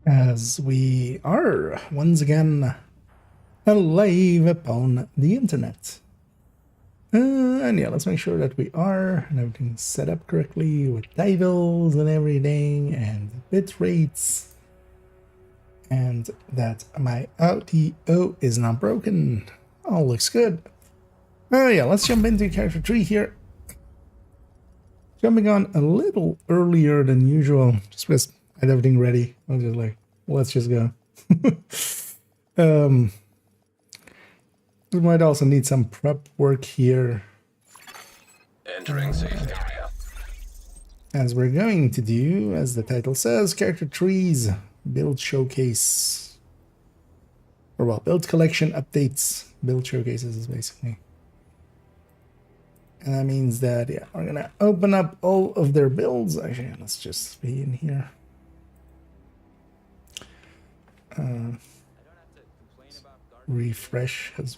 as we are once again live upon the internet. And yeah, let's make sure that we are and everything's set up correctly with titles and everything and bit rates, and that my audio is not broken. All looks good. Yeah, let's jump into character 3 here. Jumping on a little earlier than usual, just because I had everything ready. I was just like, let's just go. We might also need some prep work here. Entering safe area. As we're going to do, as the title says, character trees, build showcase. Or well, build collection updates. Build showcases is basically. And that means that, yeah, we're gonna open up all of their builds. Actually, let's just be in here. Refresh has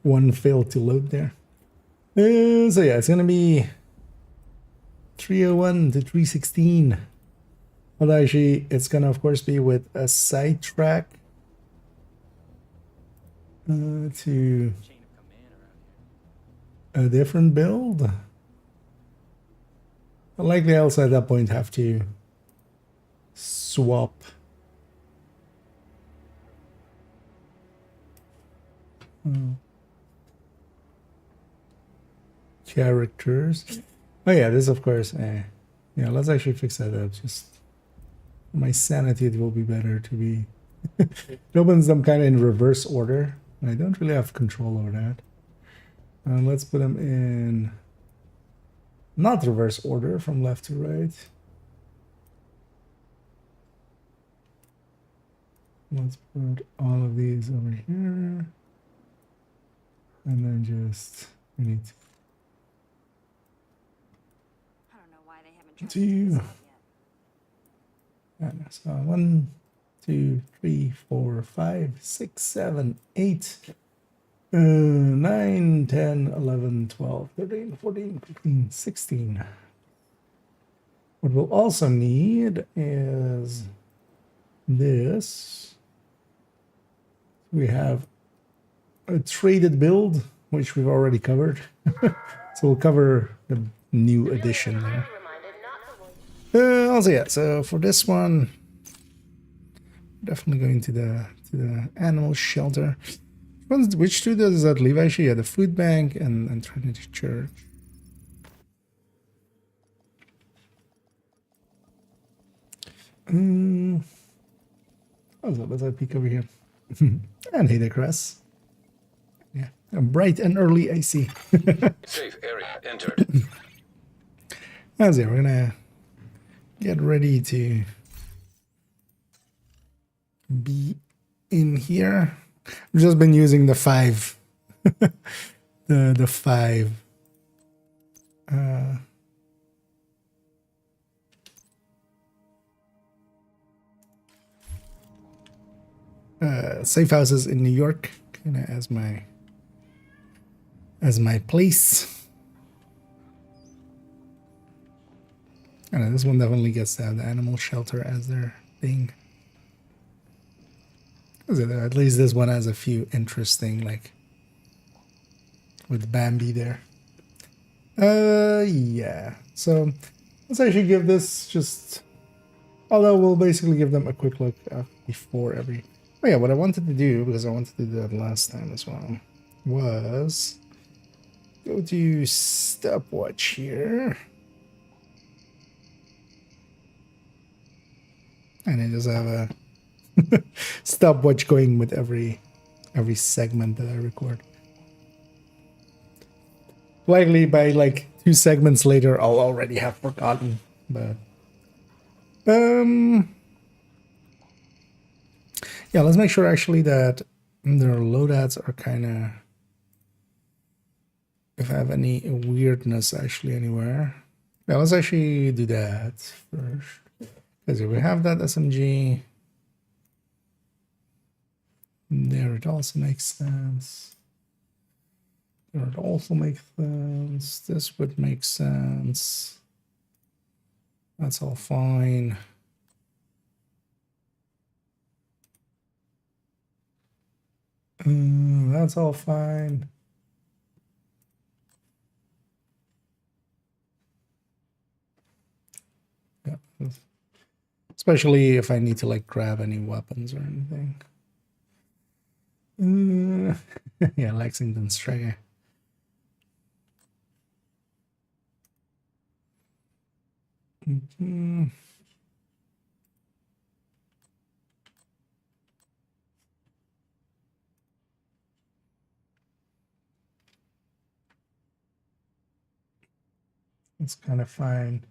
one failed to load there. So yeah, it's gonna be 301 to 316. Well, actually, it's gonna of course be with a sidetrack to a different build. I'll likely also at that point have to swap characters. Oh yeah, this of course. Yeah, let's actually fix that up. Just for my sanity, it will be better to be. It opens them kind of in reverse order. I don't really have control over that. Let's put them in not reverse order from left to right. Let's put all of these over here. And then just, we need to. I don't know why they haven't tried Two. this yet. And so 1, 2, 3, 4, 5, 6, 7, 8, 9, 10, 11, 12, 13, 14, 15, 16. What we'll also need is this. We have a traded build, which we've already covered. So we'll cover the new addition there. Also, yeah, so for this one, definitely going to the animal shelter. Which two does that leave? Actually, yeah, the food bank and Trinity Church. Also, let's have a peek over here. And hey there, Cress. Yeah, bright and early, I see. Safe area entered. As yeah, we're gonna get ready to be in here. I've just been using the 5 the 5 safe houses in New York kind of as my place. And this one definitely gets to have the animal shelter as their thing. At least this one has a few interesting, like with Bambi there. Yeah. So let's actually give this just. Although we'll basically give them a quick look before every. Oh yeah, what I wanted to do, because I wanted to do that last time as well, was go to stopwatch here. And I just have a stopwatch going with every segment that I record. Likely by like 2 segments later, I'll already have forgotten. But yeah, let's make sure actually that their loadouts are kind of, if I have any weirdness actually anywhere. Yeah, let's actually do that first. Because if we have that SMG, there it also makes sense. There it also makes sense. This would make sense. That's all fine. That's all fine. Yeah. Especially if I need to like grab any weapons or anything. Yeah, Lexington Striker. It's kind of fine.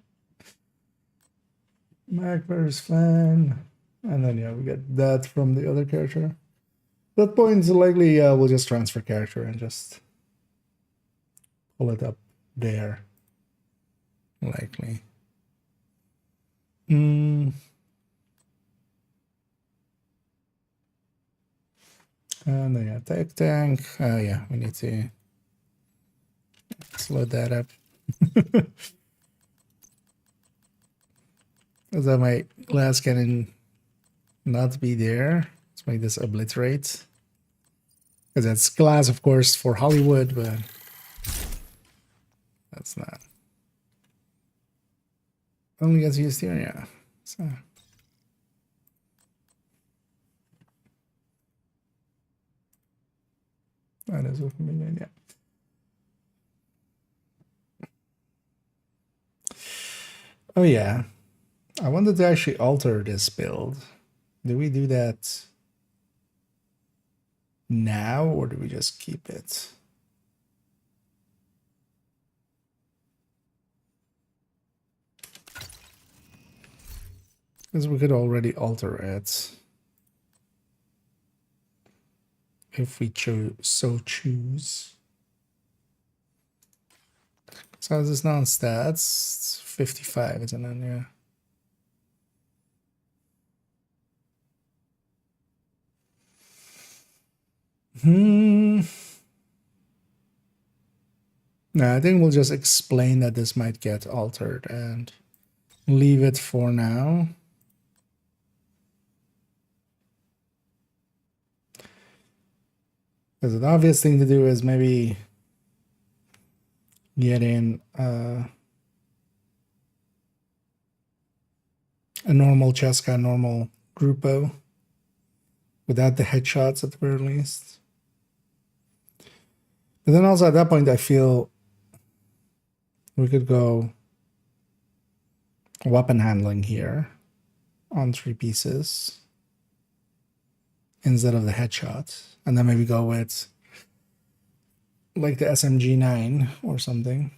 Macler is fine. And then, yeah, we get that from the other character. That point is likely we'll just transfer character and just pull it up there. Likely. And then, yeah, tech tank. Yeah, we need to slow that up. Because that might glass cannon not be there. Let's make this obliterate. Because that's glass, of course, for Hollywood, but that's not. Only gets used here, yeah. So. That is what we mean, yeah. Oh yeah, I wanted to actually alter this build. Do we do that now, or do we just keep it? Because we could already alter it if we so choose. So this non-stats, it's 55, isn't it? Yeah. No, I think we'll just explain that this might get altered and leave it for now. Because an obvious thing to do is maybe get in a normal Cheska, normal Grupo without the headshots at the very least. But then also at that point, I feel we could go weapon handling here on 3 pieces instead of the headshot. And then maybe go with like the SMG9 or something.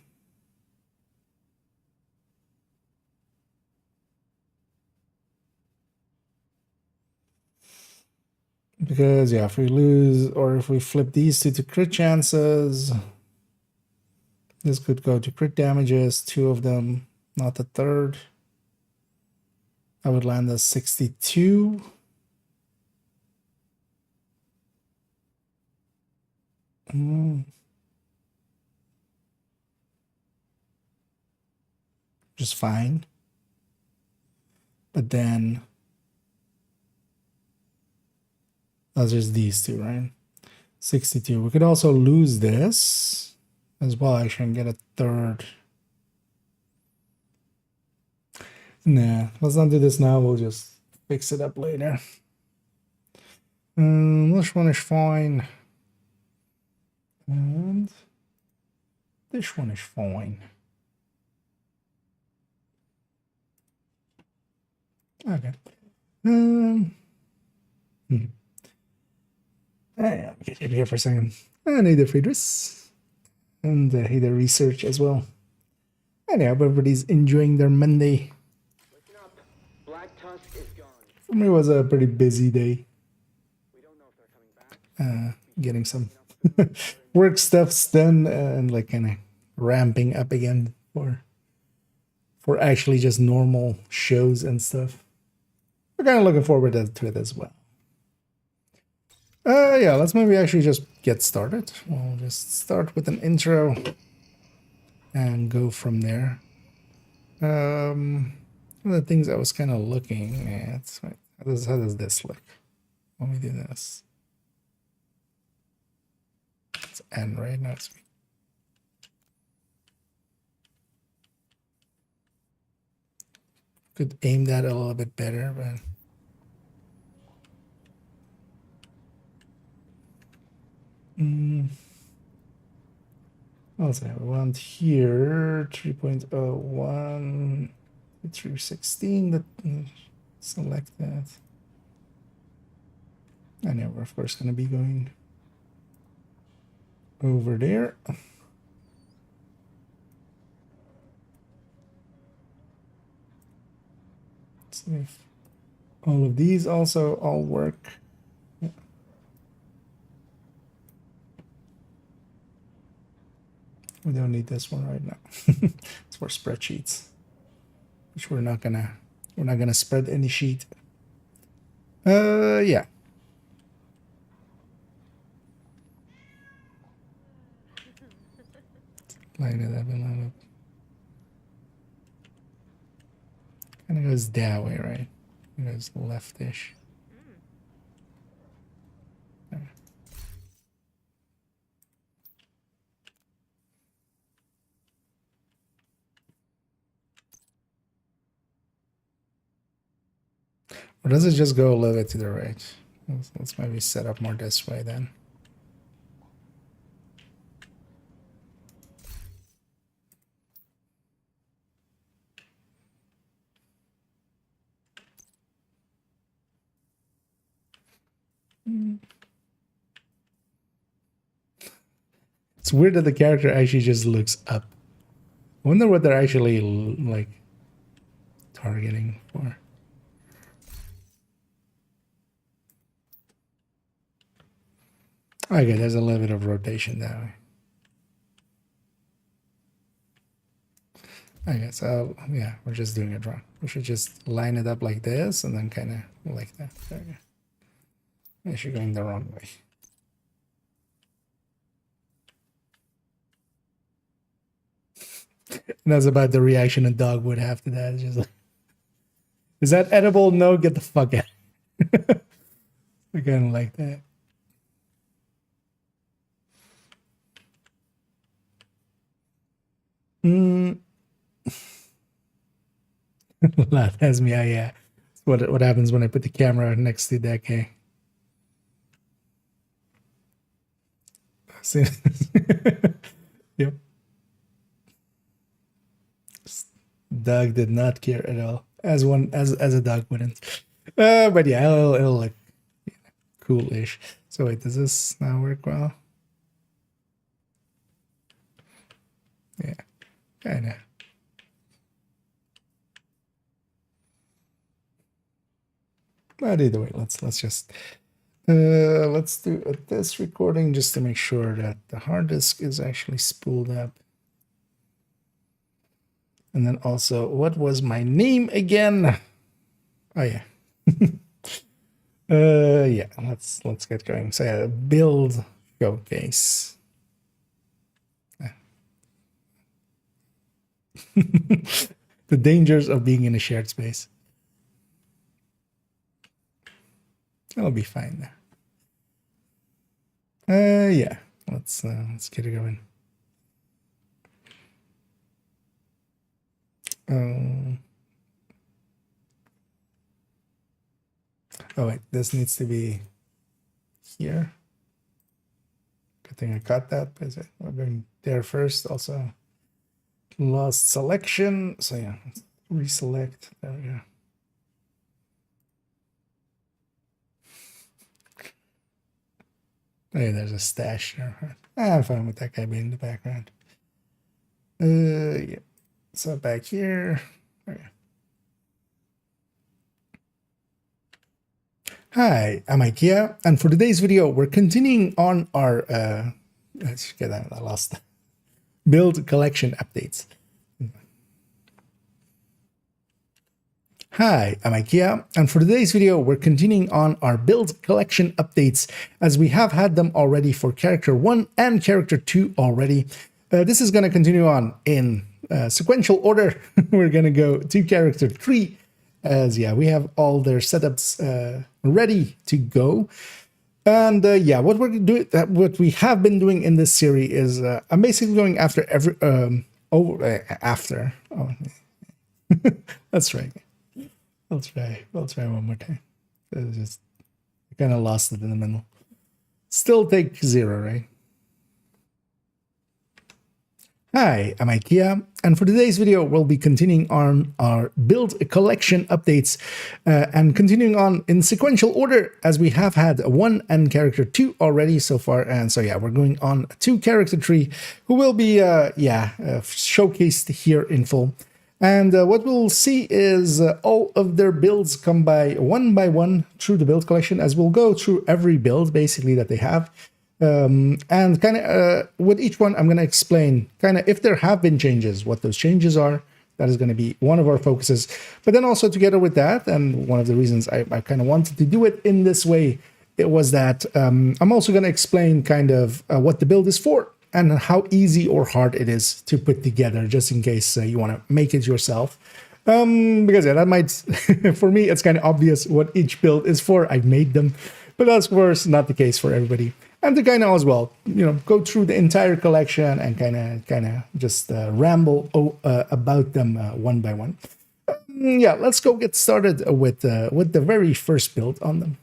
Because, yeah, if we lose or if we flip these two to crit chances, this could go to crit damages, 2 of them, not the third. I would land a 62. Just fine. But then that's just these two, right? 62. We could also lose this as well, actually, and get a third. Nah, let's not do this now. We'll just fix it up later. This one is fine. And this one is fine. Okay. Yeah, get here for a second. I need the Friedrichs. And the research as well. And I hope everybody's enjoying their Monday. Listen up. Black Tusk is gone. For me, it was a pretty busy day. We don't know if they're coming back. Getting some work stuffs done and like kind of ramping up again for actually just normal shows and stuff. We're kind of looking forward to it as well. Yeah, let's maybe actually just get started. We'll just start with an intro and go from there. One of the things I was kind of looking at, how does this look when we do this? N, right? No, it's could aim that a little bit better, but also we want here 3.01 through 16. That select that. And now we're of course going to be going over there. See if all of these also all work. Yeah. We don't need this one right now. It's for spreadsheets, which we're not gonna spread any sheet. Yeah. Line it up and line up. Kind of goes that way, right? It goes leftish. Or does it just go a little bit to the right? Let's maybe set up more this way then. It's weird that the character actually just looks up. I wonder what they're actually like targeting for. Okay, there's a little bit of rotation that way. Okay, so yeah, we're just doing it wrong. We should just line it up like this and then kind of like that. There we go. Actually going the wrong way. And that's about the reaction a dog would have to that. It's just like, is that edible? No, get the fuck out. I kind of like that. Laugh has me. Yeah. What happens when I put the camera next to that guy? See? Yep. Dog did not care at all, as a dog wouldn't. But yeah, it'll look cool-ish. So wait, does this now work well? Yeah, kind of. But either way, let's just let's do this recording just to make sure that the hard disk is actually spooled up. And then also, what was my name again? Oh yeah. Yeah, let's get going. So yeah, build showcase. The dangers of being in a shared space. That'll be fine there. Yeah, let's get it going. Oh wait, this needs to be here. Good thing I got that because we're going there first. Also lost selection, so yeah, let's reselect. There we go. Hey, there's a stash there. I'm fine with that guy being in the background. Yeah. So back here. Okay. Hi, I'm IKEA, and for today's video, we're continuing on our let's get that. I lost build collection updates. Hi, I'm IKEA, and for today's video, we're continuing on our build collection updates as we have had them already for character 1 and character 2 already. This is going to continue on in sequential order. We're going to go to character 3 as, yeah, we have all their setups ready to go. And yeah, what we're doing, what we have been doing in this series is I'm basically going after every after. Oh, let's try. We'll try one more time. It's just kind of lost it in the middle. Still take 0, right? Hi, I'm IKEA, and for today's video, we'll be continuing on our build collection updates and continuing on in sequential order as we have had 1 and character 2 already so far. And so, yeah, we're going on to character 3, who will be, showcased here in full. And what we'll see is all of their builds come by one through the build collection, as we'll go through every build basically that they have. And kind of with each one, I'm going to explain kind of if there have been changes, what those changes are. That is going to be one of our focuses. But then also together with that, and one of the reasons I kind of wanted to do it in this way, it was that I'm also going to explain kind of what the build is for and how easy or hard it is to put together, just in case you want to make it yourself. Because yeah, that might, for me, it's kind of obvious what each build is for. I've made them, but that's of course not the case for everybody. And to kind of as well, go through the entire collection and kind of just ramble about them one by one. Yeah, let's go get started with the very first build on them.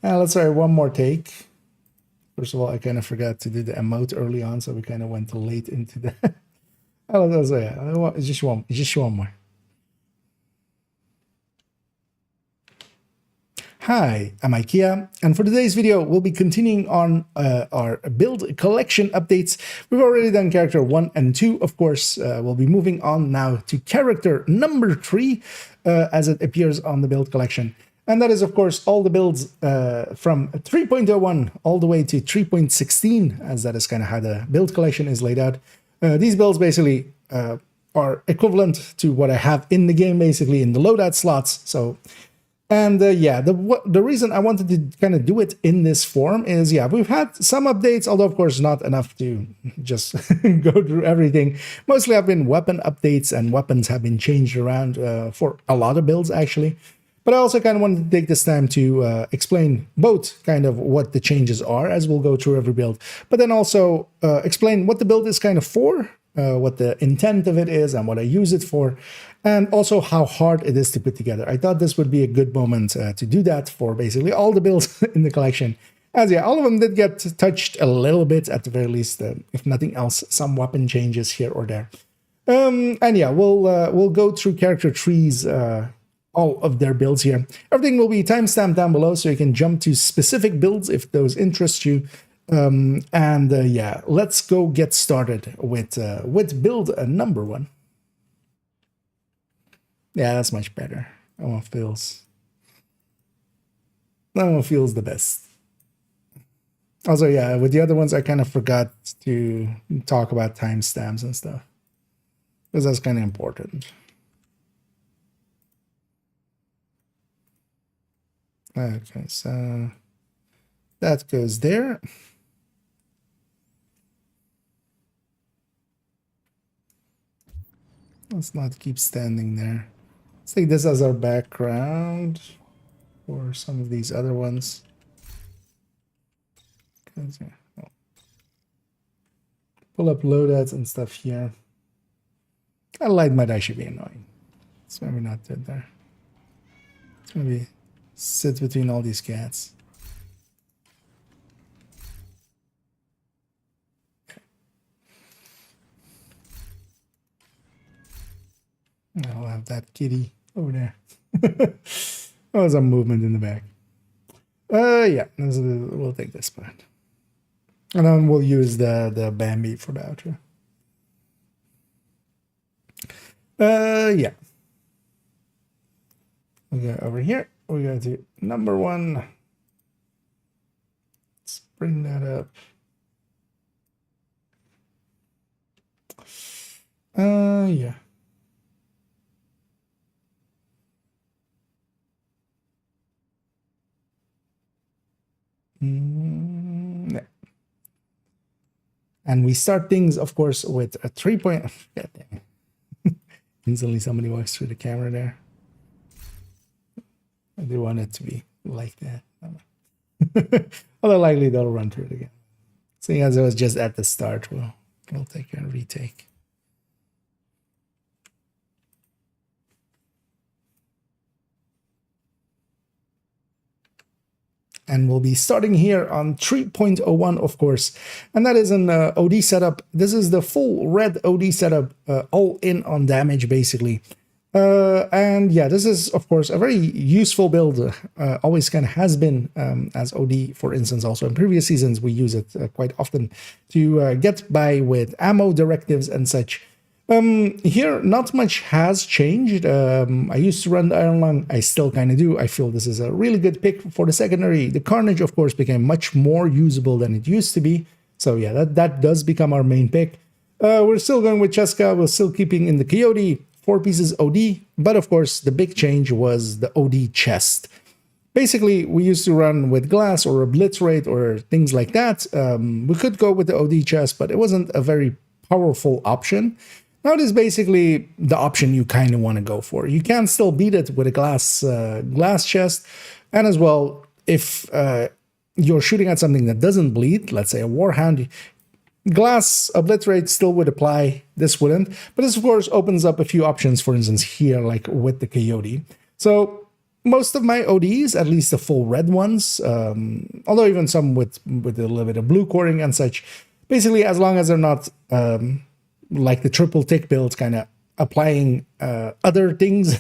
Let's try one more take. First of all, I kind of forgot to do the emote early on, so we kind of went late into that. It's just one more. Hi, I'm IKEA, and for today's video, we'll be continuing on our build collection updates. We've already done character 1 and 2, of course. We'll be moving on now to character number 3, as it appears on the build collection. And that is, of course, all the builds from 3.01 all the way to 3.16, as that is kind of how the build collection is laid out. These builds basically are equivalent to what I have in the game, basically, in the loadout slots. So... And yeah, the reason I wanted to kind of do it in this form is, yeah, we've had some updates, although of course not enough to just go through everything. Mostly have been weapon updates, and weapons have been changed around for a lot of builds actually. But I also kind of wanted to take this time to explain both kind of what the changes are as we'll go through every build, but then also explain what the build is kind of for, what the intent of it is and what I use it for, and also how hard it is to put together. I thought this would be a good moment to do that for basically all the builds in the collection. As yeah, all of them did get touched a little bit at the very least, if nothing else, some weapon changes here or there. And yeah, we'll go through character trees, all of their builds here. Everything will be timestamped down below, so you can jump to specific builds if those interest you. Yeah, let's go get started with build number 1. Yeah, that's much better. That one feels the best. Also, yeah, with the other ones, I kind of forgot to talk about timestamps and stuff, because that's kind of important. Okay, so that goes there. Let's not keep standing there. Let's take this as our background for some of these other ones. Pull up loadouts and stuff here. That light might actually be annoying. Let's maybe not do it there. Let's maybe sit between all these cats. I'll have that kitty over there. Oh, some movement in the back. Yeah, we'll take this part. And then we'll use the Bambi for the outro. Yeah. We go over here. We go to number 1. Let's bring that up. Yeah. Yeah. And we start things, of course, with a 3 point. God damn. Instantly somebody walks through the camera there. They want it to be like that. Although likely they'll run through it again. Seeing as it was just at the start, we'll take a retake. And we'll be starting here on 3.01, of course. And that is an OD setup. This is the full red OD setup, all in on damage, basically. And yeah, this is, of course, a very useful build. Always kind of has been as OD, for instance. Also in previous seasons, we use it quite often to get by with ammo directives and such. Here, not much has changed. I used to run the Iron Lung. I still kind of do. I feel this is a really good pick for the secondary. The Carnage, of course, became much more usable than it used to be. So yeah, that does become our main pick. We're still going with Cheska. We're still keeping in the Coyote, 4 pieces OD. But of course, the big change was the OD chest. Basically, we used to run with Glass or Obliterate or things like that. We could go with the OD chest, but it wasn't a very powerful option. Now it is basically the option you kind of want to go for. You can still beat it with a glass chest, and as well, if you're shooting at something that doesn't bleed, let's say a Warhound, Glass Obliterate still would apply. This wouldn't, but this of course opens up a few options. For instance, here, like with the Coyote. So most of my ODs, at least the full red ones, although even some with a little bit of blue cording and such, basically as long as they're not like the triple tick build, kind of applying other things.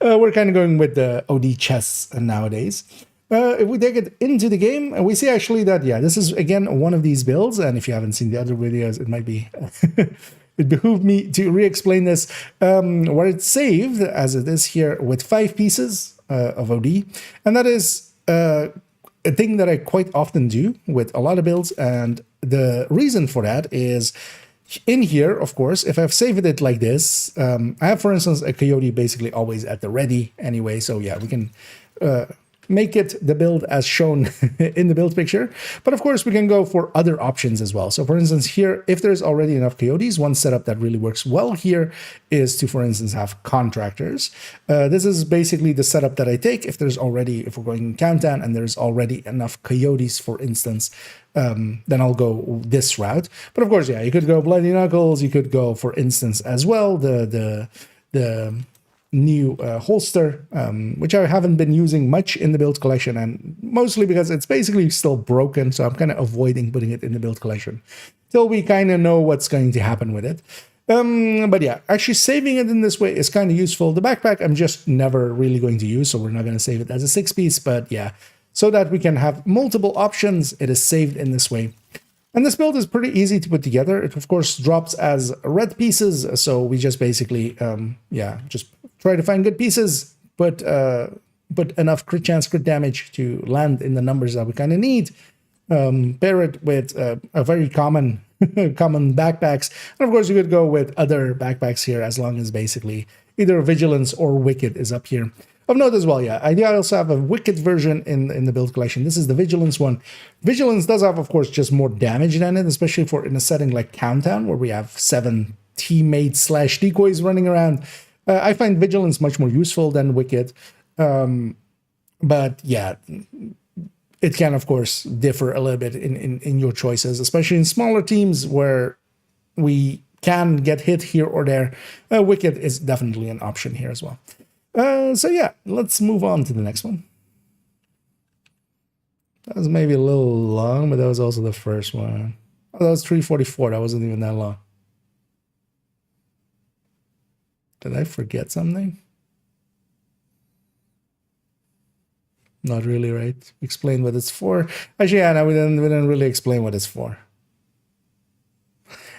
We're kind of going with the OD chests nowadays. If we take it into the game, we see actually that, yeah, this is, again, one of these builds. And if you haven't seen the other videos, it might be, it behooved me to re-explain this, where it's saved, as it is here, with 5 pieces of OD. And that is a thing that I quite often do with a lot of builds. And the reason for that is, in here, of course, if I've saved it like this, I have, for instance, a Coyote basically always at the ready anyway. So yeah, we can make it the build as shown in the build picture. But of course, we can go for other options as well. So for instance, here, if there's already enough Coyotes, one setup that really works well here is to, for instance, have Contractors. This is basically the setup that I take if we're going countdown and there's already enough Coyotes, for instance. Then I'll go this route. But of course, yeah, you could go Bloody Knuckles. You could go, for instance, as well, the new holster, which I haven't been using much in the build collection, and mostly because it's basically still broken, so I'm kind of avoiding putting it in the build collection till we kind of know what's going to happen with it. But yeah, actually saving it in this way is kind of useful. The backpack I'm just never really going to use, so we're not going to save it as a 6-piece, but yeah, so that we can have multiple options, it is saved in this way. And this build is pretty easy to put together. It, of course, drops as red pieces, so we just basically, just try to find good pieces, but enough crit chance, crit damage to land in the numbers that we kind of need. Pair it with a very common backpacks. And of course, you could go with other backpacks here as long as basically either Vigilance or Wicked is up here. Of note as well, yeah, I also have a Wicked version in the build collection. This is the Vigilance one. Vigilance does have, of course, just more damage than it, especially for in a setting like Countdown, where we have 7 teammates / decoys running around. I find Vigilance much more useful than Wicked. But yeah, it can, of course, differ a little bit in your choices, especially in smaller teams where we can get hit here or there. Wicked is definitely an option here as well. So yeah, let's move on to the next one. That was maybe a little long, but that was also the first one. Oh, that was 344. That wasn't even that long. Did I forget something? Not really, right? Explain what it's for. Actually, yeah, no, we didn't really explain what it's for.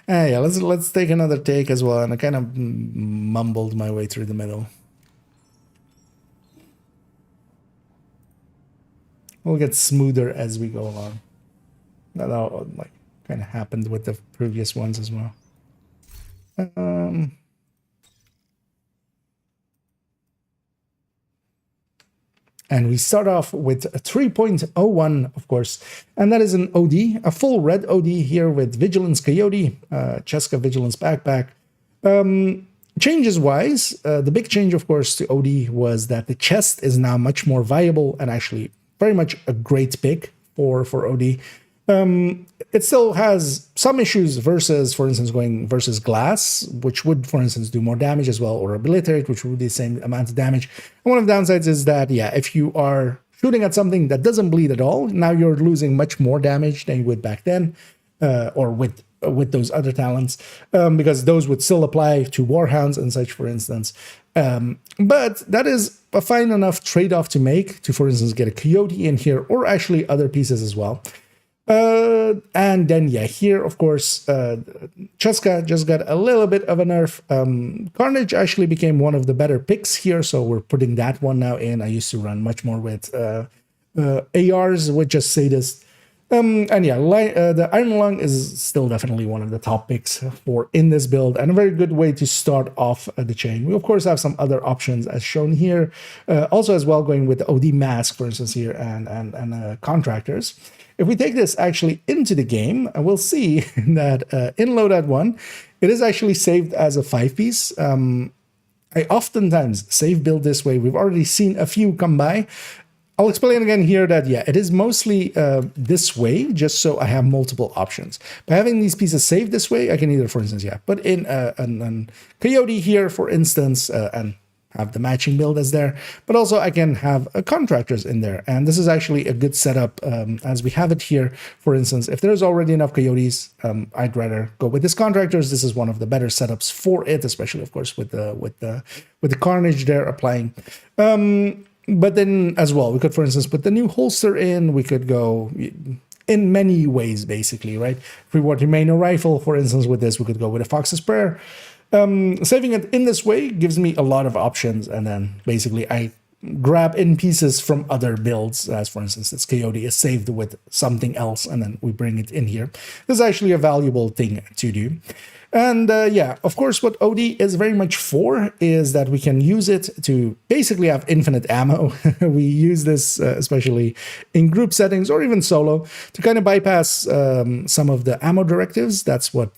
Yeah, let's take another take as well. And I kind of mumbled my way through the middle. We'll get smoother as we go along. That all like kind of happened with the previous ones as well. And we start off with a 3.01, of course, and that is an OD, a full red OD here with Vigilance Coyote, Cheska Vigilance Backpack. changes wise, the big change, of course, to OD was that the chest is now much more viable and actually very much a great pick for OD. It still has some issues versus, for instance, going versus glass, which would, for instance, do more damage as well, or obliterate, which would do the same amount of damage. And one of the downsides is that, yeah, if you are shooting at something that doesn't bleed at all, now you're losing much more damage than you would back then, or with those other talents, because those would still apply to warhounds and such, for instance. But that is a fine enough trade-off to make to, for instance, get a coyote in here, or actually other pieces as well. And then, yeah, here, of course, Cheska just got a little bit of a nerf. Carnage actually became one of the better picks here, so we're putting that one now in. I used to run much more with ARs, with just Sadist. And yeah, the Iron Lung is still definitely one of the top picks for in this build, and a very good way to start off the chain. We, of course, have some other options as shown here. Also, as well, going with the OD Mask, for instance, here, and Contractors. If we take this actually into the game, we'll see that in Loadout 1, it is actually saved as a 5-piece. I oftentimes save build this way. We've already seen a few come by. I'll explain again here that, yeah, it is mostly this way, just so I have multiple options. By having these pieces saved this way, I can either, for instance, yeah, put in a Coyote here, for instance, and have the matching build as there, but also I can have Contractors in there. And this is actually a good setup as we have it here. For instance, if there's already enough Coyotes, I'd rather go with this Contractors. This is one of the better setups for it, especially, of course, with the Carnage there applying. But then as well, we could, for instance, put the new holster in. We could go in many ways, basically, right? If we want to main a rifle, for instance, with this, we could go with a Fox's Prayer. Saving it in this way gives me a lot of options, and then basically I grab in pieces from other builds, as for instance, this Coyote is saved with something else, and then we bring it in here. This is actually a valuable thing to do. And yeah, of course, what OD is very much for is that we can use it to basically have infinite ammo. We use this especially in group settings or even solo to kind of bypass some of the ammo directives. That's what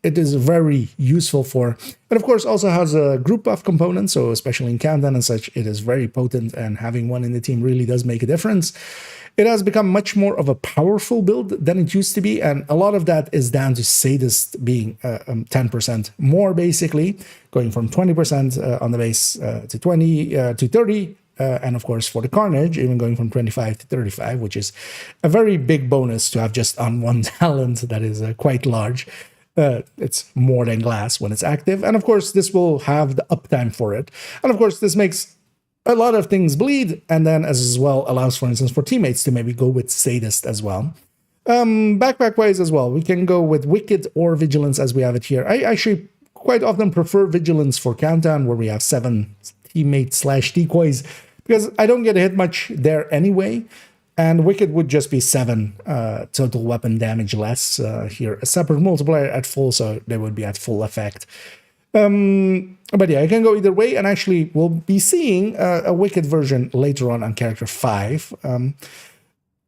it is very useful for. But of course, also has a group buff component, so especially in Countdown and such, it is very potent, and having one in the team really does make a difference. It has become much more of a powerful build than it used to be, and a lot of that is down to Sadist being 10% more, basically, going from 20% on the base to 20 to 30, and of course for the Carnage, even going from 25 to 35, which is a very big bonus to have just on one talent that is quite large. It's more than glass when it's active, and of course this will have the uptime for it, and of course this makes a lot of things bleed, and then as well allows, for instance, for teammates to maybe go with Sadist as well. Backpack wise as well, we can go with Wicked or Vigilance as we have it here. I actually quite often prefer Vigilance for Countdown, where we have 7 teammates / decoys, because I don't get hit much there anyway. And Wicked would just be 7 total weapon damage less. Here, a separate multiplier at full, so they would be at full effect. But yeah, I can go either way, and actually we'll be seeing a Wicked version later on character 5.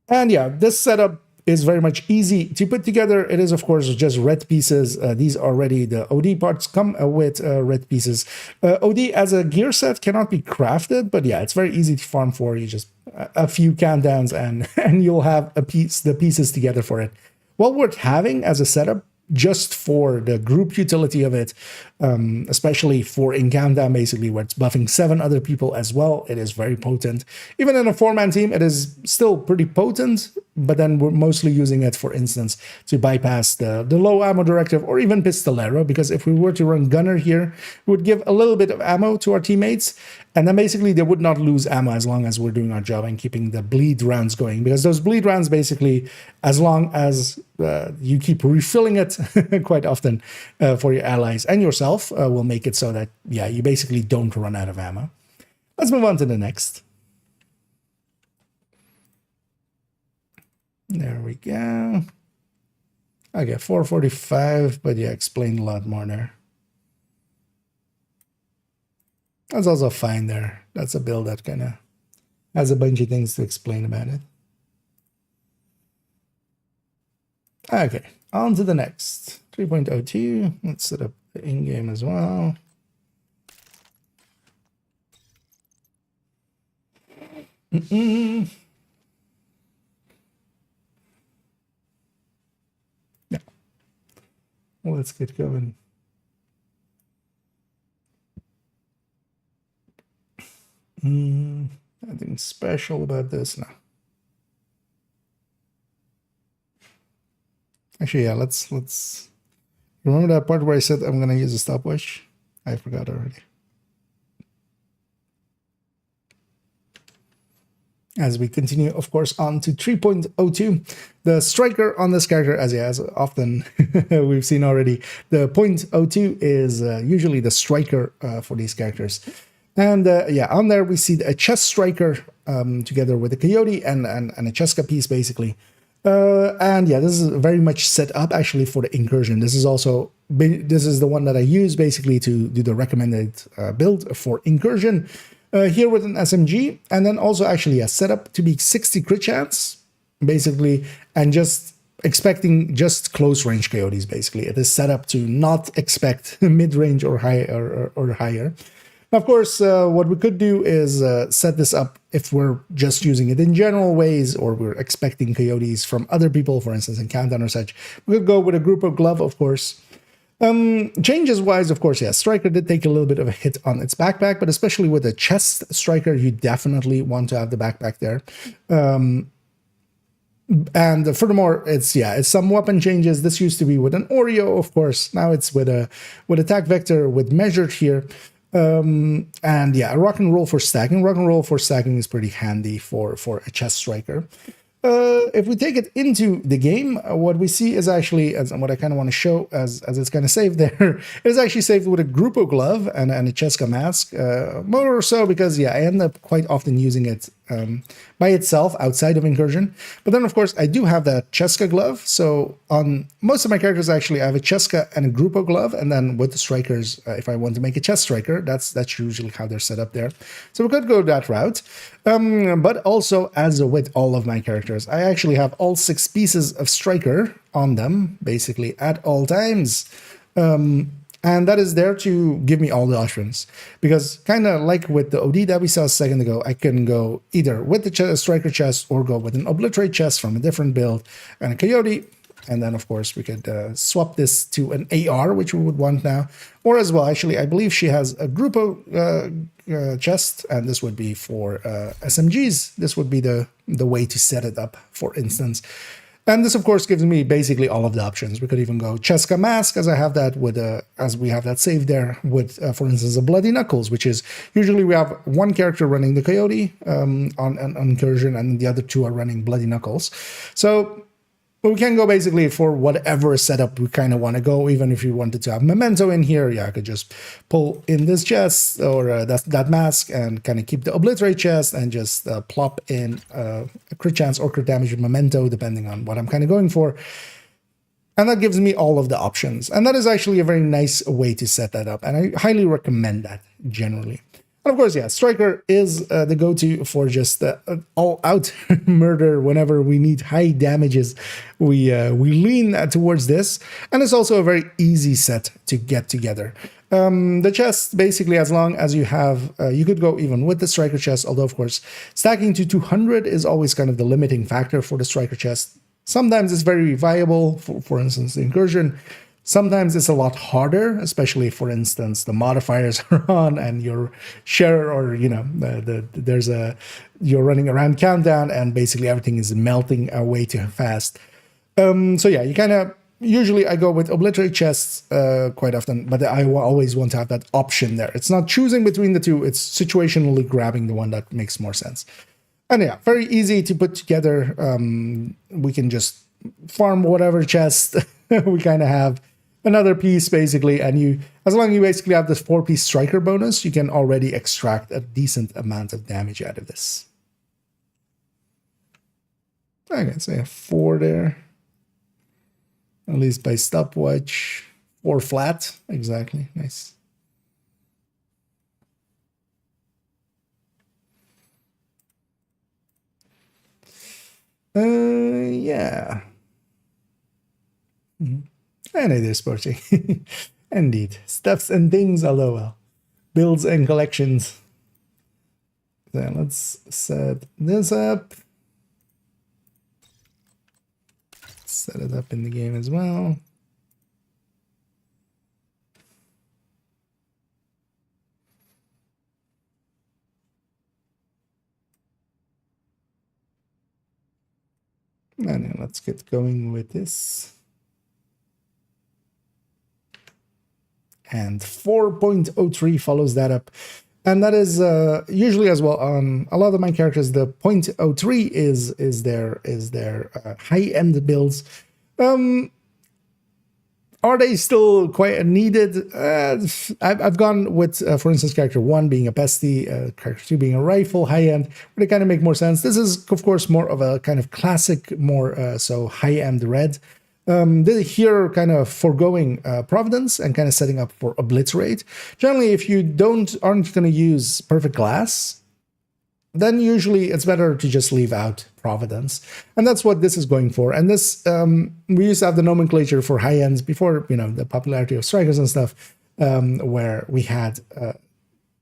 And yeah, this setup is very much easy to put together. It is, of course, just red pieces. These already, the OD parts come with red pieces. OD as a gear set cannot be crafted, but yeah, it's very easy to farm for. You just a few countdowns and you'll have the pieces together for it. Well worth having as a setup, just for the group utility of it, especially for in Countdown, basically, where it's buffing 7 other people as well. It is very potent. Even in a 4-man team, it is still pretty potent, but then we're mostly using it, for instance, to bypass the low ammo directive, or even Pistolero, because if we were to run Gunner here, we would give a little bit of ammo to our teammates, and then basically they would not lose ammo as long as we're doing our job and keeping the bleed rounds going, because those bleed rounds, basically, as long as you keep refilling it quite often for your allies and yourself, will make it so that, yeah, you basically don't run out of ammo. Let's move on to the next. There we go. Okay, 445, but yeah, explained a lot more there. That's also fine there. That's a build that kind of has a bunch of things to explain about it. Okay, on to the next. 3.02. Let's set up the in-game as well. Yeah. Well, let's get going. Nothing special about this now. Actually, yeah, let's remember that part where I said I'm gonna use a stopwatch? I forgot already. As we continue, of course, on to 3.02, the striker on this character, as often we've seen already, the 0.02 is usually the striker for these characters. And yeah, on there we see a chest striker together with a coyote and a Cheska piece, basically. And yeah, this is very much set up actually for the incursion. This is the one that I use basically to do the recommended build for incursion. Here with an SMG, and then also actually set up to be 60 crit chance, basically, and just expecting just close range coyotes, basically. It is set up to not expect mid-range or higher. Now, of course, what we could do is set this up if we're just using it in general ways, or we're expecting coyotes from other people, for instance, in Countdown or such. We could go with a group of glove, of course. Changes wise, of course, yeah, striker did take a little bit of a hit on its backpack, but especially with a chest striker, you definitely want to have the backpack there. And furthermore, it's some weapon changes. This used to be with an Oreo, of course. Now it's with attack vector with measured here. And yeah, a rock and roll for stacking. Rock and roll for stacking is pretty handy for a chest striker. If we take it into the game, what we see is actually, and what I kind of want to show as it's kind of saved there, it is actually saved with a Grupo glove and a Cheska mask. More so because, yeah, I end up quite often using it by itself outside of incursion. But then, of course, I do have that Cheska glove. So on most of my characters, actually, I have a Cheska and a Grupo glove. And then with the strikers, if I want to make a chest striker, that's usually how they're set up there. So we could go that route. But also, as with all of my characters, I actually have all 6 pieces of striker on them, basically, at all times. And that is there to give me all the options. Because kind of like with the OD that we saw a second ago, I can go either with the striker chest or go with an obliterate chest from a different build and a coyote. And then, of course, we could swap this to an AR, which we would want now. Or as well, actually, I believe she has a Grupo chest, and this would be for SMGs. This would be the way to set it up, for instance. And this, of course, gives me basically all of the options. We could even go Cheska mask, as I have that with as we have that saved there with, for instance, a Bloody Knuckles, which is usually we have one character running the coyote on incursion, and the other 2 are running Bloody Knuckles. So we can go basically for whatever setup we kind of want to go. Even if you wanted to have Memento in here, yeah, I could just pull in this chest or that mask and kind of keep the obliterate chest and just plop in a crit chance or crit damage Memento, depending on what I'm kind of going for. And that gives me all of the options. And that is actually a very nice way to set that up. And I highly recommend that generally. And of course, yeah, striker is the go-to for just all-out murder. Whenever we need high damages, we lean towards this. And it's also a very easy set to get together. The chest, basically, as long as you have, you could go even with the striker chest, although, of course, stacking to 200 is always kind of the limiting factor for the striker chest. Sometimes it's very viable, for instance, the incursion. Sometimes it's a lot harder, especially, for instance, the modifiers are on and your share, or, you know, you're running around countdown and basically everything is melting way too fast. So yeah, you kind of, usually I go with obliterate chests quite often, but I always want to have that option there. It's not choosing between the 2, it's situationally grabbing the one that makes more sense. And yeah, very easy to put together. We can just farm whatever chest we kind of have. Another piece, basically, and as long as you basically have this 4-piece striker bonus, you can already extract a decent amount of damage out of this. I can say a 4 there. At least by stopwatch. 4 flat, exactly, nice. Yeah. And it is sporty. Indeed. Stuffs and things, although, well, builds and collections. then let's set this up. Set it up in the game as well. And then let's get going with this. And 4.03 follows that up. And that is usually as well on a lot of my characters, the 0.03 is their high-end builds. Are they still quite needed? I've gone with, for instance, character 1 being a pesty, character 2 being a rifle, high-end, where they kind of make more sense. This is, of course, more of a kind of classic, more so high-end red. Here kind of foregoing Providence and kind of setting up for Obliterate. Generally, if you aren't going to use Perfect Glass, then usually it's better to just leave out Providence. And that's what this is going for. And this, we used to have the nomenclature for high ends before, you know, the popularity of strikers and stuff, where we had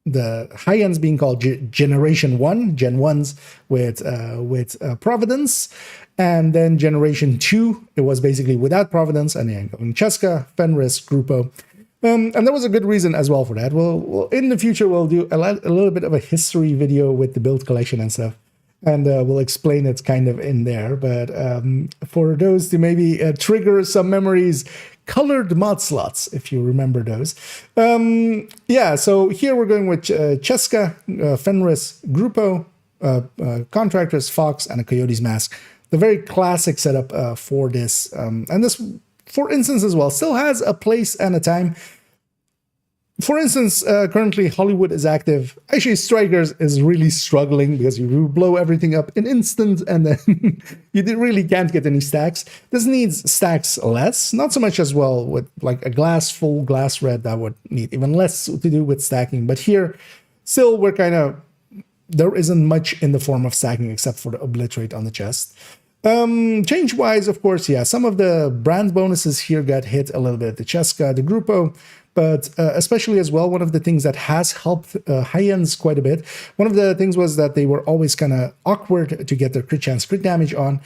the high ends being called Generation 1, Gen 1s with Providence. And then Generation 2, it was basically without Providence, and then going Cheska, Fenris, Grupo. And there was a good reason as well for that. We'll in the future, we'll do a little bit of a history video with the build collection and stuff. And we'll explain it kind of in there. But for those to maybe trigger some memories, colored mod slots, if you remember those. Yeah, so here we're going with Cheska, Fenris, Grupo, Contractors, Fox, and a Coyote's Mask. The very classic setup for this. And this, for instance, as well, still has a place and a time. For instance, currently Hollywood is active. Actually, Strikers is really struggling because you blow everything up in instant and then you really can't get any stacks. This needs stacks less, not so much as well with like a full glass red that would need even less to do with stacking. But here, still we're kind of, there isn't much in the form of stacking except for the Obliterate on the chest. Change-wise, of course, yeah, some of the brand bonuses here got hit a little bit. The Cheska, the Grupo, but especially as well, one of the things that has helped high-ends quite a bit, one of the things was that they were always kind of awkward to get their crit chance, crit damage on.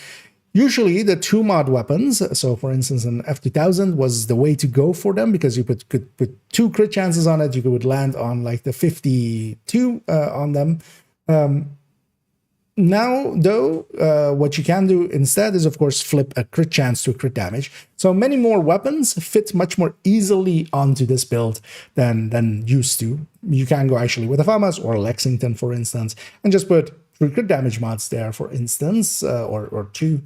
Usually the 2-mod weapons, so for instance an F2000 was the way to go for them because you could put 2 crit chances on it, you could land on like the 52 on them. Now, though, what you can do instead is, of course, flip a crit chance to a crit damage. So many more weapons fit much more easily onto this build than used to. You can go actually with a FAMAS or Lexington, for instance, and just put 3 crit damage mods there, for instance, or 2,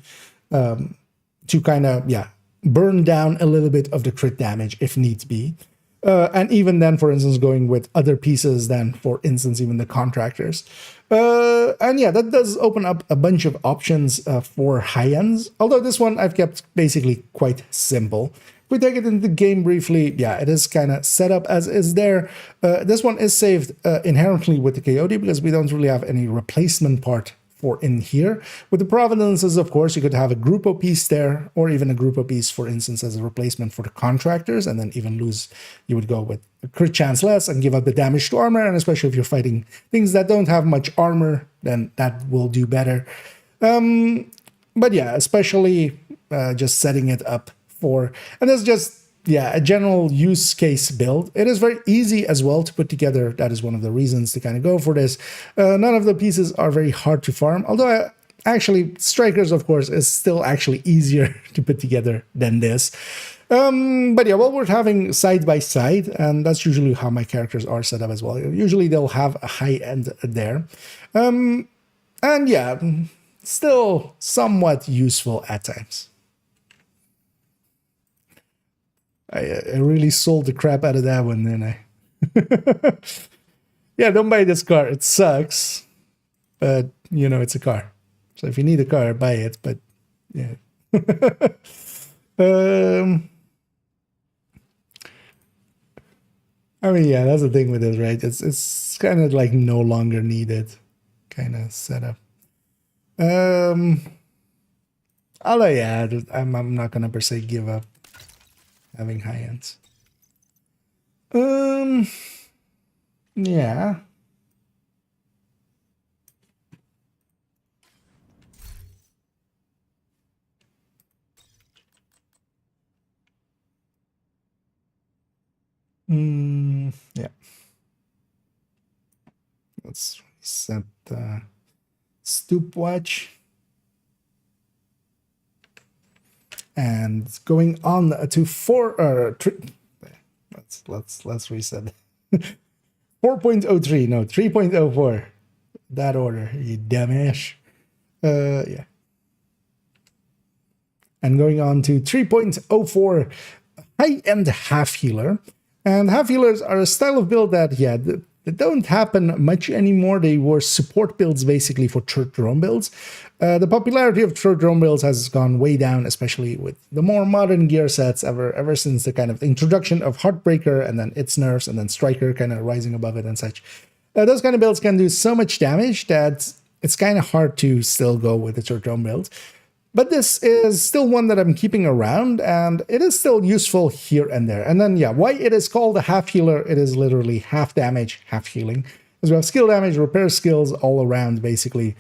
to kind of, yeah, burn down a little bit of the crit damage if need be. And even then, for instance, going with other pieces than, for instance, even the Contractors. And yeah, that does open up a bunch of options for high-ends. Although this one I've kept basically quite simple. If we take it into the game briefly, yeah, it is kind of set up as is there. This one is saved inherently with the Coyote because we don't really have any replacement part for in here. With the Providences, of course, you could have a Grupo piece there, or even a Grupo piece, for instance, as a replacement for the Contractors, and then even lose, you would go with a crit chance less and give up the damage to armor, and especially if you're fighting things that don't have much armor, then that will do better. But yeah, especially just setting it up for, and that's just, yeah, a general use case build. It is very easy as well to put together. That is one of the reasons to kind of go for this. None of the pieces are very hard to farm, although actually Strikers, of course, is still actually easier to put together than this. But yeah, well, we're having side by side, and that's usually how my characters are set up as well. Usually they'll have a high end there. And yeah, still somewhat useful at times. I really sold the crap out of that one, didn't I? Yeah, don't buy this car. It sucks. But, you know, it's a car. So if you need a car, buy it. But, yeah. I mean, yeah, that's the thing with this, right? It's kind of like no longer needed kind of setup. Although, yeah, I'm not going to per se give up having high ends. Yeah. Yeah. Let's reset the stopwatch. And it's going on to 3. Let's reset. 4.03, no, 3.04. That order, you dumbass. Yeah. And going on to 3.04, high-end half healer. And half healers are a style of build that, yeah, they don't happen much anymore. They were support builds basically for char3 drone builds. The popularity of char3 drone builds has gone way down, especially with the more modern gear sets ever since the kind of introduction of Heartbreaker and then its nerfs and then Striker kind of rising above it and such. Those kind of builds can do so much damage that it's kind of hard to still go with the char3 drone build. But this is still one that I'm keeping around, and it is still useful here and there. And then, yeah, why it is called a half healer, it is literally half damage, half healing. As we have skill damage, repair skills all around, basically.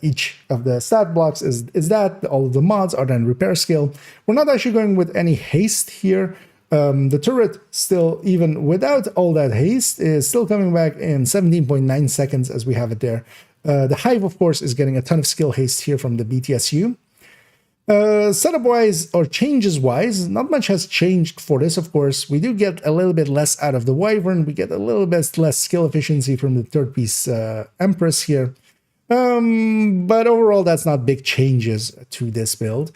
Each of the stat blocks is that. All of the mods are then repair skill. We're not actually going with any haste here. The turret still, even without all that haste, is still coming back in 17.9 seconds as we have it there. The Hive, of course, is getting a ton of skill haste here from the BTSU. Setup-wise, or changes-wise, not much has changed for this, of course. We do get a little bit less out of the Wyvern. We get a little bit less skill efficiency from the third piece Empress here. But overall, that's not big changes to this build.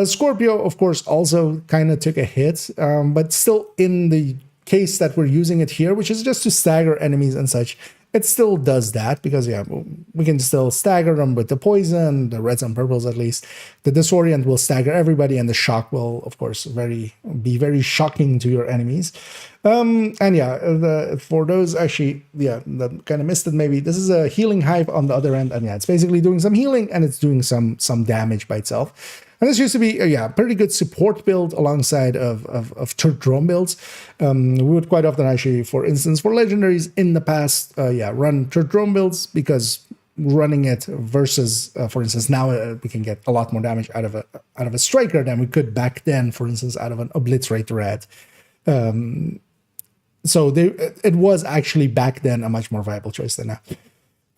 Scorpio, of course, also kind of took a hit, but still in the case that we're using it here, which is just to stagger enemies and such, it still does that because, yeah, we can still stagger them with the poison, the reds and purples at least. The disorient will stagger everybody, and the shock will, of course, be very shocking to your enemies. And yeah, for those actually, yeah, that kind of missed it maybe, this is a healing hive on the other end, and yeah, it's basically doing some healing and it's doing some damage by itself. And this used to be, yeah, pretty good support build alongside of char3 drone builds. We would quite often actually, for instance, for legendaries in the past, yeah, run char3 drone builds because running it versus, for instance, now we can get a lot more damage out of a striker than we could back then, for instance, out of an obliterate red. So it was actually back then a much more viable choice than now.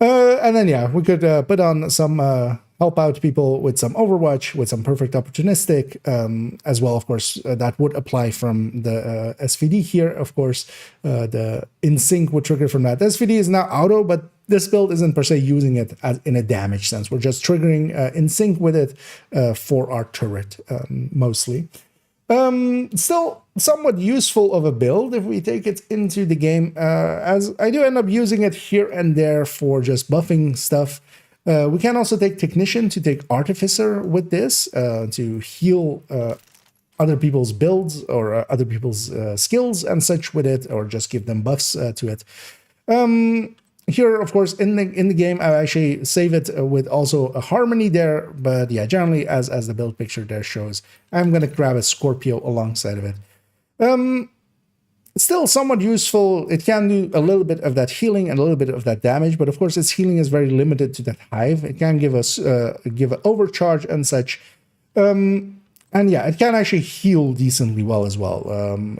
And then, yeah, we could put on some help out people with some Overwatch, with some perfect opportunistic, as well, of course, that would apply from the SVD here, of course. The in sync would trigger from that. The SVD is now auto, but this build isn't per se using it as in a damage sense. We're just triggering in sync with it for our turret, mostly. Still somewhat useful of a build if we take it into the game, as I do end up using it here and there for just buffing stuff. We can also take Technician to take Artificer with this to heal other people's builds or other people's skills and such with it, or just give them buffs to it. Here, of course, in the game, I actually save it with also a Harmony there, but yeah, generally, as the build picture there shows, I'm going to grab a Scorpio alongside of it. Still somewhat useful. It can do a little bit of that healing and a little bit of that damage, but of course, its healing is very limited to that Hive. It can give us give an overcharge and such. And yeah, it can actually heal decently well as well.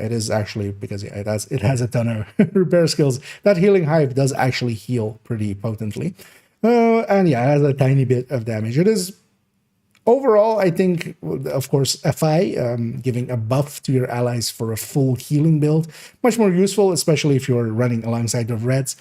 It is actually, because yeah, it has a ton of repair skills. That healing hive does actually heal pretty potently. And yeah, it has a tiny bit of damage. It is overall, I think, of course, FI, giving a buff to your allies for a full healing build, much more useful, especially if you're running alongside of reds.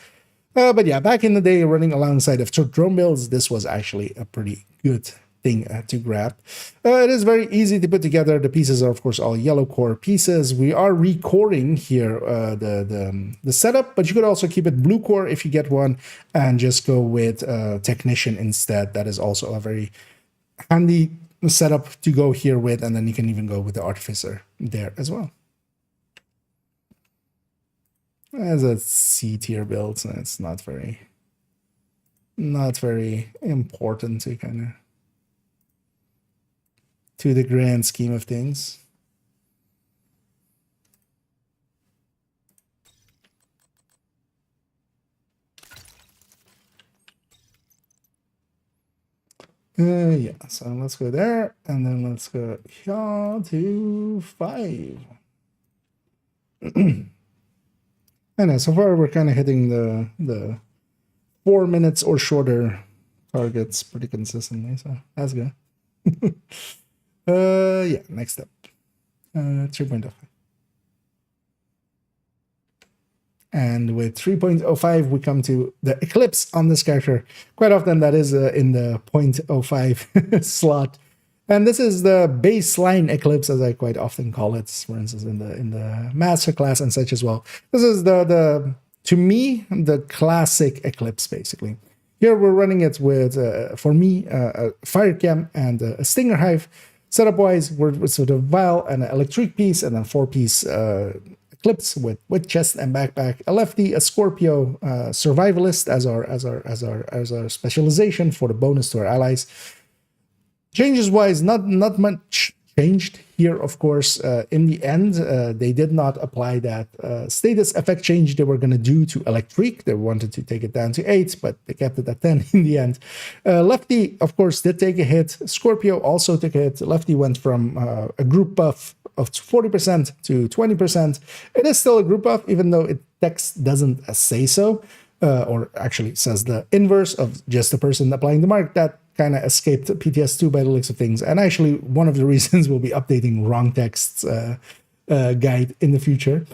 But yeah, back in the day, running alongside of drone builds, this was actually a pretty good thing to grab. It is very easy to put together. The pieces are, of course, all yellow core pieces. We are recording here the setup, but you could also keep it blue core if you get one, and just go with Technician instead. That is also a very handy setup to go here with, and then you can even go with the Artificer there as well. As a C tier build, so it's not very important to kind of, to the grand scheme of things. Yeah, so let's go there, and then let's go here to 5. I know, so far we're kind of hitting the 4 minutes or shorter targets pretty consistently, so that's good. Yeah, next step. 3.05. And with 3.05, we come to the eclipse on this character. Quite often that is in the 0.05 slot. And this is the baseline eclipse, as I quite often call it, for instance, in the master class and such as well. This is the to me, the classic eclipse, basically. Here we're running it with, for me, a fire cam and a stinger hive. Setup-wise, we're sort of vial and an electric piece, and then 4-piece eclipse with chest and backpack. A lefty, a Scorpio, survivalist as our specialization for the bonus to our allies. Changes-wise, not much changed here, of course. In the end, they did not apply that status effect change they were going to do to Electric. They wanted to take it down to 8, but they kept it at 10 in the end. Lefty, of course, did take a hit. Scorpio also took a hit. Lefty went from a group buff of 40% to 20%. It is still a group buff, even though text doesn't say so, or actually says the inverse of just the person applying the mark. That kind of escaped PTS2 by the looks of things. And actually, one of the reasons we'll be updating wrong texts guide in the future.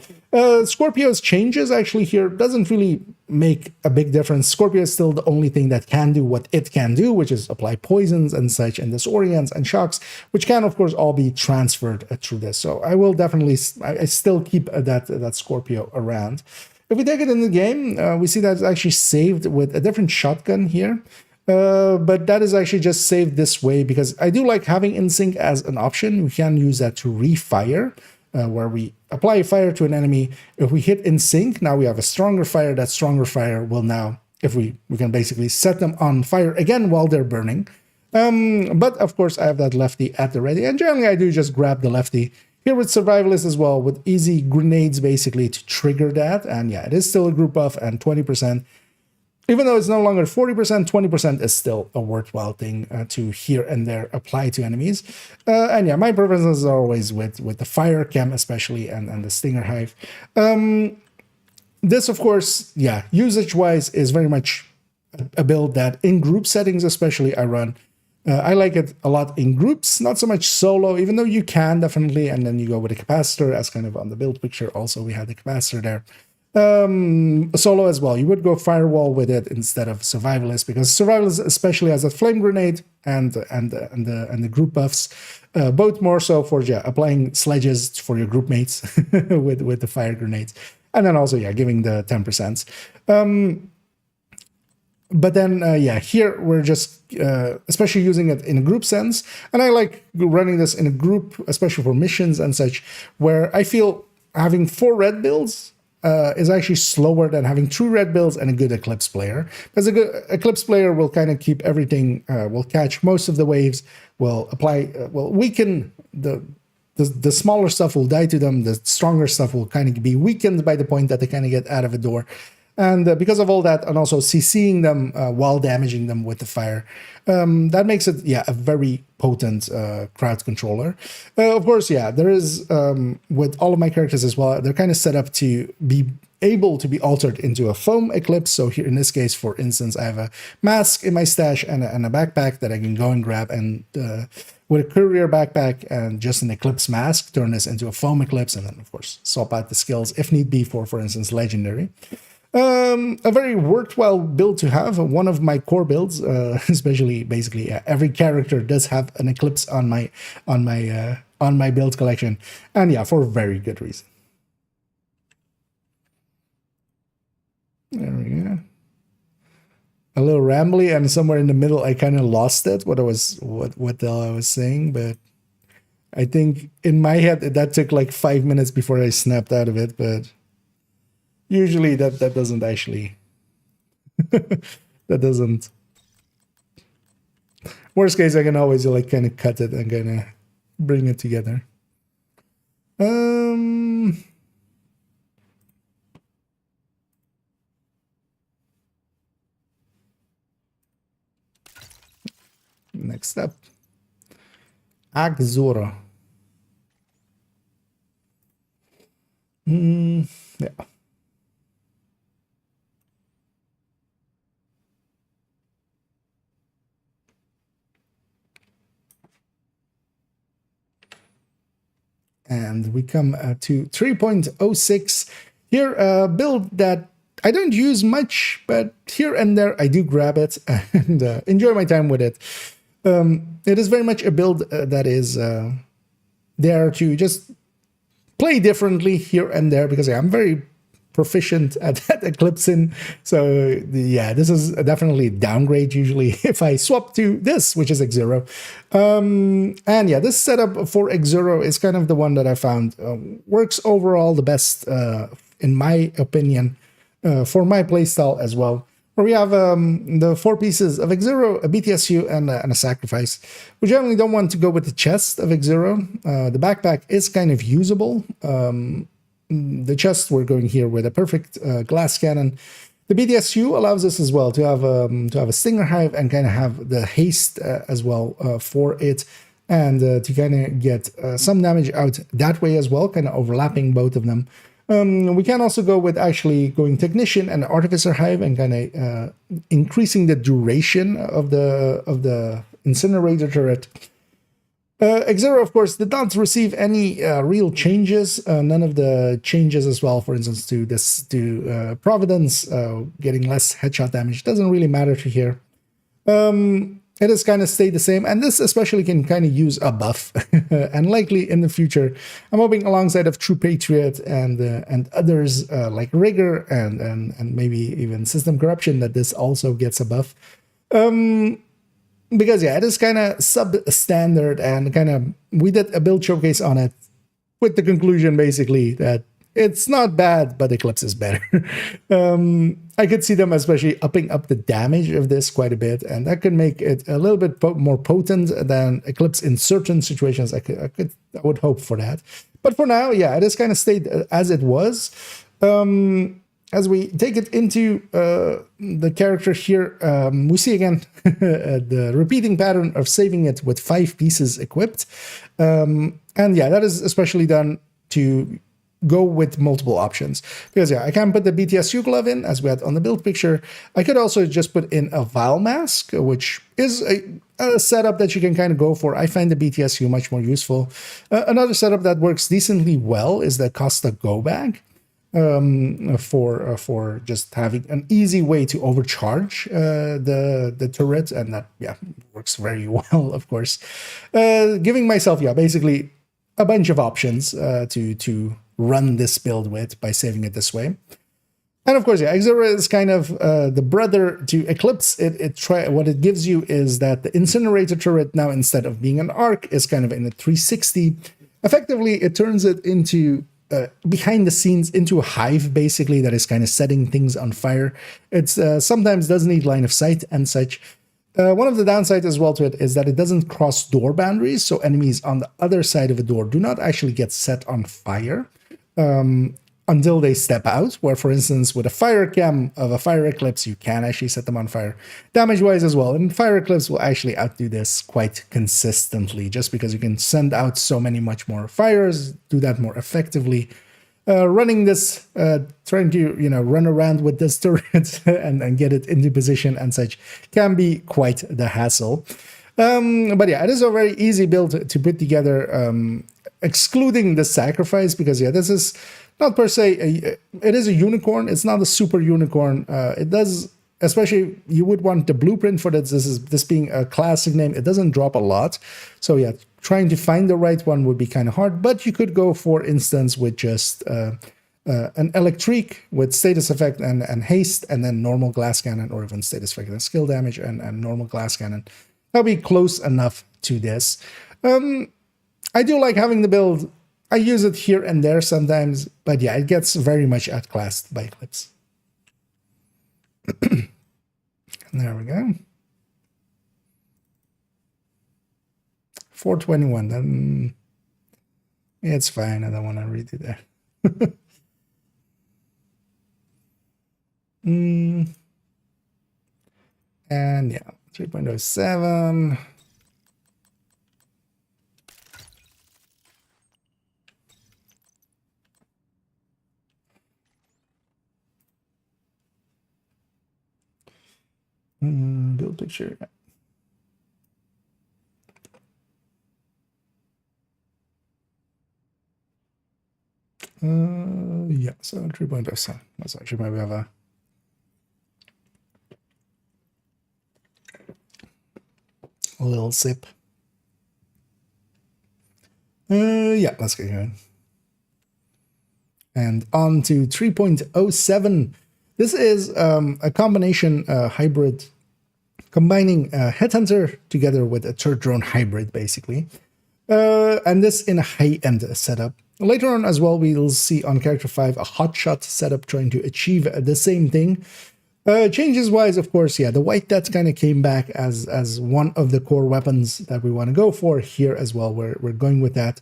Scorpio's changes actually here doesn't really make a big difference. Scorpio is still the only thing that can do what it can do, which is apply poisons and such, and disorients and shocks, which can, of course, all be transferred through this. So I will definitely, I still keep that Scorpio around. If we take it in the game, we see that it's actually saved with a different shotgun here. But that is actually just saved this way because I do like having in-sync as an option. We can use that to refire, where we apply fire to an enemy. If we hit in sync, now we have a stronger fire. That stronger fire will now, if we can basically set them on fire again while they're burning. But of course, I have that lefty at the ready. And generally, I do just grab the lefty. Here with Survivalist as well, with easy grenades basically to trigger that. And yeah, it is still a group buff and 20%. Even though it's no longer 40%, 20% is still a worthwhile thing to here and there apply to enemies. And yeah, my preferences are always with the fire cam especially and the stinger hive. This, of course, yeah, usage-wise is very much a build that in group settings especially I run. I like it a lot in groups, not so much solo, even though you can definitely, and then you go with a capacitor as kind of on the build picture. Also, we have the capacitor there. Solo as well. You would go firewall with it instead of survivalist, because survivalist especially has a flame grenade and the group buffs, both more so for applying sledges for your group mates with the fire grenades, and then also giving the 10%. But then, here we're just especially using it in a group sense. And I like running this in a group, especially for missions and such, where I feel having 4 red builds is actually slower than having 2 red builds and a good Eclipse player. Because a good Eclipse player will kind of keep everything, will catch most of the waves, will apply, will weaken the smaller stuff will die to them, the stronger stuff will kind of be weakened by the point that they kind of get out of a door. And because of all that, and also CCing them while damaging them with the fire, that makes it, a very potent crowd controller. Of course, there is, with all of my characters as well, they're kind of set up to be able to be altered into a foam eclipse. So here in this case, for instance, I have a mask in my stash and a backpack that I can go and grab, and with a courier backpack and just an eclipse mask, turn this into a foam eclipse, and then, of course, swap out the skills if need be for instance, legendary. A very worthwhile build to have. One of my core builds, especially basically every character does have an eclipse on my build collection, and for a very good reason. There we go. A little rambly, and somewhere in the middle I kind of lost it what the hell I was saying, but I think in my head that took like 5 minutes before I snapped out of it, but usually that doesn't actually that doesn't. Worst case, I can always like kind of cut it and kind of bring it together. Next up, Agzora. Yeah. and we come to 3.06. Here, a build that I don't use much, but here and there I do grab it and enjoy my time with it. It is very much a build that is there to just play differently here and there, because I'm very proficient at eclipsing. So yeah, this is definitely a downgrade usually if I swap to this, which is X0. And yeah, this setup for X0 is kind of the one that I found works overall the best, in my opinion, for my playstyle as well. Where we have the 4 pieces of X0, a BTSU, and a sacrifice. We generally don't want to go with the chest of X0. The backpack is kind of usable. The chest, we're going here with a perfect glass cannon. The BTSU allows us as well to have a stinger hive and kind of have the haste as well for it, and to kind of get some damage out that way as well, kind of overlapping both of them. We can also go with actually going Technician and Artificer Hive and kind of increasing the duration of the Incinerator turret. X0, of course, did not receive any real changes. None of the changes as well, for instance, to Providence, getting less headshot damage, doesn't really matter to here. It has kind of stayed the same, and this especially can kind of use a buff, and likely in the future, I'm hoping alongside of True Patriot and others like Rigor and maybe even System Corruption, that this also gets a buff. Because yeah, it is kind of substandard, and kind of we did a build showcase on it with the conclusion basically that it's not bad, but Eclipse is better. I could see them especially upping up the damage of this quite a bit, and that could make it a little bit more potent than Eclipse in certain situations. I would hope for that. But for now, yeah, it has kind of stayed as it was. As we take it into the character here, we see again the repeating pattern of saving it with 5 pieces equipped. And yeah, that is especially done to go with multiple options, because yeah, I can put the BTSU glove in as we had on the build picture. I could also just put in a vial mask, which is a setup that you can kind of go for. I find the BTSU much more useful. Another setup that works decently well is the Costa Go bag, for just having an easy way to overcharge the turret, and that yeah works very well, of course. Giving myself basically a bunch of options to run this build with by saving it this way. And of course, yeah, X0 is kind of the brother to Eclipse. What it gives you is that the Incinerator turret now, instead of being an arc, is kind of in a 360. Effectively, it turns it into behind the scenes into a hive, basically, that is kind of setting things on fire. It's sometimes does need line of sight and such. One of the downsides as well to it is that it doesn't cross door boundaries, so enemies on the other side of a door do not actually get set on fire until they step out, where, for instance, with a fire cam of a Fire Eclipse, you can actually set them on fire, damage-wise as well. And Fire Eclipse will actually outdo this quite consistently, just because you can send out so much more fires, do that more effectively. Running this, trying to, run around with this turret and get it into position and such can be quite the hassle. But yeah, it is a very easy build to put together, excluding the sacrifice, because yeah, this is not per se, it is a unicorn. It's not a super unicorn. It does, especially you would want the blueprint for this. This being a classic name, it doesn't drop a lot. So yeah, trying to find the right one would be kind of hard, but you could go, for instance, with just an Electric with status effect and haste, and then normal glass cannon, or even status effect and skill damage and normal glass cannon. That'll be close enough to this. I do like having the build. I use it here and there sometimes, but yeah, it gets very much outclassed by Eclipse. There we go. 421, then it's fine. I don't want to read it there. And yeah, 3.07. Build picture. Yeah, so 3.07. Let's actually maybe have a little sip. Yeah, let's get going. And on to 3.07. This is a combination hybrid, combining a headhunter together with a third drone hybrid, basically. And this in a high-end setup. Later on as well, we'll see on Character 5 a hotshot setup trying to achieve the same thing. Changes-wise, of course, yeah, the white death kind of came back as one of the core weapons that we want to go for here as well. We're going with that.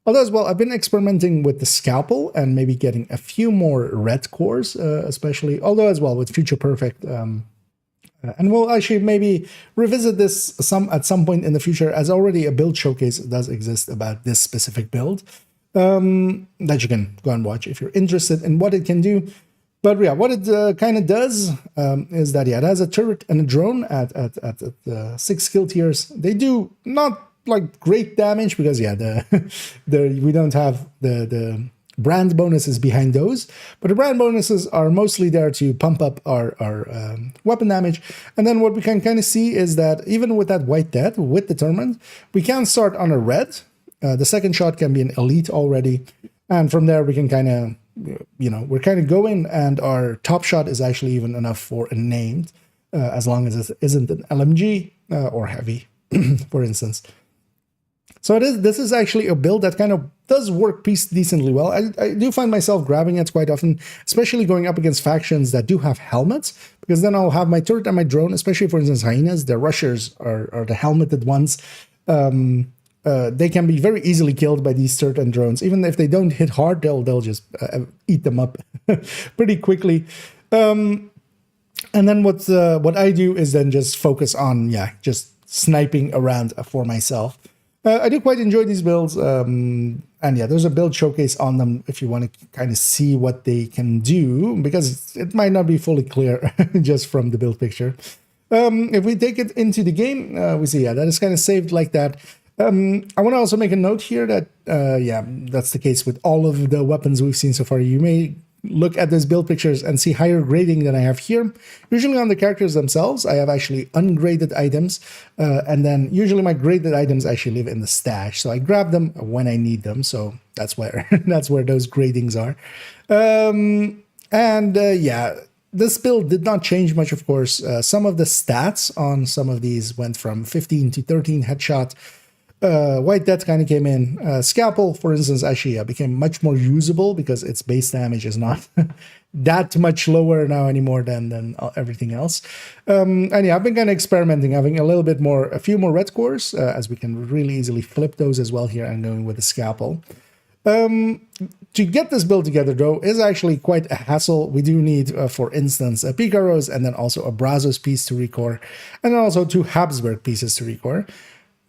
Although as well, I've been experimenting with the scalpel and maybe getting a few more red cores, especially. Although as well with Future Perfect, and we'll actually maybe revisit this at some point in the future, as already a build showcase does exist about this specific build that you can go and watch if you're interested in what it can do. But yeah, what it kind of does is that, yeah, it has a turret and a drone at 6 skill tiers. They do not like great damage because, yeah, we don't have the brand bonuses behind those, but the brand bonuses are mostly there to pump up our weapon damage. And then what we can kind of see is that even with that white death, with determined, we can start on a red. The second shot can be an elite already, and from there we can kind of, you know, we're kind of going, and our top shot is actually even enough for a named, as long as it isn't an LMG or heavy, for instance. So this is actually a build that kind of does work decently well. I do find myself grabbing it quite often, especially going up against factions that do have helmets, because then I'll have my turret and my drone, especially for instance hyenas. The rushers are the helmeted ones. They can be very easily killed by these turret and drones. Even if they don't hit hard, they'll just eat them up pretty quickly. And then what I do is then just focus on, yeah, just sniping around for myself. I do quite enjoy these builds, and yeah, there's a build showcase on them if you want to kind of see what they can do, because it might not be fully clear just from the build picture. If we take it into the game, we see, yeah, that is kind of saved like that. I want to also make a note here that, yeah, that's the case with all of the weapons we've seen so far. You may look at those build pictures and see higher grading than I have here. Usually on the characters themselves, I have actually ungraded items, and then usually my graded items actually live in the stash. So I grab them when I need them. So that's where that's where those gradings are. Yeah, this build did not change much, of course. Some of the stats on some of these went from 15 to 13 headshot. White death kind of came in. Scalpel, for instance, actually became much more usable because its base damage is not that much lower now anymore than everything else. And yeah, I've been kind of experimenting, having a few more red cores, as we can really easily flip those as well here and going with the scalpel. To get this build together, though, is actually quite a hassle. We do need, for instance, a Picaros and then also a Brazos piece to recore, and then also 2 Habsburg pieces to recore.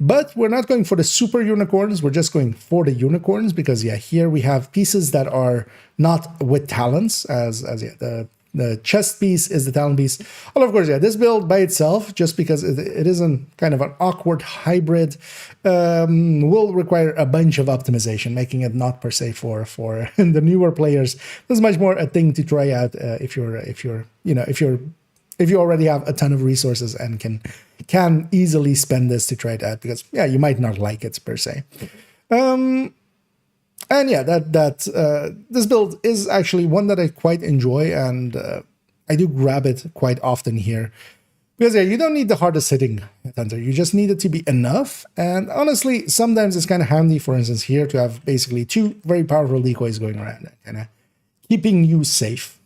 But we're not going for the super unicorns, we're just going for the unicorns, because yeah, here we have pieces that are not with talents, as yeah, the chest piece is the talent piece. Well, of course, yeah, this build by itself, just because it isn't kind of an awkward hybrid, will require a bunch of optimization, making it not per se for the newer players. This is much more a thing to try out if you already have a ton of resources and can easily spend this to try it out, because yeah, you might not like it per se. And yeah, this build is actually one that I quite enjoy, and I do grab it quite often here, because yeah, you don't need the hardest hitting hunter, you just need it to be enough. And honestly, sometimes it's kind of handy, for instance here, to have basically 2 very powerful decoys going around, kind of keeping you safe.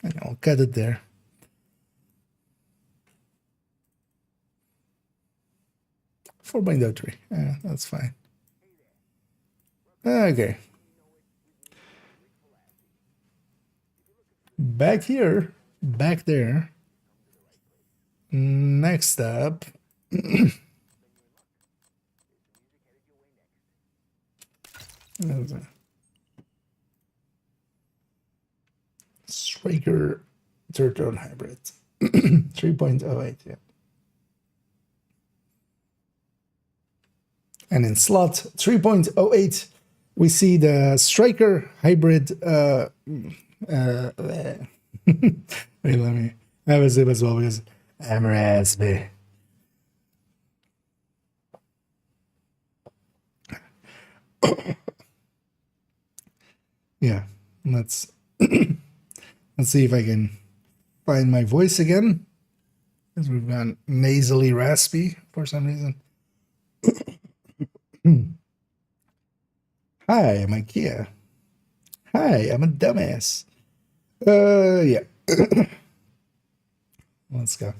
And I'll cut it there. .03. Yeah, that's fine. Okay. Back here, back there. Next up. Striker third-drone hybrid. 3.08, yeah. And in slot 3.08, we see the striker hybrid. Wait, let me. I was it as well because I'm raspy. Yeah, let's see if I can find my voice again, because we've gone nasally raspy for some reason. Hi, I'm IKEA. Hi, I'm a dumbass. Yeah. Let's go.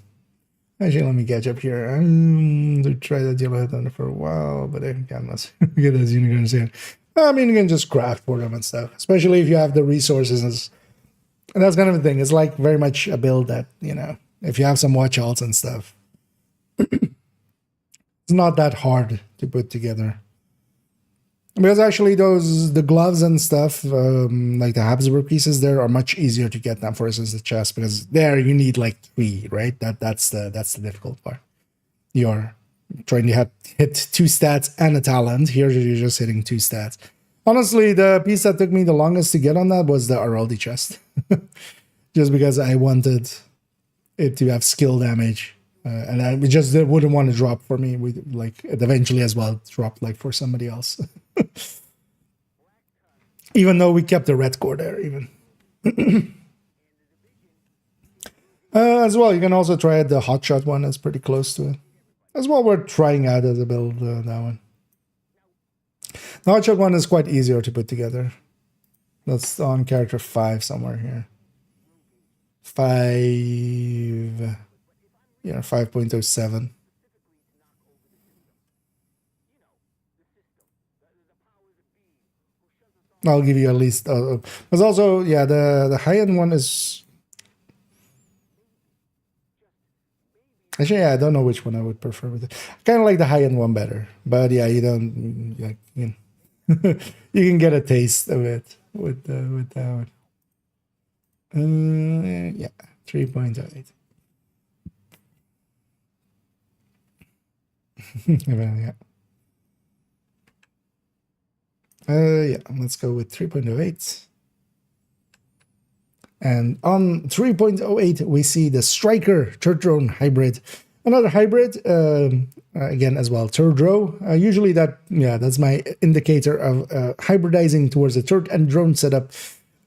Actually, let me catch up here. To try that yellow head thunder for a while, but I think I'm not good as unicorns here. I mean, you can just craft for them and stuff, especially if you have the resources. And that's kind of the thing. It's like very much a build that, you know, if you have some watch outs and stuff, it's not that hard to put together. Because actually the gloves and stuff, like the Habsburg pieces there, are much easier to get than, for instance, the chest, because there you need like 3, right? That's the difficult part. You're trying to hit 2 stats and a talent. Here you're just hitting 2 stats. Honestly, the piece that took me the longest to get on that was the Araldi chest. Just because I wanted it to have skill damage. And I just wouldn't want to drop for me. Like, it eventually as well dropped like for somebody else. Even though we kept the red core there, even. As well, you can also try it. The hotshot one is pretty close to it. As well, we're trying out as a build, that one. The hotshot one is quite easier to put together. That's on character 5 somewhere here. 5... Yeah, 5.07. I'll give you at least. There's also, yeah, the high end one is. Actually, yeah, I don't know which one I would prefer with it. I kind of like the high end one better, but yeah, you don't. Like, you can get a taste of it with that one. Yeah, 3.08. Yeah. Yeah, let's go with 3.08. And on 3.08, we see the Striker turret drone hybrid. Another hybrid, again as well, turret drone. Usually that's my indicator of hybridizing towards a turret and drone setup.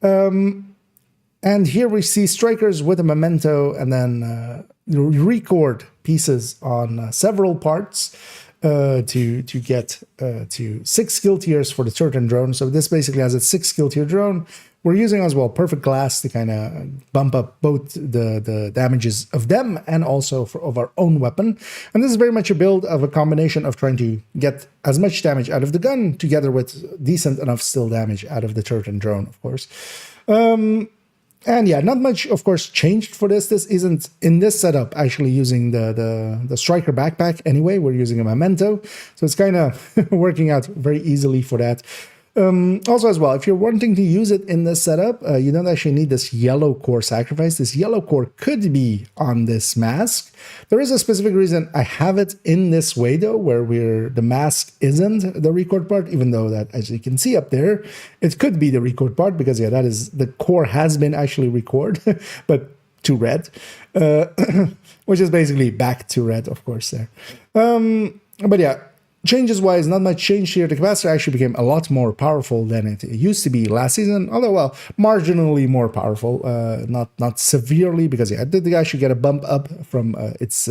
And here we see strikers with a memento and then record pieces on several parts to get to 6 skill tiers for the turret and drone. So this basically has a 6 skill tier drone. We're using as well perfect glass to kind of bump up both the damages of them and also of our own weapon. And this is very much a build of a combination of trying to get as much damage out of the gun together with decent enough still damage out of the turret and drone, of course. And yeah, not much, of course, changed for this. This isn't in this setup actually using the striker backpack anyway. We're using a memento. So it's kind of working out very easily for that. Also as well, if you're wanting to use it in this setup, you don't actually need this yellow core sacrifice. This yellow core could be on this mask. There is a specific reason I have it in this way though, where the mask isn't the record part, even though that, as you can see up there, it could be the record part because yeah, that is, the core has been actually record, but to red, which is basically back to red, of course there. But yeah, changes wise, not much change here. The capacitor actually became a lot more powerful than it used to be last season, although, well, marginally more powerful, not severely, because yeah, the guy should get a bump up from its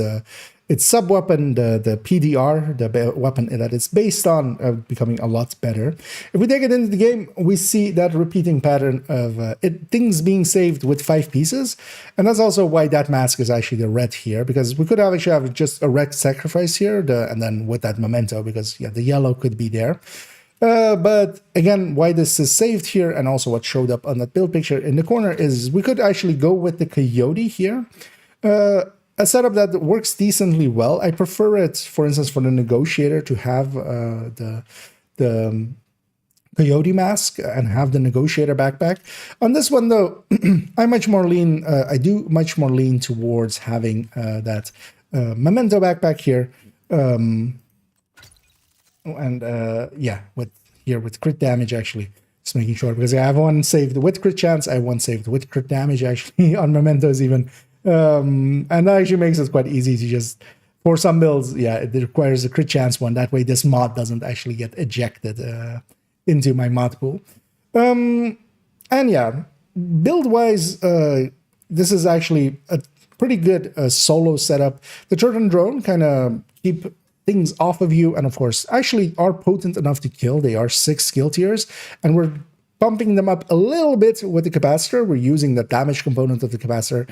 sub-weapon, the PDR, the weapon that it's based on, becoming a lot better. If we take it into the game, we see that repeating pattern of things being saved with 5 pieces, and that's also why that mask is actually the red here, because we could actually have just a red sacrifice here, and then with that memento, because yeah, the yellow could be there. But again, why this is saved here, and also what showed up on that build picture in the corner, is we could actually go with the Coyote here. A setup that works decently well. I prefer it, for instance, for the Negotiator to have the Coyote mask and have the Negotiator backpack. On this one, though, I do much more lean towards having that Memento backpack here. Yeah, with here with crit damage actually. Just making sure, because I have one saved with crit chance, I have one saved with crit damage actually on mementos even. And that actually makes it quite easy to just, for some builds, yeah, it requires a crit chance one. That way this mod doesn't actually get ejected into my mod pool. And yeah, build-wise, this is actually a pretty good solo setup. The turret drone kind of keep things off of you, and of course actually are potent enough to kill. They are 6 skill tiers, and we're bumping them up a little bit with the capacitor. We're using the damage component of the capacitor,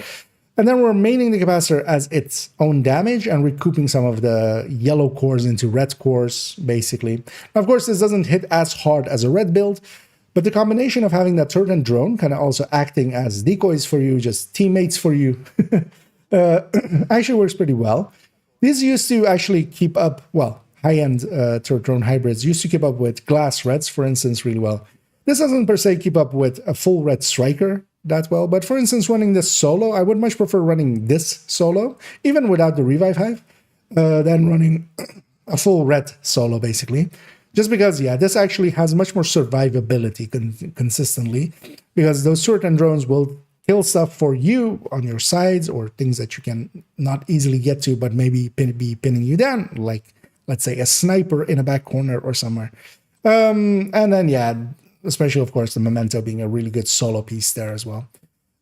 and then we're maining the capacitor as its own damage and recouping some of the yellow cores into red cores, basically. Now, of course, this doesn't hit as hard as a red build, but the combination of having that turret and drone kind of also acting as decoys for you, just teammates for you, actually works pretty well. These used to actually keep up, well, high-end turret drone hybrids used to keep up with glass reds, for instance, really well. This doesn't per se keep up with a full red striker that well, but for instance, running this solo, I would much prefer running this solo, even without the revive hive, than running a full red solo, basically. Just because, yeah, this actually has much more survivability consistently, because those turret and drones will kill stuff for you on your sides, or things that you can not easily get to, but maybe be pinning you down, like, let's say, a sniper in a back corner or somewhere. And then, yeah, especially, of course, the memento being a really good solo piece there as well.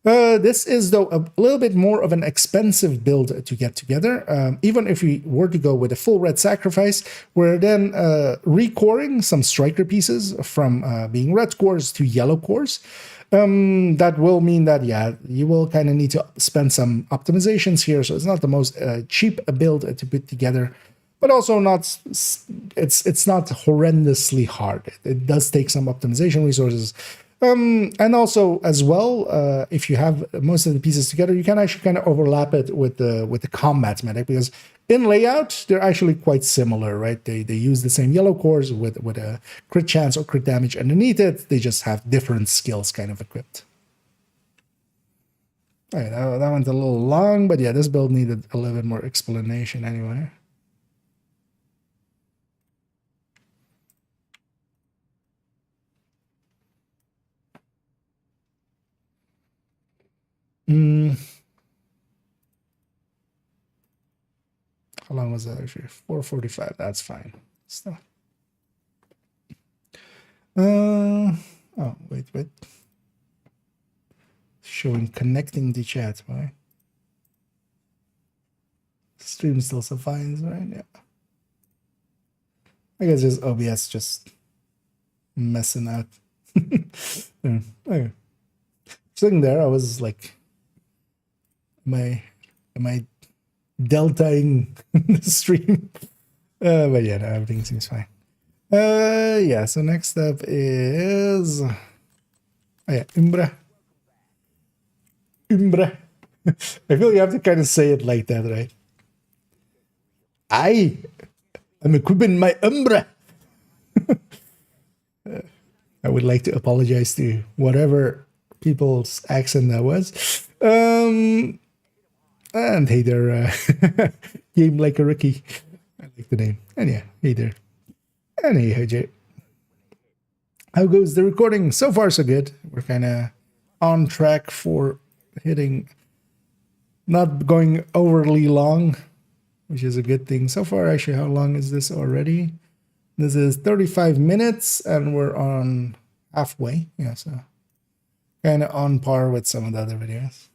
This is, though, a little bit more of an expensive build to get together. Even if we were to go with a full red sacrifice, we're then recoring some striker pieces from being red cores to yellow cores. That will mean that, yeah, you will kind of need to spend some optimizations here. So it's not the most cheap build to put together, but also not, it's not horrendously hard. It does take some optimization resources. And also, as well, if you have most of the pieces together, you can actually kind of overlap it with the combat medic, because in layout, they're actually quite similar, right? They use the same yellow cores with a crit chance or crit damage underneath it. They just have different skills kind of equipped. All right, that one's a little long, but yeah, this build needed a little bit more explanation anyway. How long was that actually? 4:45. That's fine. So, oh, wait. Showing connecting the chat, right? Stream still suffices, right? Yeah. I guess just OBS just messing out. Yeah. Okay. Sitting there, I was like, am I deltaing the stream? But yeah, no, everything seems fine. Yeah, so next up is, oh yeah, Umbra. I feel you have to kind of say it like that, right? I'm equipping my Umbra. I would like to apologize to whatever people's accent that was. And hey there, Game Like a Rookie. I like the name. And yeah, hey there. And hey, Jay. How goes the recording? So far, so good. We're kind of on track for hitting, not going overly long, which is a good thing. So far, actually, how long is this already? This is 35 minutes, and we're on halfway. Yeah, so kind of on par with some of the other videos.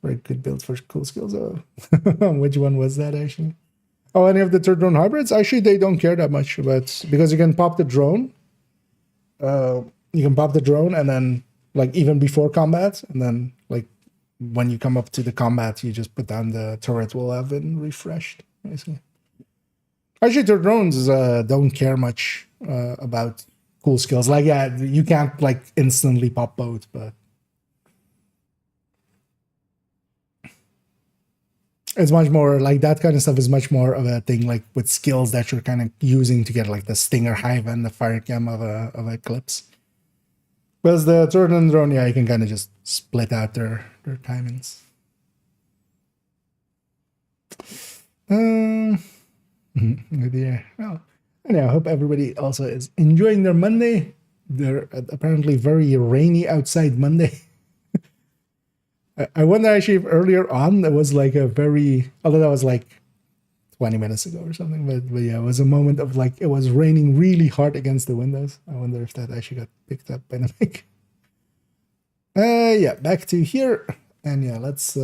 Very good build for cool skills. Oh, which one was that actually? Oh, any of the third drone hybrids? Actually, they don't care that much about, because you can pop the drone. You can pop the drone, and then like even before combat, and then like when you come up to the combat, you just put down the turret. Will have been refreshed, basically. Actually, third drones don't care much about cool skills. Like, yeah, you can't like instantly pop both, but it's much more like that kind of stuff is much more of a thing, like with skills that you're kind of using to get like the Stinger Hive and the Fire Cam of a Eclipse. Whereas the turret and drone, yeah, you can kind of just split out their timings. Good year. Well, anyhow, I hope everybody also is enjoying their Monday. They're apparently very rainy outside Monday. I wonder actually if earlier on there was like a very, although that was like 20 minutes ago or something, but yeah, it was a moment of like it was raining really hard against the windows. I wonder if that actually got picked up by the mic. Yeah, back to here, and yeah, let's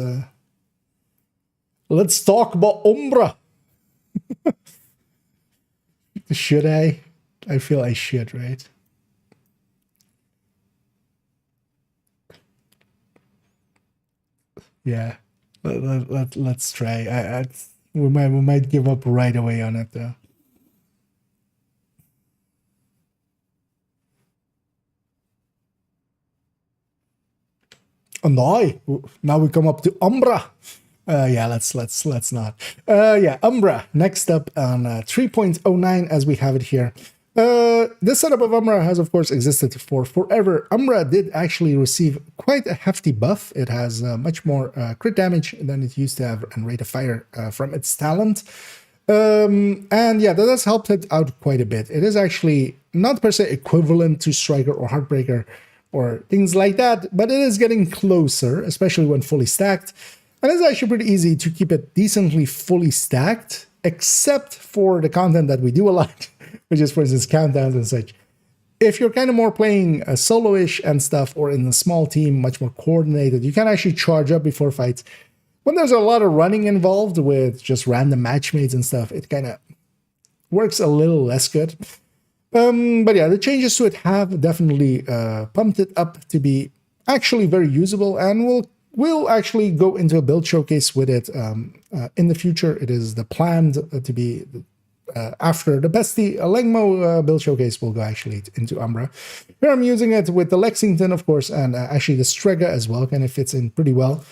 talk about Umbra. Should I? I feel I should, right? Yeah, let's try. We might give up right away on it though. Oh, no, now we come up to Umbra. Yeah, let's not. Yeah, Umbra. Next up on 3.09 as we have it here. This setup of Umbra has, of course, existed for forever. Umbra did actually receive quite a hefty buff. It has much more crit damage than it used to have and rate of fire from its talent. And yeah, that has helped it out quite a bit. It is actually not per se equivalent to Striker or Heartbreaker or things like that, but it is getting closer, especially when fully stacked. And it's actually pretty easy to keep it decently fully stacked, except for the content that we do a lot, which is, for instance, countdowns and such. If you're kind of more playing solo-ish and stuff, or in a small team, much more coordinated, you can actually charge up before fights. When there's a lot of running involved with just random matchmates and stuff, it kind of works a little less good. But yeah, the changes to it have definitely pumped it up to be actually very usable, and we'll actually go into a build showcase with it in the future. It is the planned to be after the Bestie Lengmo build showcase. We'll go actually into Umbra. Here I'm using it with the Lexington, of course, and actually the Strega as well. Kind of fits in pretty well.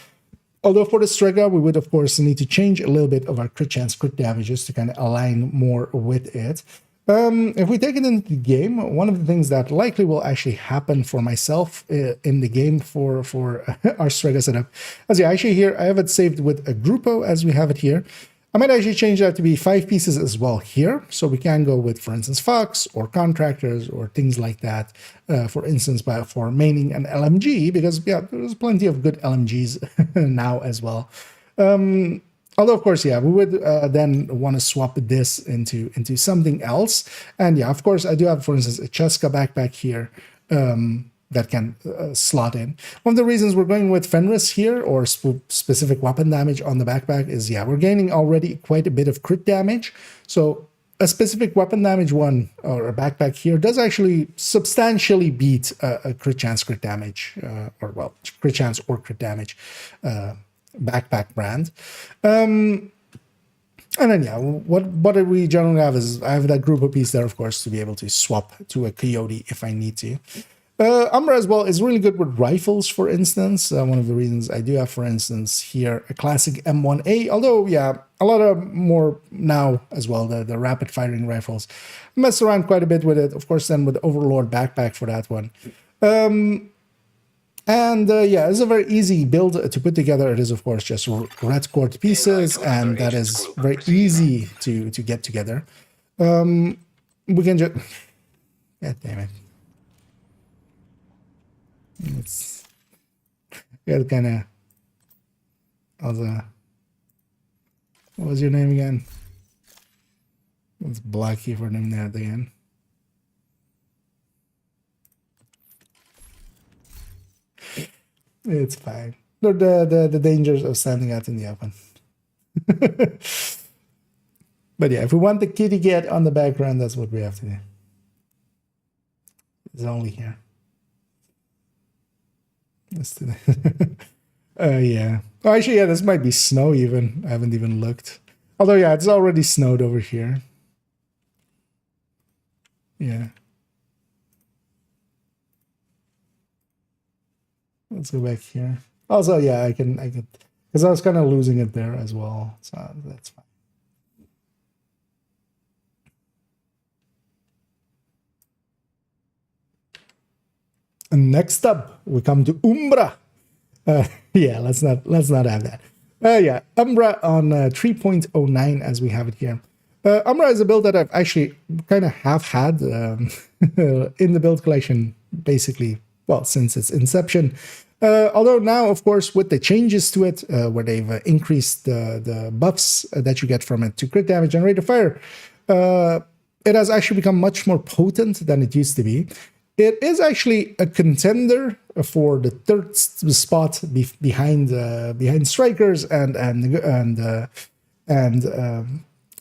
Although for the Strega, we would, of course, need to change a little bit of our crit chance, crit damages to kind of align more with it. If we take it into the game, one of the things that likely will actually happen for myself in the game for our Strega setup, as yeah, actually here, I have it saved with a Grupo as we have it here. I might actually change that to be 5 pieces as well here. So we can go with, for instance, Fox or Contractors or things like that. For instance, for maining an LMG, because yeah, there's plenty of good LMGs now as well. Although, of course, yeah, we would then want to swap this into something else. And yeah, of course, I do have, for instance, a Cheska backpack here that can slot in. One of the reasons we're going with Fenris here, or specific weapon damage on the backpack, is, yeah, we're gaining already quite a bit of crit damage. So a specific weapon damage one, or a backpack here, does actually substantially beat a crit chance, crit damage, or, well, crit chance or crit damage backpack brand. And then yeah, what we generally have is I have that Grupo piece there, of course, to be able to swap to a Coyote if I need to. Umbra as well is really good with rifles, for instance. One of the reasons I do have, for instance, here a classic M1A, although yeah, a lot of more now as well, the rapid firing rifles. I mess around quite a bit with it, of course, then with Overlord backpack for that one. And yeah, it's a very easy build to put together. It is, of course, just red cord pieces, and that is very easy to get together. We can just... God damn it. It's got kind of... Also, what was your name again? It's Blocky for name there at the end. It's fine. The dangers of standing out in the open. But yeah, if we want the kitty cat on the background, that's what we have to do. It's only here. Let's do that. Yeah. Oh, actually, yeah, this might be snow even. I haven't even looked. Although, yeah, it's already snowed over here. Yeah. Let's go back here. Also, yeah, I can, because I was kind of losing it there as well, so that's fine. And next up, we come to Umbra. Yeah, let's not have that. Yeah, Umbra on 3.09 as we have it here. Umbra is a build that I've actually kind of have had in the build collection, basically, well, since its inception. Although now, of course, with the changes to it, where they've increased the buffs that you get from it to crit damage and rate of fire, it has actually become much more potent than it used to be. It is actually a contender for the third spot behind strikers and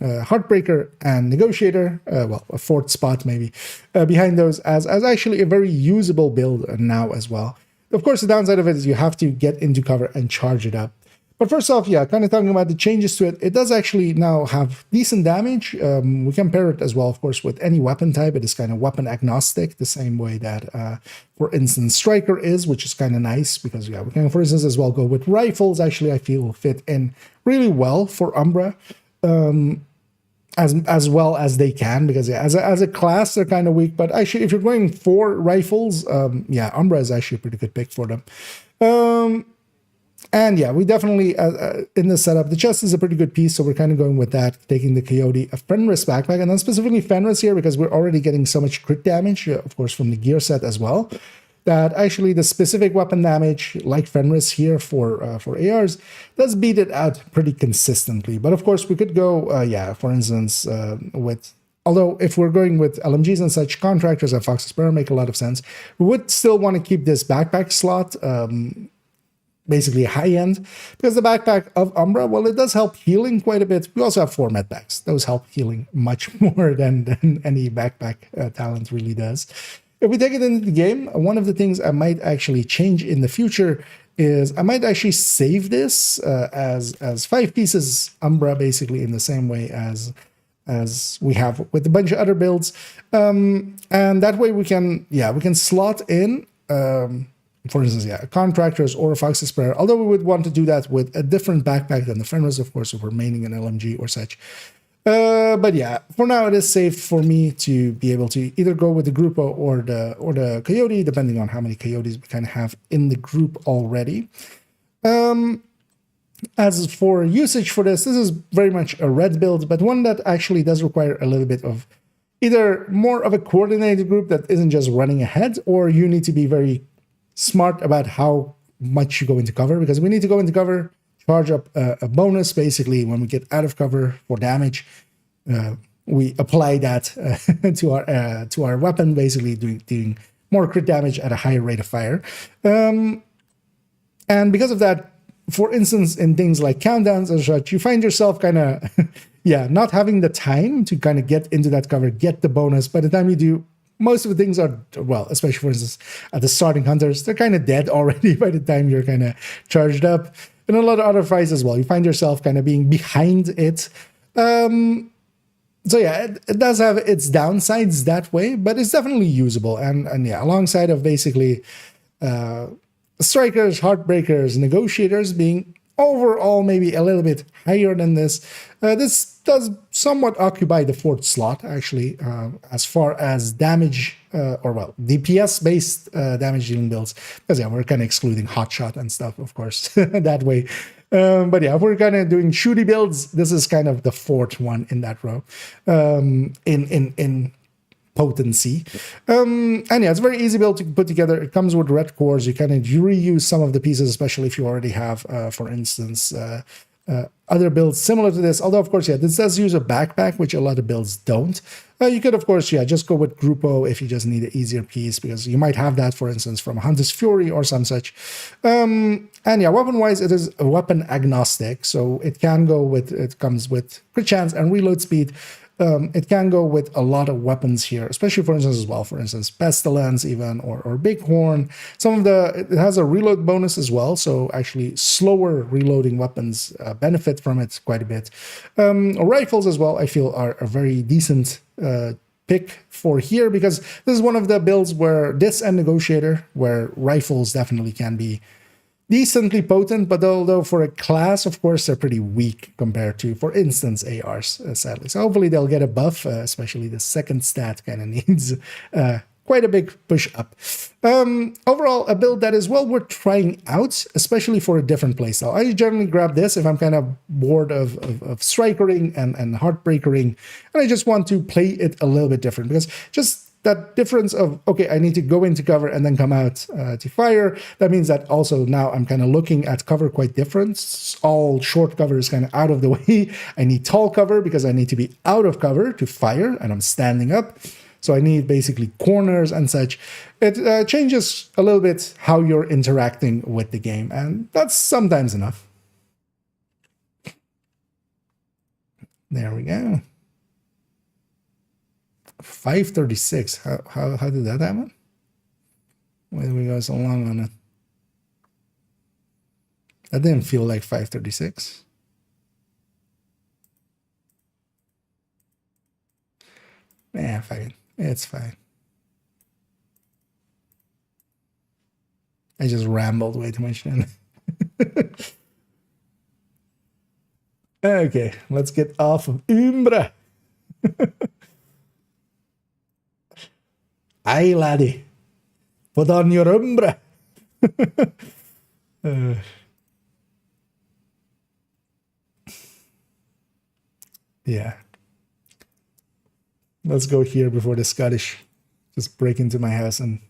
Heartbreaker and Negotiator, well, a fourth spot maybe, behind those as actually a very usable build now as well. Of course, the downside of it is you have to get into cover and charge it up. But first off, yeah, kind of talking about the changes to it, it does actually now have decent damage. We compare it as well, of course, with any weapon type. It is kind of weapon agnostic, the same way that, for instance, Striker is, which is kind of nice because, yeah, we can, for instance, as well go with rifles. Actually, I feel fit in really well for Umbra. As well as they can, because yeah, as a class they're kind of weak, but actually if you're going for rifles, yeah, Umbra is actually a pretty good pick for them. And yeah, we definitely in this setup, the chest is a pretty good piece, so we're kind of going with that, taking the Coyote, a Fenris backpack, and then specifically Fenris here because we're already getting so much crit damage, of course, from the gear set as well, that actually the specific weapon damage, like Fenris here for ARs, does beat it out pretty consistently. But of course, we could go, yeah, for instance, with, although if we're going with LMGs and such, Contractors and Fox Sparrow make a lot of sense. We would still want to keep this backpack slot, basically high end, because the backpack of Umbra, well, it does help healing quite a bit. We also have 4 med packs. Those help healing much more than any backpack talent really does. If we take it into the game, one of the things I might actually change in the future is I might actually save this as 5 pieces Umbra, basically in the same way as we have with a bunch of other builds. And that way we can slot in, for instance, yeah, Contractors or a Fox Sparrow, although we would want to do that with a different backpack than the Fenris, of course, if we're maining an LMG or such. But yeah, for now it is safe for me to be able to either go with the Grupo or the Coyote, depending on how many Coyotes we kind of have in the group already. As for usage for this is very much a red build, but one that actually does require a little bit of either more of a coordinated group that isn't just running ahead, or you need to be very smart about how much you go into cover, because we need to go into cover, charge up a bonus. Basically, when we get out of cover for damage, we apply that to our weapon, basically doing more crit damage at a higher rate of fire. And because of that, for instance, in things like countdowns and such, you find yourself kind of, yeah, not having the time to kind of get into that cover, get the bonus. By the time you do, most of the things are, well, especially for instance, at the starting hunters, they're kind of dead already by the time you're kind of charged up. And a lot of other fights as well. You find yourself kind of being behind it. So yeah, it does have its downsides that way, but it's definitely usable. And yeah, alongside of basically Strikers, Heartbreakers, Negotiators being overall maybe a little bit higher than this, this does somewhat occupy the 4th slot, actually, as far as damage, or well, DPS-based damage dealing builds. Because yeah, we're kind of excluding Hotshot and stuff, of course, that way. But yeah, if we're kind of doing shooty builds, this is kind of the 4th one in that row, in potency. And yeah, it's a very easy build to put together. It comes with red cores. You kind of reuse some of the pieces, especially if you already have, for instance, other builds similar to this. Although, of course, yeah, this does use a backpack, which a lot of builds don't. You could, of course, yeah, just go with Grupo if you just need an easier piece, because you might have that, for instance, from Hunter's Fury or some such. And yeah, weapon-wise, it is a weapon agnostic, so it can go with, it comes with crit chance and reload speed. It can go with a lot of weapons here, especially for instance as well, for instance, Pestilence even, or Bighorn. It has a reload bonus as well, so actually slower reloading weapons benefit from it quite a bit. Rifles as well, I feel, are a very decent pick for here, because this is one of the builds where this and Negotiator, where rifles definitely can be decently potent, but although for a class, of course, they're pretty weak compared to, for instance, ARs, sadly. So hopefully they'll get a buff, especially the second stat kind of needs quite a big push up. Overall, a build that is well worth trying out, especially for a different playstyle. I generally grab this if I'm kind of bored of strikering and heartbreakering, and I just want to play it a little bit different, because just that difference of, okay, I need to go into cover and then come out to fire. That means that also now I'm kind of looking at cover quite different. All short cover is kind of out of the way. I need tall cover because I need to be out of cover to fire, and I'm standing up. So I need basically corners and such. It changes a little bit how you're interacting with the game, and that's sometimes enough. There we go. 536. How did that happen? Why did we go so long on it? That didn't feel like 536. Yeah, fine. It's fine. I just rambled way too much then. Okay, let's get off of Umbra. Aye, laddie. Put on your Umbra. Yeah. Let's go here before the Scottish just break into my house and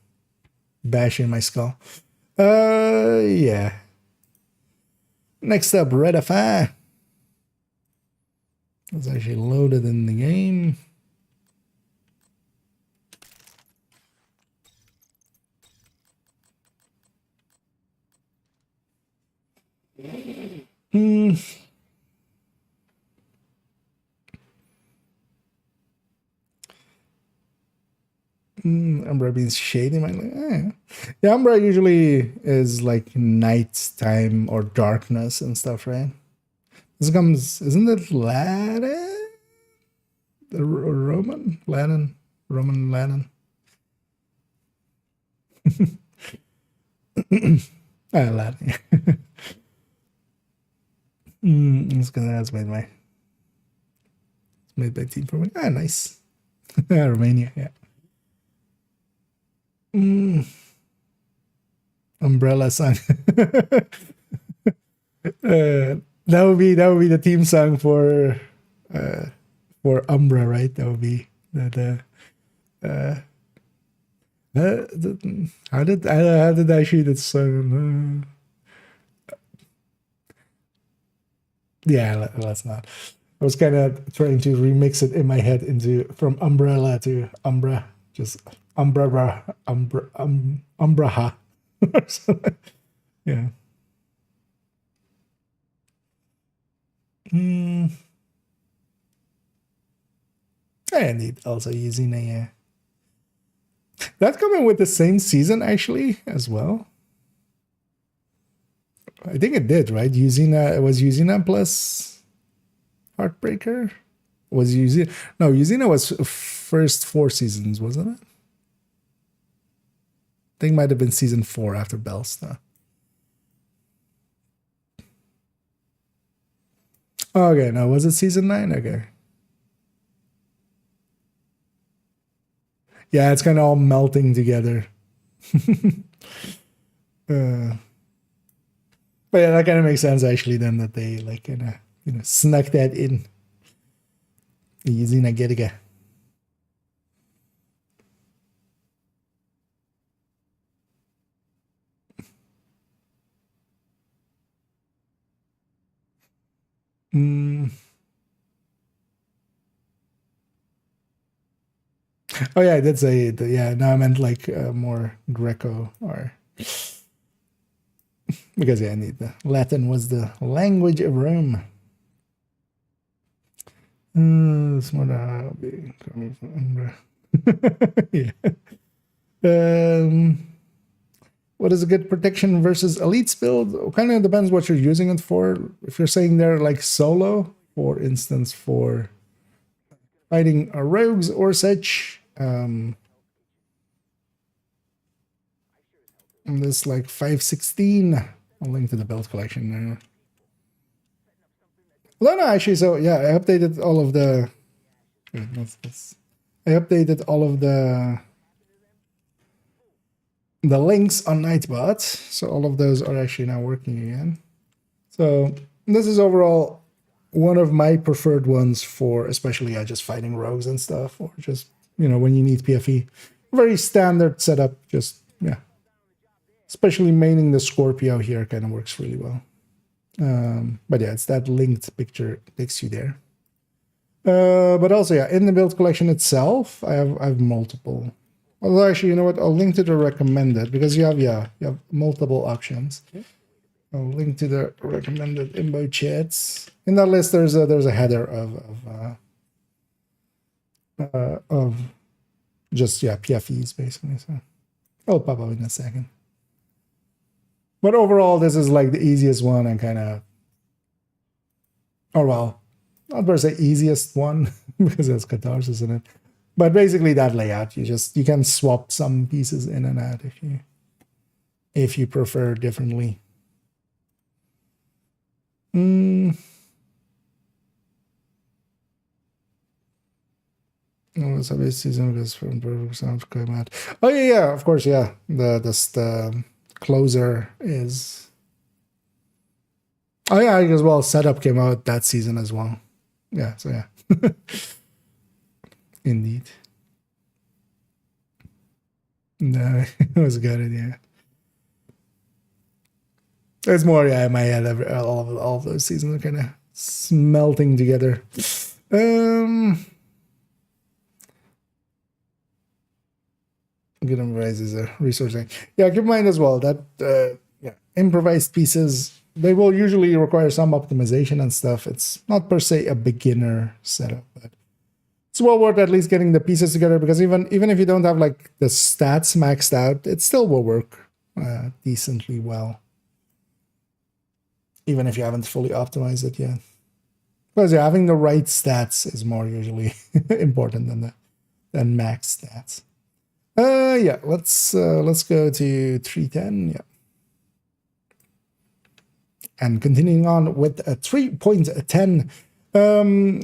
bash in my skull. Yeah. Next up, Red Affair. It's actually loaded in the game. Umbra being shady. Yeah, Umbra usually is like nighttime or darkness and stuff, right? This comes, isn't it Latin? The Roman? Latin? Roman Latin? Latin. That's made by Team for me. Ah, nice. Romania, yeah. Umbrella song. That would be the theme song for Umbra, right? That would be how did I shoot that song? Yeah, let's not. I was kind of trying to remix it in my head into from umbrella to umbra, just umbraha. Yeah. I need also using a that's coming with the same season actually as well. I think it did, right? It was Usina plus Heartbreaker. Usina was first 4 seasons, wasn't it? I think it might have been season 4 after Bells though. Okay, no, was it season 9? Okay. Yeah, it's kind of all melting together. But yeah, that kind of makes sense actually then that they like kind of snuck that in. Easy na get Oh yeah, I did say it. Yeah, no, I meant like more Greco or because yeah, I need the Latin was the language of Rome. Smart be coming from yeah. What is a good protection versus elites build? Kind of depends what you're using it for. If you're saying they're like solo, for instance, for fighting rogues or such, this like 516. I'll link to the build collection now. Well, no, actually, so yeah, I updated all of the. I updated all of the the links on Nightbot. So all of those are actually now working again. So this is overall one of my preferred ones for especially just fighting rogues and stuff, or just, when you need PFE. Very standard setup, just, yeah. Especially maining the Scorpio here kind of works really well. But yeah, it's that linked picture takes you there. But also, yeah, in the build collection itself, I have multiple. Although actually, you know what? I'll link to the recommended because you have multiple options. I'll link to the recommended imbo chats. In that list, there's a header of just PFEs basically. So I'll pop up in a second. But overall, this is like the easiest one and kind of, not per se easiest one because it's catharsis in it. But basically that layout, you can swap some pieces in and out if you prefer differently. Oh, season because from perfect sounds come out. Oh yeah, of course, yeah. The closer is. Oh yeah, as well. Setup came out that season as well. Yeah, so yeah. Indeed. No, it was good, yeah. It's more, in my head, all of those seasons are kind of smelting together. Good improvises a resource thing. Yeah, keep in mind as well that improvised pieces, they will usually require some optimization and stuff. It's not per se a beginner setup, but it's well worth at least getting the pieces together because even if you don't have like the stats maxed out, it still will work decently well. Even if you haven't fully optimized it yet. Because having the right stats is more usually important than max stats. Let's go to 310. Yeah. And continuing on with 3.10,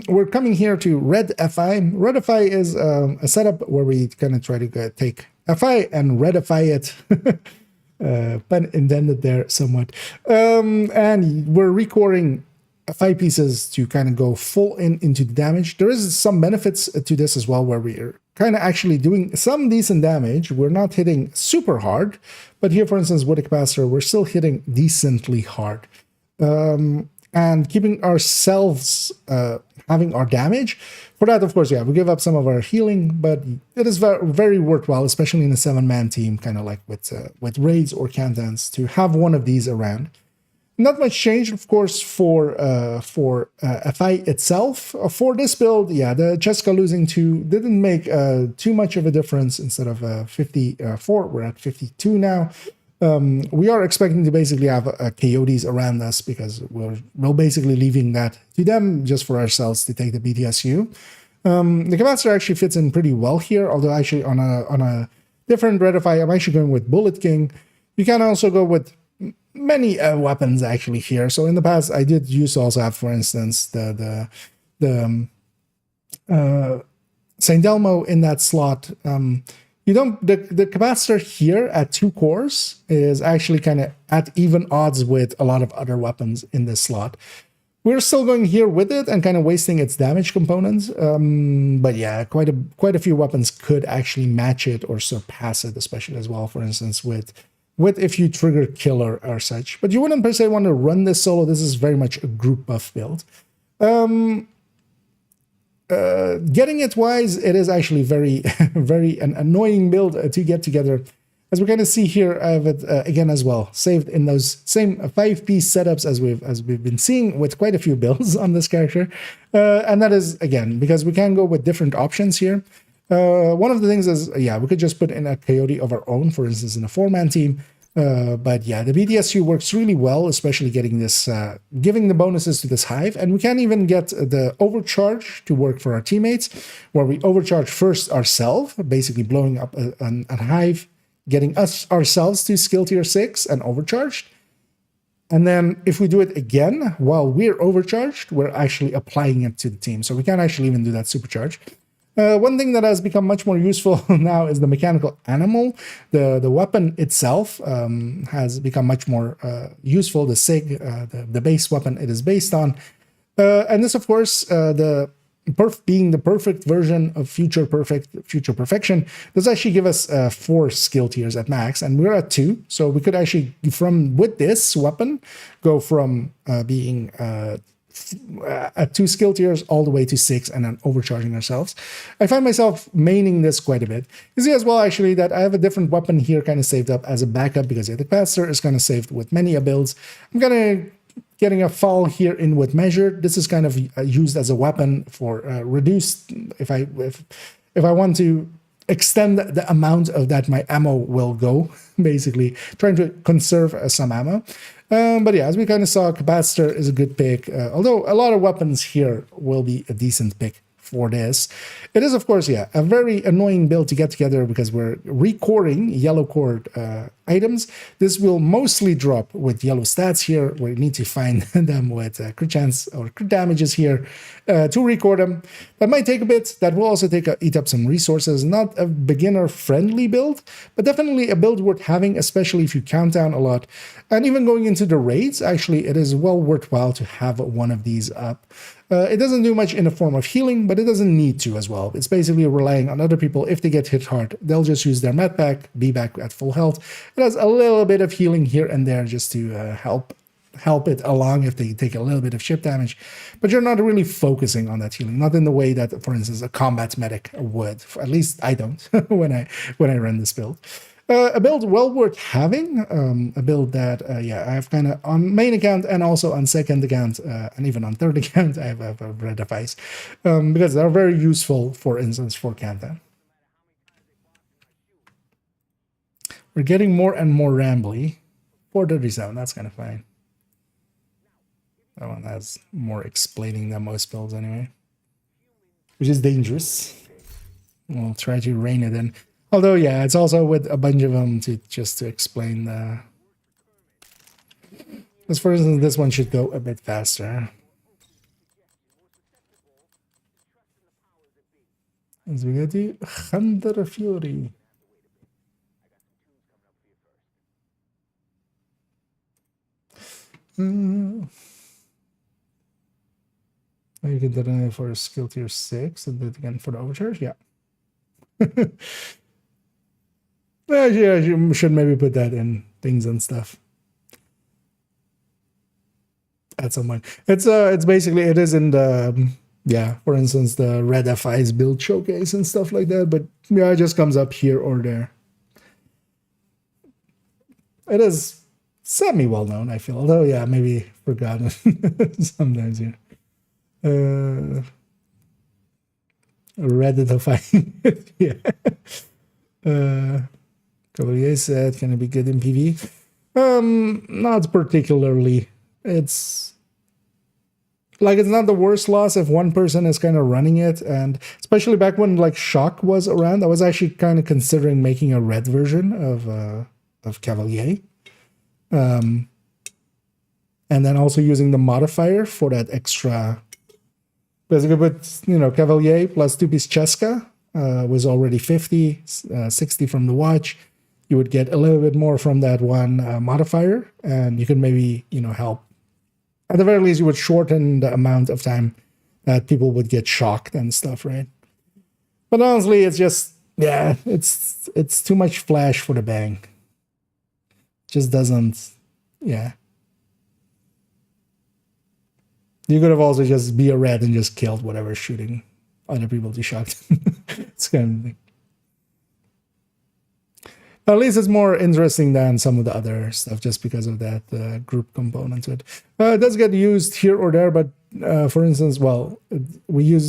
we're coming here to Red FI. Red FI is a setup where we kind of try to take FI and redify it. Pun intended there somewhat. And we're recoring 5 pieces to kind of go full into the damage. There is some benefits to this as well, where we're kind of actually doing some decent damage. We're not hitting super hard, but here, for instance, with a capacitor, we're still hitting decently hard. And keeping ourselves having our damage. For that, of course, we give up some of our healing, but it is very, very worthwhile, especially in a 7-man team, kind of like with raids or countdowns, to have one of these around. Not much changed, of course, for FI itself. For this build, the Cheska losing 2 didn't make too much of a difference. Instead of 54, we're at 52 now. We are expecting to basically have coyotes around us because we're basically leaving that to them just for ourselves to take the BTSU. The capacitor actually fits in pretty well here, although actually on a different Redify, I'm actually going with Bullet King. You can also go with many weapons actually here. So in the past, I did used to also have, for instance, the St. Delmo in that slot. The capacitor here at 2 cores is actually kind of at even odds with a lot of other weapons in this slot. We're still going here with it and kind of wasting its damage components. But yeah, quite a few weapons could actually match it or surpass it, especially as well, for instance, with if you trigger killer or such. But you wouldn't per se want to run this solo. This is very much a group buff build. Getting it wise, it is actually very, very an annoying build to get together. As we kind of see here, I have it again as well, saved in those same 5-piece setups as we've been seeing with quite a few builds on this character. And that is, again, because we can go with different options here. One of the things is, we could just put in a coyote of our own, for instance, in a 4-man team. But yeah, the BTSU works really well, especially getting this, giving the bonuses to this hive. And we can even get the overcharge to work for our teammates, where we overcharge first ourselves, basically blowing up a hive, getting us ourselves to skill tier 6 and overcharged. And then if we do it again while we're overcharged, we're actually applying it to the team. So we can actually even do that supercharge. One thing that has become much more useful now is the mechanical animal. The weapon itself has become much more useful. The SIG, the base weapon it is based on. And this, of course, being the perfect version of future perfection, does actually give us 4 skill tiers at max, and we're at 2. So we could actually, with this weapon, go from being at 2 skill tiers all the way to 6 and then overcharging ourselves. I find myself maining this quite a bit. You see as well, actually, that I have a different weapon here kind of saved up as a backup because the capacitor is kind of saved with many builds. I'm going to getting a fall here in with measured. This is kind of used as a weapon for reduced. If I want to extend the amount of that my ammo will go, basically trying to conserve some ammo. But yeah, as we kind of saw, capacitor is a good pick. Although a lot of weapons here will be a decent pick for this. It is, of course, yeah, a very annoying build to get together because we're recording yellow cord items. This will mostly drop with yellow stats here. We need to find them with crit chance or crit damages here to record them. That might take a bit. That will also eat up some resources. Not a beginner-friendly build, but definitely a build worth having, especially if you count down a lot. And even going into the raids, actually, it is well worthwhile to have one of these up. It doesn't do much in the form of healing, but it doesn't need to as well. It's basically relying on other people. If they get hit hard, they'll just use their med pack, be back at full health. It has a little bit of healing here and there just to help it along if they take a little bit of ship damage. But you're not really focusing on that healing, not in the way that, for instance, a combat medic would. At least I don't when I run this build. A build well worth having, a build that, yeah, I have kind of on main account and also on second account, and even on third account, I have a red device, because they're very useful, for instance, for countdown. We're getting more and more rambly. 437, that's kind of fine. That one has more explaining than most builds anyway, which is dangerous. We'll try to rein it in. Although, yeah, it's also with a bunch of them to explain the... Because, for instance, this one should go a bit faster. As we get to Thunder Fury. You can do it for skill tier 6 and do it again for the overcharge, yeah. Well, yeah, you should maybe put that in things and stuff at some point. It's basically, it is in the, yeah, for instance, the Red FI's build showcase and stuff like that, but yeah, it just comes up here or there. It is semi-well known, I feel, although, yeah, maybe forgotten sometimes here. Reddit FI, yeah. Cavalier said, can it be good in PV? Not particularly. It's like, it's not the worst loss if one person is kind of running it, and especially back when like Shock was around, I was actually kind of considering making a red version of Cavalier. And then also using the modifier for that extra. Basically, put, you know, Cavalier plus 2-piece Cheska was already 50, 60 from the watch. You would get a little bit more from that one modifier, and you could maybe, you know, help. At the very least, you would shorten the amount of time that people would get shocked and stuff, right? But honestly, it's just, yeah, it's too much flash for the bang. Just doesn't, yeah. You could have also just be a red and just killed whatever's shooting other people to shock. It's kind of thing. At least it's more interesting than some of the other stuff just because of that group component to it. It does get used here or there, but for instance, well, we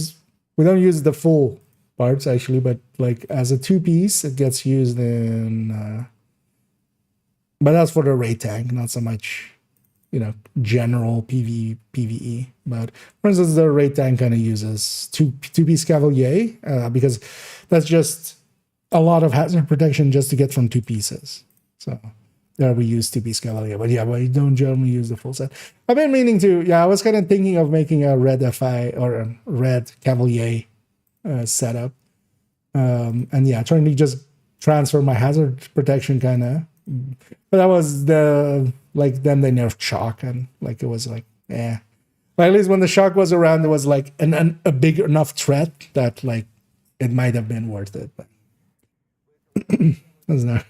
don't use the full parts actually, but like as a 2-piece, it gets used in, but that's for the raid tank, not so much, you know, general PvE. But for instance, the raid tank kind of uses 2-piece Cavalier because that's just a lot of hazard protection just to get from 2 pieces. So there we use 2-piece Cavalier, but yeah, we don't generally use the full set. I've been meaning to, yeah, I was kind of thinking of making a red FI or a red Cavalier setup. And yeah, trying to just transfer my hazard protection kind of. But that was then they nerfed shock, and like it was like, eh. But at least when the shock was around, it was like a big enough threat that like it might have been worth it. But that's not.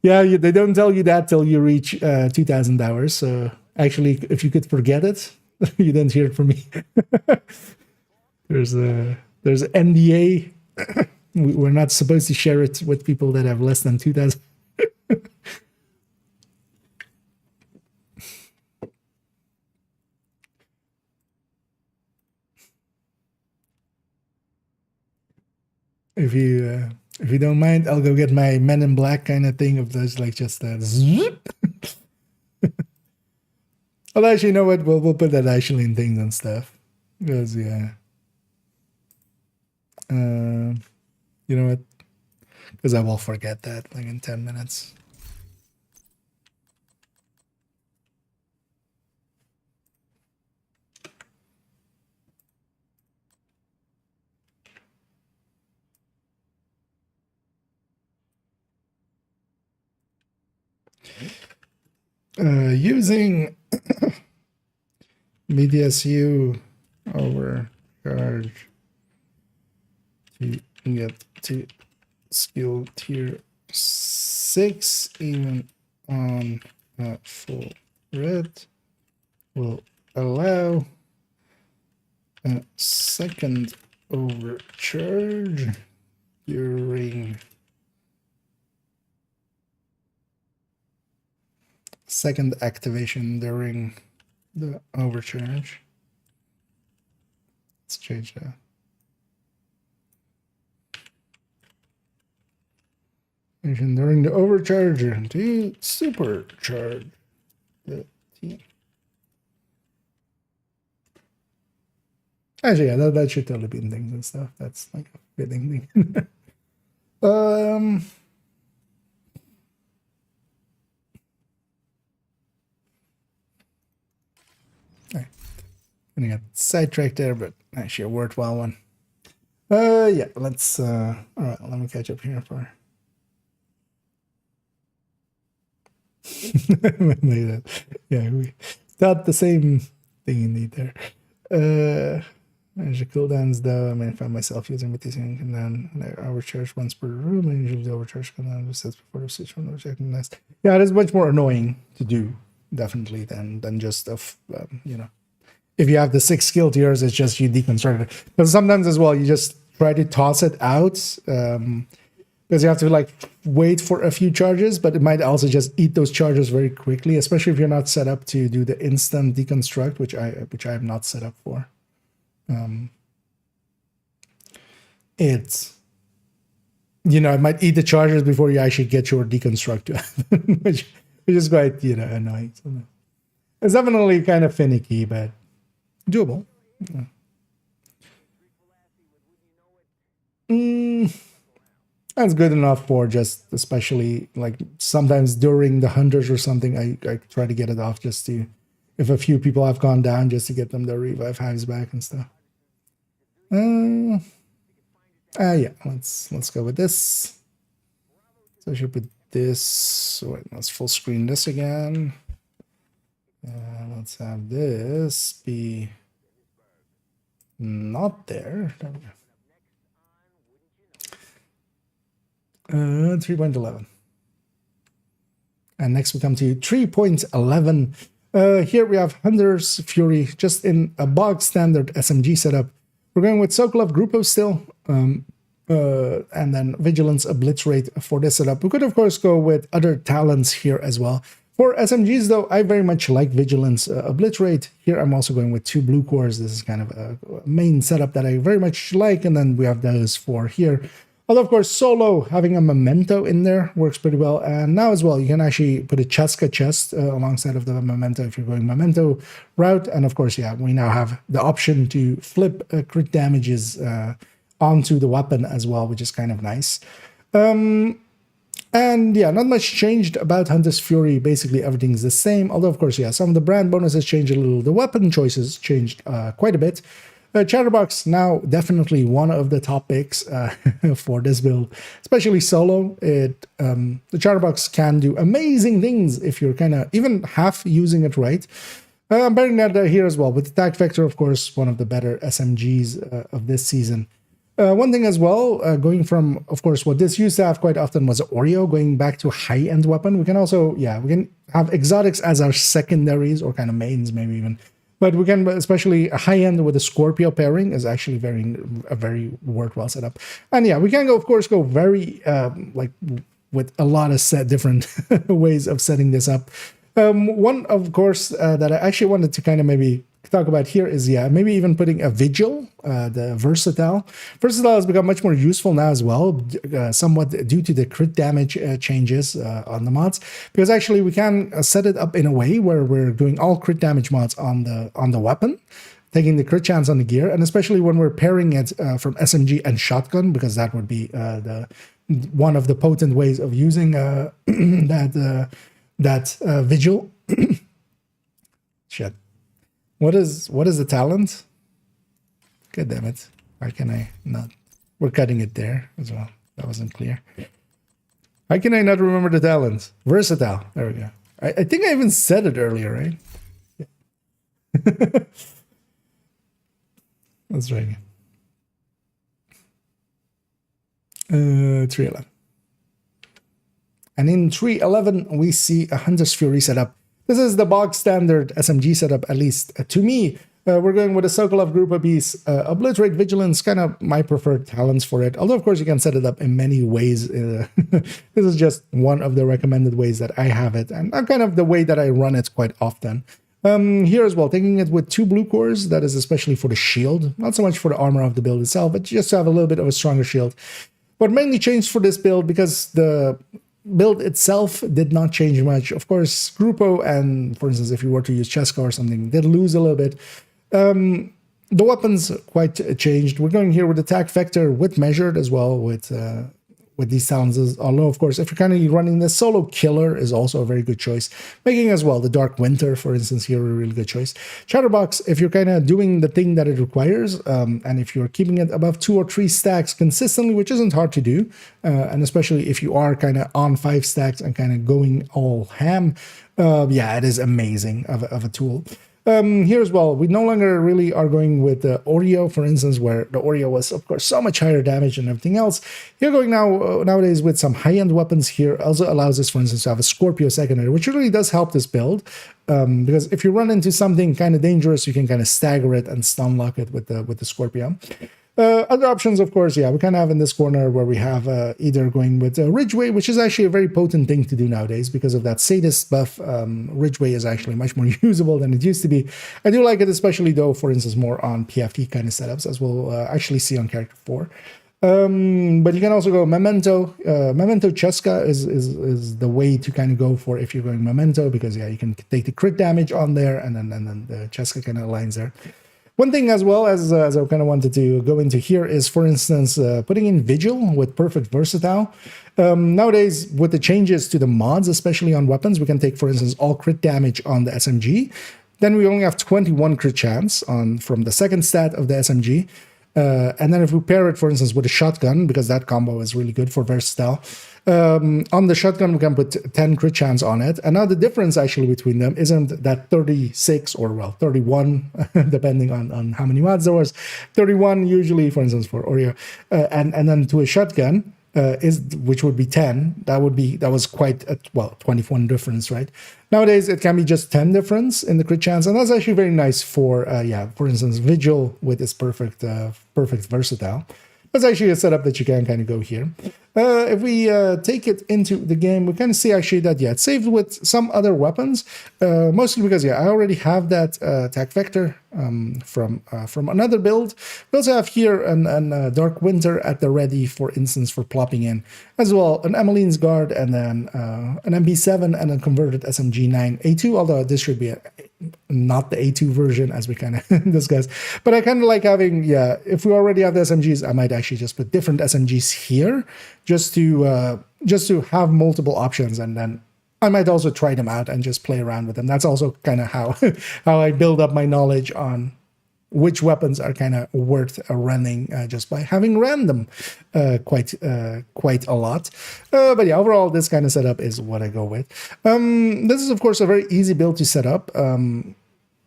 Yeah, they don't tell you that till you reach 2,000 hours. So actually, if you could forget it, you didn't hear it from me. There's an NDA. We're not supposed to share it with people that have less than 2,000. If you don't mind, I'll go get my Men in Black kind of thing of those, like just zip. Well, actually, you know what? We'll put that actually in things and stuff. Because yeah. You know what? Because I will forget that like in 10 minutes. Using BDSU overcharge to get to skill tier 6 even on full red will allow a second overcharge during second activation during the overcharge. Let's change that. During the overcharge to supercharge the T. Actually, yeah, that should totally be in things and stuff. That's like a fitting thing. Gonna get sidetracked there, but actually a worthwhile one. Yeah, let's all right, let me catch up here for yeah, we got the same thing indeed there. Manage the cooldowns though. I mean, I found myself using with this and then overcharge once per room, and usually the overcharge cooldown just sets before the switch from rejecting nest. Yeah, it is much more annoying to do, definitely, than just you know. If you have the 6 skill tiers, it's just you deconstruct it. But sometimes as well, you just try to toss it out because you have to like wait for a few charges, but it might also just eat those charges very quickly, especially if you're not set up to do the instant deconstruct, which I am not set up for. It's, you know, it might eat the charges before you actually get your deconstruct to happen, which is quite, you know, annoying. It's definitely kind of finicky, but doable. Yeah. That's good enough for just, especially like sometimes during the hunters or something, I try to get it off just to, if a few people have gone down, just to get them the revive hives back and stuff. Yeah, let's go with this. So I should put this. Wait, let's full screen this again. Let's have this be not there. There we go. 3.11. And next we come to 3.11. Here we have Hunter's Fury, just in a bog standard SMG setup. We're going with Sokolov Grupo still, and then Vigilance Obliterate for this setup. We could of course go with other talents here as well. For SMGs though, I very much like Vigilance Obliterate. Here I'm also going with 2 blue cores. This is kind of a main setup that I very much like, and then we have those 4 here. Although, of course, solo, having a memento in there works pretty well. And now as well, you can actually put a Cheska chest alongside of the memento if you're going memento route. And of course, yeah, we now have the option to flip crit damages onto the weapon as well, which is kind of nice. And yeah, not much changed about Hunter's Fury. Basically, everything's the same. Although, of course, yeah, some of the brand bonuses changed a little. The weapon choices changed quite a bit. Chatterbox now definitely one of the top picks for this build, especially solo. The Chatterbox can do amazing things if you're kind of even half using it right. I'm bearing that here as well with the Attack Vector, of course, one of the better SMGs of this season. One thing as well, going from, of course, what this used to have quite often was Oreo, going back to a high-end weapon. We can also, we can have exotics as our secondaries or kind of mains, maybe even. But we can, especially a high-end with a Scorpio pairing is actually a very worthwhile setup. And yeah, we can go, of course, go very, with a lot of different ways of setting this up. One, of course, that I actually wanted to kind of maybe talk about here is, maybe even putting a Vigil, the Versatile. Versatile has become much more useful now as well, somewhat due to the crit damage changes on the mods, because actually we can set it up in a way where we're doing all crit damage mods on the weapon, taking the crit chance on the gear, and especially when we're pairing it from SMG and shotgun, because that would be one of the potent ways of using that Vigil. Shit. What is the talent? God damn it. Why can I not? We're cutting it there as well. That wasn't clear. Why can I not remember the talent? Versatile. There we go. I think I even said it earlier, right? Yeah. Let's try again. 311. And in 311, we see a Hunter's Fury setup. This is the bog standard SMG setup, at least to me. We're going with a Sokolov group of beasts. Obliterate Vigilance, kind of my preferred talents for it. Although, of course, you can set it up in many ways. This is just one of the recommended ways that I have it, and kind of the way that I run it quite often. Here as well, taking it with 2 blue cores. That is especially for the shield. Not so much for the armor of the build itself, but just to have a little bit of a stronger shield. What mainly changed for this build, because the build itself did not change much. Of course, Grupo and, for instance, if you were to use Cheska or something, did lose a little bit. The weapons quite changed. We're going here with Attack Vector with Measured as well with these talents. Although, of course, if you're kind of running this, Solo Killer is also a very good choice. Making as well the Dark Winter, for instance, here a really good choice. Chatterbox, if you're kind of doing the thing that it requires, and if you're keeping it above 2 or 3 stacks consistently, which isn't hard to do, and especially if you are kind of on 5 stacks and kind of going all ham, it is amazing of a tool. Here as well, we no longer really are going with the Oreo, for instance, where the Oreo was, of course, so much higher damage than everything else. You're going nowadays with some high-end weapons here. Also allows us, for instance, to have a Scorpio secondary, which really does help this build. Because if you run into something kind of dangerous, you can kind of stagger it and stun lock it with the Scorpio. Other options, of course, we kind of have in this corner where we have either going with Ridgeway, which is actually a very potent thing to do nowadays because of that Sadist buff. Ridgeway is actually much more usable than it used to be. I do like it, especially though, for instance, more on PFT kind of setups, as we'll actually see on Character 4. But you can also go Memento. Memento Cheska is the way to kind of go for if you're going Memento, because you can take the crit damage on there, and then the Cheska kind of aligns there. One thing as well as I kind of wanted to go into here is, for instance, putting in Vigil with Perfect Versatile. Nowadays, with the changes to the mods, especially on weapons, we can take, for instance, all crit damage on the SMG. Then we only have 21 crit chance from the second stat of the SMG. And then if we pair it, for instance, with a shotgun, because that combo is really good for Versatile, on the shotgun, we can put 10 crit chance on it. And now the difference actually between them isn't that 36 or, well, 31, depending on how many mods there was. 31 usually, for instance, for Oreo. And then to a shotgun, which would be 10. That was quite a 21 difference, right? Nowadays it can be just 10 difference in the crit chance, and that's actually very nice for for instance, Vigil with its perfect Versatile. That's actually a setup that you can kind of go here. If we take it into the game, we kind of see actually that, it's saved with some other weapons, mostly because, I already have that attack vector from another build. We also have here an Dark Winter at the ready, for instance, for plopping in, as well an Emmeline's Guard, and then an MB7 and a converted SMG9 A2, although this should be not the A2 version, as we kind of discussed. But I kind of like having, if we already have the SMGs, I might actually just put different SMGs here, just to have multiple options, and then I might also try them out and just play around with them. That's also kind of how I build up my knowledge on which weapons are kind of worth running just by having random quite a lot. But yeah, overall, this kind of setup is what I go with. This is, of course, a very easy build to set up.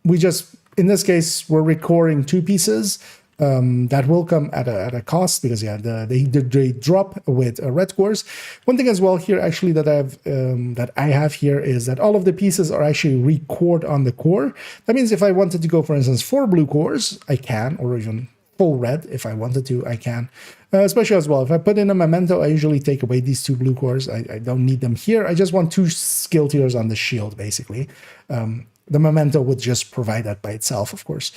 We just, in this case, we're recording 2 pieces. That will come at a cost because yeah, they drop with red cores. One thing as well here actually that I have here is that all of the pieces are actually record on the core. That means if I wanted to go, for instance, 4 blue cores, I can, or even full red if I wanted to, I can. Especially as well, if I put in a memento, I usually take away these 2 blue cores. I don't need them here. I just want 2 skill tiers on the shield, basically. The memento would just provide that by itself, of course.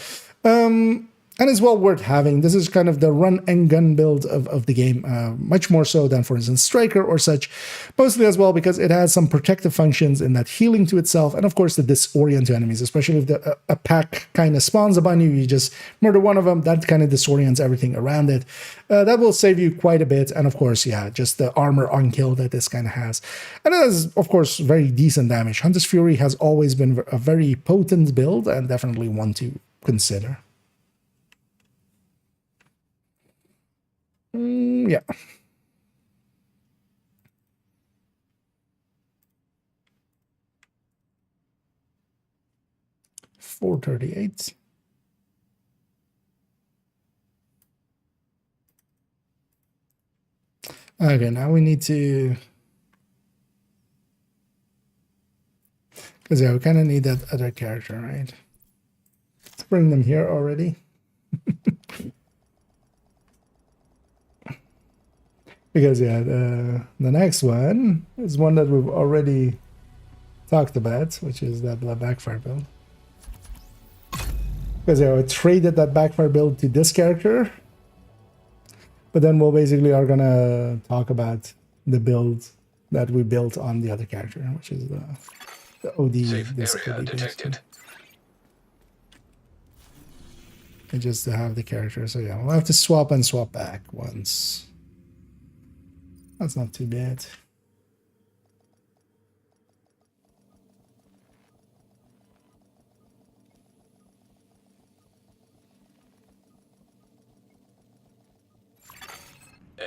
And it's well worth having. This is kind of the run and gun build of the game, much more so than, for instance, Striker or such. Mostly as well because it has some protective functions in that healing to itself, and of course the disorient to enemies, especially if a pack kind of spawns upon you, you just murder one of them, that kind of disorients everything around it. That will save you quite a bit, and of course, yeah, just the armor on kill that this kind of has. And it has, of course, very decent damage. Hunter's Fury has always been a very potent build, and definitely one to consider. Yeah. $438. Okay, now we need to, because yeah, we kind of need that other character, right? Let's bring them here already. Because yeah, the next one is one that we've already talked about, which is that backfire build. Because yeah, I traded that backfire build to this character, but then we'll basically are gonna talk about the build that we built on the other character, which is the OD. Safe This area OD detected. and just to have the character. So yeah, we'll have to swap and swap back once. That's not too bad.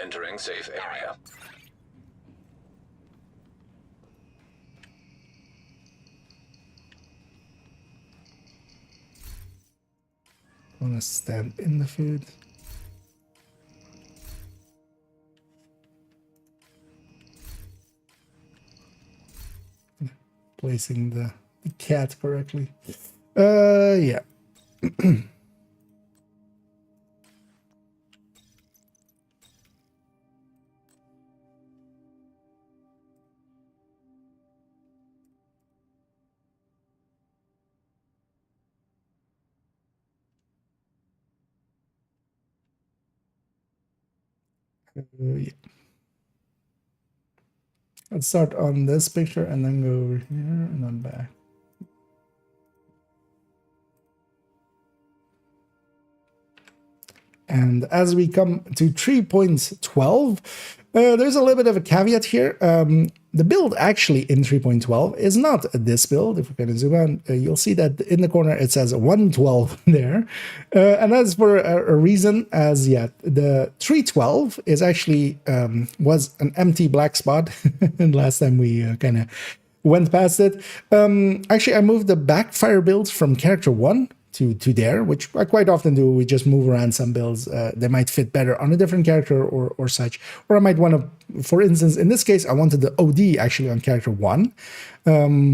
Entering safe area. Want to stamp in the food. Placing the cat correctly. Yeah. Yeah. Let's start on this picture and then go over here and then back. And as we come to 3.12, there's a little bit of a caveat here. The build actually in 3.12 is not this build. If we can zoom out, you'll see that in the corner it says 112 there. And that's for a reason, as yeah, the 312 is actually was an empty black spot. And last time we kind of went past it. Actually, I moved the backfire build from character 1 to there, which I quite often do. We just move around some builds. They might fit better on a different character or such. Or I might want to, for instance, in this case, I wanted the OD actually on character 1.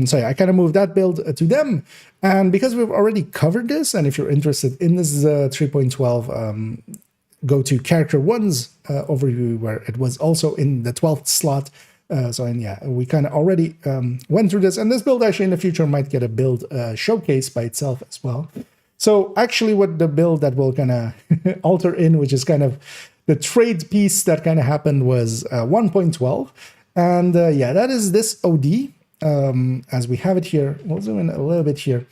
So yeah, I kind of moved that build to them. And because we've already covered this, and if you're interested in this 3.12, go to character 1's overview, where it was also in the 12th slot. And yeah, we kind of already went through this, and this build actually in the future might get a build showcase by itself as well. So actually what the build that will kind of alter in, which is kind of the trade piece that kind of happened, was 1.12. And yeah, that is this OD as we have it here. We'll zoom in a little bit here.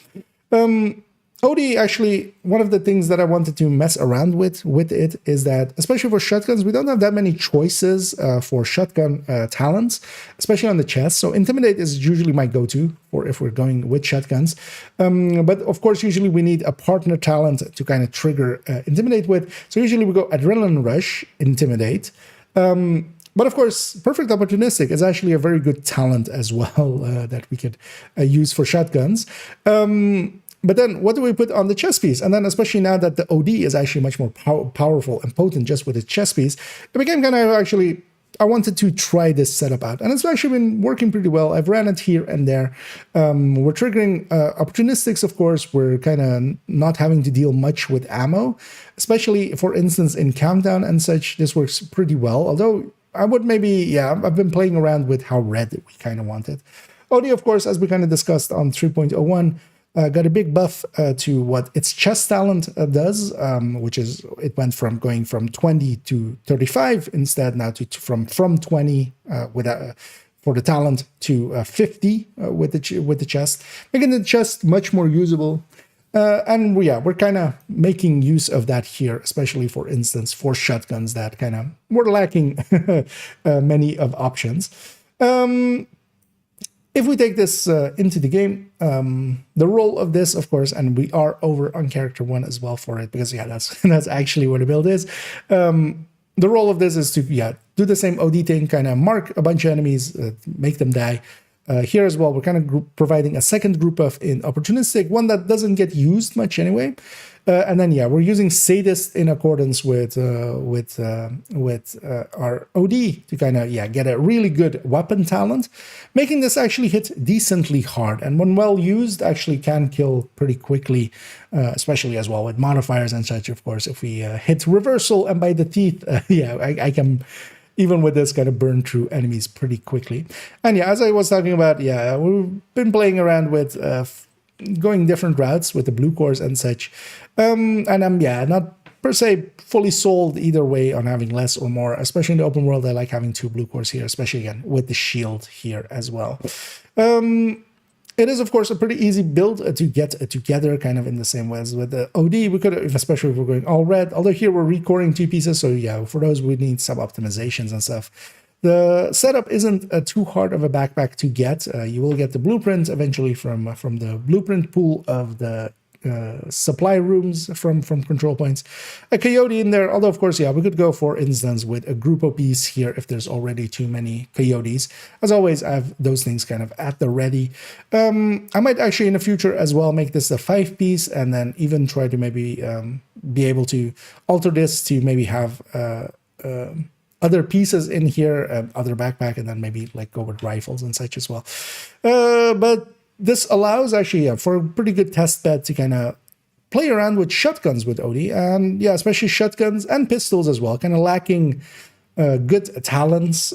OD, actually, one of the things that I wanted to mess around with it is that, especially for shotguns, we don't have that many choices for shotgun talents, especially on the chest. So Intimidate is usually my go-to for if we're going with shotguns. But of course, usually we need a partner talent to kind of trigger Intimidate with. So usually we go Adrenaline Rush, Intimidate. But of course, Perfect Opportunistic is actually a very good talent as well that we could use for shotguns. But then what do we put on the chest piece? And then especially now that the OD is actually much more powerful and potent just with the chest piece, it became kind of actually, I wanted to try this setup out. And it's actually been working pretty well. I've ran it here and there. We're triggering opportunistics, of course. We're kind of not having to deal much with ammo, especially, for instance, in Countdown and such. This works pretty well. Although I would maybe, yeah, I've been playing around with how red we kind of want it. OD, of course, as we kind of discussed on 3.01, got a big buff to what its chest talent does, which is it went from going from 20 to 35 instead now to from 20 for the talent to 50 with the chest, making the chest much more usable. And yeah, we're kind of making use of that here, especially for instance for shotguns that kind of were lacking many of options. If we take this into the game, the role of this, of course, and we are over on character 1 as well for it, because yeah, that's actually what the build is. The role of this is to do the same OD thing, kind of mark a bunch of enemies, make them die. Here as well, we're kind of providing a second group of opportunistic, one that doesn't get used much anyway. And then yeah, we're using Sadist in accordance with our OD to kind of get a really good weapon talent, making this actually hit decently hard, and when well used, actually can kill pretty quickly, especially as well with modifiers and such. Of course, if we hit reversal and by the teeth, I can. Even with this, kind of burn through enemies pretty quickly. And yeah, as I was talking about, yeah, we've been playing around with going different routes with the blue cores and such. And I'm, not per se fully sold either way on having less or more, especially in the open world. I like having 2 blue cores here, especially again with the shield here as well. It is, of course, a pretty easy build to get together, kind of in the same way as with the OD. We could, especially if we're going all red, although here we're recoring 2 pieces, so yeah, for those we need some optimizations and stuff. The setup isn't too hard of a backpack to get. You will get the blueprint eventually from the blueprint pool of the supply rooms from control points. A coyote in there, although of course, yeah, we could go, for instance, with a group of piece here if there's already too many coyotes. As always, I have those things kind of at the ready. I might actually in the future as well make this a 5-piece, and then even try to maybe be able to alter this to maybe have other pieces in here, other backpack, and then maybe like go with rifles and such as well. But this allows actually for a pretty good test bed to kind of play around with shotguns with OD, and yeah, especially shotguns and pistols as well, kind of lacking good talents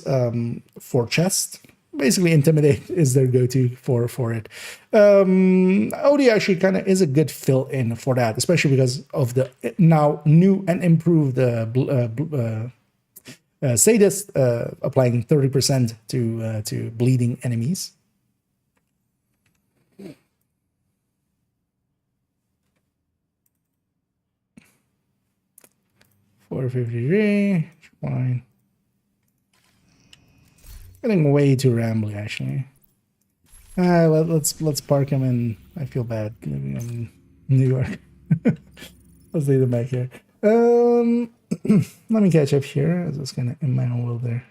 for chest. Basically, Intimidate is their go-to for it. OD actually kind of is a good fill-in for that, especially because of the now new and improved Sadist applying 30% to bleeding enemies. $453, fine. Getting way too rambly, actually. Let's park him in. I feel bad living in New York. Let's leave him back here. Let me catch up here. I was just gonna in my own world there.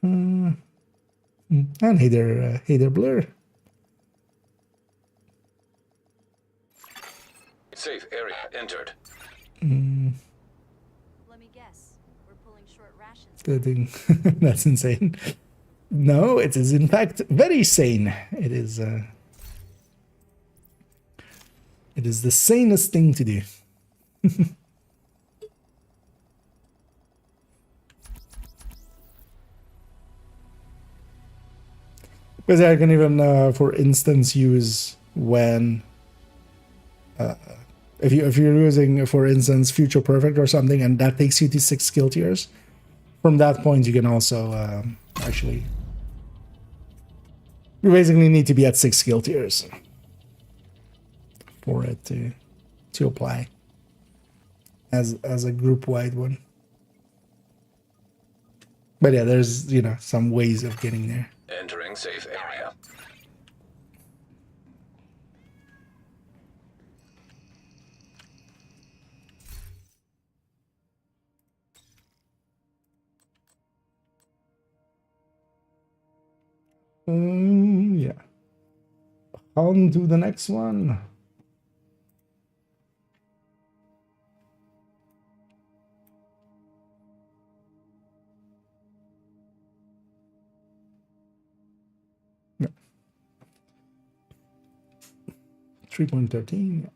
And hey there, Blur. Safe area entered. Let me guess. We're pulling short rations. Good thing. That's insane. No, it is in fact very sane. It is the sanest thing to do. Because I can even, for instance, use when if you're using, for instance, Future Perfect or something, and that takes you to 6 skill tiers. From that point, you can also actually, you basically need to be at 6 skill tiers for it to apply as a group wide one. But yeah, there's some ways of getting there. Entering safe area. Yeah. On to the next one. Yeah. 3.13.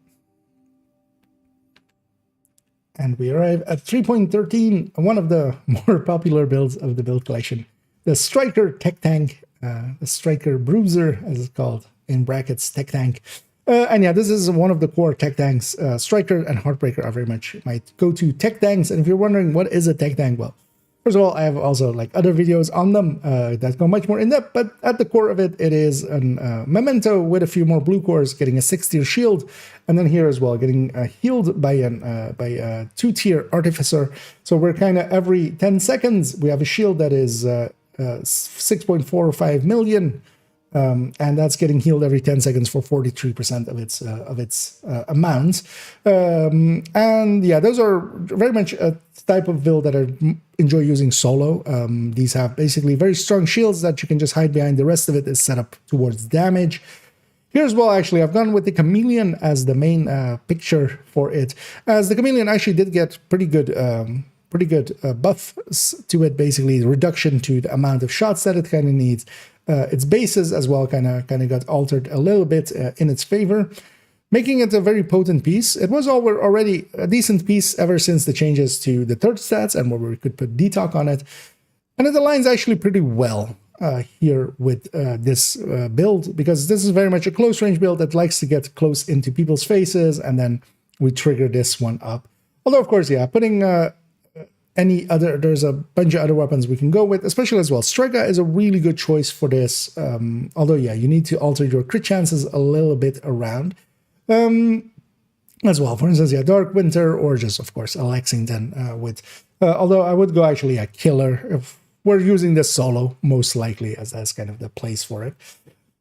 And we arrive at 3.13, one of the more popular builds of the build collection. The Striker Tech Tank, the Striker Bruiser, as it's called, in brackets, Tech Tank. And yeah, this is one of the core tech tanks. Striker and Heartbreaker are very much my go-to tech tanks. And if you're wondering what is a tech tank, well, first of all, I have also like other videos on them that go much more in depth. But at the core of it, it is a memento with a few more blue cores, getting a 6-tier shield, and then here as well, getting healed by a 2-tier artificer. So we're kind of every 10 seconds we have a shield that is 6.45 million. And that's getting healed every 10 seconds for 43% of its amount. And yeah, those are very much a type of build that I enjoy using solo. These have basically very strong shields that you can just hide behind. The rest of it is set up towards damage. Here as well, actually, I've gone with the Chameleon as the main picture for it, as the Chameleon actually did get pretty good buffs to it, basically reduction to the amount of shots that it kind of needs. Its bases as well kind of got altered a little bit in its favor, making it a very potent piece. It was already a decent piece ever since the changes to the third stats and where we could put detox on it. And it aligns actually pretty well here with this build, because this is very much a close range build that likes to get close into people's faces, and then we trigger this one up. Although, of course, yeah, putting there's a bunch of other weapons we can go with, especially as well. Strega is a really good choice for this, although, yeah, you need to alter your crit chances a little bit around. As well, for instance, yeah, Dark Winter, or just, of course, a Lexington although I would go actually a Killer if we're using this solo, most likely, as that's kind of the place for it.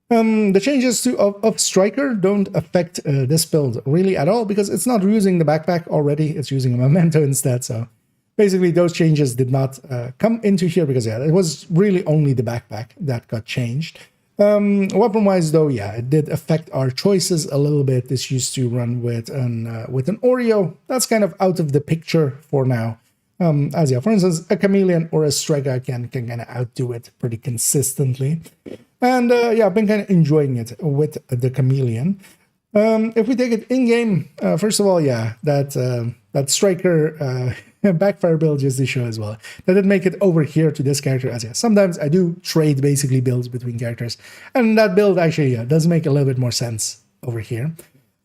The changes of Striker don't affect this build really at all, because it's not using the backpack already, it's using a memento instead, so basically those changes did not come into here, because yeah, it was really only the backpack that got changed. Weapon-wise, though, yeah, it did affect our choices a little bit. This used to run with an Oreo. That's kind of out of the picture for now. As yeah, for instance, a Chameleon or a Strega can kind of outdo it pretty consistently. And yeah, I've been kind of enjoying it with the Chameleon. If we take it in-game, first of all, yeah, that Striker backfire build just to show as well. That did make it over here to this character, as yeah, sometimes I do trade basically builds between characters. And that build actually, yeah, does make a little bit more sense over here.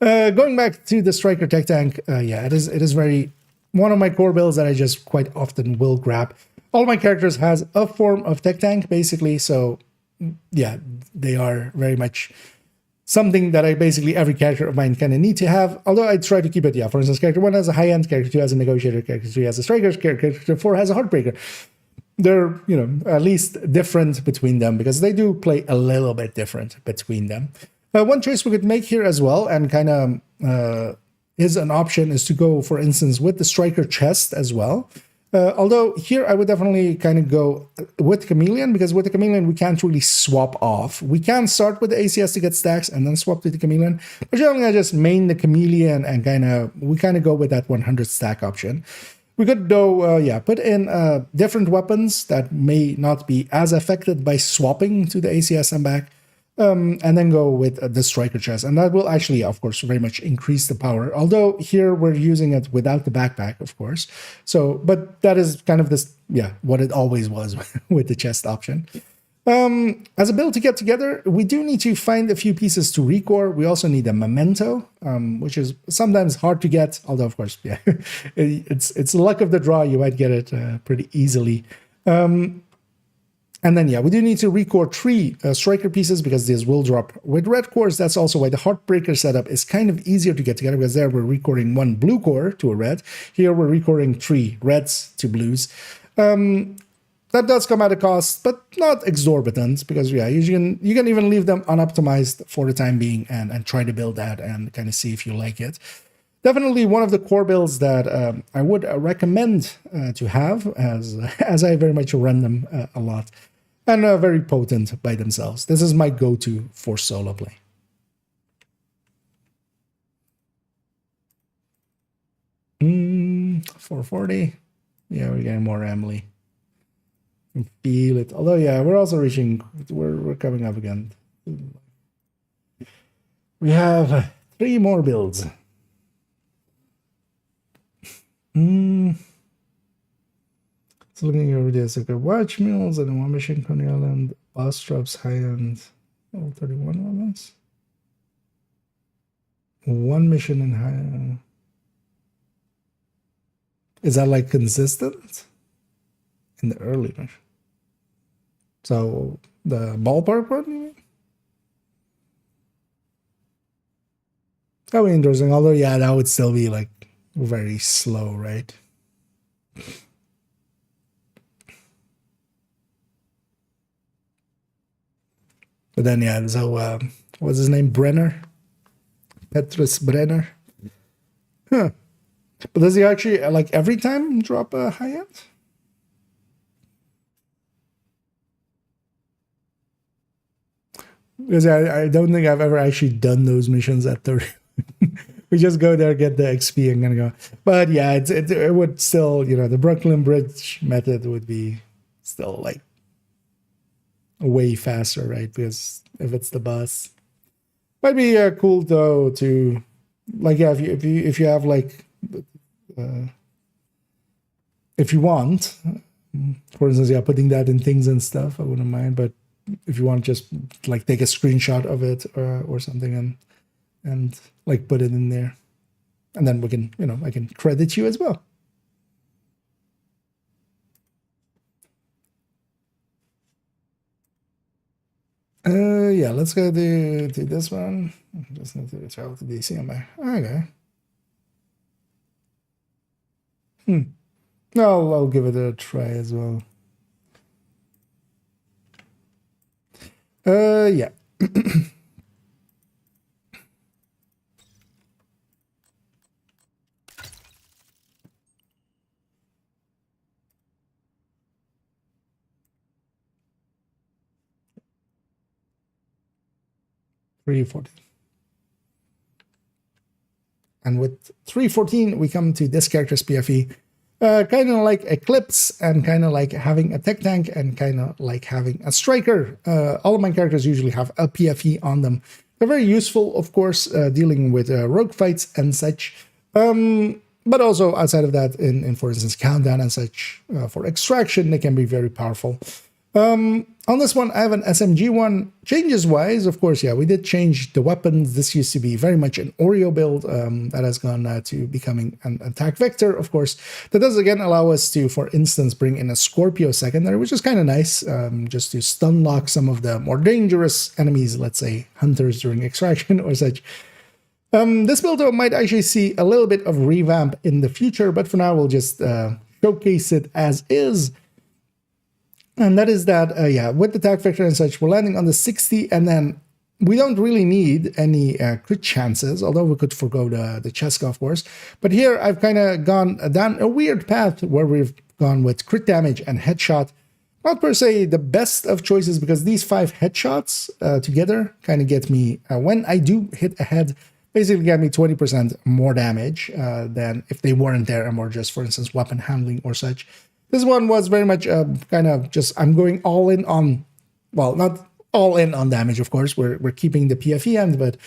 Going back to the Striker Tech Tank, yeah, it is very one of my core builds that I just quite often will grab. All my characters has a form of Tech Tank, basically, so yeah, they are very much something that I basically every character of mine kind of need to have, although I try to keep it, yeah, for instance, character 1 has a high-end, character 2 has a negotiator, character 3 has a striker, character 4 has a heartbreaker. They're, at least different between them, because they do play a little bit different between them. One choice we could make here as well, and kind of is an option, is to go, for instance, with the striker chest as well. Although here I would definitely kind of go with Chameleon, because with the Chameleon we can't really swap off. We can start with the ACS to get stacks and then swap to the Chameleon, but generally I just main the Chameleon and we kind of go with that 100 stack option. We could though, yeah, put in different weapons that may not be as affected by swapping to the ACS and back. And then go with the striker chest, and that will actually, of course, very much increase the power. Although here we're using it without the backpack, of course. So, but that is kind of this, yeah, what it always was with the chest option. As a build to get together, we do need to find a few pieces to recore. We also need a memento, which is sometimes hard to get. Although, of course, yeah, it's luck of the draw. You might get it pretty easily. And then, yeah, we do need to recore 3 striker pieces because these will drop with red cores. That's also why the Heartbreaker setup is kind of easier to get together, because there we're recording 1 blue core to a red. Here we're recording 3 reds to blues. That does come at a cost, but not exorbitant, because yeah, you can even leave them unoptimized for the time being and try to build that and kind of see if you like it. Definitely one of the core builds that I would recommend to have, as I very much run them a lot, and very potent by themselves. This is my go-to for solo play. Mm, 440. Yeah, we're getting more Emily. I can feel it. Although, yeah, we're also reaching. We're coming up again. We have 3 more builds. So looking over there, so watch mules and 1 mission Coney Island, boss drops high end, 31 ones. 1 mission in high end. Is that like consistent? In the early mission. So the ballpark one, you mean? That would be interesting. Although, yeah, that would still be like very slow, right? But then, yeah, so what's his name? Brenner? Petrus Brenner? Huh. But does he actually, like, every time drop a high end? Because I don't think I've ever actually done those missions at 30. We just go there, get the XP, and gonna go. But yeah, it would still, you know, the Brooklyn Bridge method would be still like way faster, right? Because if it's the bus, might be cool though to, like, yeah, if you have like, if you want, for instance, yeah, putting that in things and stuff, I wouldn't mind. But if you want, just like take a screenshot of it or something and like put it in there, and then we can, you know, I can credit you as well. Yeah, let's go to this one. Just need to travel to DC on my. Okay. No, I'll give it a try as well. Yeah. 314. And with 314, we come to this character's PFE. Kind of like Eclipse, and kind of like having a tech tank, and kind of like having a striker. All of my characters usually have a PFE on them. They're very useful, of course, dealing with rogue fights and such. But also outside of that, in for instance, Countdown and such, for extraction, they can be very powerful. On this one, I have an SMG one. Changes-wise, of course, yeah, we did change the weapons. This used to be very much an Oreo build that has gone to becoming an attack vector, of course. That does, again, allow us to, for instance, bring in a Scorpio secondary, which is kind of nice, just to stun lock some of the more dangerous enemies, let's say hunters during extraction or such. This build, though, might actually see a little bit of revamp in the future, but for now, we'll just showcase it as is. And that is that, yeah, with the attack vector and such, we're landing on the 60, and then we don't really need any crit chances, although we could forgo the Cheska, of course. But here, I've kind of gone down a weird path where we've gone with crit damage and headshot. Not per se the best of choices, because these 5 headshots together kind of get me, when I do hit a head, basically get me 20% more damage than if they weren't there and were just, for instance, weapon handling or such. This one was very much kind of just, I'm going all in on, well, not all in on damage, of course. We're keeping the PFE end, but,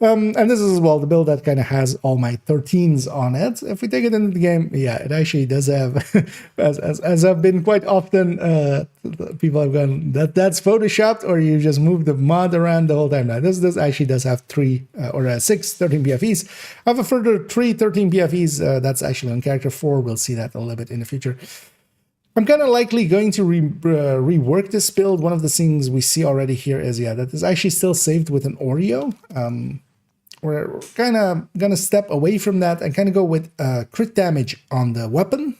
and this is as well the build that kind of has all my 13s on it. If we take it into the game, yeah, it actually does have, as I've been quite often, people have gone, that's photoshopped, or you just move the mod around the whole time. Now, this actually does have 6 13 PFEs. I have a further 3 13 PFEs. That's actually on character 4. We'll see that a little bit in the future. I'm kind of likely going to rework this build. One of the things we see already here is, yeah, that is actually still saved with an Oreo. We're kind of going to step away from that and kind of go with crit damage on the weapon,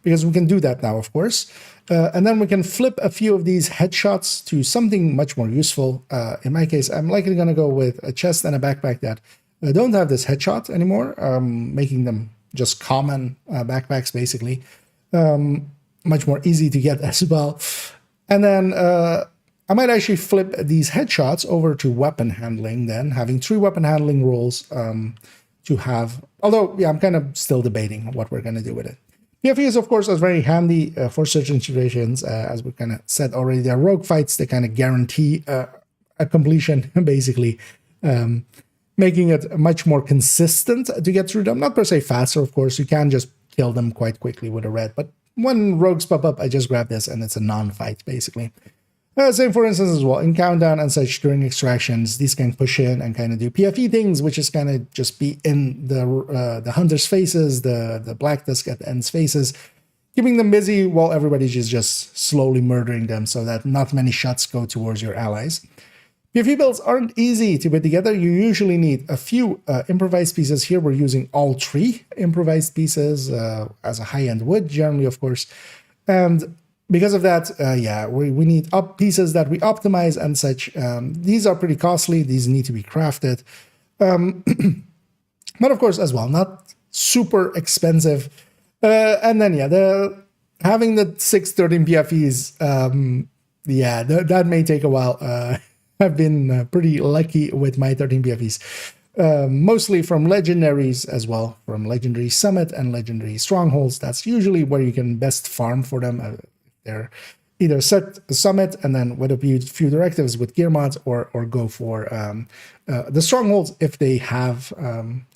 because we can do that now, of course. And then we can flip a few of these headshots to something much more useful. In my case, I'm likely going to go with a chest and a backpack that don't have this headshot anymore, making them just common backpacks, basically. Much more easy to get as well. And then I might actually flip these headshots over to weapon handling, then having 3 weapon handling rolls to have. Although, yeah, I'm kind of still debating what we're going to do with it. PFEs, of course, are very handy for certain situations. As we kind of said already, they're rogue fights. They kind of guarantee a completion, basically, making it much more consistent to get through them. Not per se faster, of course. You can just kill them quite quickly with a red, but when rogues pop up, I just grab this and it's a non-fight, basically. Same, for instance, as well, in countdown and such during extractions, these can push in and kind of do PFE things, which is kind of just be in the hunter's faces, the Black Tusk at the end's faces, keeping them busy while everybody's just slowly murdering them so that not many shots go towards your allies. PFE builds aren't easy to put together. You usually need a few improvised pieces. Here we're using all 3 improvised pieces as a high-end wood, generally, of course. And because of that, yeah, we need pieces that we optimize and such. These are pretty costly. These need to be crafted. But of course, as well, not super expensive. And then, yeah, having the 613 PFEs, yeah, that may take a while. I've been pretty lucky with my 13 PFEs, mostly from legendaries as well, from Legendary Summit and Legendary Strongholds. That's usually where you can best farm for them. They're either set Summit and then with a few directives with gear mods, or go for the Strongholds if they have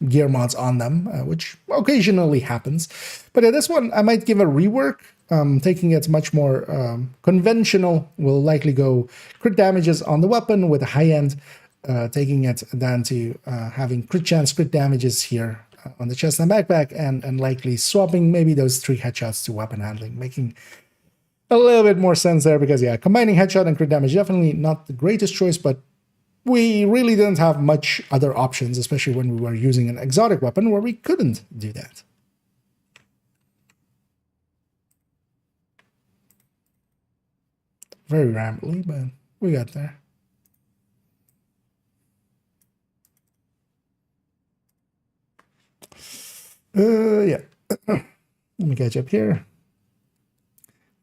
gear mods on them, which occasionally happens. But this one, I might give a rework. Taking it much more conventional. Will likely go crit damages on the weapon with a high end, taking it down to having crit chance, crit damages here on the chest and backpack, and likely swapping maybe those 3 headshots to weapon handling, making a little bit more sense there, because, yeah, combining headshot and crit damage definitely not the greatest choice, but we really didn't have much other options, especially when we were using an exotic weapon where we couldn't do that. Very rambly, but we got there. Yeah. Let me catch up here.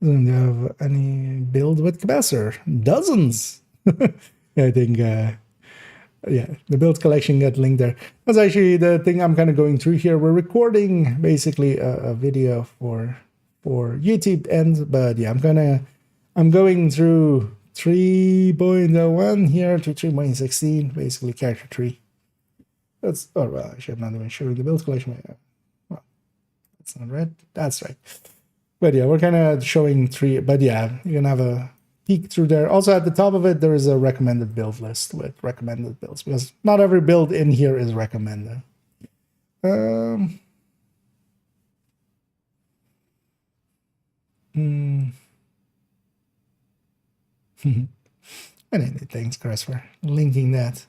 Doesn't have any build with capacitor. Dozens. I think, yeah, the build collection got linked there. That's actually the thing I'm kind of going through here. We're recording basically a video for YouTube end, but yeah, I'm going through 3.01 here to 3.16, basically character tree. That's, oh, well, actually, I'm not even showing the build collection. Well, that's not right. That's right. But yeah, we're kind of showing 3, but yeah, you can have a peek through there. Also, at the top of it, there is a recommended build list with recommended builds, because not every build in here is recommended. Anyway, thanks, Chris, for linking that.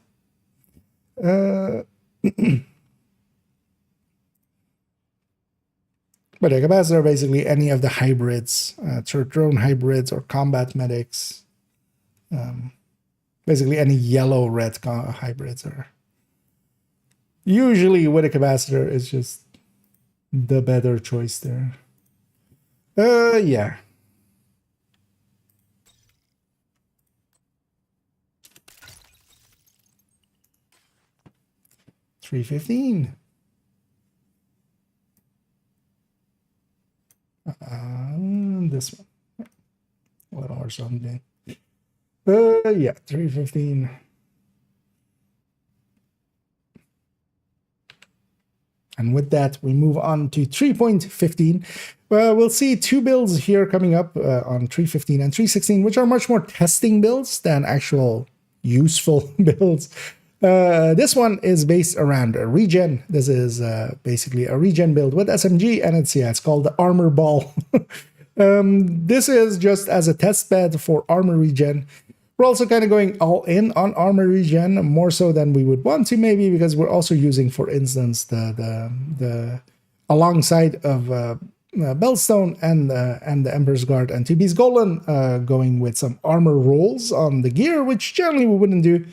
But a capacitor, basically any of the hybrids, drone hybrids or combat medics, basically any yellow-red hybrids are usually with a capacitor is just the better choice there. Yeah. $3.15. This one. A little or something. Yeah, $3.15. And with that, we move on to 3.15. We'll see 2 builds here coming up on 3.15 and 3.16, which are much more testing builds than actual useful builds. This one is based around a regen. This is basically a regen build with SMG, and it's called the Armor Ball. This is just as a test bed for armor regen. We're also kind of going all in on armor regen, more so than we would want to, maybe, because we're also using, for instance, the alongside of Bellstone and the Emperor's Guard and TB's Golem, going with some armor rolls on the gear, which generally we wouldn't do.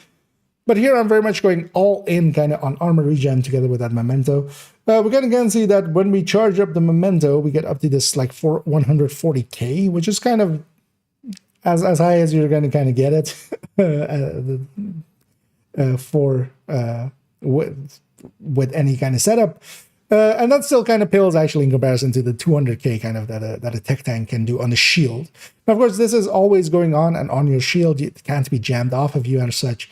But here I'm very much going all in kind of on armor regen together with that memento. We can again see that when we charge up the memento, we get up to this like 140k, which is kind of as high as you're going to kind of get it with any kind of setup. And that still kind of pales actually in comparison to the 200k kind of that a tech tank can do on the shield. Now, of course, this is always going on, and on your shield, it can't be jammed off of you and such.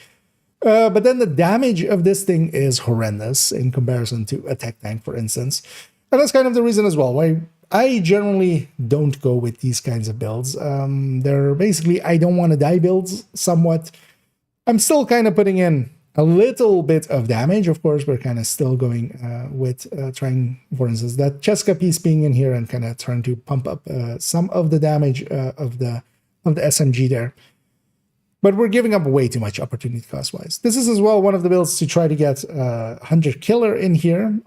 But then the damage of this thing is horrendous in comparison to a tech tank, for instance. And that's kind of the reason as well why I generally don't go with these kinds of builds. They're basically, I don't want to die builds somewhat. I'm still kind of putting in a little bit of damage. Of course, we're kind of still going with trying, for instance, that Cheska piece being in here and kind of trying to pump up some of the damage of the SMG there. But we're giving up way too much opportunity cost-wise. This is as well one of the builds to try to get Hunter Killer in here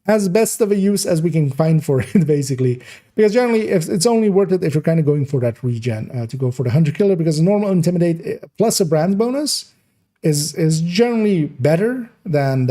as best of a use as we can find for it, basically. Because generally, if it's only worth it if you're kind of going for that regen to go for the Hunter Killer, because a normal Intimidate plus a brand bonus is generally better than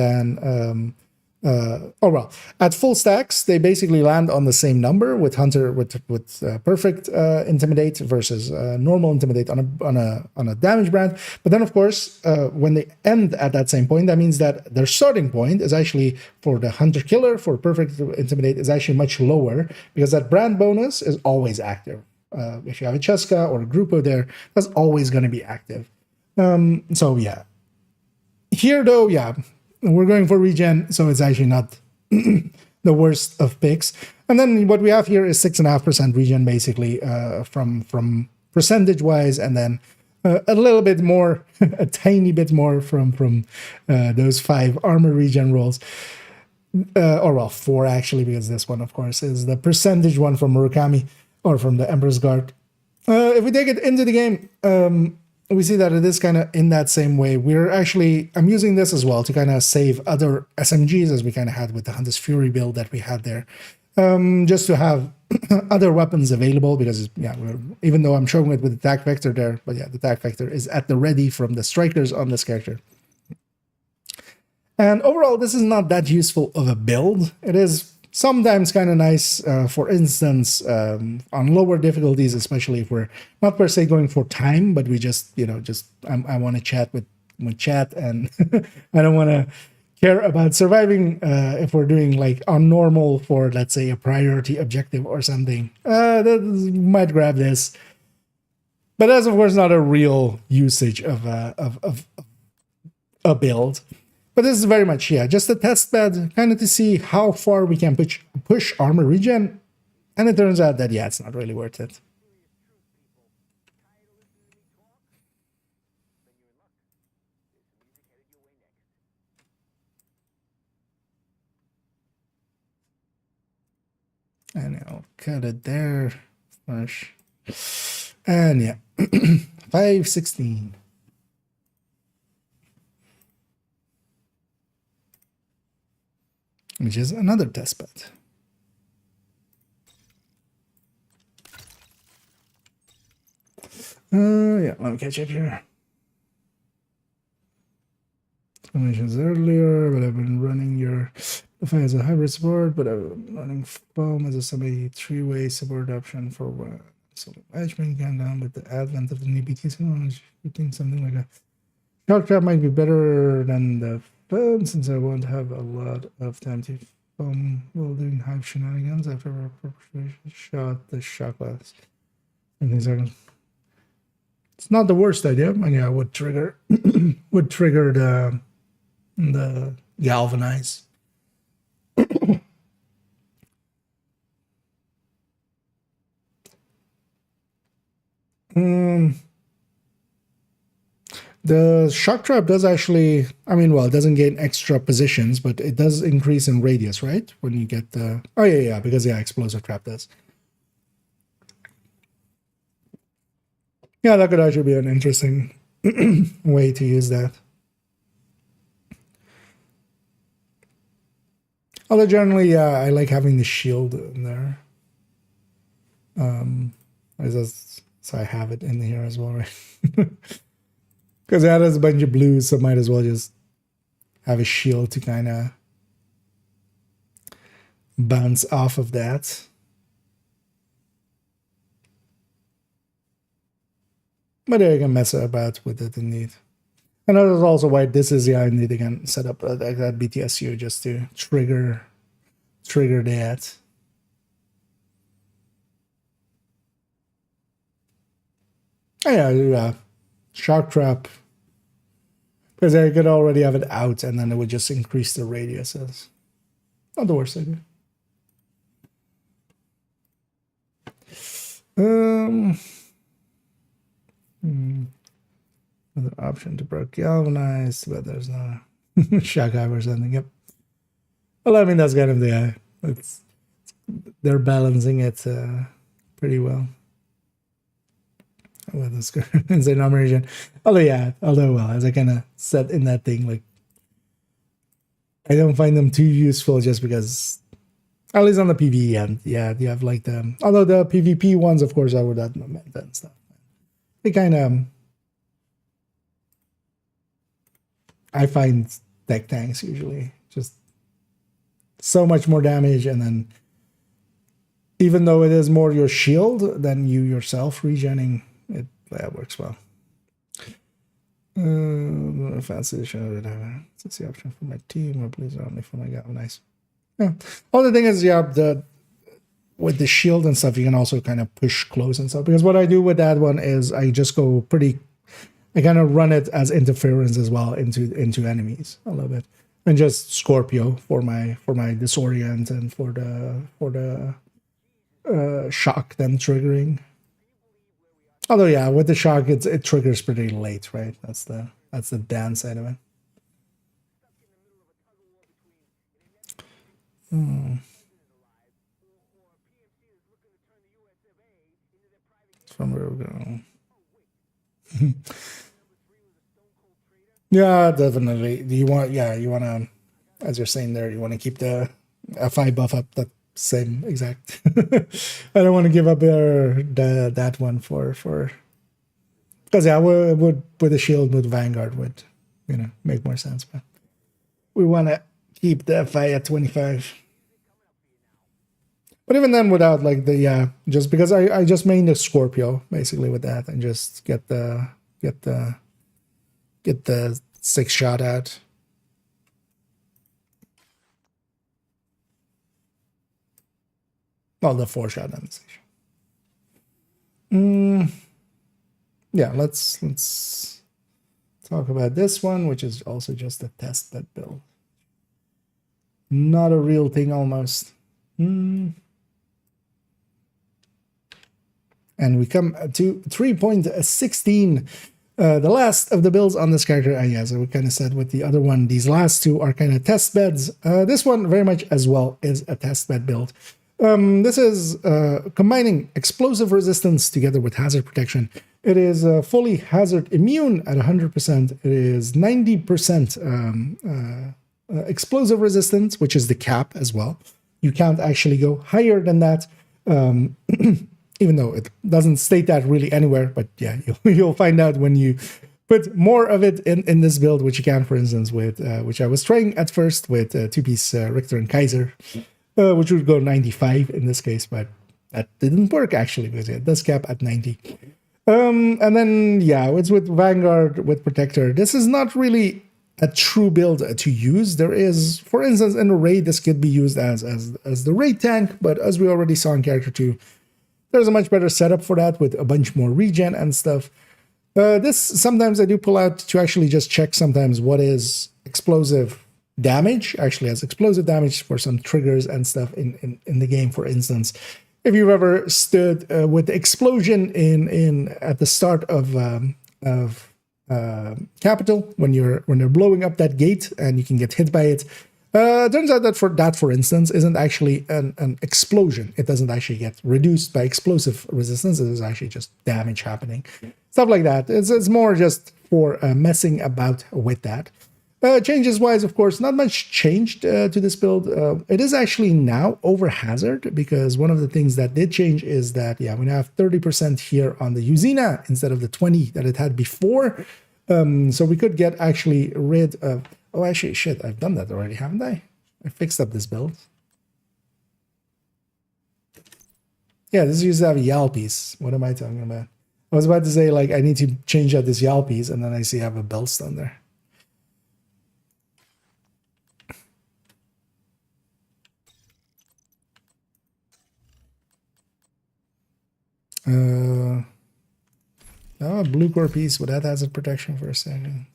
at full stacks they basically land on the same number with Hunter with perfect Intimidate versus normal Intimidate on a damage brand. But then of course when they end at that same point, that means that their starting point is actually for the Hunter Killer for perfect Intimidate is actually much lower, because that brand bonus is always active. If you have a Cheska or a Grupo there, that's always going to be active. So yeah, here though, yeah, we're going for regen, so it's actually not the worst of picks. And then what we have here is 6.5% regen, basically, from percentage-wise, and then a little bit more, a tiny bit more from those 5 armor regen rolls. Or well, 4 actually, because this one, of course, is the percentage one from Murakami, or from the Emperor's Guard. If we take it into the game, we see that it is kind of in that same way. I'm using this as well to kind of save other SMGs, as we kind of had with the Hunter's Fury build that we had there. Just to have other weapons available, because, yeah, even though I'm showing it with the attack vector there, but yeah, the attack vector is at the ready from the strikers on this character. And overall, this is not that useful of a build. It is sometimes kind of nice, for instance, on lower difficulties, especially if we're not per se going for time, but we just, I want to chat with chat, and I don't want to care about surviving if we're doing like on normal for, let's say, a priority objective or something. That might grab this. But that's, of course, not a real usage of a build. But this is very much, yeah, just a test bed, kind of to see how far we can push armor regen. And it turns out that, yeah, it's not really worth it. And I'll cut it there. Flush. And yeah, 516. Which is another test bed. Yeah, let me catch up here. Explanations earlier, but I've been running your Defy as a hybrid support, but I've been running foam as a semi-3-way support option for so management can down with the advent of the new BT technology. You think something like a char3 might be better than the foam, since I won't have a lot of time to foam while doing hive shenanigans after a proper shot the shot glass. In these seconds. It's not the worst idea, and yeah, would trigger the galvanize. The shock trap does actually, I mean, well, it doesn't gain extra positions, but it does increase in radius, right? When you get the, oh yeah, because yeah, explosive trap does. Yeah, that could actually be an interesting way to use that. Although generally, I like having the shield in there. So I have it in here as well, right? Because that has a bunch of blues, so might as well just have a shield to kind of bounce off of that. But yeah, you can mess about with it indeed. And that is also why this is, yeah, indeed, again, set up that BTSU just to trigger that. Oh, yeah, shark trap. Because I could already have it out, and then it would just increase the radiuses. Not the worst idea. Another option to break galvanized, but there's no shock hive or something. Yep. Well, I mean, that's kind of the they're balancing it pretty well with this insane armor region. Although well, as I kind of said in that thing, like I don't find them too useful just because, at least on the PvE end, yeah, you have like the, although the PvP ones, of course, are with that momentum and stuff. They kind of, I find tech tanks usually just so much more damage, and then even though it is more your shield than you yourself regenning, it works well. Fancy edition. It's the option for my team, or please only for my guy. Nice. Yeah. All the thing is, yeah, with the shield and stuff, you can also kind of push close and stuff. Because what I do with that one is I just go I kind of run it as interference as well into enemies a little bit, and just Scorpio for my disorient and for the shock then triggering. Although yeah, with the shock it triggers pretty late, right? That's the downside of it. From where we go. Yeah, definitely. Do you want? Yeah, you want to, as you're saying there, you want to keep the FI buff up that same exact. I don't want to give up that one for because yeah, would with the shield with Vanguard would make more sense, but we want to keep the FI at 25. But even then, without like the just because I just main the Scorpio basically with that, and just get the 6 shot out. Well, the 4 shot on the 6 shot. Yeah, let's talk about this one, which is also just a test bed build. Not a real thing almost. And we come to 3.16. The last of the builds on this character, as we kind of said with the other one, these last two are kind of test beds. This one very much as well is a test bed build. This is combining explosive resistance together with hazard protection. It is fully hazard immune at 100%. It is 90% explosive resistance, which is the cap as well. You can't actually go higher than that. Even though it doesn't state that really anywhere, but yeah, you'll find out when you put more of it in this build, which you can, for instance, with which I was trying at first with 2-piece Richter and Kaiser, which would go 95 in this case, but that didn't work actually because it does cap at 90. And then yeah, it's with Vanguard with Protector. This is not really a true build to use. There is, for instance, in a raid, this could be used as the raid tank, but as we already saw in Character 2. There's a much better setup for that with a bunch more regen and stuff. This sometimes I do pull out to actually just check sometimes what is explosive damage. Actually has explosive damage for some triggers and stuff in the game, for instance. If you've ever stood with the explosion at the start of Capital, when they're blowing up that gate and you can get hit by it. Turns out that for instance, isn't actually an explosion. It doesn't actually get reduced by explosive resistance. It is actually just damage happening. Stuff like that. It's more just for messing about with that. Changes-wise, of course, not much changed to this build. It is actually now over hazard, because one of the things that did change is that, yeah, we now have 30% here on the Usina instead of the 20 that it had before. So we could get actually rid of... Oh, actually, shit, I've done that already, haven't I? I fixed up this build. Yeah, this used to have a YAL piece. What am I talking about? I was about to say, like, I need to change out this YAL piece, and then I see I have a bellstone there. Oh, a blue core piece, but that has a protection for a second.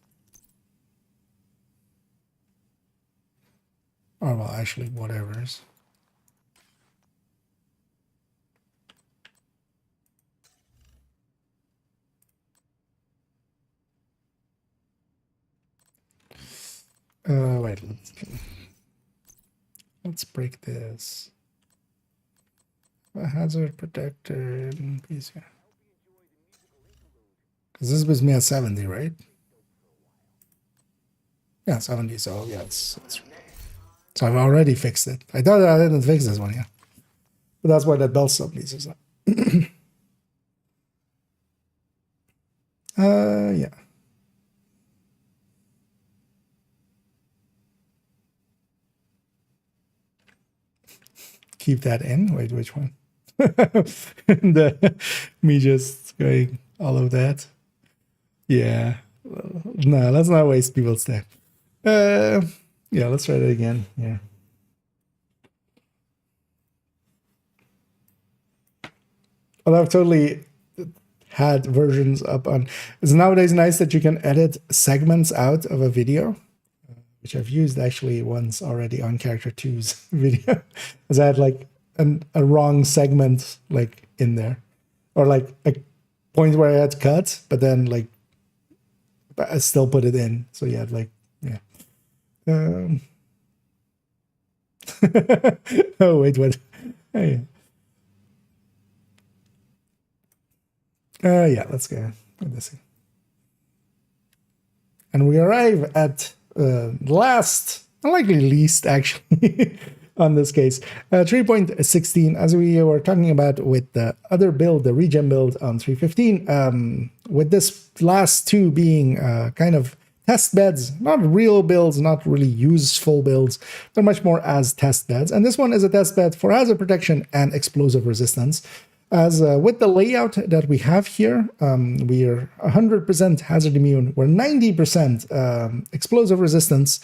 Oh, well, actually, whatever's. Wait, let's break this. A hazard protector piece here. Because this was me at 70, right? Yeah, 70, so yeah, it's so I've already fixed it. I thought I didn't fix this one, yeah. But that's why that bell stop piece is up. Yeah. Keep that in. Wait, which one? Me just going all of that. Yeah. No, let's not waste people's time. Yeah, let's try that again. Yeah. Well, I've totally had versions up on... It's nowadays nice that you can edit segments out of a video, which I've used actually once already on char3's video, as I had like a wrong segment like in there, or like a point where I had cut, but then like I still put it in. So you had like, yeah. Oh wait, what? Oh, yeah. Yeah, let's go with this. And we arrive at last, likely least actually, on this case, 3.16, as we were talking about with the other build, the regen build on 315, with this last two being kind of test beds, not real builds, not really useful builds, they're much more as test beds. And this one is a test bed for hazard protection and explosive resistance. As with the layout that we have here, we are 100% hazard immune, we're 90% explosive resistance,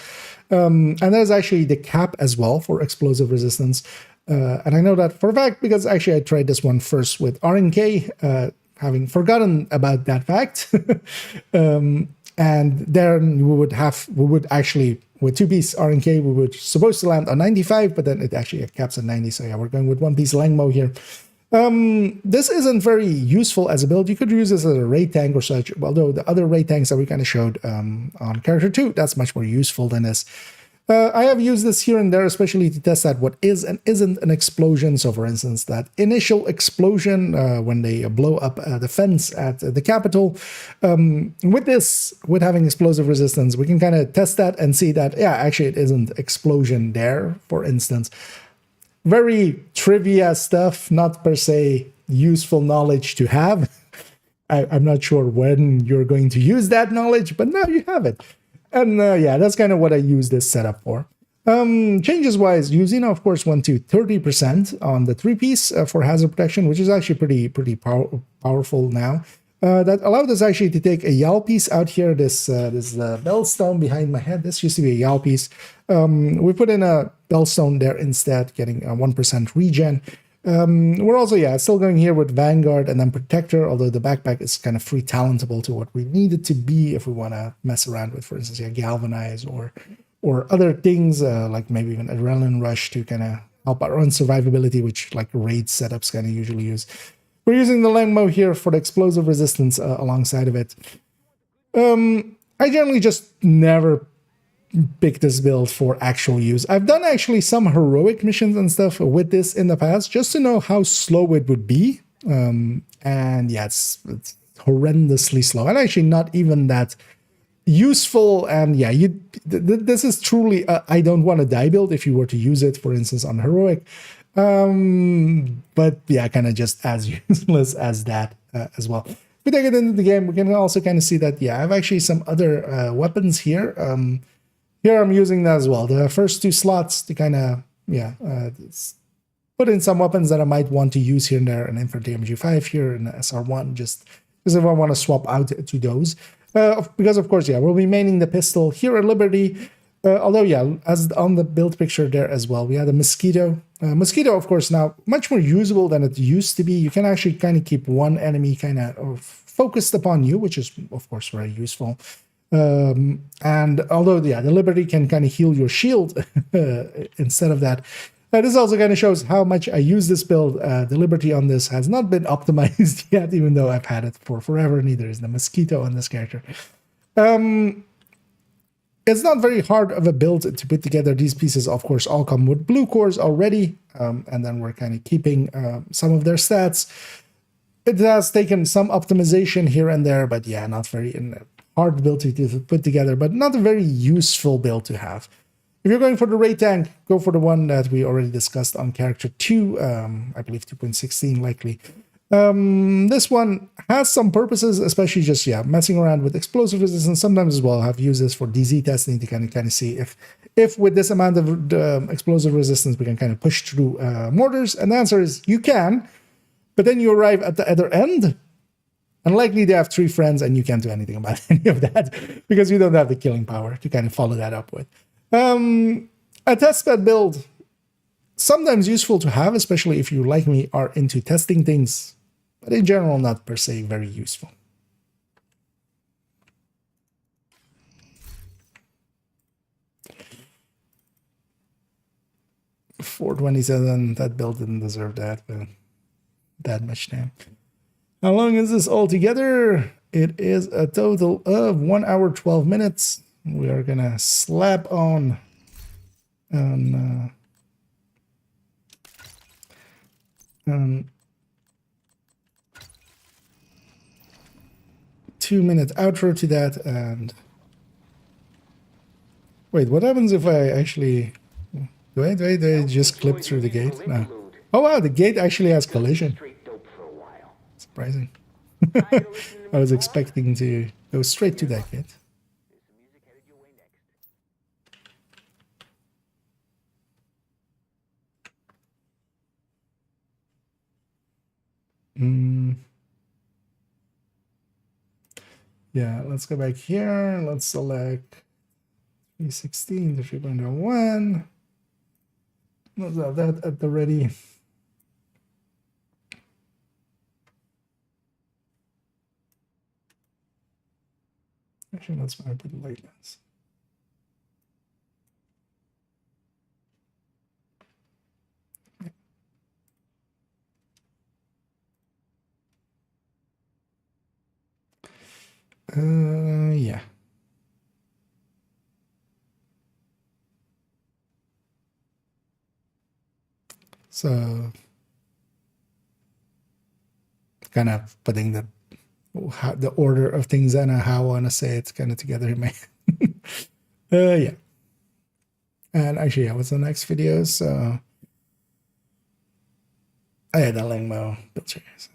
and there's actually the cap as well for explosive resistance. And I know that for a fact because actually I tried this one first with RNK, having forgotten about that fact. And then we would actually, with two-piece RNK, we were supposed to land on 95, but then it actually caps at 90. So yeah, we're going with one-piece Langmo here. This isn't very useful as a build. You could use this as a raid tank or such, although the other raid tanks that we kind of showed on char3, that's much more useful than this. I have used this here and there, especially to test out what is and isn't an explosion. So for instance, that initial explosion when they blow up the fence at the Capitol. With having explosive resistance, we can kind of test that and see that, yeah, actually it isn't explosion there, for instance. Very trivia stuff, not per se useful knowledge to have. I'm not sure when you're going to use that knowledge, but now you have it. And yeah, that's kind of what I use this setup for. Changes-wise, Usina, of course, went to 30% on the three-piece for hazard protection, which is actually pretty powerful now. That allowed us actually to take a YAL piece out here, this bellstone behind my head. This used to be a YAL piece. We put in a bellstone there instead, getting a 1% regen. We're also, yeah, still going here with Vanguard and then Protector, although the backpack is kind of free talentable to what we need it to be if we want to mess around with, for instance, yeah, Galvanize or other things, like maybe even Adrenaline Rush to kind of help our own survivability, which like raid setups kind of usually use. We're using the Langmo here for the explosive resistance alongside of it. I generally just never pick this build for actual use. I've done actually some heroic missions and stuff with this in the past, just to know how slow it would be. And yeah, it's horrendously slow, and actually not even that useful. And yeah, this is truly a I don't want to die build if you were to use it, for instance, on heroic. But yeah, kind of just as useless as that as well. If we take it into the game, we can also kind of see that, yeah, I have actually some other weapons here. Here I'm using that as well. The first two slots to kind of, yeah, put in some weapons that I might want to use here and there, an infantry MG5 here, and SR1, just because if I want to swap out to those. Because of course, yeah, we'll be maining the pistol here at Liberty. Although, yeah, as on the build picture there as well, we had a Mosquito. Mosquito, of course, now much more usable than it used to be. You can actually kind of keep one enemy kind of focused upon you, which is, of course, very useful. And although, yeah, the Liberty can kind of heal your shield instead of that. This also kind of shows how much I use this build. The Liberty on this has not been optimized yet, even though I've had it for forever. Neither is the Mosquito on this character. It's not very hard of a build to put together. These pieces, of course, all come with blue cores already, and then we're kind of keeping some of their stats. It has taken some optimization here and there, but yeah, not very hard build to put together, but not a very useful build to have. If you're going for the raid tank, go for the one that we already discussed on character 2, I believe 2.16 likely. This one has some purposes, especially just, yeah, messing around with explosive resistance. Sometimes as well, I've used this for DZ testing to kind of see if with this amount of explosive resistance, we can kind of push through mortars. And the answer is you can, but then you arrive at the other end, and likely they have 3 friends, and you can't do anything about any of that because you don't have the killing power to kind of follow that up with. A testbed build, sometimes useful to have, especially if you, like me, are into testing things, but in general, not per se very useful. $427, that build didn't deserve that much time. How long is this all together? It is a total of 1 hour, 12 minutes. We are gonna slap on 2-minute outro to that. And wait, what happens if I actually do I just clip through the gate? No. Oh wow, the gate actually has collision. Surprising. I was expecting to go straight to that gate. Yeah, let's go back here. Let's select 316 to 3.01. Let's have that at the ready. Actually, that's when I put the light lens. Yeah. So, kind of putting the order of things and how I want to say it's kind of together in my yeah. And actually, yeah, what's the next video? So, I had a Langmo build series.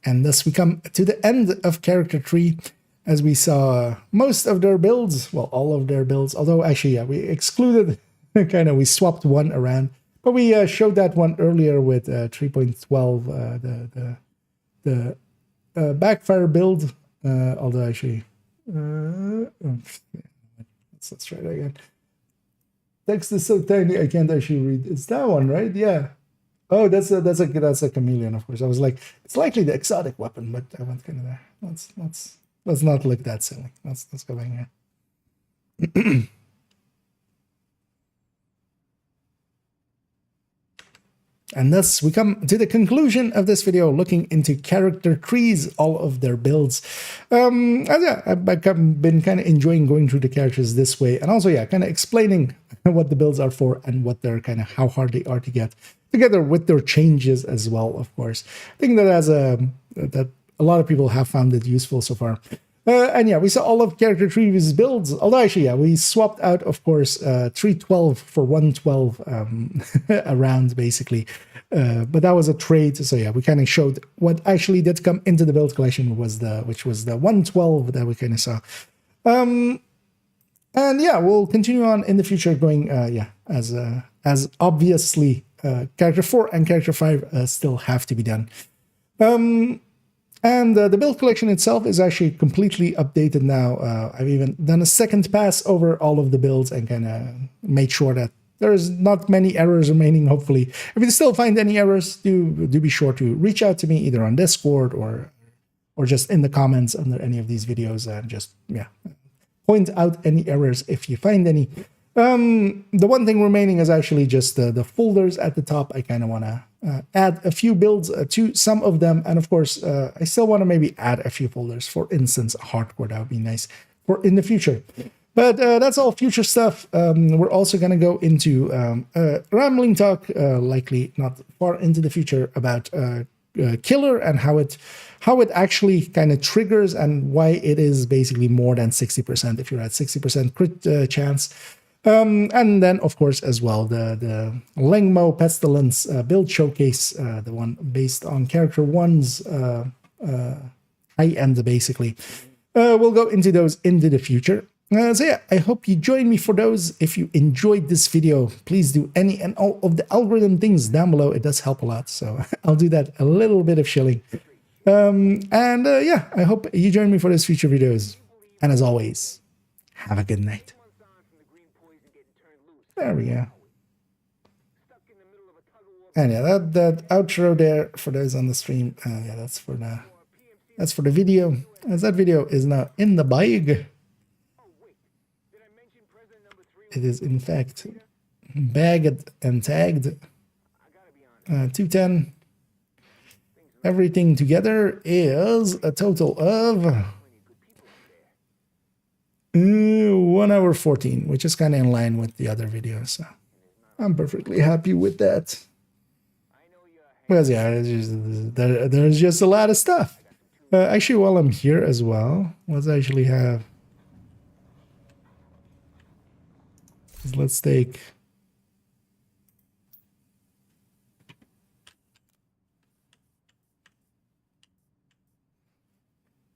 And thus we come to the end of character 3, as we saw most of their builds, well, all of their builds, although actually, yeah, we excluded, we swapped one around, but we showed that one earlier with 3.12, the backfire build, although actually, let's try that again. Text is so tiny, I can't actually read. It's that one, right? Yeah. Oh, that's a chameleon, of course. I was like, it's likely the exotic weapon, but I went kind of there. Let's not look that silly. Let's go back here. And thus we come to the conclusion of this video, looking into character trees, all of their builds. And yeah, I've been kind of enjoying going through the characters this way, and also, yeah, kind of explaining what the builds are for and what they're kind of how hard they are to get, together with their changes as well, of course. I think that a lot of people have found it useful so far. And yeah, we saw all of character trees builds, although actually, yeah, we swapped out, of course, 312 for 112 around, basically. But that was a trade, so yeah, we kind of showed what actually did come into the build collection, which was the 112 that we kind of saw. And yeah, we'll continue on in the future going, yeah, as obviously character 4 and character 5 still have to be done. And the build collection itself is actually completely updated now. I've even done a second pass over all of the builds and kind of made sure that there's not many errors remaining, hopefully. If you still find any errors, do be sure to reach out to me either on Discord or just in the comments under any of these videos, and just, yeah, point out any errors if you find any. The one thing remaining is actually just the folders at the top. I kind of want to add a few builds to some of them, and of course I still want to maybe add a few folders, for instance hardcore. That would be nice for in the future, but that's all future stuff. We're also going to go into rambling talk, likely not far into the future, about killer and how it actually kind of triggers and why it is basically more than 60% if you're at 60% crit chance. And then, of course, as well, the Lengmo Pestilence build showcase, the one based on character 1's high end, basically. We'll go into those into the future. So yeah, I hope you join me for those. If you enjoyed this video, please do any and all of the algorithm things down below. It does help a lot, so I'll do that, a little bit of shilling. Yeah, I hope you join me for those future videos. And as always, have a good night. There we go. And yeah, that outro there for those on the stream. Yeah, that's for the video. As that video is now in the bag. It is in fact bagged and tagged. 210. Everything together is a total of 1 hour 14, which is kind of in line with the other videos. So I'm perfectly happy with that. Because yeah, there's just a lot of stuff. Actually, while I'm here as well, let's actually have. Let's take.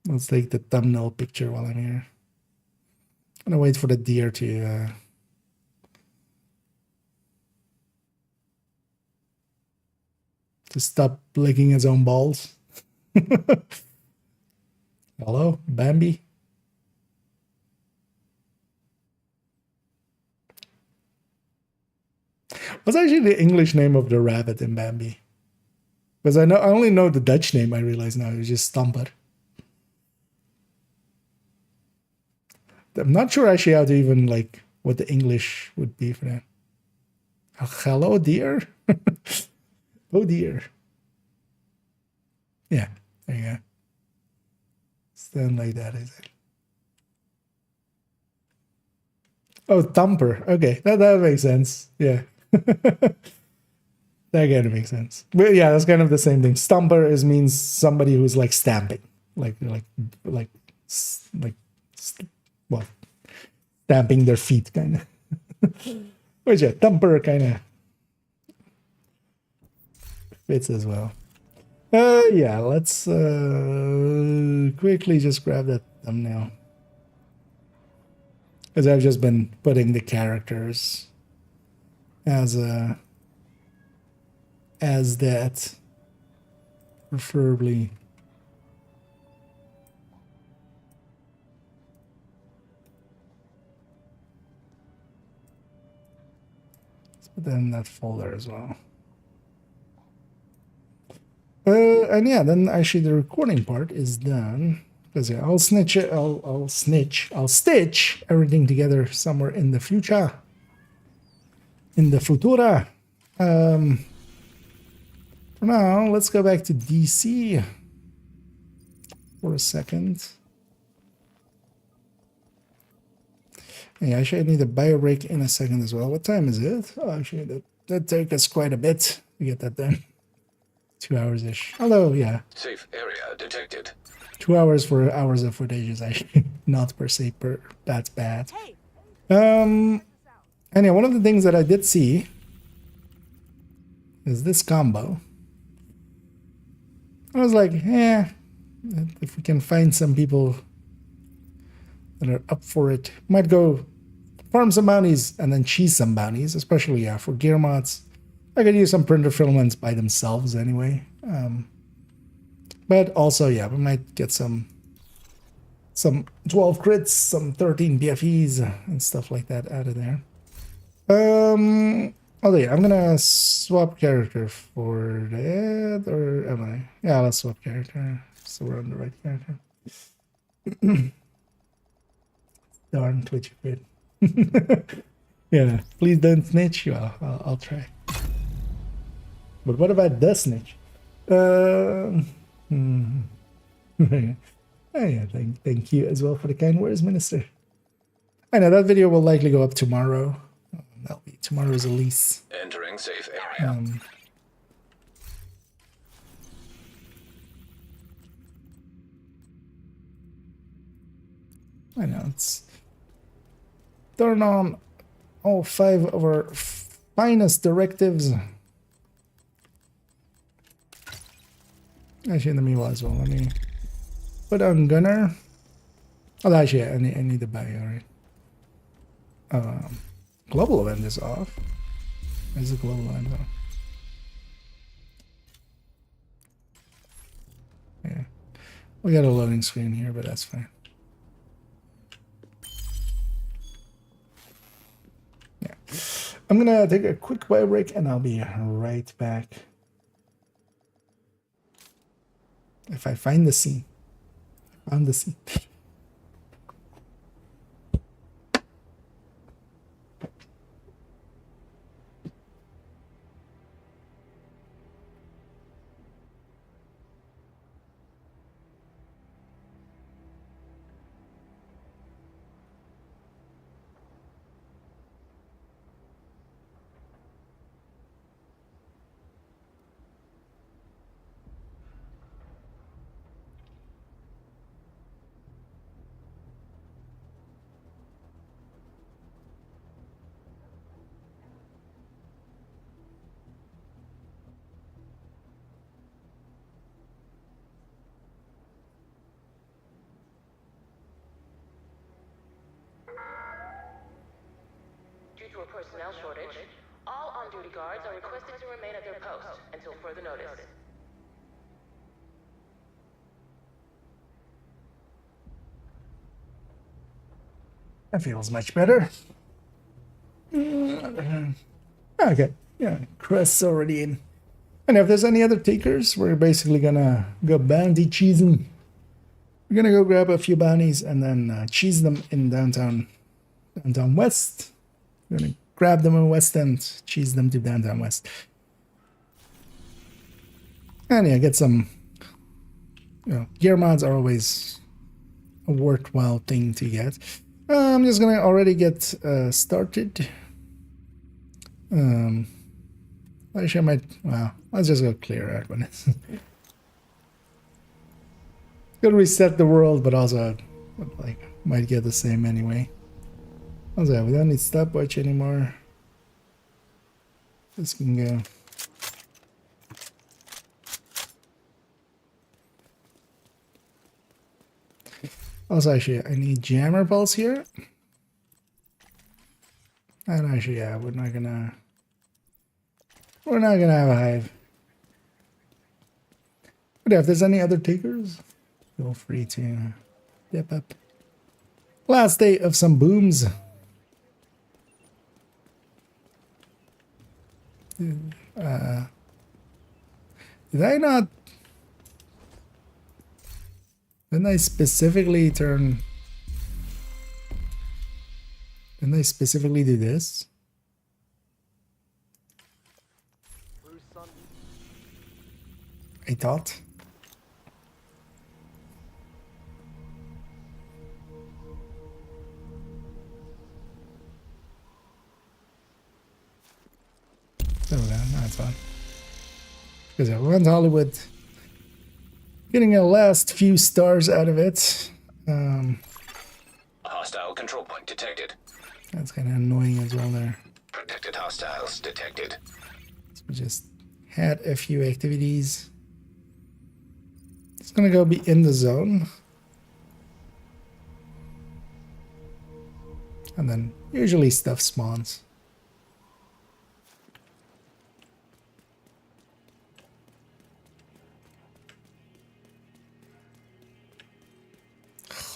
Let's take the thumbnail picture while I'm here. I'm gonna wait for the deer to stop licking its own balls. Hello, Bambi. What's actually the English name of the rabbit in Bambi? Because I only know the Dutch name. I realize now it's just Stamper. I'm not sure actually how to even like what the English would be for that. Hello, dear. Oh dear. Yeah, there you go. Stand like that, is it? Oh, thumper. Okay, that makes sense. Yeah. That kind of makes sense. But yeah, that's kind of the same thing. Stumper means somebody who's like stamping, like well, stamping their feet, kind of. Which yeah, thumper kind of fits as well. Yeah, let's quickly just grab that thumbnail, because I've just been putting the characters as that, preferably. Let's put that in that folder as well. And yeah, then actually the recording part is done, because yeah, I'll stitch everything together somewhere in the future, in the futura. For now, let's go back to DC for a second. Yeah, actually, I need a bio break in a second as well. What time is it? Oh, actually, that took us quite a bit to get that done. 2 hours-ish. Although, yeah, Safe area detected. 2 hours for hours of footage is actually not per se that's bad. Hey, And yeah, one of the things that I did see is this combo. I was like, if we can find some people that are up for it, might go farm some bounties and then cheese some bounties, especially for gear mods. I could use some printer filaments by themselves anyway. But also, yeah, we might get some 12 crits, some 13 BFEs and stuff like that out of there. Oh yeah, I'm gonna swap character for that, or am I? Yeah, let's swap character, so we're on the right character. Darn Twitch bit. Yeah, please don't snitch. Well, I'll try. But what about the snitch? Oh yeah, thank you as well for the kind words, Minister. I know that video will likely go up tomorrow. That'll be tomorrow's release. Entering safe area. I know, it's turn on all 5 of our finest directives. Actually, in the meanwhile as well, let me put on Gunner. Oh, actually, I need to buy, alright. Global event is off. Where's the global event off? Yeah. We got a loading screen here, but that's fine. Yeah. I'm gonna take a quick bio break and I'll be right back. If I find the scene. I found the scene. Due to a personnel shortage, all on-duty guards are requested to remain at their post until further notice. That feels much better. Okay, yeah, Crest's already in. And if there's any other takers, we're basically gonna go bounty cheesing. We're gonna go grab a few bounties and then cheese them in downtown West. We're gonna grab them in West End, cheese them to downtown West. And yeah, get some, gear mods are always a worthwhile thing to get. I'm just gonna already get started. Actually, I might, well, let's just go clear out when it's gonna reset the world, but also like might get the same anyway. Also, we don't need stopwatch anymore. This can go. Also, actually, I need jammer pulse here. And actually, yeah, we're not gonna have a hive. But yeah, if there's any other takers, feel free to dip up. Last day of some booms. Did I not? Didn't I specifically turn? Didn't I specifically do this? thought. So that's fine. Because I went Hollywood, getting a last few stars out of it. Hostile control point detected. That's kind of annoying as well there. Protected hostiles detected. So we just had a few activities. It's gonna go be in the zone. And then usually stuff spawns.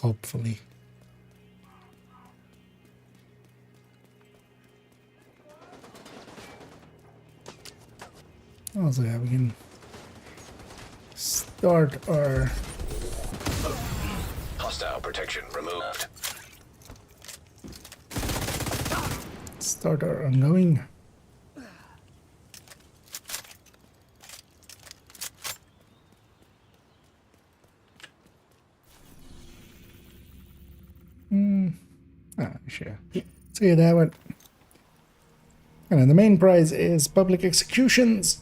Hopefully. Also, yeah, we can start our Hostile protection removed. ongoing. Sure. So yeah, that one. And then the main prize is public executions.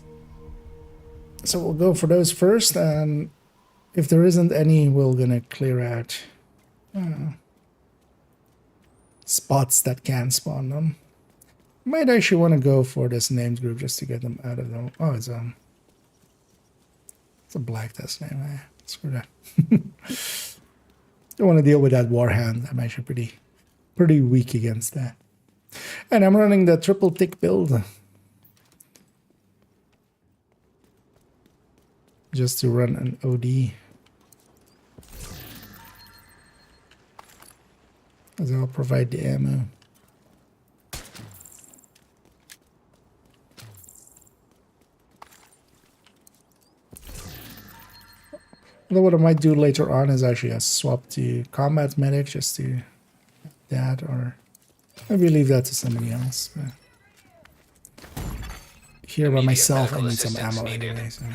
So we'll go for those first, and if there isn't any, we're gonna clear out spots that can spawn them. Might actually want to go for this names group just to get them out of them. Oh, it's a black test name. Screw that. Don't want to deal with that war hand. I'm actually pretty weak against that. And I'm running the triple tick build. Just to run an OD. As I'll provide the ammo. Although what I might do later on is actually a swap to combat medic just to that, or maybe leave that to somebody else. But here by myself I need some ammo anyway, so.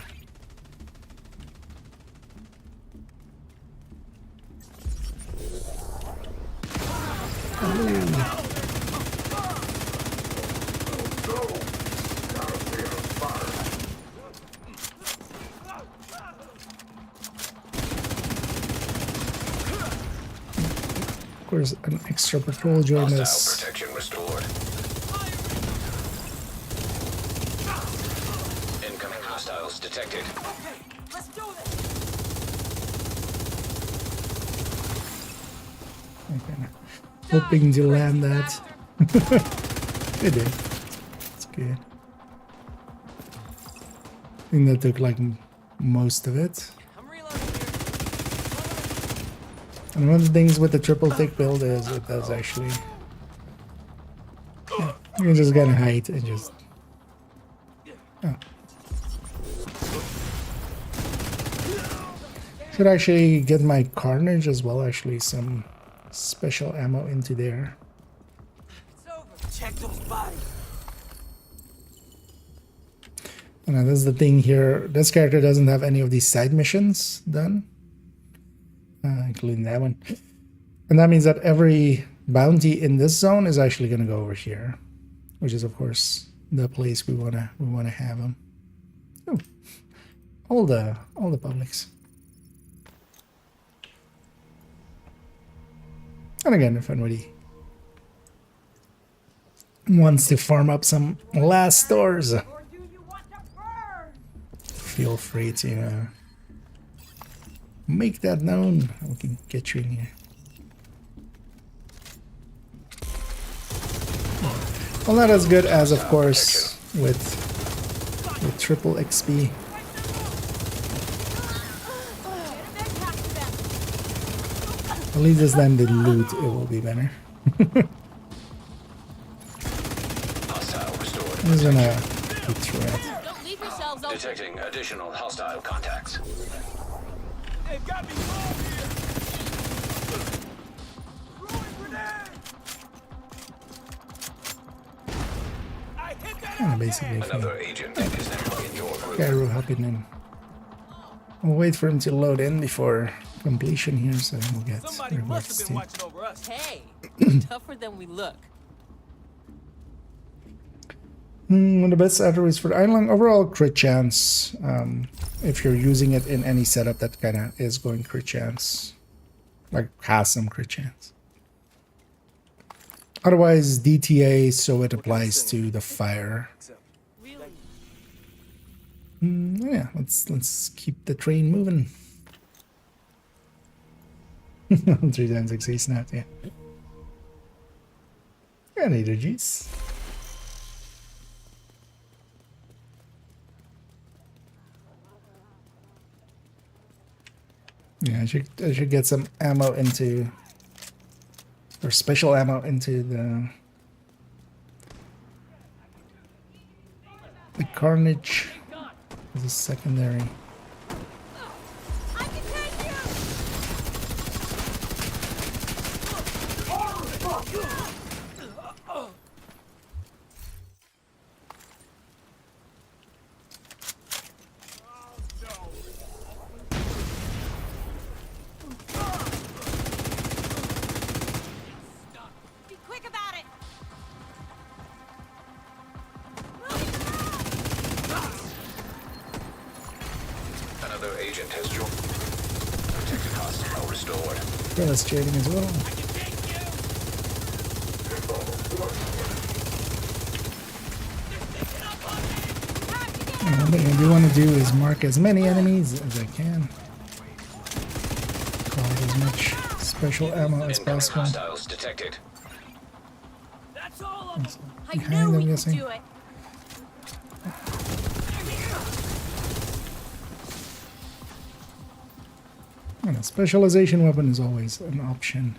Of course, an extra patrol joined us. Protection restored. Incoming hostiles detected. Let's do this. Okay. Hoping to land that. It did. It's good. I think that took like most of it. And one of the things with the triple tick build is it does actually. Yeah, you can just get a height and just. Oh. Should actually get my carnage as well, actually, some special ammo into there. Check those bodies. And that's the thing here. This character doesn't have any of these side missions done. Including that one. And that means that every bounty in this zone is actually going to go over here, which is of course the place we want to have them. Oh, all the publics. And again, if anybody wants to farm up some last stores, feel free to make that known. We can get you in here. Well, not as good as, of course, with triple XP. At least this time the loot, it will be better. I'm just gonna go through it. Don't leave yourselves open. Detecting additional hostile contacts. They've got me wrong here. Throwing grenade. I hit that Kind of basically Another agent is now in your group. Gyro helping in. We'll wait for him to load in before completion here, so we'll get Somebody must rewards have been too. watching over us. Hey, tougher than we look. One of the best attributes for the Island overall crit chance. If you're using it in any setup that kind of is going crit chance, like has some crit chance. Otherwise, DTA, so it applies to the fire. Really? Yeah, let's keep the train moving. 3 times XP snapped, yeah. And energies. Yeah, I should get some ammo into, or special ammo into the carnage as a secondary. I can take you! Be quick about it! Another agent has joined. Protected hostile restored. That's trading as well. One thing I do want to do is mark as many enemies as I can. Collect as much special ammo as Incoming possible. hostiles detected. That's all of them. I Behind, knew I'm we could guessing. do it! And a specialization weapon is always an option.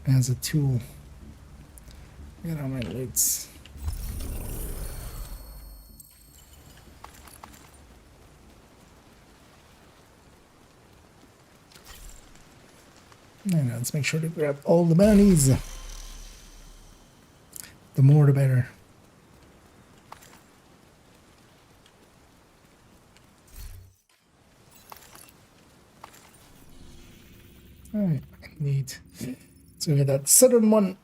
As a tool. Get on my lids. And let's make sure to grab all the bounties. The more the better. Alright, neat. So we get that southern one.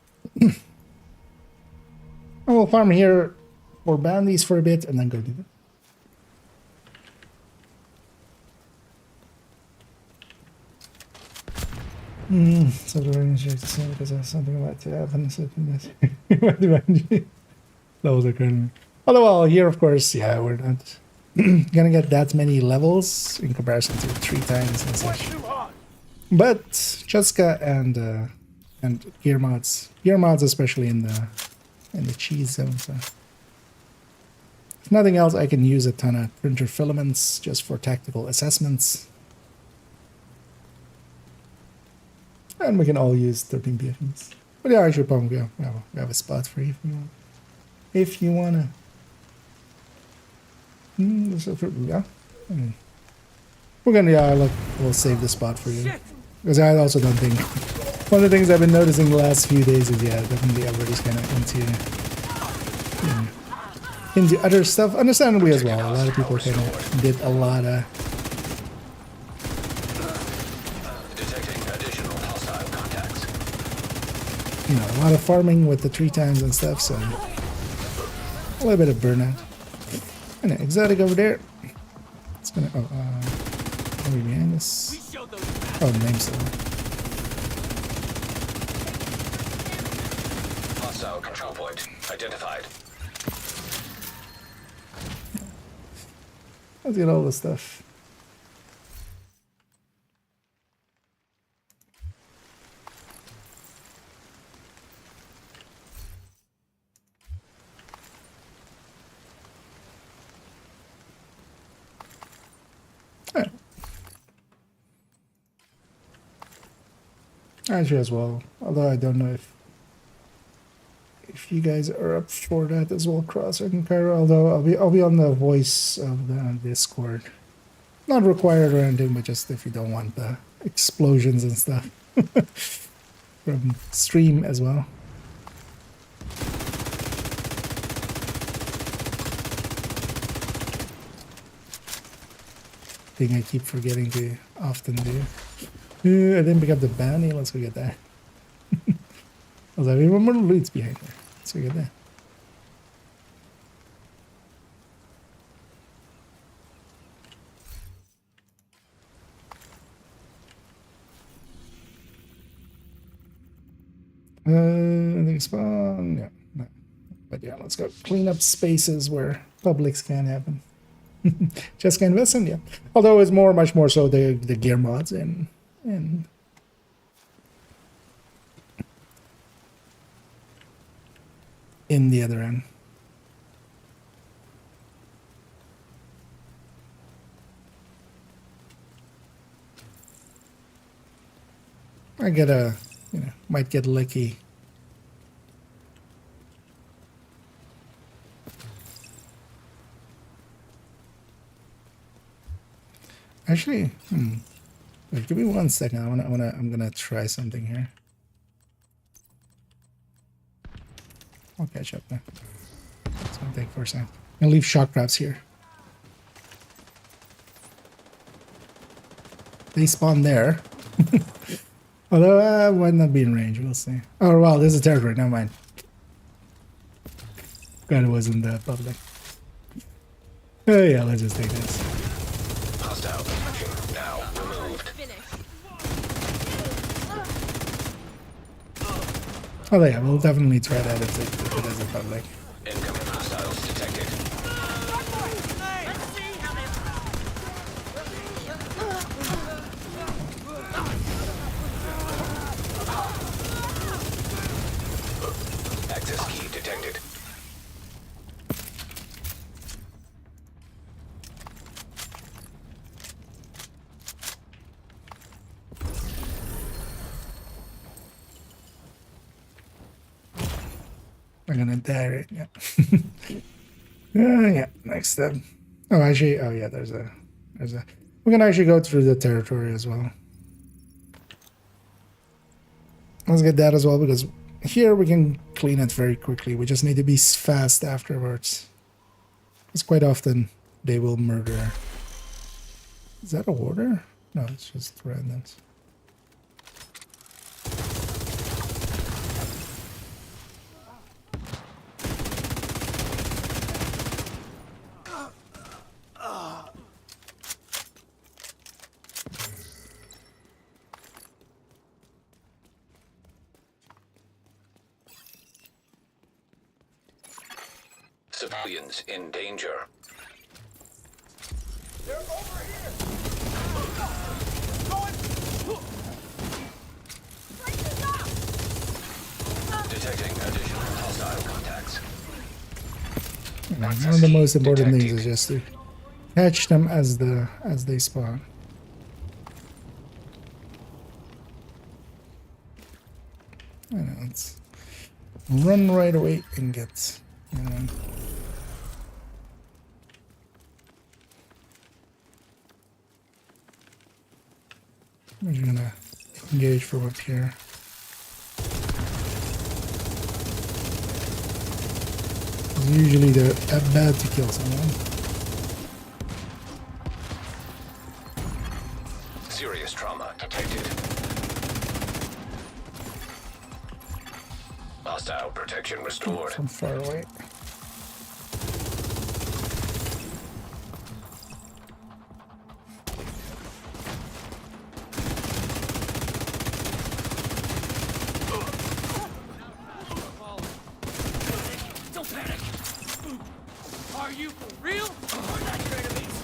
I will farm here for bounties for a bit and then go do that. So the range is the same because there's something about to happen. So that was occurring. Although here, of course, yeah, we're not gonna get that many levels in comparison to 3 times and such. Too hard. But Cheska and gear mods especially in the cheese zone. So if nothing else, I can use a ton of printer filaments just for tactical assessments. And we can all use 13 PFs. But yeah, I should probably we have a spot for you if you want. If you wanna. Yeah. We're gonna look, we'll save the spot for you. Shit. Because I also don't think one of the things I've been noticing the last few days is definitely everybody's kind of into other stuff. Understandably as well. A lot of people kind of did a lot of Detecting additional hostile contacts. a lot of farming with the 3 times and stuff, so a little bit of burnout. And an exotic over there. It's gonna are we behind us? We showed those Oh, name's still there. Hostile control point identified. Let's get all the stuff. Alright. Actually, as well. Although I don't know if you guys are up for that as well, Cross and Cairo. Although I'll be on the voice of the Discord. Not required or anything, but just if you don't want the explosions and stuff from stream as well. thing I keep forgetting to often do. I didn't pick up the bounty. Let's go get that. I was like, even more loot's behind there. Let's go get that. I think spawn. Yeah, no. But yeah, let's go clean up spaces where publics can happen. Just canvas and yeah. Although it's much more so the gear mods and in the other end. I get might get lucky. Actually, wait, give me 1 second. I'm gonna try something here. I'll catch up now. It's gonna take 4 seconds. I'm gonna leave shock traps here. They spawn there. Although I might not be in range, we'll see. Oh wow, this is territory, never mind. God, it wasn't that public. Oh yeah, let's just take this. Hostile position now removed. Oh yeah, we'll definitely try that if it is a public. Incoming hostiles detected. Access key detected. We're gonna die, right? Yeah. Yeah, next step. Oh, actually, oh yeah, there's a. We can actually go through the territory as well. Let's get that as well, because here we can clean it very quickly. We just need to be fast afterwards. Because quite often they will murder. Is that a order? No, it's just randoms. Civilians in danger. They're over here. Detecting additional hostile contacts. One of the most important things is just to catch them as they spawn. Let's run right away and get. We're gonna engage from up here. Usually they're bad to kill someone. Serious trauma detected. Hostile protection restored. From far away. Don't panic. Are you for real? Or not your enemies?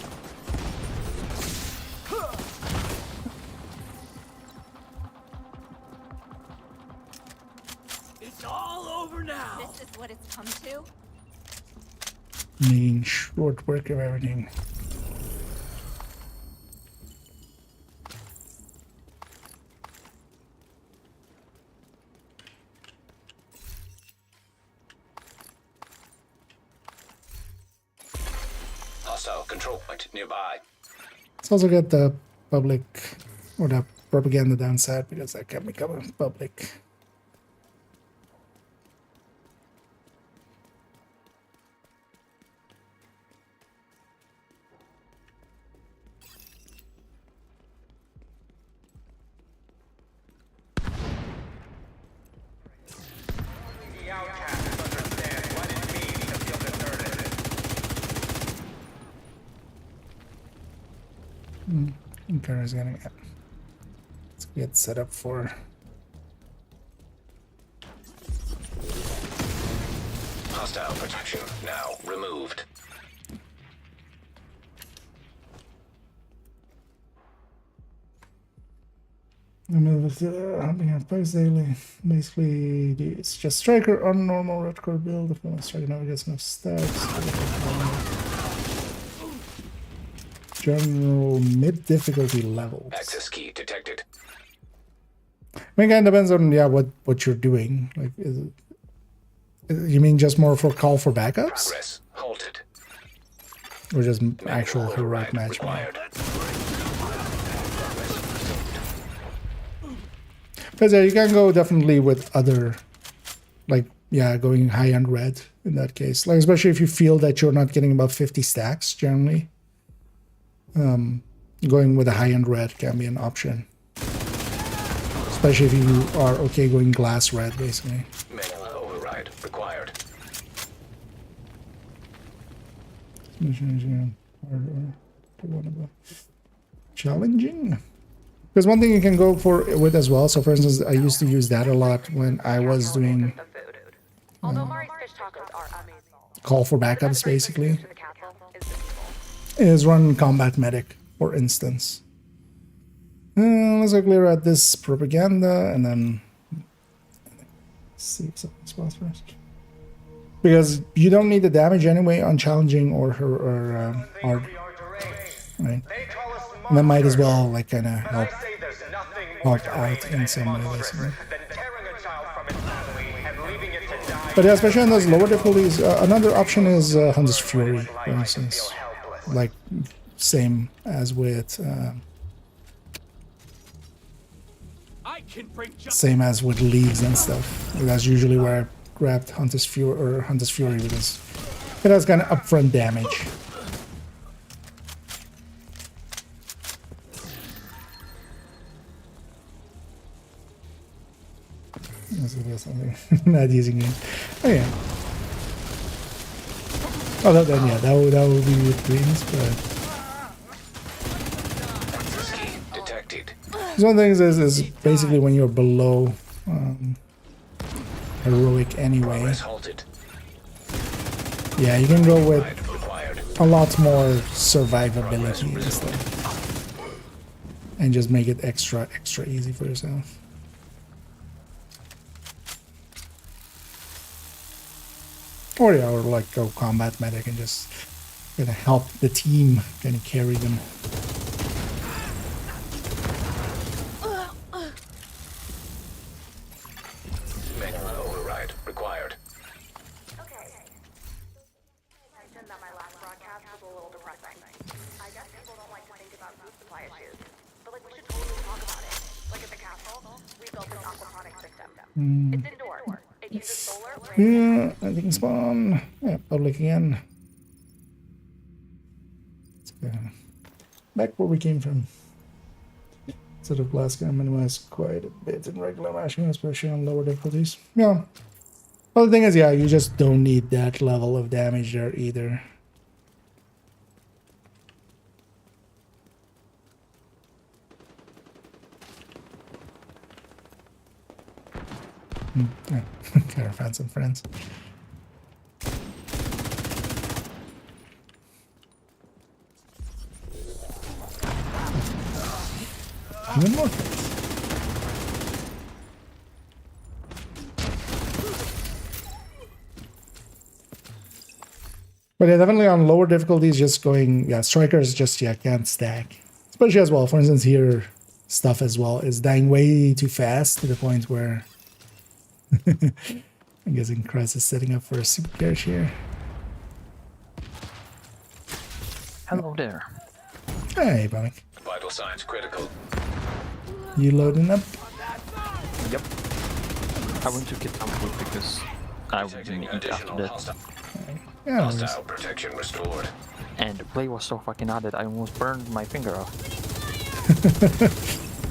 It's all over now. This is what it's come to? Making short work of everything. Hostile control point nearby. Let's also get the public or the propaganda downside because that can become a public. Kara's getting it. Let's get set up for. Hostile protection now removed. Hunting out post daily. Basically, it's just striker on normal red core build. If the striker never gets enough stats. General mid difficulty levels. Access key detected. I mean, it kind of depends on what you're doing. Like, you mean just more for call for backups, Progress halted. or just actual Manual heroic override match? required. Because you can go definitely with other, like, going high end red in that case. Like, especially if you feel that you're not getting above 50 stacks generally. Going with a high end red can be an option. Especially if you are okay going glass red, basically. Manual override required. Challenging. There's one thing you can go for with as well. So, for instance, I used to use that a lot when I was doing call for backups, basically. Is run combat medic, for instance. Let's go clear out this propaganda and then see if something spots first. Because you don't need the damage anyway on challenging or hard, right? And that might as well like kind of help out in some way, basically. But yeah, especially on those lower difficulties, another option is Hunter's Fury, for instance. Like same as with leagues and stuff. That's usually where I grabbed Hunter's Fury because it has kind of upfront damage. Something not using it. Oh yeah. Oh, then yeah, that would be with greens, but Detected. one thing is basically when you're below heroic anyway. Progress halted. Yeah, you can go with Required. a lot more survivability and stuff, and just make it extra easy for yourself. Or yeah, or like go combat medic and just gonna help the team, gonna carry them. Manual override required. Okay. I mentioned that my last broadcast was a little depressing. I guess people don't like to think about food supply issues, but like we should totally talk about it. Like at the castle, we built this aquaponic system. It's indoors. It uses solar. Yeah, I think spawn. Yeah, public again. Let's go back where we came from. Sort of glass can minimize quite a bit in regular mashing, especially on lower difficulties. Yeah. Well, the thing is, yeah, you just don't need that level of damage there either. Yeah. Caravans and friends. Even more friends. But yeah, definitely on lower difficulties, just going, strikers just, can't stack. Especially as well, for instance, here, stuff as well is dying way too fast to the point where I'm guessing Christ is setting up for a super carriage here. Hello there. Hey, Bonic. Vital signs critical. You loading up? Yep. I want to get some food because I will Detecting eat after additional that. hostile. Yeah, no worries. Hostile protection restored. And the play was so fucking hot that I almost burned my finger off.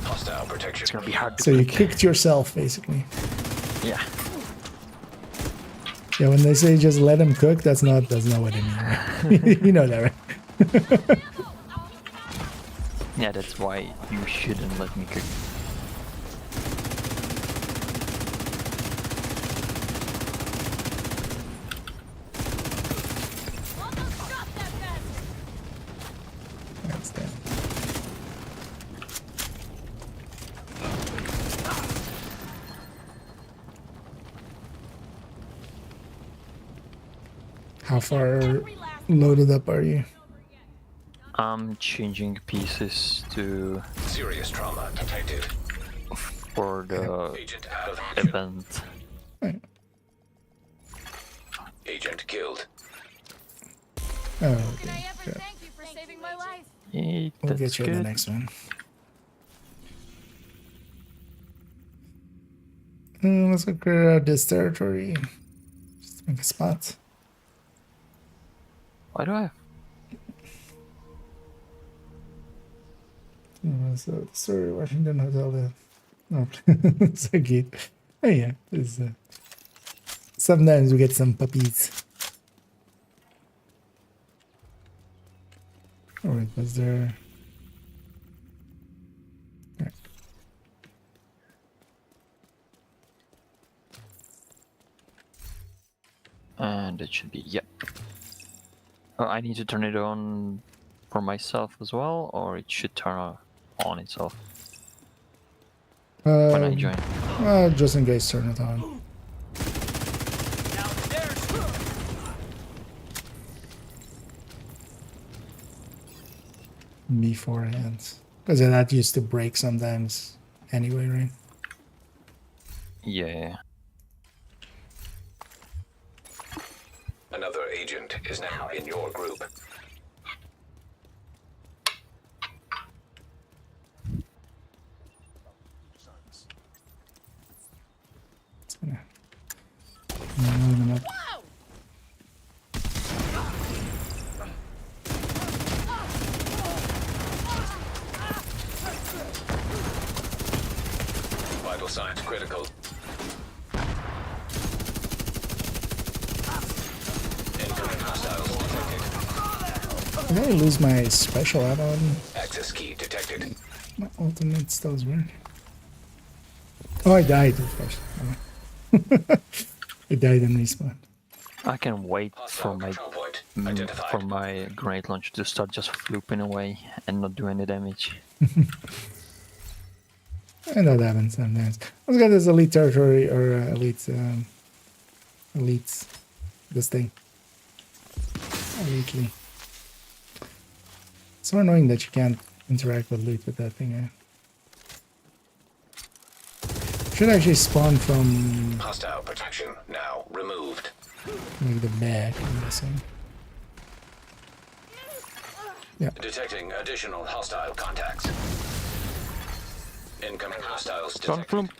Hostile protection. It's gonna be hard to So you click. kicked yourself, basically. Yeah. Yeah, when they say just let him cook, that's not what they mean. Right? You know that, right? Yeah, that's why you shouldn't let me cook. Almost dropped that bastard! That's that. How far loaded up are you? I'm changing pieces to Serious trauma detected. for the Agent out of action. event. Right. Agent killed. Oh, Can I okay. ever Good. thank you for saving my life? Yeah, We'll that's get you in the good. next one. Let's go clear out this territory. Just make a spot. Why do I have? So the story Washington Hotel. Oh, it's a gate. Oh yeah, there's, sometimes we get some puppies. Alright, was there? Alright. And it should be, yep. Oh, I need to turn it on for myself as well, or it should turn on itself when I join. Just in case, turn it on Now there's beforehand, because that used to break sometimes. Anyway, right? Yeah. Another agent is now in your group. It's gonna load them up. Vital signs critical. Incoming hostiles detected. Did I lose my special add-on? Access key detected. My ultimate still work. Oh, I died, of course. I died in respawn. I can wait for Hostile my control point for identified. my grenade launcher to start just flooping away and not do any damage. And that happens sometimes. Let's get this elite territory or elites. This thing. Elitely. So annoying that you can't interact with loot with that thing. Should actually spawn from Hostile protection now removed. like the back. I'm guessing. Yeah. Detecting additional hostile contacts. Incoming hostiles Don't detected. flump.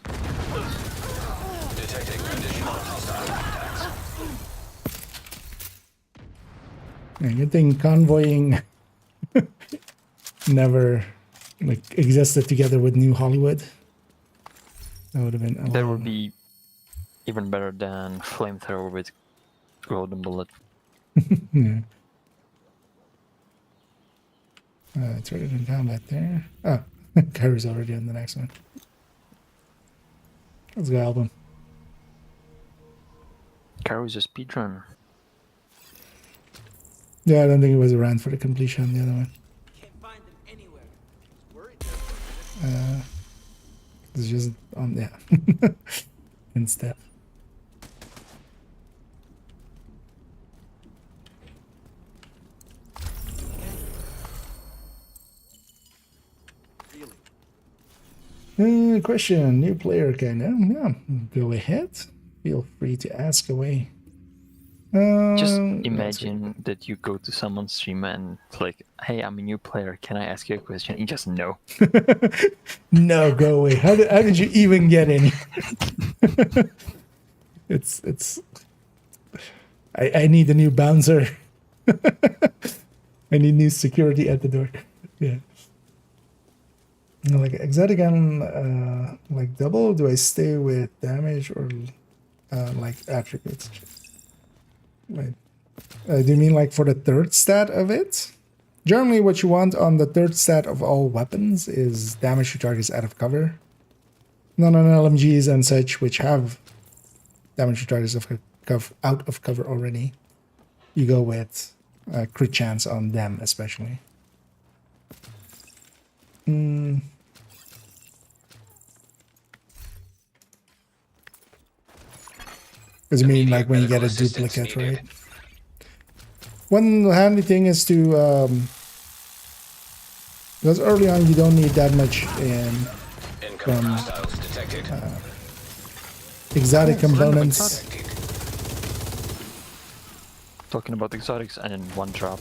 Detecting additional hostile contacts. Yeah, good thing convoying never like existed together with New Hollywood. That would have been. That would be even better than flamethrower with golden bullet. Yeah. It's already in combat there. Oh, Kyrie's already on the next one. Let's go, album. Carries a speedrun. Yeah, I don't think it was around for the completion on the other one. can't find them anywhere. Worried they're It's just on, yeah. Instead. Question, new player kind of, yeah, go ahead. Feel free to ask away. Just That's imagine that you go to someone's stream and it's like, hey, I'm a new player, can I ask you a question? You just no. No, go away. How did you even get in? it's I need a new bouncer. I need new security at the door. Yeah. Like exotic on like double, do I stay with damage or like attributes? Wait. Do you mean like for the third stat of it? Generally, what you want on the third stat of all weapons is damage to targets out of cover. Not on LMGs and such, which have damage to targets out of cover already. You go with crit chance on them, especially. Does it mean like when you get a duplicate, right? One handy thing is to, because early on you don't need that much in Incoming hostiles detected. exotic components. Talking about exotics and in one drop.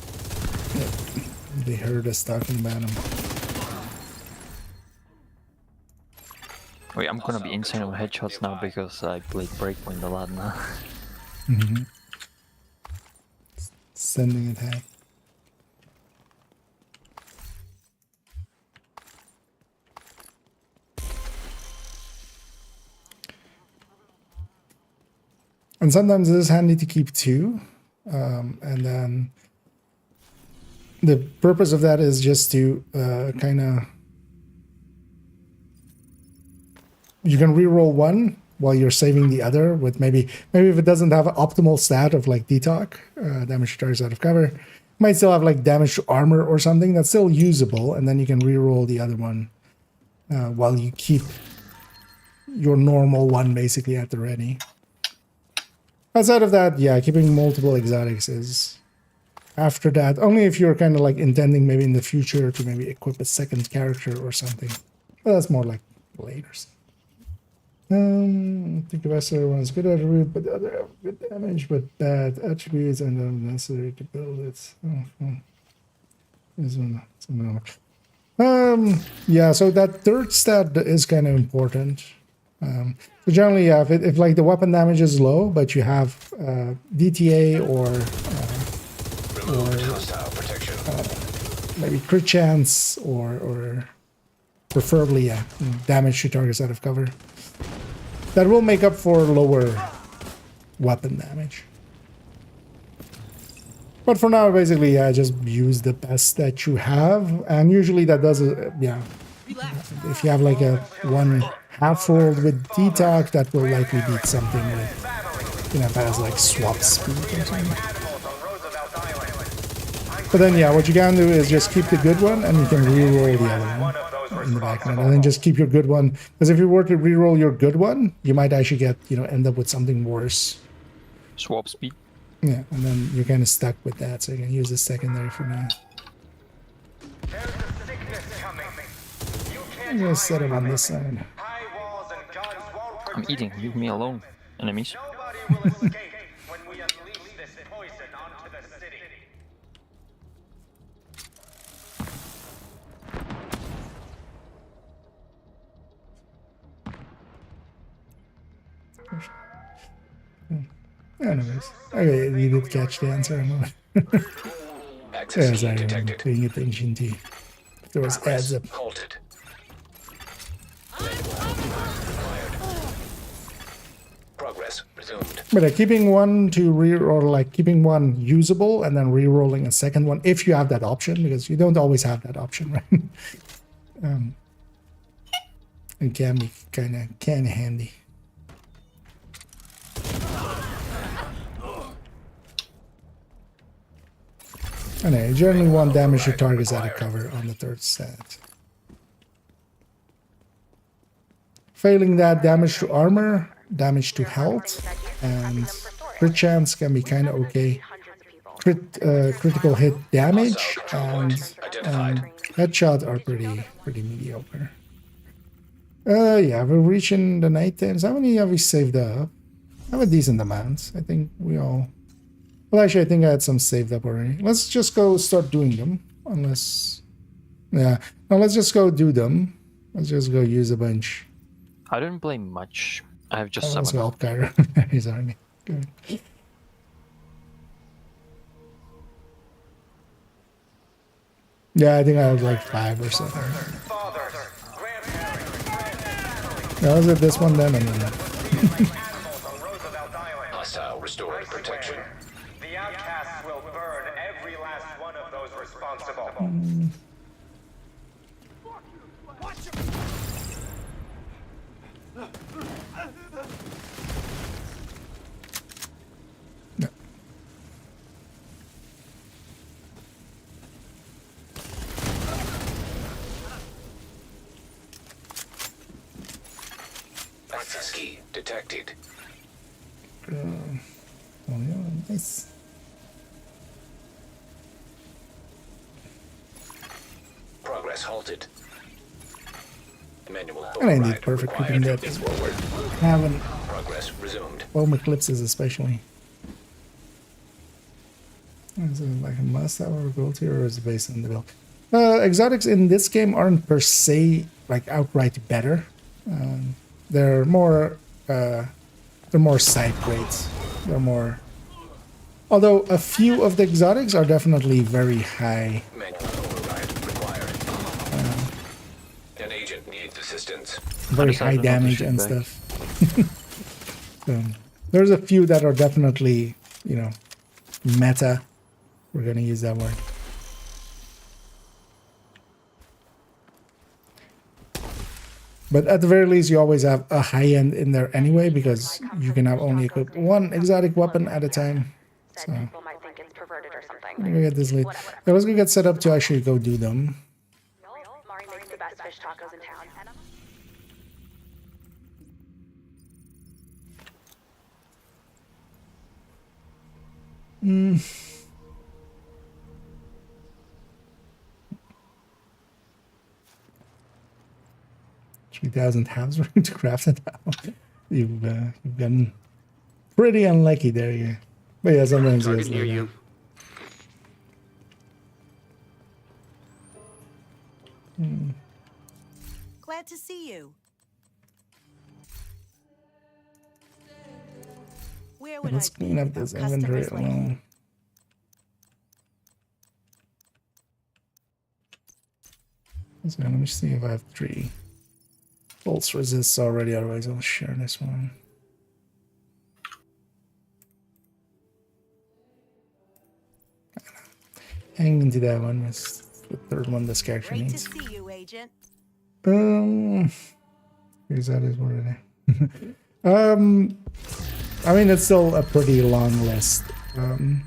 They heard us talking about them. Wait, I'm gonna be insane on headshots now because I played Breakpoint a lot now. Sending attack. And sometimes it is handy to keep two. And then the purpose of that is just to kind of... You can reroll one while you're saving the other with maybe if it doesn't have an optimal stat of like detox, damage to targets out of cover, it might still have like damage to armor or something that's still usable, and then you can reroll the other one while you keep your normal one basically at the ready. Outside of that, yeah, keeping multiple exotics is after that, only if you're kind of like intending maybe in the future to maybe equip a second character or something. But that's more like later. The capacitor one's good at root, but the other have good damage, but bad attributes and unnecessary to build it. Yeah, so that third stat is kind of important. So generally, yeah, if like the weapon damage is low, but you have DTA or Hostile protection. maybe crit chance or preferably, yeah, damage to targets out of cover. That will make up for lower weapon damage. But for now, basically, yeah, just use the best that you have. And usually that does, yeah. If you have like a one half-fold with detox, that will likely beat something with, if it has like swap speed or something. But then, yeah, what you can do is just keep the good one and you can reroll the other one in the background, and then just keep your good one, because if you were to reroll your good one, you might actually get, end up with something worse. Swap speed. Yeah, and then you're kind of stuck with that, so you can use the secondary for now. I'm gonna set it on this side. I'm eating. Leave me alone, enemies. Anyways, okay, you did catch the answer. Access Yes, I detected. remember paying attention to. There was ads up. Halted. Progress resumed. But keeping one to or like keeping one usable and then re-rolling a second one if you have that option, because you don't always have that option, right? It can be kind of handy. Anyway, generally want damage to targets out of cover on the third stat. Failing that, damage to armor, damage to health, and crit chance can be kind of okay. Critical hit damage and headshot are pretty mediocre. Yeah, we're reaching the night times. How many have we saved up? I have a decent amount. I think we all... Well, actually, I think I had some saved up already. Let's just go start doing them. Unless... Yeah. No, let's just go do them. Let's just go use a bunch. I didn't play much. I have just Let's summoned. help Kyra. He's army. Good. Yeah, I think I have like 5 or 7. Yeah, was it this one then? And then... Hostile restoring protection. The outcasts will burn every last one of those those responsible. No. Access key detected. Oh, yeah, nice. Progress halted. Manual And I need override perfect required. keeping that as well. We're having Progress resumed. home eclipses especially. Is it like a must-have or gold tier, or is it based on the build? Exotics in this game aren't per se like outright better. They're more side grades. They're more. Although a few of the exotics are definitely very high. Manual override required. An agent needs assistance. Very high damage and stuff. So, there's a few that are definitely, you know, meta. We're gonna use that word. But at the very least, you always have a high end in there anyway, because you can have only equip one exotic weapon at a time. So, People might think it's perverted or something. let me get this late. Yeah, let's go get set up to actually go do them. Mari makes the best fish tacos in town. Hmm. 3,000 halves room to craft it out. You've gotten pretty unlucky there, yeah. But yeah, sometimes Target it's near like you. Glad to see you. Where would Let's I be clean up without this inventory customers like you? alone. So let me see if I have 3 pulse resists already, otherwise I'll share this one. Hang into that one, is the third one this character Great to needs. see you, Agent. Here's that is what it is. I mean, it's still a pretty long list. One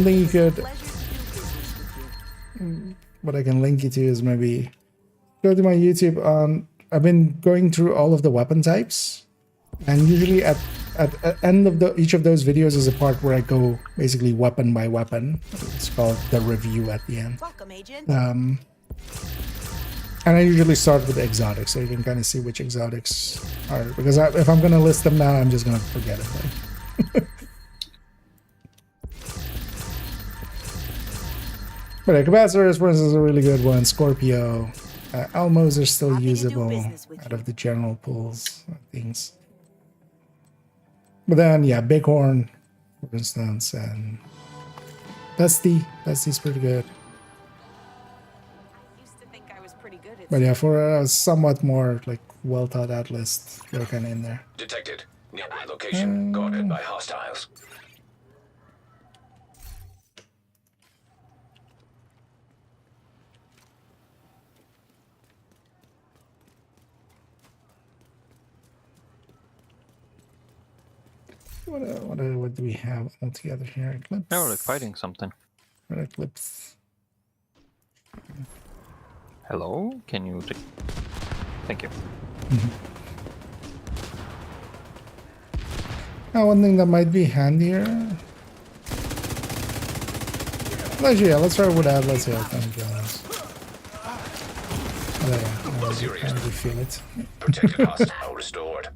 thing you could, Pleasure to do business with you. what I can link you to is maybe go to my YouTube on, I've been going through all of the weapon types, and usually at end of each of those videos is a part where I go basically weapon by weapon. It's called the review at the end. Welcome, Agent. And I usually start with the exotics, so you can kind of see which exotics are, because if I'm going to list them now, I'm just going to forget it. Like. But capacitors, for instance, is a really good one. Scorpio. Elmos are still Happy to do usable business with out you. of the general pools of things. But then, yeah, Bighorn, for instance, and Dusty's pretty good. Used to think I was pretty good at But yeah, for a somewhat more like well thought out list, they're kind of in there. Detected. Nearby location guarded by hostiles. What do we have all together here? Eclipse. Oh, like fighting something. What Eclipse? Hello? Can you take... Thank you. Now, one thing that might be handier. Actually, yeah, let's start with that. Let's see how it goes. Oh, yeah, I already feel it. Protected hostile restored.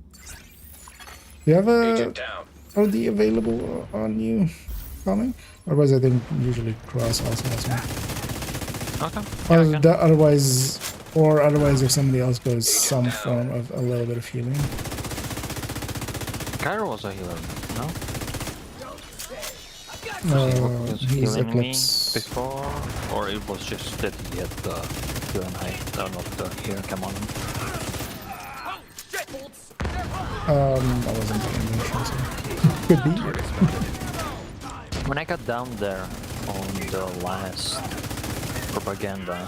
Do you have a Agent down. OD available on you, comic? Otherwise, I think usually Cross also has one. Okay. Or Yeah, I can. otherwise, if somebody else goes, some form of a little bit of healing. Cairo was a healer, no? Was He's healing me Eclipse. before? Or it was just that he had the healing height, not the healing cam on him? I wasn't paying attention, so could be. When I got down there on the last propaganda.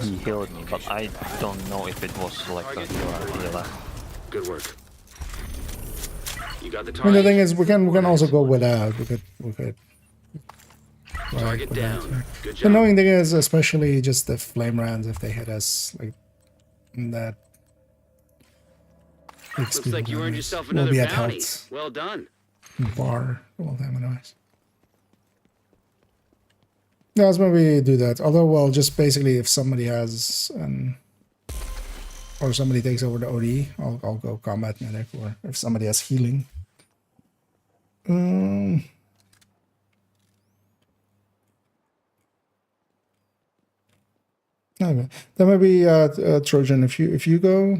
He healed me, but I don't know if it was like a heal or healer. Good work. You got the I mean, the target. thing is, we can also go without. We could. Target put that down. here. Good The job. annoying thing is, especially just the flame rounds, if they hit us like in that. Looks like you earned yourself will another be at bounty. health Well done. bar all the time, anyways. Yeah, let's maybe do that. Although, well, just basically, if somebody has or somebody takes over the OD, I'll go combat medic, or if somebody has healing. Okay. Then maybe Trojan, if you go,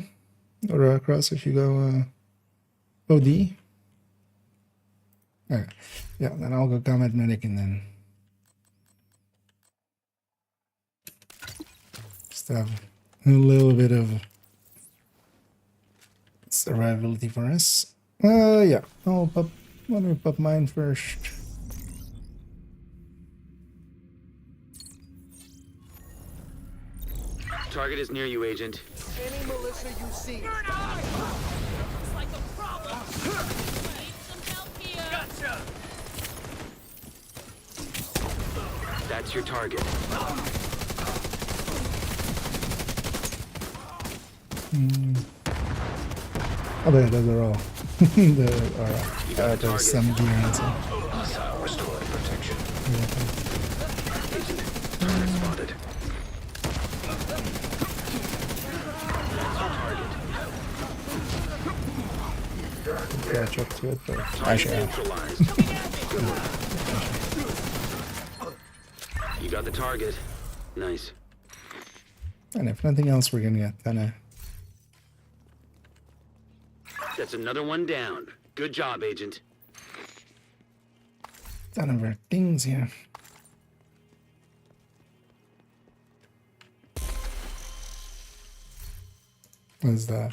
or Cross, if you go OD. Okay. Yeah, then I'll go combat medic, and then just have a little bit of survivability for us. Yeah, let me pop mine first. Target is near you, Agent. Any militia you see. Looks like a problem. Need some help here. Gotcha. That's your target. Oh, yeah, those are all. There's some gear and some. Hostile restoring protection. Target spotted. Catch up to it, but actually, Neutralized. You got the target. Nice. and if nothing else, we're gonna get kind of. That's another one down. Good job, Agent. Ton of our things here. What's that?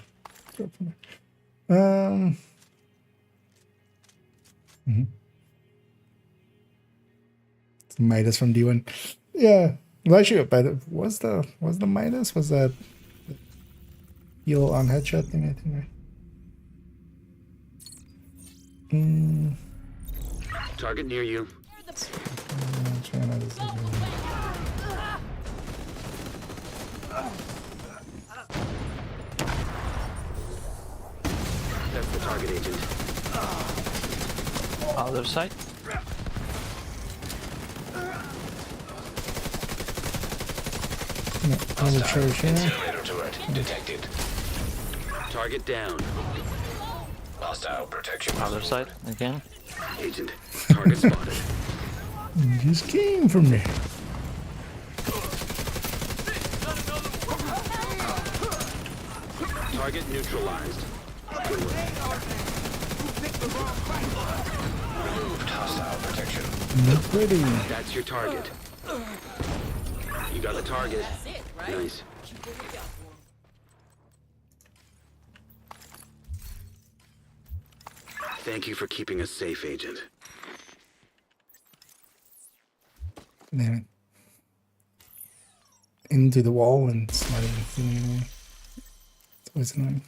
It's Midas from D1. Yeah. Well, actually, but was the Midas? Was that heal on headshot thing? I think, right? Target near you. That's the target, Agent. Other side? Church here. Incinerator turret detected. Target down. Hostile protection. Other side again? Agent, target spotted. Just came from there. Target neutralized. Good work. Removed hostile protection. Not pretty. That's your target. You got the target. Nice. Thank you for keeping us safe, Agent. Damn it. Into the wall and sliding anyway. It's always annoying.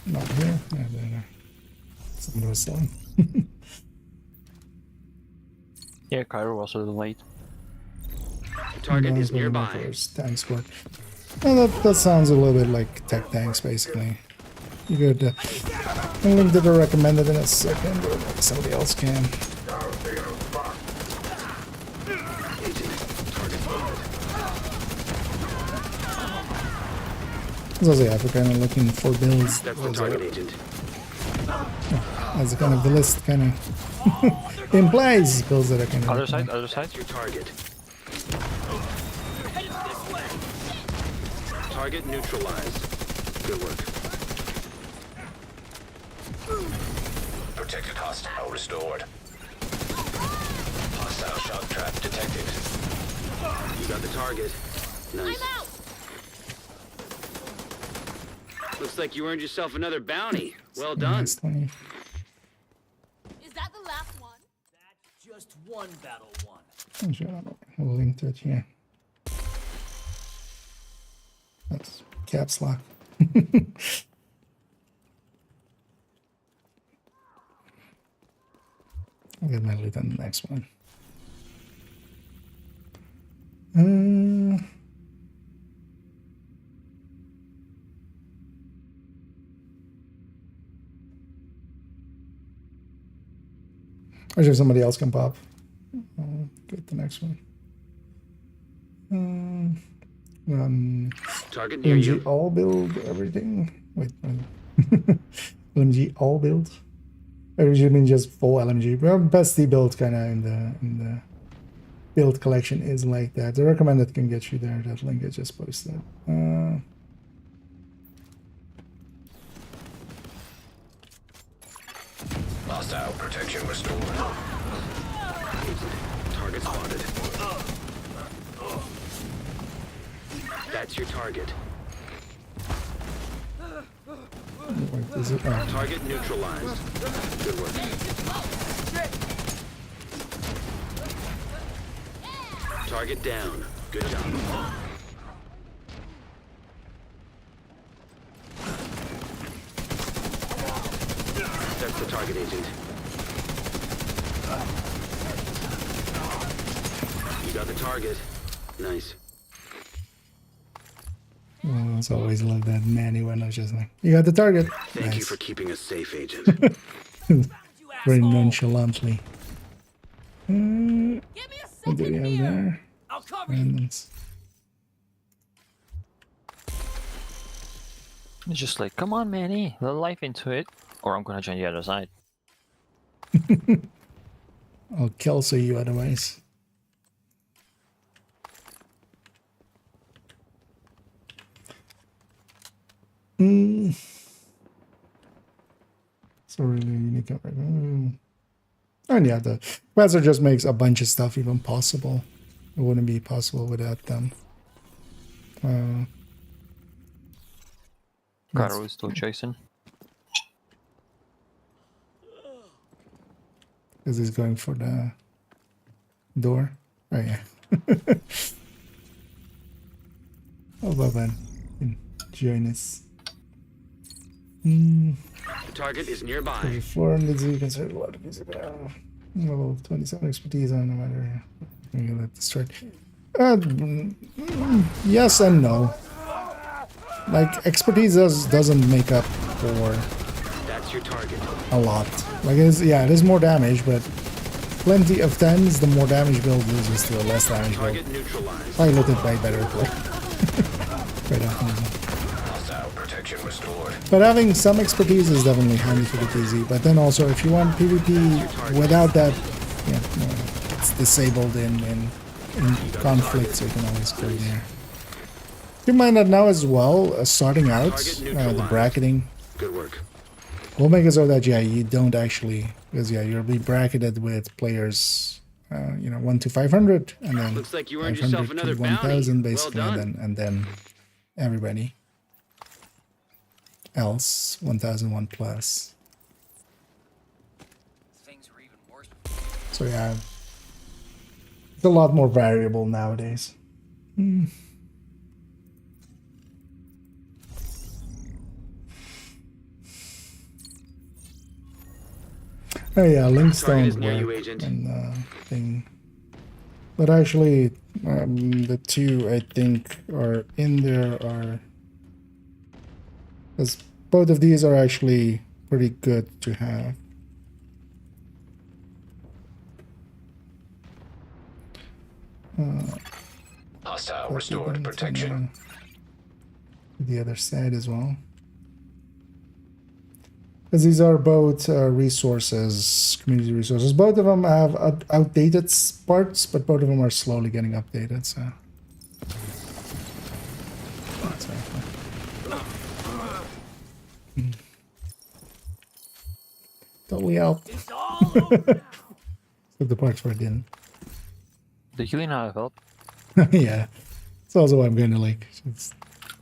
Not here. Yeah, there. Somebody was selling. Yeah, Cairo was a little late. Target is nearby. Tank squad. Well, that sounds a little bit like tech tanks, basically. You could I'll link to the recommended in a second, or maybe somebody else can. As I have, we're kind of looking for builds. That's the target, Agent. As a kind of the list kind of implies builds that are kind of. Other side, other side. That's your target. Target neutralized. Good work. Protected hostile restored. Hostile shock trap detected. You got the target. Nice. I'm out. Looks like you earned yourself another bounty. Well done. Nice 20. Is that the last one? That's just one battle won. I'm sure I'll link to it here. That's caps lock. I'll get my loot on the next one. Or if somebody else can pop. I'll get the next one. Target near LMG you. all build everything. Wait, LMG all build. Or you mean just full LMG? Well, bestie build kind of in the build collection is like that. The recommended can get you there. That link I just posted. Hostile protection restored. Target spotted. That's your target. Wait, is it? Oh, Target neutralized. Good work. Target down. Good job. That's the target, agent. You got the target. Nice. well, it's always like that Manny when I was just like, you got the target. Thank you Nice. for keeping us safe, agent. Very nonchalantly. Give me a What do we second have here. there? I'll cover you. Randoms. It's just like, come on, Manny, let life into it, or I'm gonna join the other side. I'll Kelso you otherwise. So really unique. And yeah, the Quasar just makes a bunch of stuff even possible. It wouldn't be possible without them. Caro is still chasing. Because he's going for the door. Oh yeah. How about then? Join us. The target is nearby. 400 you can start a lot of music. Level 27 expertise on no matter. I'm gonna let this start. Yes and no. Like expertise doesn't make up for That's your target. a lot. Like it is more damage, but plenty of tens. The more damage build loses to a less damage build. Target neutralized. I looked at way better. Right after. Hostile protection restored. But having some expertise is definitely handy for the PvZ. But then also, if you want PvP without that, yeah, no, it's disabled in conflict, so you can always go there. Keep in mind that now as well, starting out, the bracketing Good work. will make it so that you don't actually, because you'll be bracketed with players, 1 to 500, and then Looks like you earned 500 yourself another to 1,000 bounty. basically, Well done. and then everybody else 1,001 plus. Things were even worse. So yeah, it's a lot more variable nowadays. Oh yeah, links Target is don't near you, work agent. in the thing. But actually, the two I think are in there are... Because both of these are actually pretty good to have. Hostile Let's do restored them protection. to the other side as well. Because these are both community resources. Both of them have outdated parts, but both of them are slowly getting updated. So. That's totally helped. It's all over now. Except the parts where it didn't. The healing now help. Yeah. It's also why I'm going to like.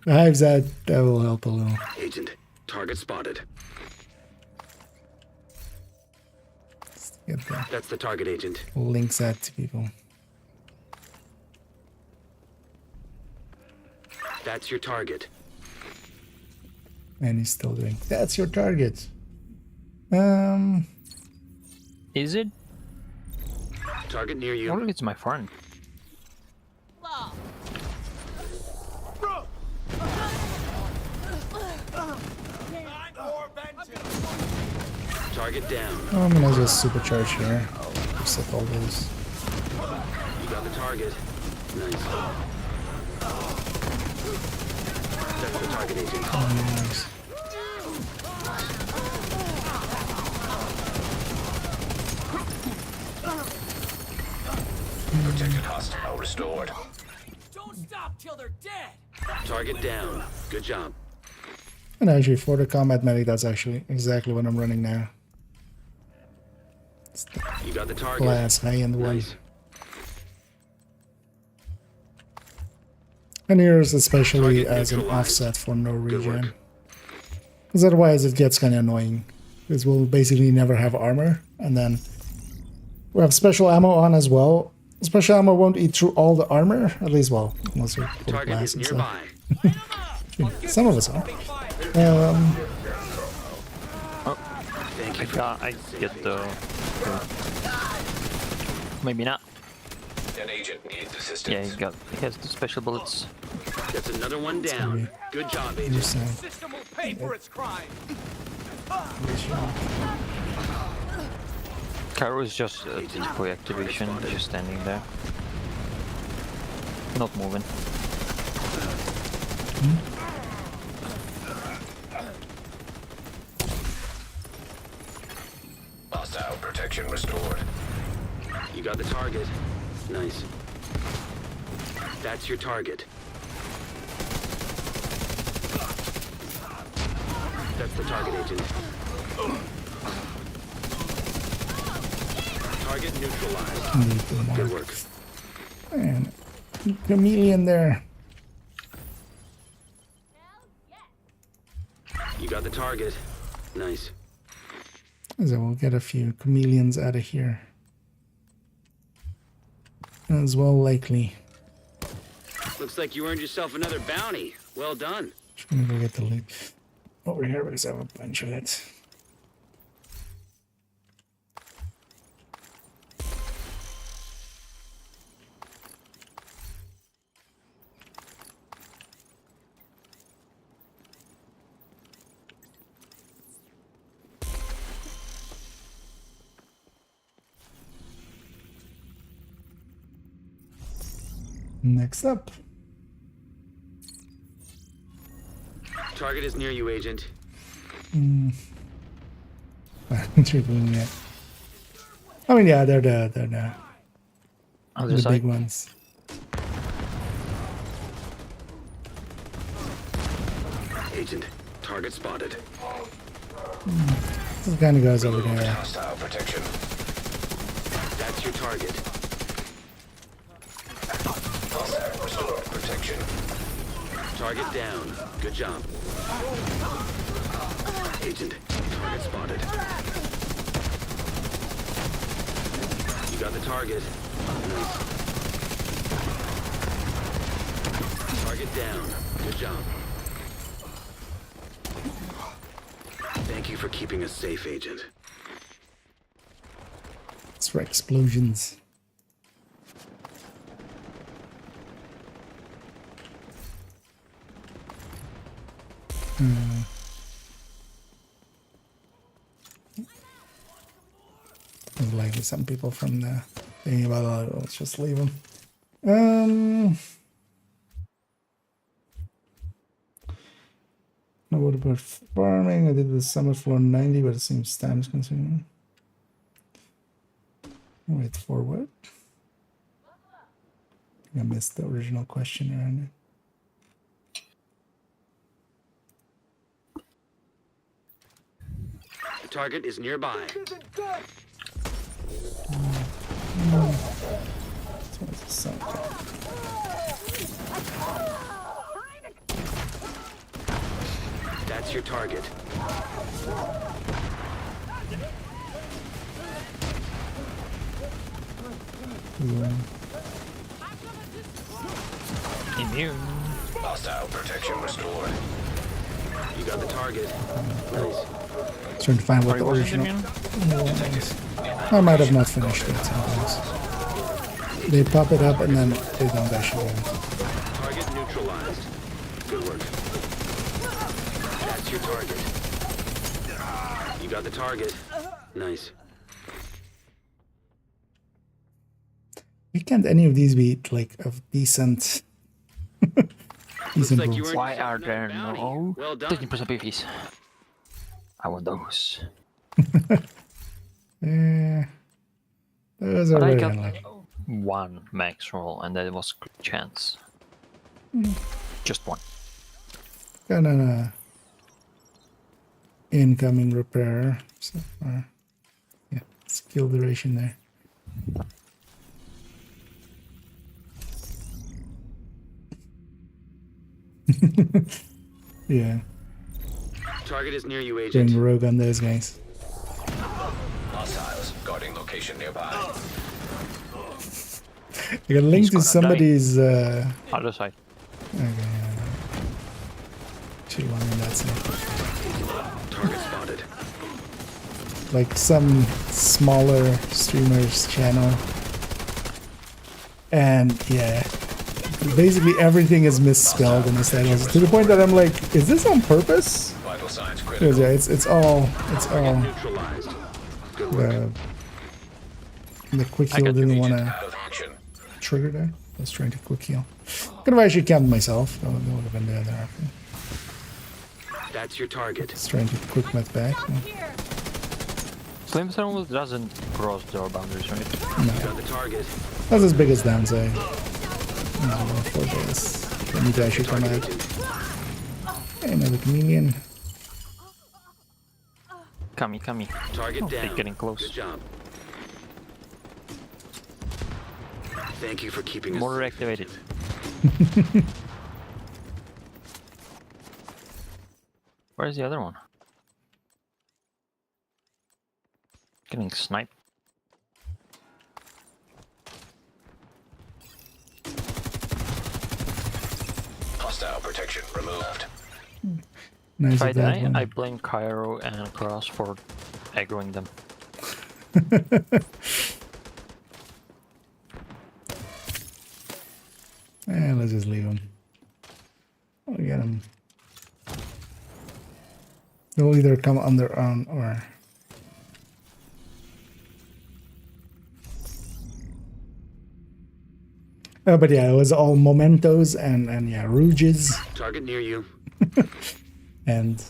The hives that will help a little. Agent, target spotted. Get the That's the target, Agent. links that to people. That's your target. And he's still doing. That's your target. Is it? Target near I you. think it's my friend. Law. Target down. I'm gonna just supercharge here. Reset all those. You got the target. Nice. That's the target, Agent. Nice. Protected hostile restored. Don't stop till they're dead. Target down. Good job. And actually, for the combat medic, that's actually exactly what I'm running now. It's the You got the target. class high-end one. Nice. And here's especially Target as an neutralized. offset for no Good regen. work. Because otherwise it gets kind of annoying. Because we'll basically never have armor. And then we have special ammo on as well. Special ammo won't eat through all the armor. At least, well, unless you're full Target class is and stuff. nearby. Some of us are. Thank I you. got. I get the. Maybe not. An agent needs assistance. Yeah, he has the special bullets. That's another one down. Good job, You're Agent. saying. The system will pay for its crime. Cairo is just a decoy activation, just standing there. Not moving. Hostile protection restored. You got the target. Nice. That's your target. That's the target, Agent. Target neutralized. Good work. And chameleon there. You got the target. Nice. So we'll get a few chameleons out of here. As well, likely. Looks like you earned yourself another bounty. Well done. Just gonna go get the loot over here because I have a bunch of it. Next up. Target is near you, Agent. Tripling it. I mean, yeah, they're the Other big side. ones. Agent, target spotted. This kind of goes over there. Hostile protection. That's your target. Hostile restored protection. Target down. Good job. Agent, target spotted. You got the target. Nice. Target down. Good job. Thank you for keeping us safe, Agent. It's for explosions. There's likely some people from the thinking about it. Let's just leave them. Now what about farming? I did the summit for 90, but it seems time is consuming. Wait for what? I missed the original question around it. Target is nearby. What's the sound? That's your target. Immune. Hostile protection restored. You got the target. Nice. Trying to find what Or the was it original immune? was. I might have not finished it sometimes. They pop it up and then they don't actually. Target neutralized. Good work. That's your target. You got the target. Nice. Why can't any of these be like of decent decent like you rules? were- Why are there no Well done. 13% PVs? I want those. Yeah, those are But I very got unlucky. one max roll, and that was good chance. Just one. Got an incoming repair so far. Yeah, skill duration there. Yeah, Target is near you, going agent. rogue on those guys. Hostiles guarding location nearby. I got a link He's to gonna somebody's Other side. too long on that side. Target spotted. Like some smaller streamer's channel. And yeah, basically everything is misspelled in his titles to the point that I'm like, is this on purpose? Vital signs Because critical. yeah, it's all Neutralized. Good work. the quick I heal got didn't the want to Out of action. trigger there. I was trying to quick heal. Could have actually camped myself. That would have been the other option. That's your target. Just trying to quick met back. Yeah. Here. Slim Thermal doesn't cross door boundaries, right? You got the target. That's his biggest downside. No, 4 days. I need to actually come out. Hey, another comedian. Kami. Target they're down. getting close. Good job. Thank you for keeping us. Mortar activated. Where's the other one? Getting sniped. Hostile protection removed. Nice If I of that die, one. I blame Cairo and Cross for aggroing them. Let's just leave him. We'll get him. They'll either come on their own or... but yeah, it was all mementos and yeah, rouges Target near you. and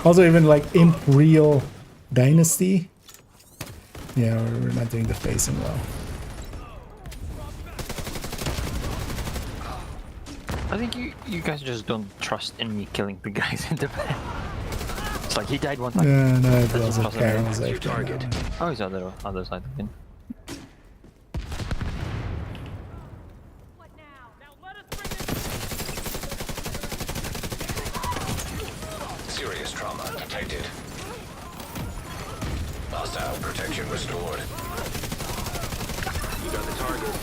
also even like Imp Real Dynasty. Yeah, we're not doing the facing well. I think you guys just don't trust in me killing the guys in the back. It's like he died one time. Yeah, no, it That's wasn't impossible. Carol's That's your after target. that one. Oh, he's other side again. What now? Now let us bring this. Serious trauma detected. Hostile protection restored. You got the target.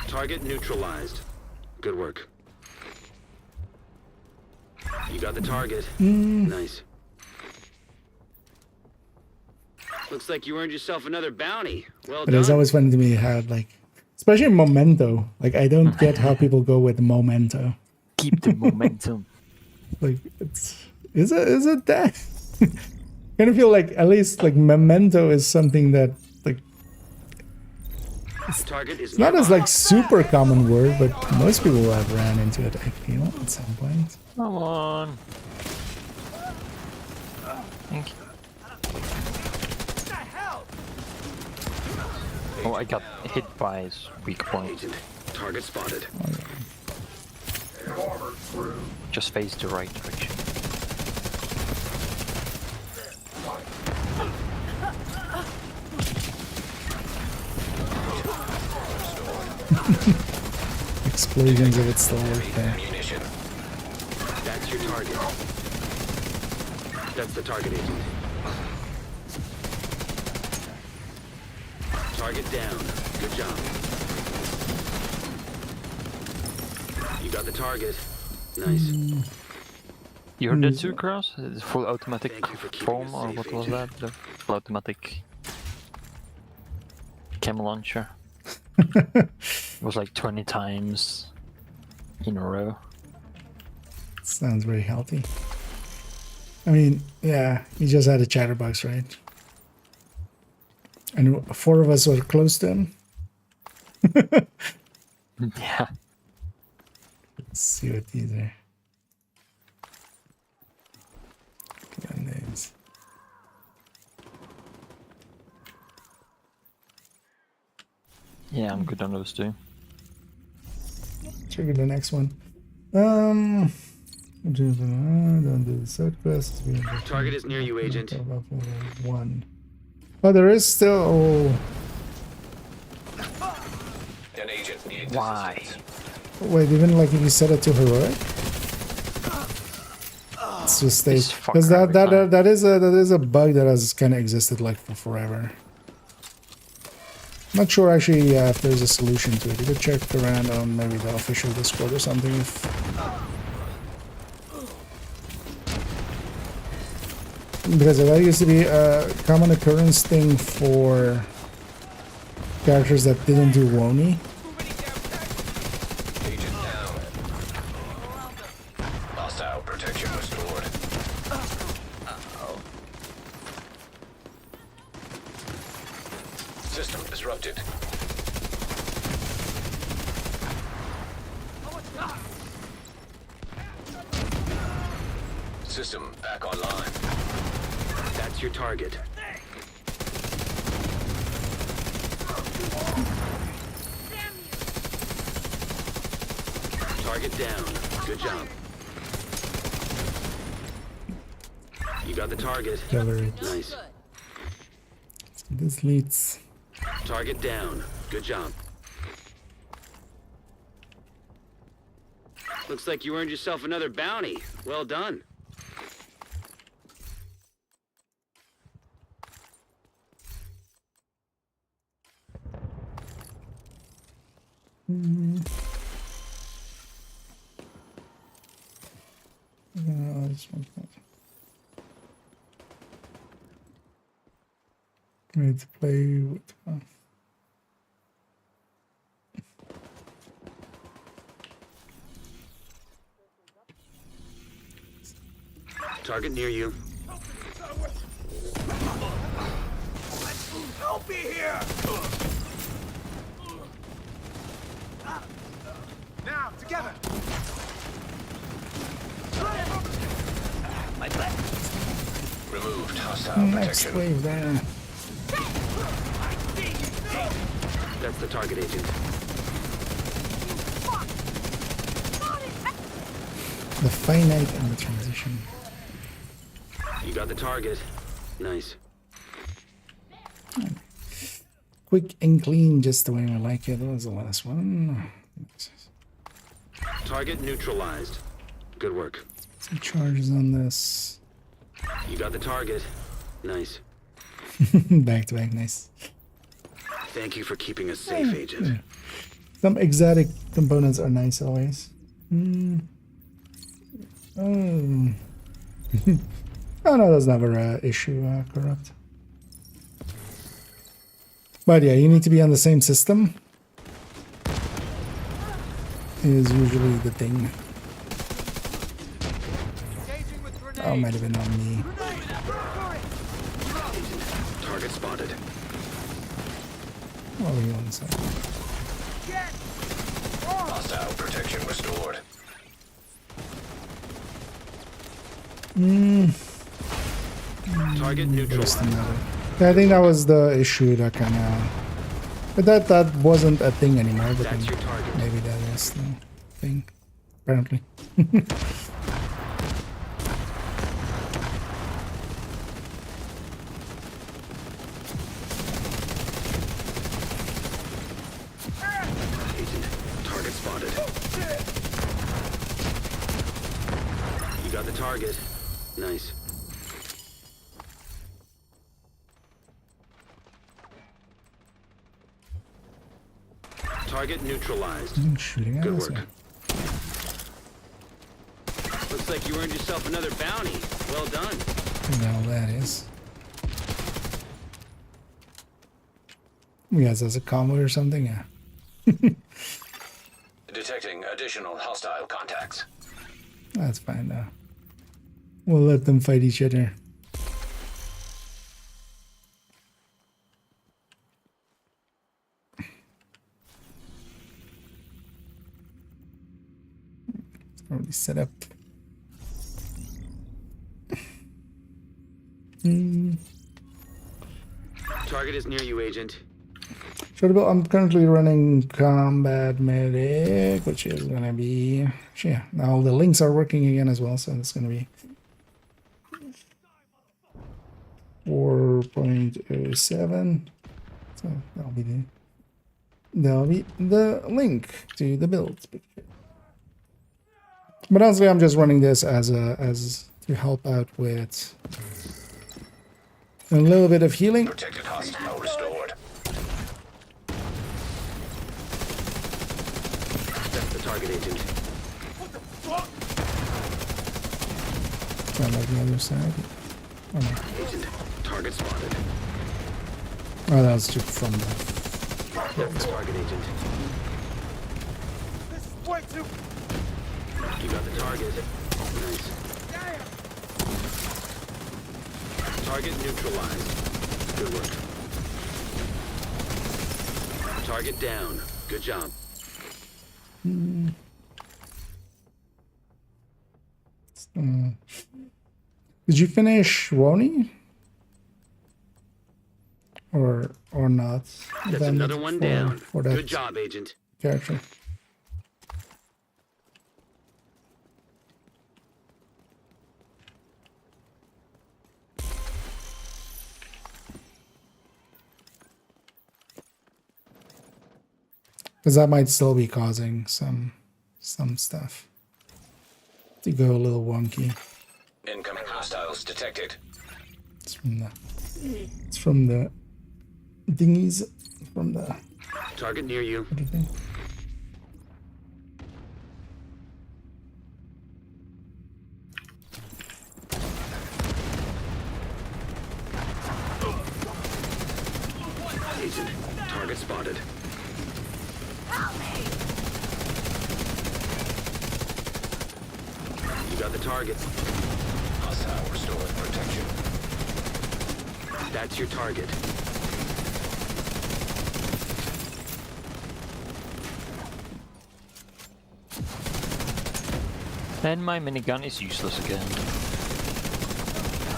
Target neutralized. Good work. You got the target. Nice. Looks like you earned yourself another bounty. Well But it's done. always funny to me how like, especially Memento. Like I don't get how people go with Memento. Keep the momentum. Like is it that? Kind of feel like at least like Memento is something that like Target is it's not as nearby. like super common word, but most people have ran into it. I feel at some point. Come on. think. Oh, I got hit by his weak point. Agent, target spotted. Just face the right direction. Explosions of it still work there. Ammunition. That's your target. That's the target, agent. Target down. Good job. You got the target. Nice. You heard that too, Kraus? It's full automatic Thank you for keeping foam, us or safe, what was Agent. that? The full automatic chem launcher. It was like 20 times in a row. Sounds very healthy. I mean, yeah, he just had a chatterbox, right? And 4 of us were close to him. Yeah. Let's see what these are. Look at these. Yeah, I'm good on those two. Trigger the next one. Don't do the side quests. Target is near you, Agent. 1. Oh, there is still. An agent needing Why? Oh, wait, even like if you set it to heroic, it's just stays. This fucker Because every time. that is a bug that has kind of existed like for forever. Not sure actually if there's a solution to it. You could check around on maybe the official Discord or something. Because that used to be a common occurrence thing for characters that didn't do Woni. Agent down. Hostile protection restored. System disrupted. System back online. That's your target. Target down. Good job. You got the target. Accelerate. Nice. This leads. Target down. Good job. Looks like you earned yourself another bounty. Well done. No, this one's not. I need to play with. Target near you. Help me here! Now, together! My leg. Removed hostile Next protection. wave there. That's the target, agent. The finite and the transition. You got the target. Nice. Quick and clean, just the way I like it. That was the last one. Target neutralized. Good work. Some charges on this. You got the target. Nice. Back to back, nice. Thank you for keeping us safe, agent. Some exotic components are nice always. Oh. Oh no, that's never an issue, corrupt. But yeah, you need to be on the same system. Is usually the thing. Oh, might have been on me. Target spotted. Oh, you want to say? Hostile protection restored. Target Just neutralized. another. Yeah, I think that was the issue that kind of. But that wasn't a thing anymore. But That's then your target. maybe that is the thing. Apparently. Agent, target spotted. You got the target. Nice. Target neutralized. Shooting at Good us. work. Looks like you earned yourself another bounty. Well done. Yeah. No, that is. You guys as a convoy or something? Yeah. Detecting additional hostile contacts. That's fine though. We'll let them fight each other. Already set up. Target is near you, Agent. Shutable, I'm currently running combat medic, which is gonna be yeah. Now the links are working again as well, so it's gonna be 4.07. So that'll be the link to the build. But honestly, I'm just running this as to help out with a little bit of healing. Protected hostile restored. That's the target, Agent. Try like the other side. Oh, no. Agent, target spotted. Oh, that was just from the. That's the target, Agent. This is way too. You got the target. Nice. Target neutralized. Good work. Target down. Good job. Did you finish Roni? Or not? That's Then another one for- down. For that Good job, Agent. character. Because that might still be causing some stuff to go a little wonky. Incoming hostiles detected. It's from the thingies, from the Target near you. other thing. Agent, target spotted. You got the target. Hostile restored protection. That's your target. And my minigun is useless again.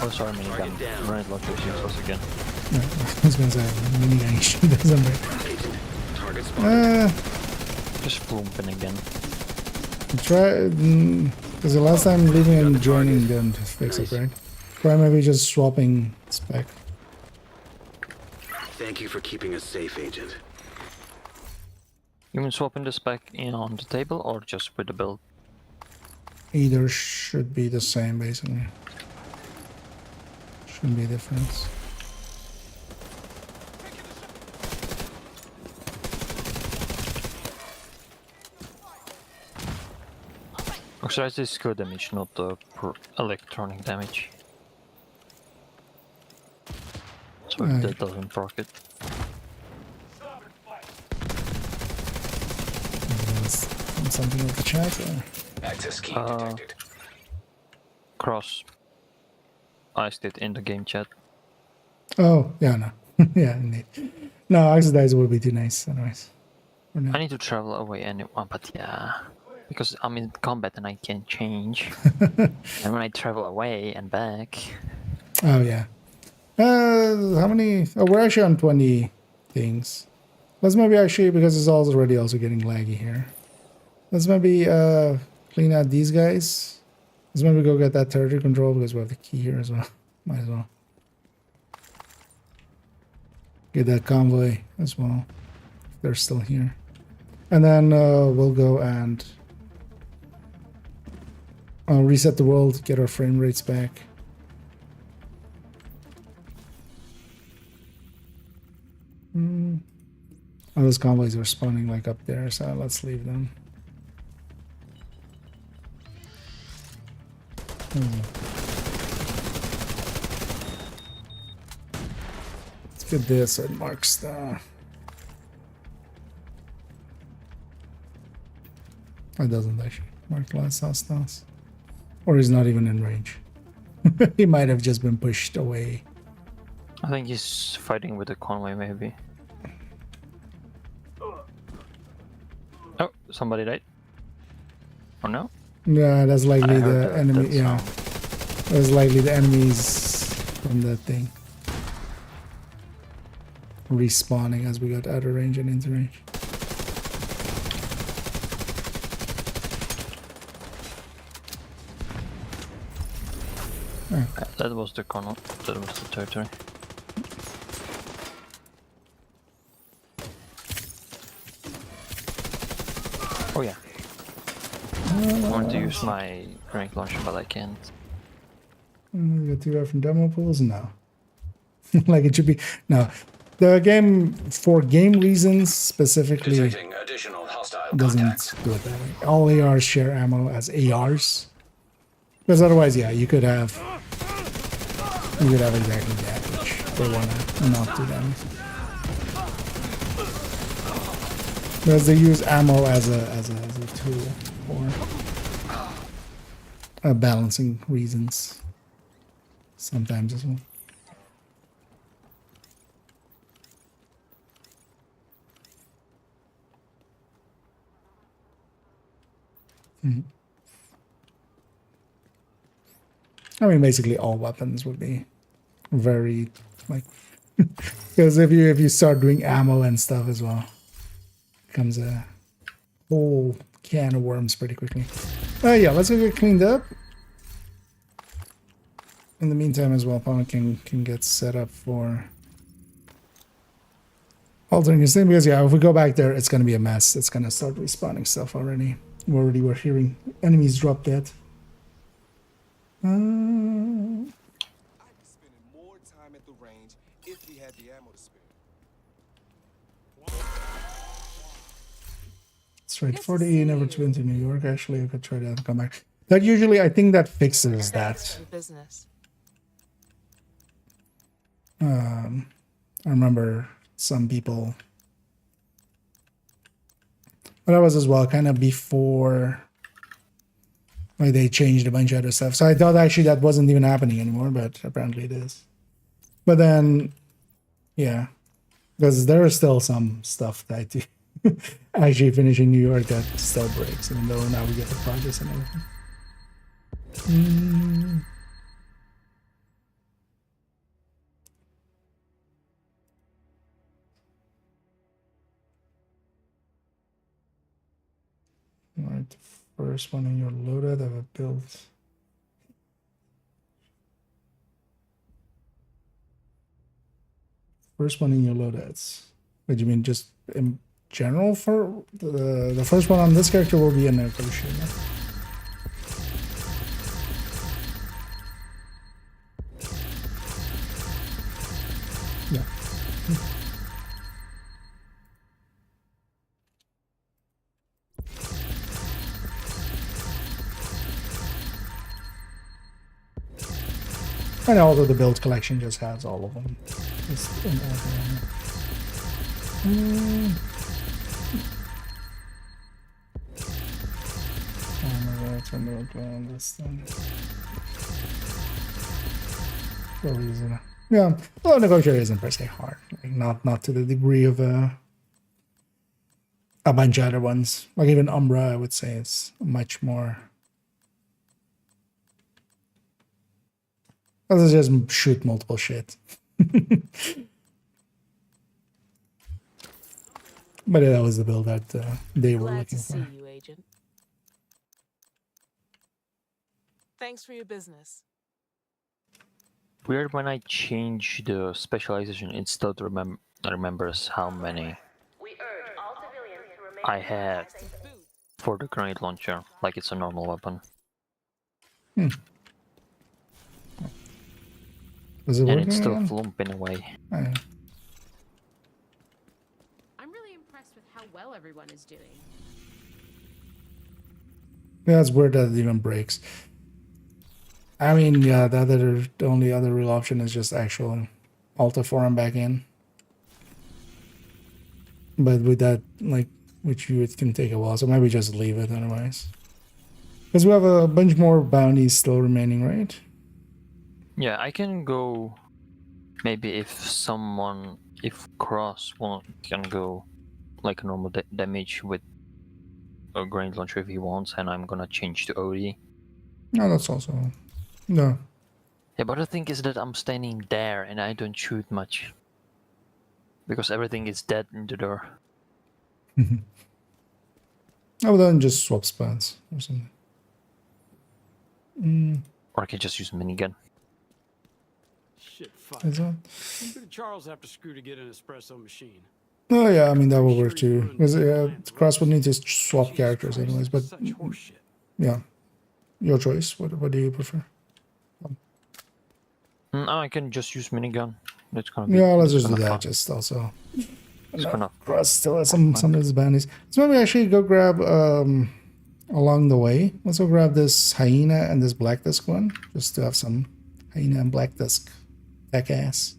Oh, sorry, minigun. Target down. Grenade launcher is useless again. No, I was gonna say minigun issue doesn't break. Agent, target spotted. Just flomping again. Try because the last time leaving Got the and joining target. didn't fix Nice. it, right? Try maybe just swapping spec. Thank you for keeping us safe, Agent. You mean swapping the spec in on the table or just with the build? Either should be the same basically. Shouldn't be a difference. Oxidize this skill damage, not the electronic damage. So Right. that doesn't proc it. Something with the chat or? Access key detected. Cross. Iced it in the game chat. Oh, yeah, no. Yeah, indeed. No, oxidizer would be too nice otherwise. For now. I need to travel away anyway, but yeah. Because I'm in combat and I can't change. And when I travel away and back, Oh, yeah. How many? Oh, we're actually on 20 things. Let's maybe actually, because it's already also getting laggy here. Let's maybe clean out these guys. Let's maybe go get that territory control because we have the key here as well. Might as well. Get that convoy as well. If they're still here. And then we'll go and reset the world, get our frame rates back. Oh, those convoys are spawning like up there, so let's leave them. Let's get this so it marks the... It doesn't actually mark the last hostiles. Or he's not even in range. He might have just been pushed away. I think he's fighting with the convoy, maybe. Oh, somebody died. Or no? Yeah, that's likely the enemy. that Yeah, sound. that's likely the enemies from that thing respawning as we got out of range and into range. That was the convoy. That was the territory. Oh yeah. I want to use my grenade launcher, but I can't. We got 2 different demo pools. No, like it should be. No, the game for game reasons specifically Detecting additional hostile doesn't contacts. do it that way. All ARs share ammo as ARs, because otherwise, yeah, you could have exactly that, which they want to not do damage. Because they use ammo as a tool for balancing reasons sometimes as well. I mean, basically all weapons would be very like because if you start doing ammo and stuff as well, it becomes a whole can of worms pretty quickly. Yeah, let's go get cleaned up. In the meantime, as well, Pawn can get set up for altering his thing, because yeah, if we go back there, it's gonna be a mess. It's gonna start respawning stuff already. We're hearing enemies drop dead. I'd be spending more time at the range if we had the ammo to spare. That's right. 40 never been to New York. Actually, I could try to come back. That usually, I think that fixes that. Business. I remember some people. But that was as well kind of before, like, they changed a bunch of other stuff. So I thought actually that wasn't even happening anymore, but apparently it is. But then, yeah, because there is still some stuff that I do actually finish in New York that still breaks, even though now we get the projects and everything. Alright, the first one in your loadout that I've built. First one in your loadouts. What do you mean, just in general for the first one on this character will be a negotiator? Yeah. And although the build collection just has all of them. It's in order. This thing. For a reason. Yeah, well, negotiator isn't per se hard. Like, not to the degree of a bunch of other ones. Like even Umbra, I would say it's much more. Let's just shoot multiple shit. But yeah, that was the build that they were Glad looking to see for. you, Agent. Thanks for your business. Weird when I change the specialization, it still remembers how many We urge all civilians to remain I had as a for the grenade launcher, like it's a normal weapon. Was it And working it's still again? flump in a way. Yeah. I'm really impressed with how well everyone is doing. Yeah, it's weird that it even breaks. I mean, yeah, the only other real option is just actual Alta forum back in. But with that, like, with you, it can take a while, so maybe just leave it otherwise. Because we have a bunch more bounties still remaining, right? Yeah, I can go. Maybe if Cross can go like a normal damage with a grenade launcher if he wants, and I'm gonna change to OD. No, that's also... No. Yeah, but the thing is that I'm standing there and I don't shoot much. Because everything is dead in the door. Oh, then just swap spawns or something. Or I can just use minigun. Shit, fuck. Is that? Who did Charles have to screw to get an espresso machine? Oh yeah, I mean that will work too. Because Cross would need to swap Jesus characters Christ, anyways, but such horseshit. yeah, your choice. What do you prefer? I can just use minigun. That's gonna be. Yeah, let's just do gonna that. fun. Just also. It's gonna. Cross still has some of his bounties. So maybe actually go grab along the way. Let's go grab this hyena and this black disc one, just to have some hyena and black disc tech ass.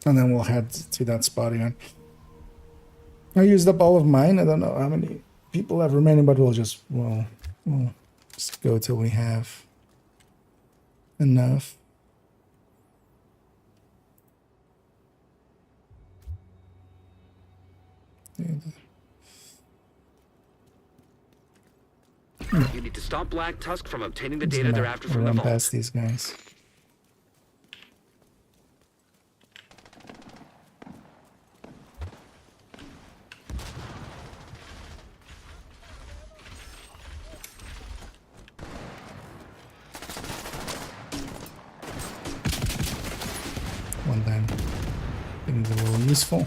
And then we'll head to that spot again. I used up all of mine. I don't know how many people have remaining, but we'll just go till we have enough. You need to stop Black Tusk from obtaining the Just data they're gonna after from the run vault. past these guys. One time, things are a little useful.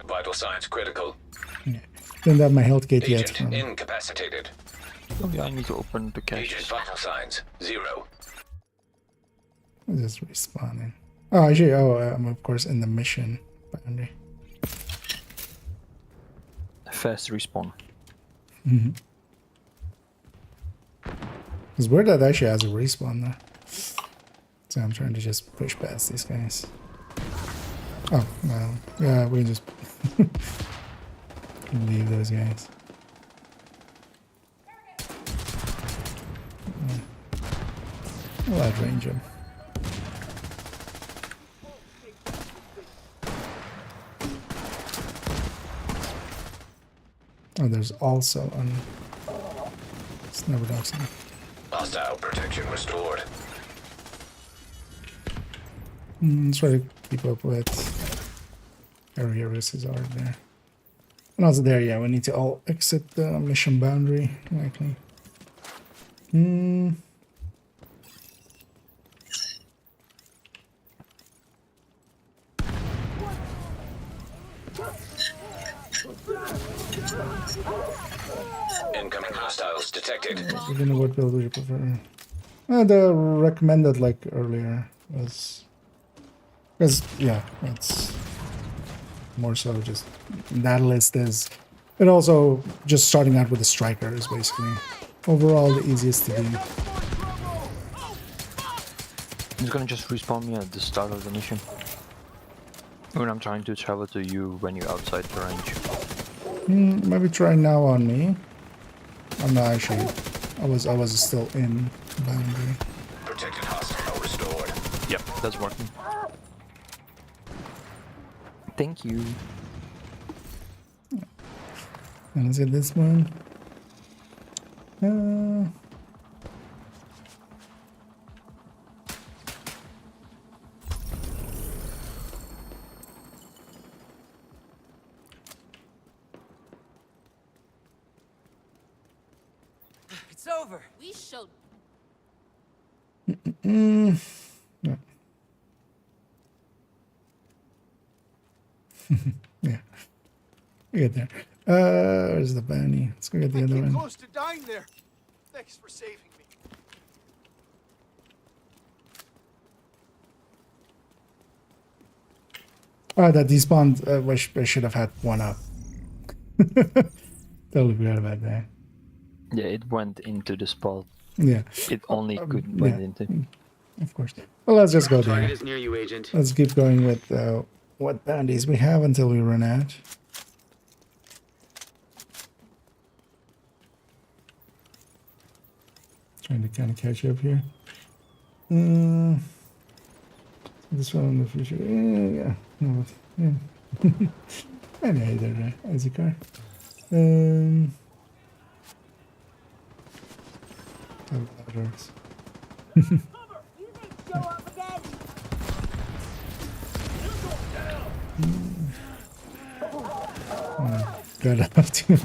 Vital signs critical. Yeah. Don't have my health kit yet. Agent incapacitated. Okay, I need to open the Agent cache. vital signs 0. Just respawning. Oh, actually, I'm of course in the mission boundary. Fast respawn. It's weird that actually has a respawn though. So I'm trying to just push past these guys. Oh, no. Yeah, we can just leave those guys. I'll outrange them. Oh, there's also an... It's never doxing. Hostile protection restored. Let's try to keep up with area risks are there. And also there, yeah, we need to all exit the mission boundary, likely. Incoming hostiles detected. I don't know what build would you prefer. The recommended, like, earlier was... Because, yeah, it's more so just... That list is... And also, just starting out with the striker is basically overall the easiest to do. It's gonna just respawn me at the start of the mission. When I'm trying to travel to you when you're outside the range. Maybe try now on me. I'm not actually... I was still in boundary. Protected hostile restored. Yep, that's working. Thank you. And let's get this one. It's over. We showed Yeah. Yeah. We get there. Where's the bounty? Let's go get the other one. Close to dying there. Thanks for saving me. Oh, that despawned. I should have had one up. Totally forgot about that. Yeah, it went into the spot. Yeah, It only could went yeah. into. Of course. Well, let's just go Target there. is near you, Agent. Let's keep going with what bounties we have until we run out. Trying to kind of catch up here. This one in the future. Yeah. No, yeah. And hey there, easy car. Oh, that hurts. Got up to.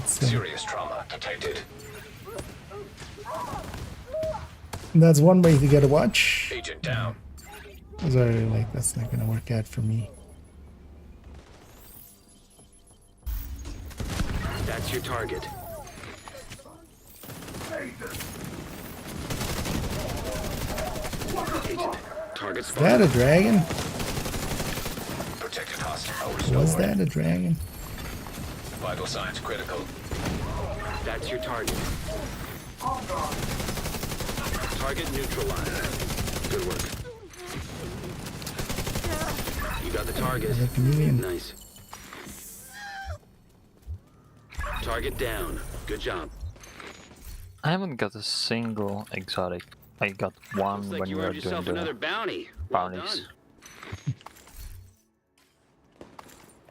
Serious trauma detected. That's one way to get a watch. Agent down. Sorry, like that's not gonna work out for me. That's your target. Agent, target Is spotted. that a dragon? Protected hostile. Was Restored. that a dragon? Vital signs critical. That's your target. Target neutralized. Good work. You got the target. The chameleon. Nice. Target down. Good job. I haven't got a single exotic. I got one Looks when like you we were earned yourself doing another the bounty. Well bounties.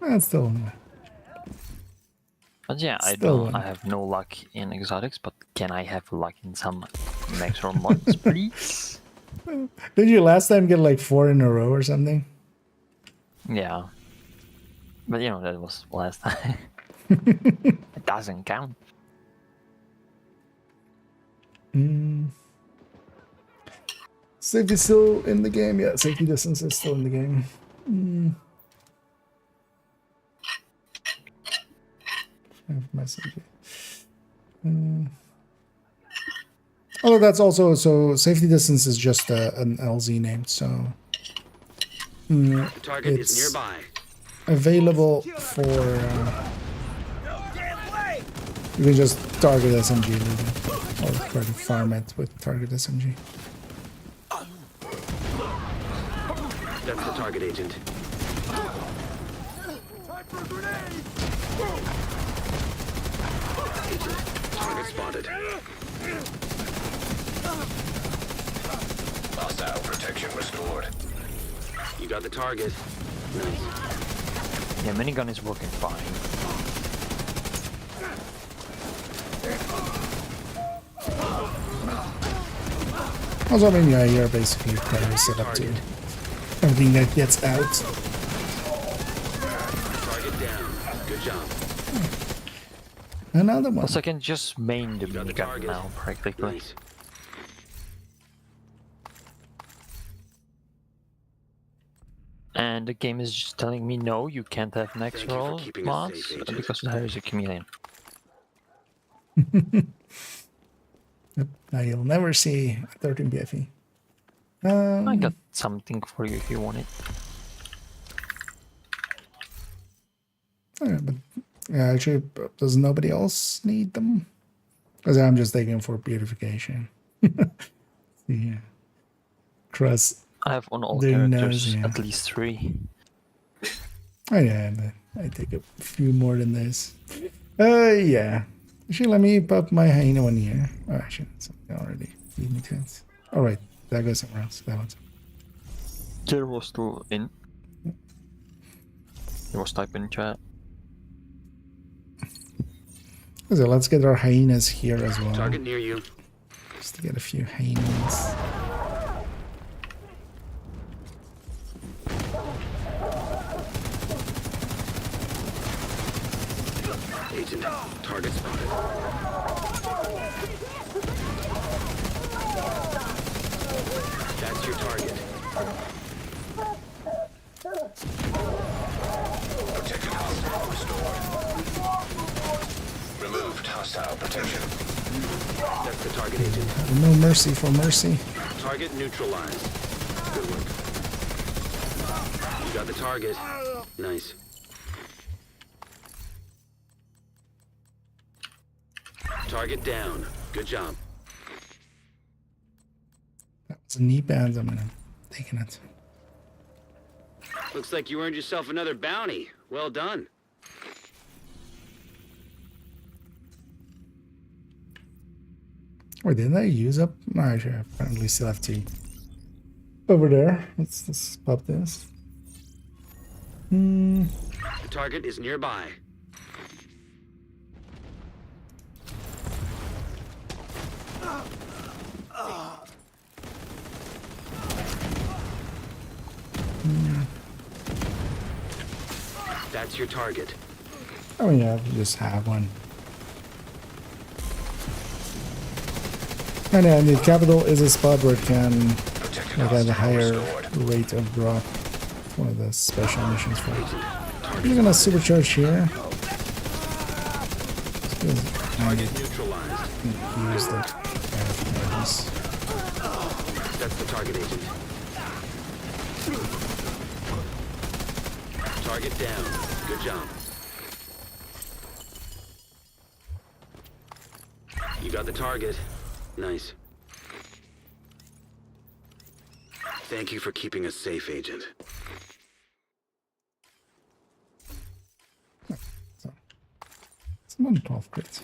done. That's still. But yeah, Still I have no luck in exotics, but can I have luck in some natural mods, please? Did you last time get like 4 in a row or something? Yeah. But you know, that was last time. It doesn't count. Safety still in the game. Yeah, safety distance is still in the game. Message. Although that's also so safety distance is just an LZ name, so The target it's is nearby. available for. You can just target SMG really, or try to farm it with target SMG. That's the target, Agent. Target spotted. Hostile protection restored. You got the target. Nice. Yeah, minigun is working fine. Also, I mean, yeah, you're basically trying to set up to everything that gets out. Target down. Good job. Another one. Also, I can just main the Got the minigun target. now, practically. Nice. And the game is just telling me, no, you can't have next Thank you for roll keeping us mods safe, Agent. because there is a chameleon. Yep. Now you'll never see a 13 BFE. I got something for you if you want it. But yeah, actually, does nobody else need them? Because I'm just taking for beautification. Yeah. Cross. I have on all There characters knows, yeah. at least 3. Oh yeah, but I take a few more than this. Yeah. Actually, let me pop my hyena one here. Oh, actually, something already. It makes sense. All right, that goes somewhere else. That one's. There was still in. He was typing in chat. So let's get our hyenas here as well. Target near you. Just to get a few hyenas. Agent, target spotted. That's your target. Protection hostile restored. Removed hostile protection. That's the target, agent. No mercy for mercy. Target neutralized. Good work. You got the target. Nice. Target down. Good job. That was a knee pad. I'm taking it. Looks like you earned yourself another bounty. Well done. Wait, didn't I use up? No, I should apparently still have two. Over there. Let's pop this. The target is nearby. That's your target. Oh yeah, we just have one. And yeah, the capital is a spot where it can have a higher rate of drop. It's one of the special missions for it. I'm gonna supercharge here. Target neutralized. Use the That's the target, agent. Target down. Good job. You got the target. Nice. Thank you for keeping us safe, agent. So, it's not 12 crits.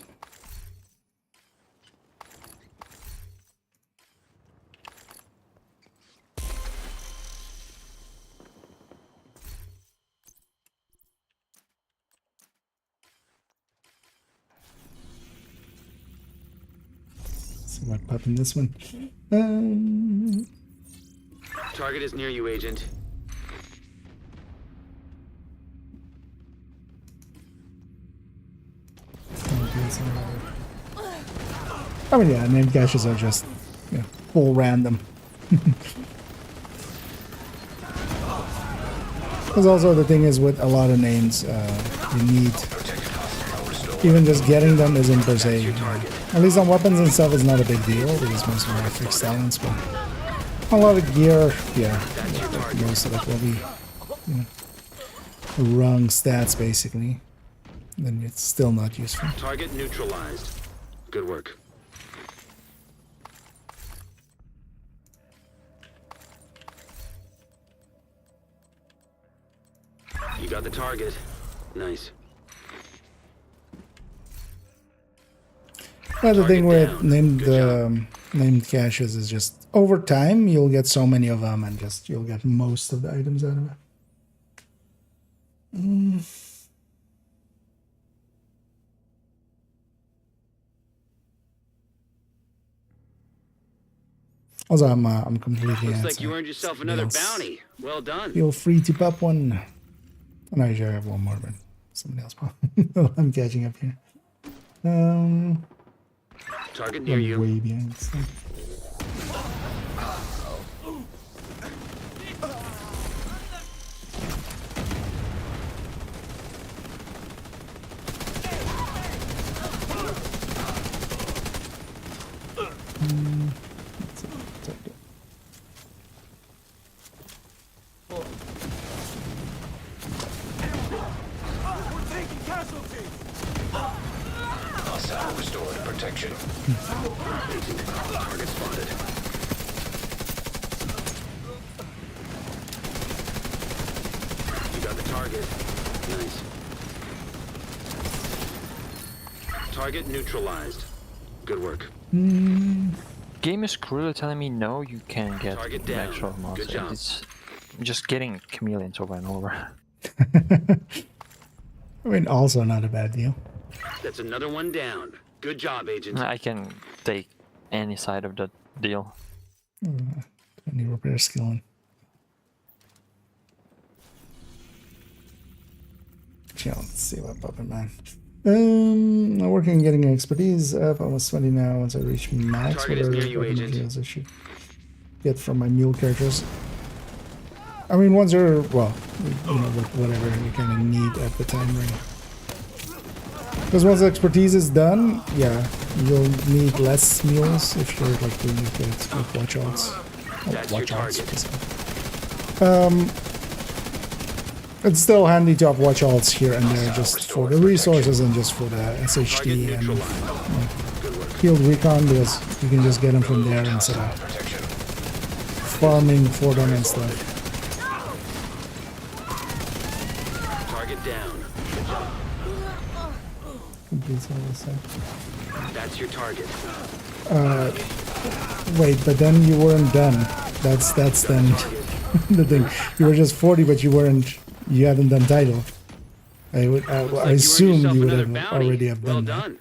See what pop in this one. Target is near you, agent. I mean, yeah, name caches are just, you know, full random. Because also the thing is with a lot of names, you need, even just getting them isn't per se, at least on weapons and stuff is not a big deal because most of them are fixed talents, but a lot of gear, yeah, most of it will be, you know, wrong stats basically, then it's still not useful. Target neutralized. Good work. You got the target. Nice. Yeah, the thing with named caches is just over time you'll get so many of them and just you'll get most of the items out of it. Also, I'm completely. Looks like you earned yourself another bounty. Well done. Feel free to pop one. And I sure have one more, but somebody else pop. I'm catching up here. Target near you. Way behind. So. Restored protection. Target spotted. You got the target. Nice. Target neutralized. Good work. Game is cruelly telling me no, you can get Target the down. actual monster. Good job. It's just getting chameleons over and over. I mean, also not a bad deal. That's another one down. Good job, Agent. I can take any side of the deal. Any repair skilling. Yeah, let's see what popping, man. I'm working on getting expertise up. Almost 20 now. Once I reach max, Target is whatever near you, Agent. materials I should get from my mule characters. I mean, once you're, well, you know, whatever you kind of need at the time, right? Because once expertise is done, yeah, you'll need less mules if you're like doing it with watch outs. That's your target. It's still handy to have watch outs here and there just for the resources and just for the SHD and field recon, because you can just get them from there instead of farming for them and stuff. Target down. Good job. Completes all this stuff. That's your target. Wait, but then you weren't done. That's then the thing. You were just 40, but you weren't. You hadn't done title. I assumed you would have already have done that.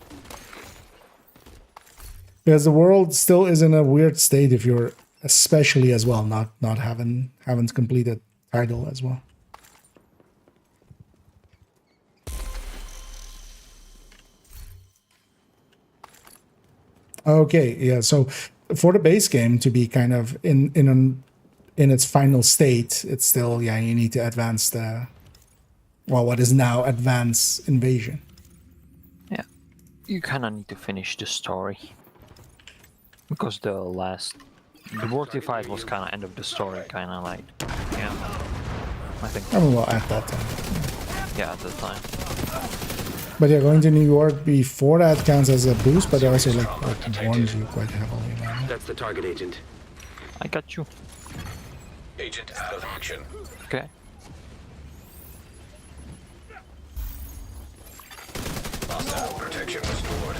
Because the world still is in a weird state if you're, especially as well, not haven't completed title as well. Okay, yeah. So for the base game to be kind of in its final state, it's still, yeah, you need to advance the, well, what is now advance invasion. Yeah, you kind of need to finish the story. Because the World War fight was kind of end of the story, kind of like, yeah, I think. I mean, well, at that time. Yeah, at the time. But yeah, going to New York before that counts as a boost, but it also like warns you quite heavily about it. That's the target, Agent. I got you. Agent out of action. Okay. Hostile protection restored.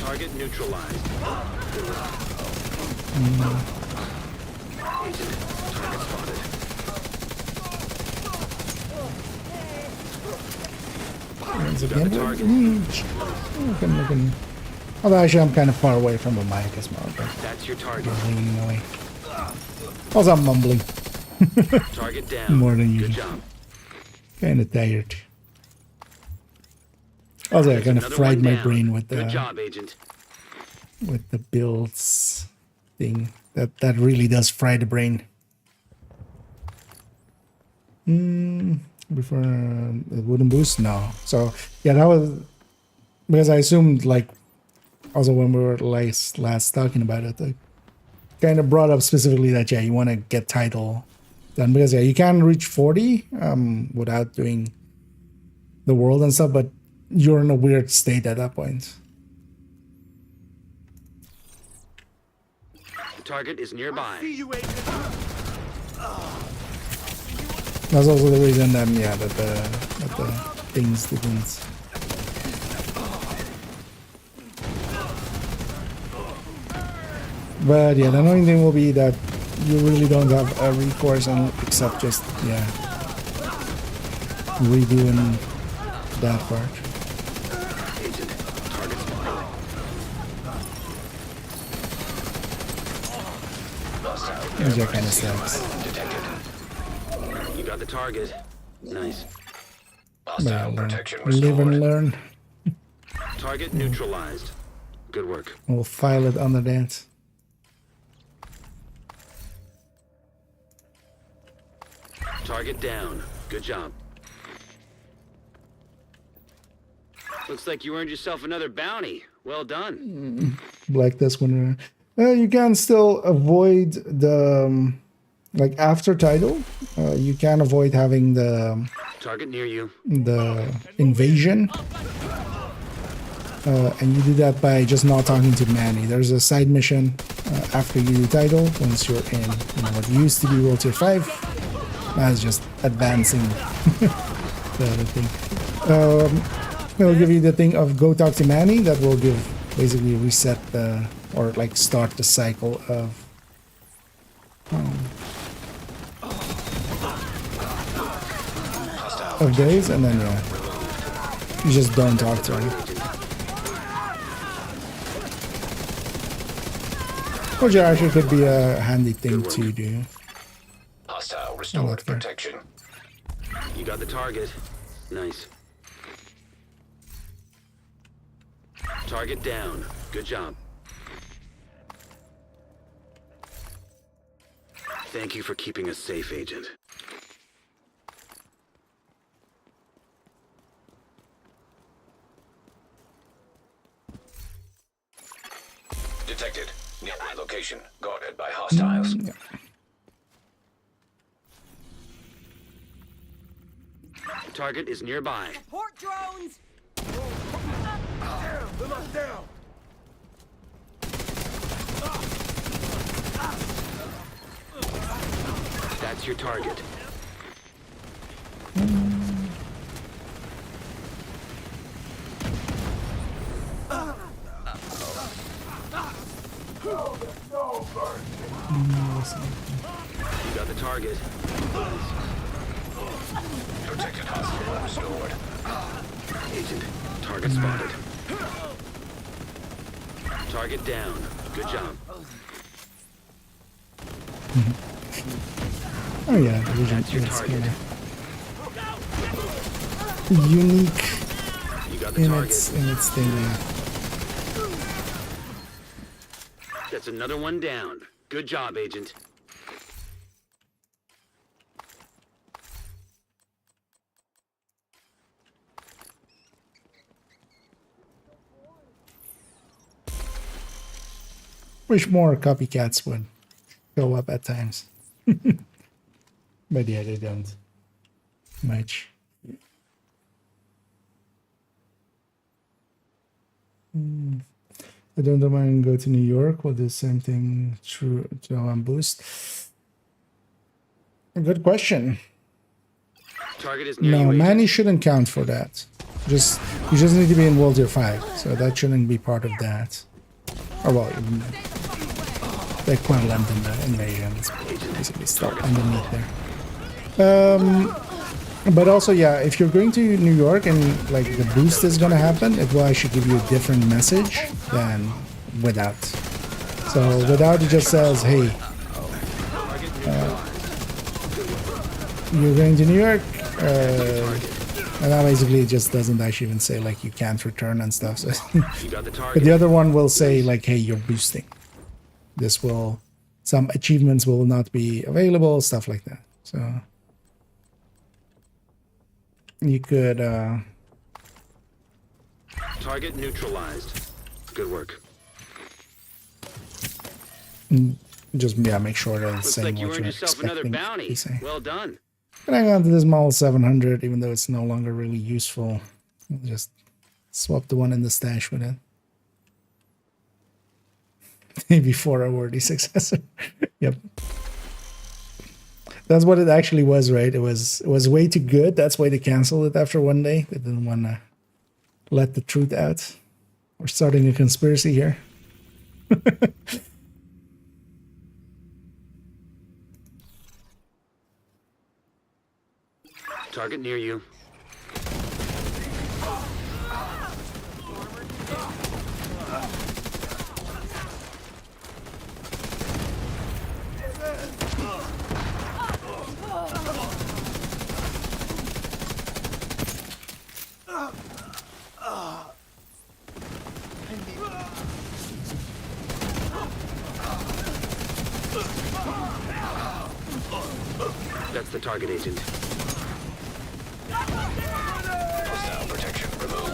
Target neutralized. Good luck. Agent, target spotted. Once again, looking. Although actually I'm kind of far away from the mic as well, but That's your target. leaning away. Also, I'm mumbling. Target down. More than Good usual. job. Kind of tired. Also, I kind of Another fried one my down. brain with Good the job, Agent. builds thing. That really does fry the brain. Before the wooden boost, no. So yeah, that was because I assumed, like, also when we were last talking about it, I kind of brought up specifically that, yeah, you want to get title done, because yeah, you can reach 40 without doing the world and stuff, but you're in a weird state at that point. The target is nearby. That's also the reason that, yeah, that the things didn't. But yeah, the annoying thing will be that you really don't have a recourse except just, yeah, redoing that part. Agent, target spotted. Which that kind of sucks. Detected. You got the target. Nice. But yeah, live and learn. Target neutralized. Good work. We'll file it under that. Target down. Good job. Looks like you earned yourself another bounty. Well done. Like this one. You can still avoid the, like, after title, you can avoid having the Target near you. invasion. And you do that by just not talking to Manny. There's a side mission after you do title, once you're in, you know, what used to be World Tier 5. That's just advancing the other thing. It'll give you the thing of go talk to Manny. That will give, basically reset the, or like start the cycle of of days, and then you just don't talk to him. Which actually could be a handy thing to do. Hostile restored there. protection. You got the target. Nice. Target down. Good job. Thank you for keeping us safe, Agent. Detected. Nearby location. Guarded by hostiles. Yeah. Target is nearby. Port drones! That's your target. You got the target. Protected hostile restored. Agent, target spotted. Target down. Good job. Oh yeah, the vision That's your is target. unique You got the in target. its thing. That's another one down. Good job, Agent. Wish more copycats would show up at times. But yeah, they don't much. I don't mind go to New York. Will do the same thing through to boost? A good question. Target is near No, you, Agent. Manny shouldn't count for that. You just need to be in World War 5, so that shouldn't be part of that. Or well, even the equivalent in the invasion is basically stuck underneath there. But also, yeah, if you're going to New York and like the boost is gonna happen, it will actually give you a different message than without. So without, it just says, "Hey, you're going to New York," and that basically just doesn't actually even say like you can't return and stuff. So You got the but target. the other one will say like, "Hey, you're boosting. This will, some achievements will not be available," stuff like that. So you could Target neutralized. Good work. just make sure that it's Looks saying like you what earned you're yourself another expecting bounty. to say. Well done. But hang on to this model 700, even though it's no longer really useful. I'll just swap the one in the stash with it. Maybe for a worthy successor. Yep. That's what it actually was, right? It was way too good. That's why they canceled it after one day. They didn't want to let the truth out. We're starting a conspiracy here. Target near you. That's the target, Agent. Hostile protection removed.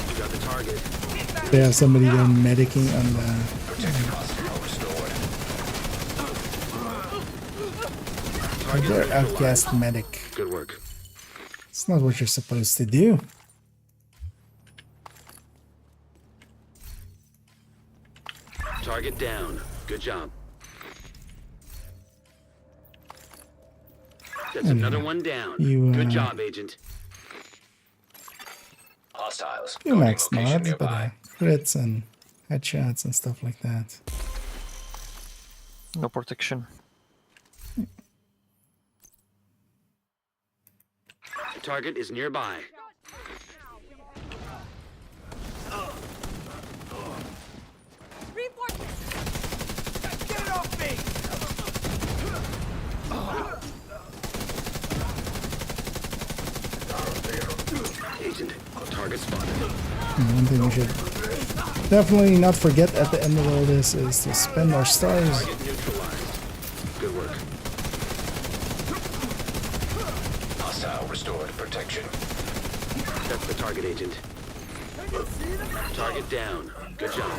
You got the target. They have somebody done medicing on the. Protected hostile restored. Target They're neutralized. outcast medic. Good work. It's not what you're supposed to do. Target down. Good job. That's another one down. You, Good job, Agent. Hostiles. You max mods, but crits and headshots and stuff like that. No protection. Target is nearby. Reinforcements! Get it off me! Agent, target spotted. One thing we should definitely not forget at the end of all this is to spend our stars. Target neutralized. Good work. Hostile restored protection. That's the target, Agent. Target down. Good job.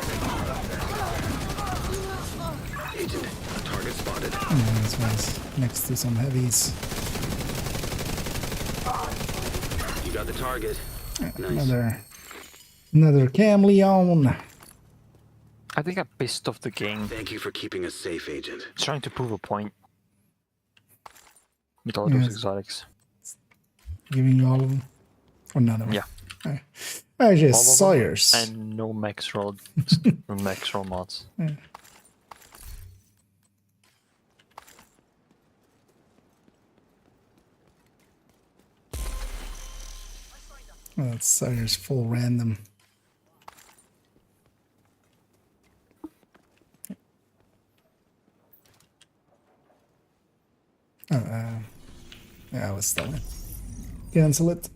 Agent, target spotted. Yeah, that's nice. Next to some heavies. You got the target. Nice. Another Camleon. I think I pissed off the game. Thank you for keeping us safe, Agent. Trying to prove a point. With all those Yes. exotics. Giving you all of them. Or none of them. Yeah. I just All of them, Sawyers. and no max roll, no max roll mods. Yeah. Oh, that's Sawyer's full random. Oh, yeah, I was stolen. Cancel it.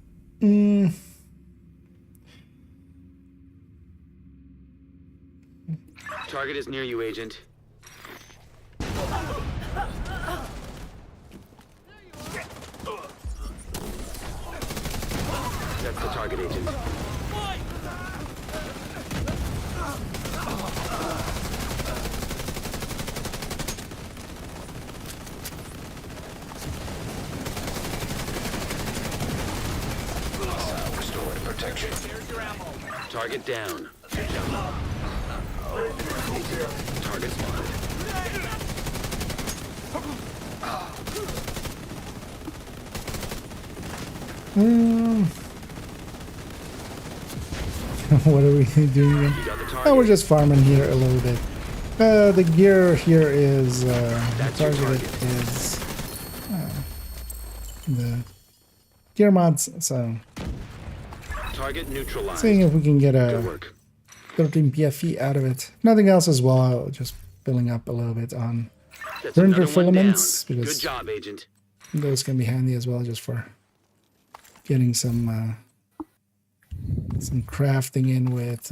Target is near you, Agent. That's the target, Agent. Hostile restored protection. Target down. Good job. Target spotted. What are we doing? You got the target. Oh, we're just farming here a little bit. The gear here is the That's your target target. is the gear mods. So Target neutralized. seeing if we can get Good a work. 13 PFE out of it. Nothing else as well. Just filling up a little bit on That's printer another one filaments, down. because Good job, Agent. those can be handy as well, just for getting some crafting in with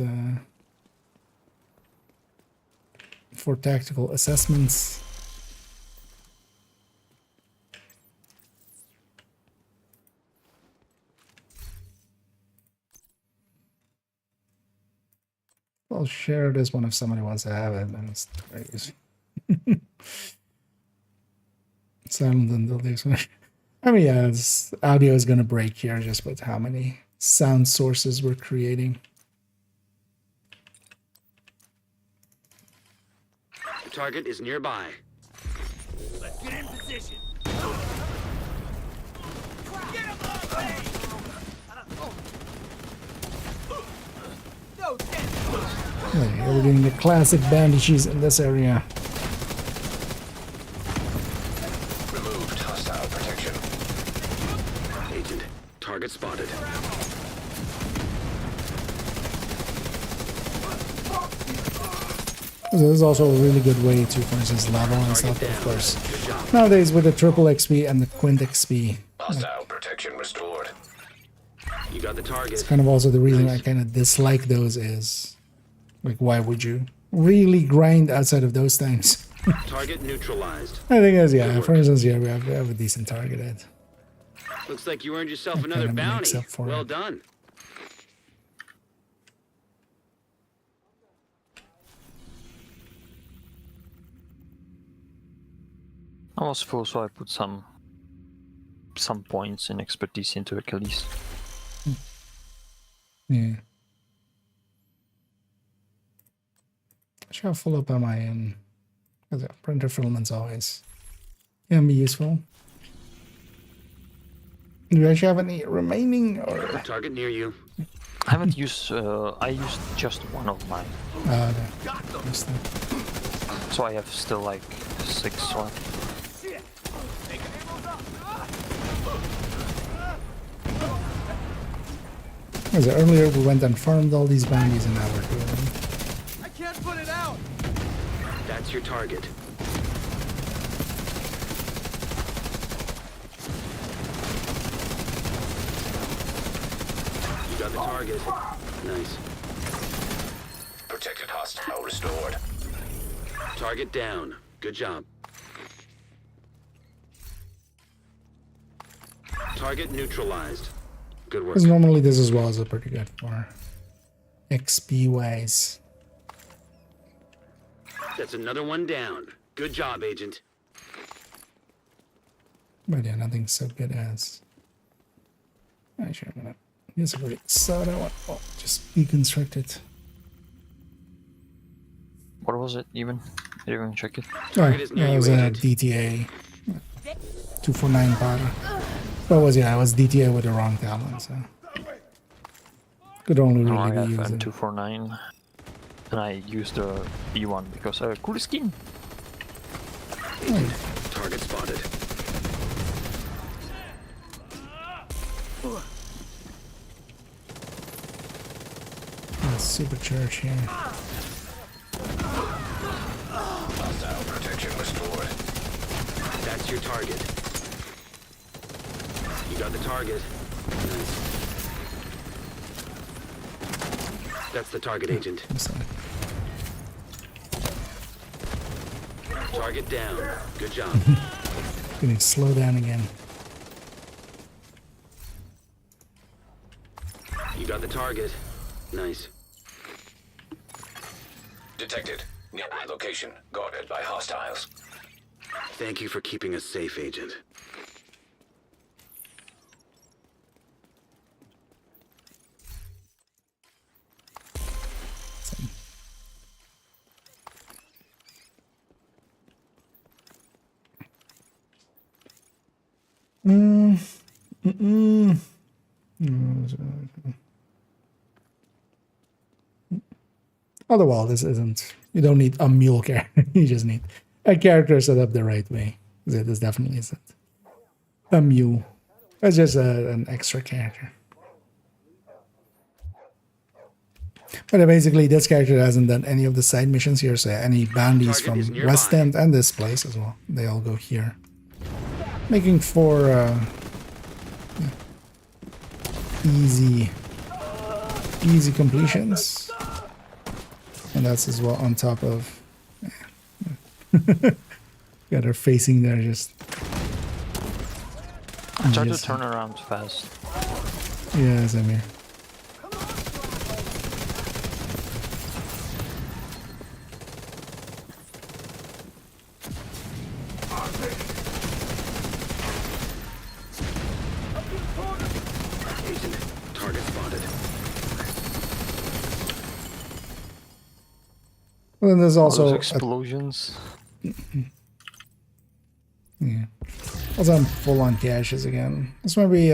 for tactical assessments. I'll share this one if somebody wants to have it. And it's crazy. Silent until this one. I mean, yeah, this audio is going to break here just with how many sound sources we're creating. The target is nearby. Let's get in position. Get him off me! No, Yeah, we're doing the classic bandages in this area. Removed hostile protection. Agent, target spotted. This is also a really good way to, for instance, level and stuff, of course. Nowadays, with the triple XP and the quint XP, Hostile protection restored. You got the target. it's kind of also the reason I kind of dislike those is, like, why would you really grind outside of those things? Target neutralized. I think as, yeah, Good for work. instance, yeah, we have a decent targeted. Looks like you earned yourself That another kinda makes bounty. up for Well it. done. I was full, so I put some points in expertise into it at least. Yeah. Should fill up on my printer filaments always can be useful. Do you actually have any remaining, or Target near you. I haven't used. I used just one of mine, so I have still like 6 left. As earlier we went and farmed all these bounties and now we're doing them. I can't put it out. That's your target. You got the target. Nice. Protected hostile restored. Target down. Good job. Target neutralized. Good work. Because normally this as well is pretty good for XP wise. That's another one down. Good job, Agent. But yeah, nothing so good as. Actually, I'm gonna use a really soda one. Oh, just deconstruct it. What was it even? Did you even check it? Alright, is near yeah, it you, was a Agent. DTA 249 para. But it was, yeah, it was DTA with the wrong talent, so. Could only No, I really have use it. M249. And I used the B1 because cool skin. Agent, target spotted. Supercharge here. Hostile protection restored. That's your target. You got the target. Nice. That's the target, Agent. Target down. Good job. Gonna slow down again. You got the target. Nice. Detected. Nearby location. Guarded by hostiles. Thank you for keeping us safe, Agent. Otherwise, this isn't. You don't need a mule character. You just need a character set up the right way. This definitely isn't a mule. It's just an extra character. But basically, this character hasn't done any of the side missions here, so any bounties Target is from nearby. West End and this place as well. They all go here, making for easy completions. And that's as well on top of. Got her facing there, just. Try to Yes. turn around fast. Yeah, same here. Agent, target spotted. Well, then there's All also those a explosions. Yeah. Also, I'm full on caches again. Let's maybe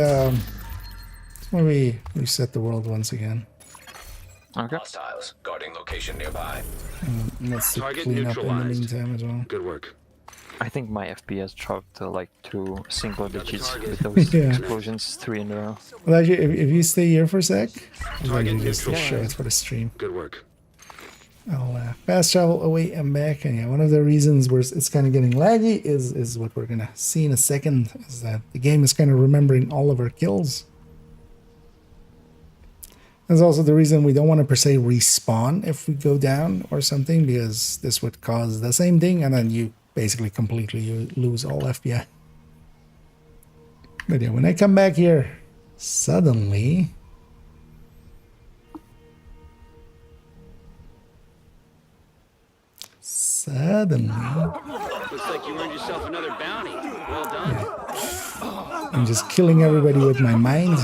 reset the world once again. Okay. Hostiles. Guarding location nearby. And let's Target clean up in the neutralized. meantime as well. Good work. I think my FPS dropped to like 2 single digits target. with those Yeah. explosions, 3 in a row. Well, actually, if you stay here for a sec, I'll Target actually just show neutralized. it for the stream. Good work. I'll fast travel away and back, and yeah, one of the reasons where it's kind of getting laggy is what we're gonna see in a second, is that the game is kind of remembering all of our kills. That's also the reason we don't want to per se respawn if we go down or something, because this would cause the same thing, and then you basically completely lose all FBI. But yeah, when I come back here, suddenly. Looks like you earned yourself another bounty. Well done. I'm just killing everybody with my mind.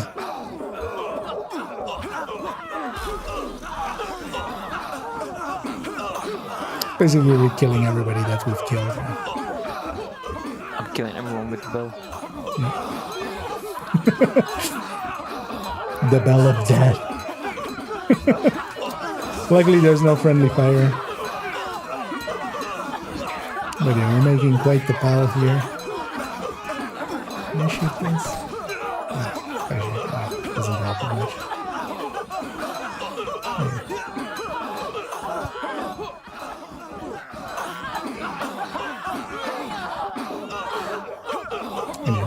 Basically, we're killing everybody that we've killed. I'm killing everyone with the bell. The Bell of Death. Luckily, there's no friendly fire. But yeah, we're making quite the pile here. Can I shoot this? Doesn't help much.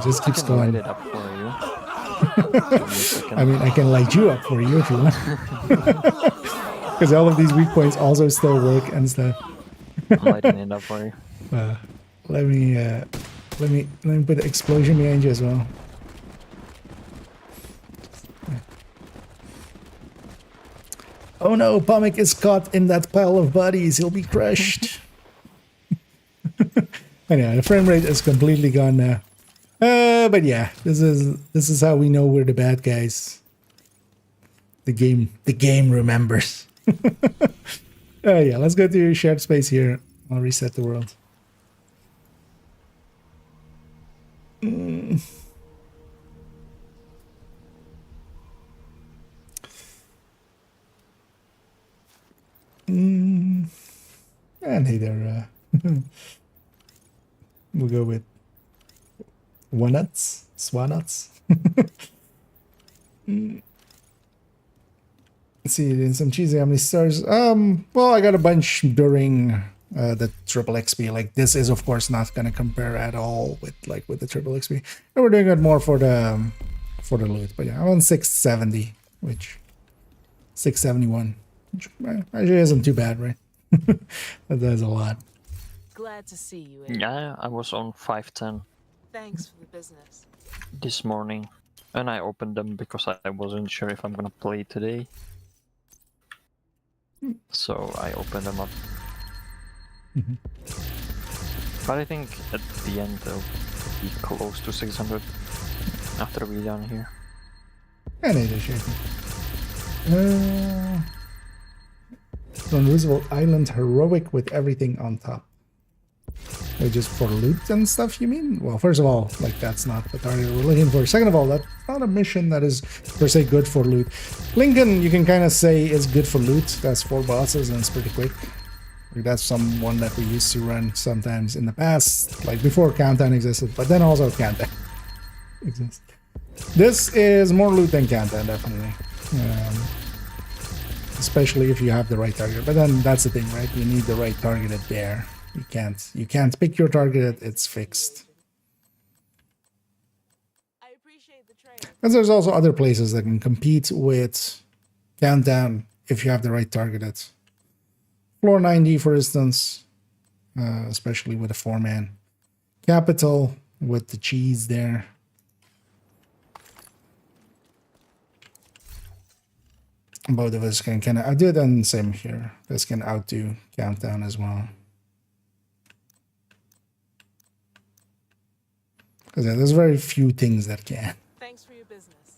just I keeps can light going. it up for you. Give me a second. I mean, I can light you up for you if you want. Because all of these weak points also still work and stuff. I'm lighting it up for you. Let me put the explosion behind you as well. Oh no, Pomic is caught in that pile of bodies. He'll be crushed. Anyway, the frame rate is completely gone now. But yeah, this is how we know we're the bad guys. The game remembers. Yeah, let's go to shared space here. I'll reset the world. And hey there, we'll go with Swanuts. Let's see, some cheesy, how many stars? Well, I got a bunch during the triple XP. Like, this is of course not gonna compare at all with the triple XP. And we're doing it more for the loot. But yeah, I'm on 670, which 671, which actually isn't too bad, right? That is a lot. Glad to see you. Aiden. Yeah, I was on 510 Thanks for the business. this morning. And I opened them because I wasn't sure if I'm gonna play today. So I opened them up. But I think at the end they'll be close to 600 after we're done here. And it is shaking. On Roosevelt Island, heroic with everything on top. Just for loot and stuff, you mean? Well, first of all, like, that's not the target we're looking for. Second of all, that's not a mission that is per se good for loot. Lincoln, you can kind of say is good for loot. That's 4 bosses and it's pretty quick. Like, that's one that we used to run sometimes in the past, like before Countdown existed, but then also Countdown exists. This is more loot than Countdown, definitely. Especially if you have the right target. But then that's the thing, right? You need the right targeted there. You can't pick your target, it's fixed. I appreciate the trade. And there's also other places that can compete with Countdown if you have the right targeted. Floor 90, for instance, especially with a 4-man. Capital with the cheese there. Both of us can kind of outdo it, and same here. This can outdo Countdown as well. Because there's very few things that can. Thanks for your business.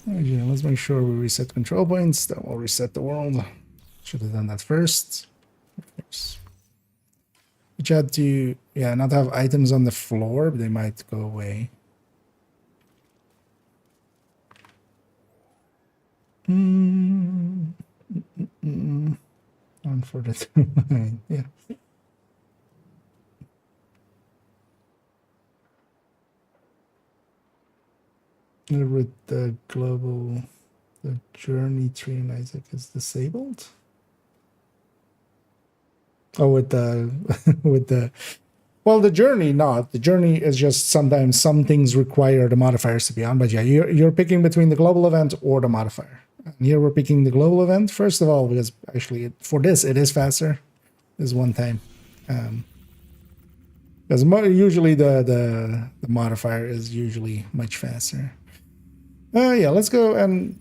Okay, let's make sure we reset control points. Then we'll reset the world. Should have done that first. Of course. Which had to, yeah, not have items on the floor, but they might go away. On for the yeah. With the journey tree in Isaac is disabled. Oh, with the well, the journey not. The journey is just sometimes some things require the modifiers to be on, but yeah, you're picking between the global event or the modifier. And here we're picking the global event first of all because actually for this it is faster. This one time. Because usually the modifier is usually much faster. Yeah, let's go and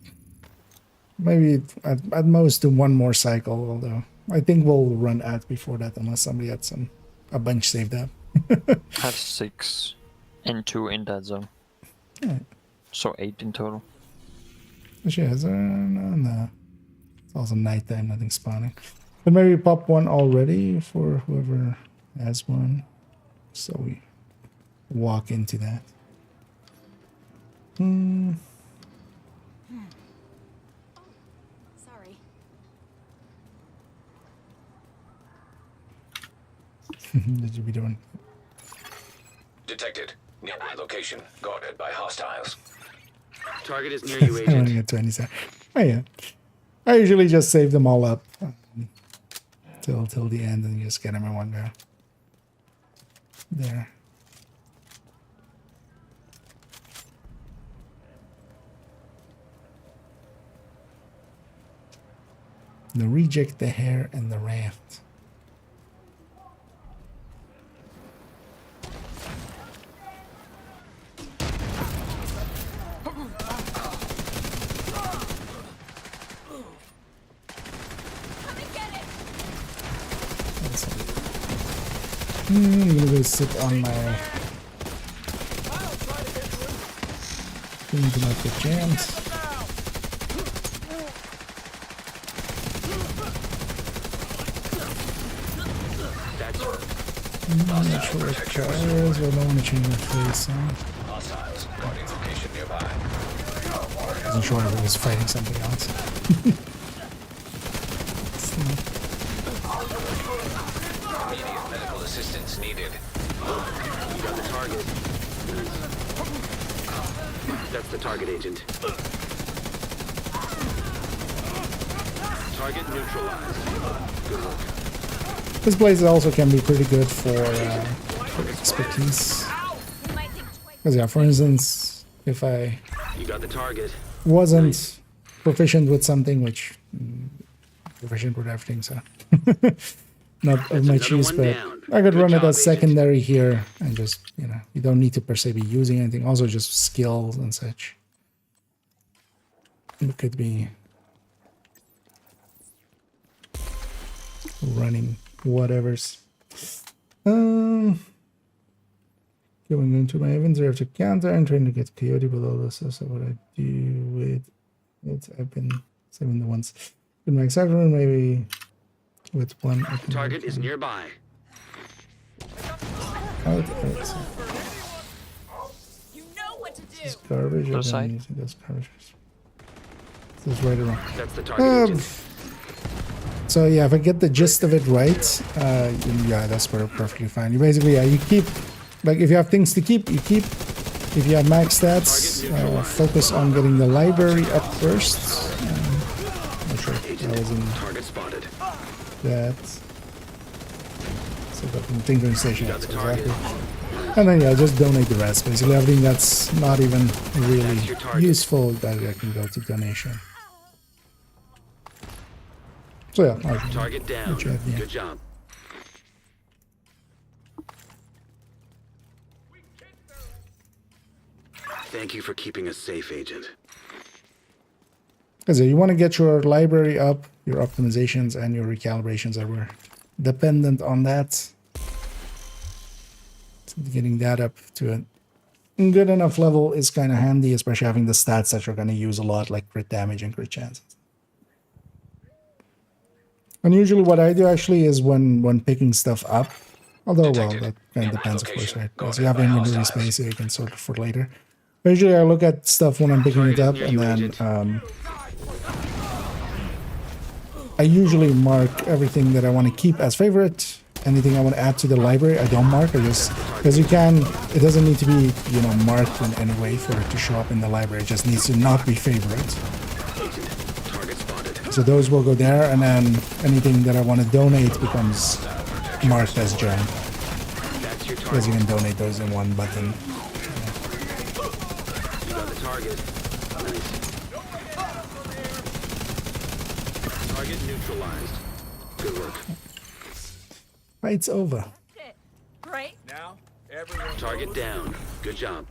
maybe at most do one more cycle, although I think we'll run out before that unless somebody had a bunch saved up. Have 6 and 2 in that zone. Right. So 8 in total. Actually, no. It's also nighttime, nothing spawning. But maybe pop one already for whoever has one. So we walk into that. Sorry. Did you be doing? Detected. Nearby location. Guarded by hostiles. Target is near you, I only Agent. get 20 seconds. Oh yeah. I usually just save them all up till the end and just get them in one go. there. The reject, the hair, and the raft. I'm gonna go sit on my thing to not get jammed. I'm not sure what cars, but I don't want to change my face. Hostiles. Guarding location nearby. I wasn't sure if I was fighting something else. Immediate medical assistance needed. You got the target. That's the target, Agent. Target neutralized. Good work. This place also can be pretty good for expertise. Because yeah, for instance, if I You got the target. wasn't proficient with something, which proficient with everything, so not of much another use, one but down. I could Good run it job, as Agent. secondary here and just, you know, you don't need to per se be using anything. Also, just skills and such. It could be running whatever's. Going into my inventory after counter, I'm trying to get coyote below this. So what I do with it, I've been saving the ones in my exact room, maybe with one. I can Target work is on. nearby. It's You know what to do. this garbage. Other I've side. been using those garbage. This is right around. That's the target, Agent. So yeah, if I get the gist of it right, yeah, that's perfectly fine. You basically, yeah, you keep, like if you have things to keep, you keep. If you have max stats, focus on getting the library up first. Not sure if that was in Target spotted. that. So that in tinkering station, got the exactly. target. And then yeah, just donate the rest. Basically, everything that's not even really That's your target. useful that can go to donation. So yeah, I- Target down. Good job, yeah. Good job. Thank you for keeping us safe, Agent. Because you want to get your library up, your optimizations and your recalibrations are dependent on that. So getting that up to a good enough level is kind of handy, especially having the stats that you're going to use a lot, like crit damage and crit chances. And usually what I do actually is when picking stuff up, although, well, that kind of depends, of course, right? Because you have inventory space, so you can sort it for later. But usually I look at stuff when I'm picking it up, and then I usually mark everything that I want to keep as favorite. Anything I want to add to the library, I don't mark. I just, because you can, it doesn't need to be, you know, marked in any way for it to show up in the library. It just needs to not be favorite. Target spotted. So those will go there, and then anything that I want to donate becomes marked as gem. That's your Because you target. can donate those in one button. You got the target. Nice. Target neutralized. Good work. Fight's over. Right? Now, everyone. Target down. Good job.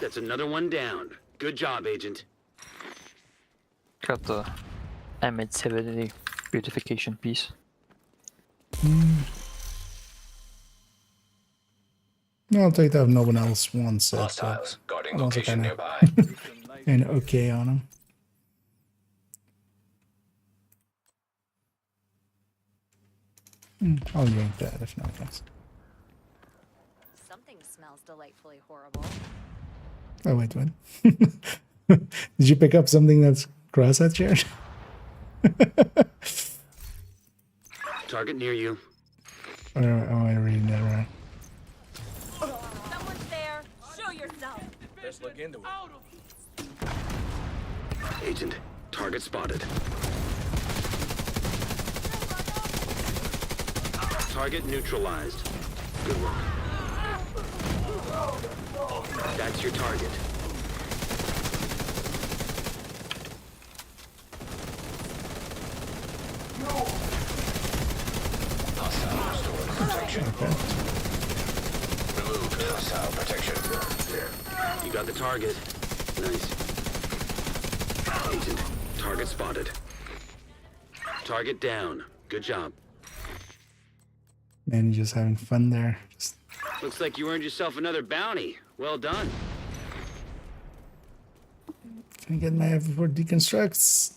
That's another one down. Good job, Agent. Got the emissivity beautification piece. No, I'll take that if no one else wants it. Hostiles. Guarding I'm also location kind of nearby. okay on them. I'll yank that if not else. Something smells delightfully horrible. Oh, wait, what? Did you pick up something that's cross-head shared? Target near you. Or am I reading that right? Someone's there. Show yourself. Let's look into it. Agent, target spotted. Target neutralized. Good work. That's your target. Hostile restored protection. Removed hostile protection. You got the target. Nice. Agent, target spotted. Target down. Good job. Man, you're just having fun there. Just Looks like you earned yourself another bounty. Well done. can I get my F before deconstructs?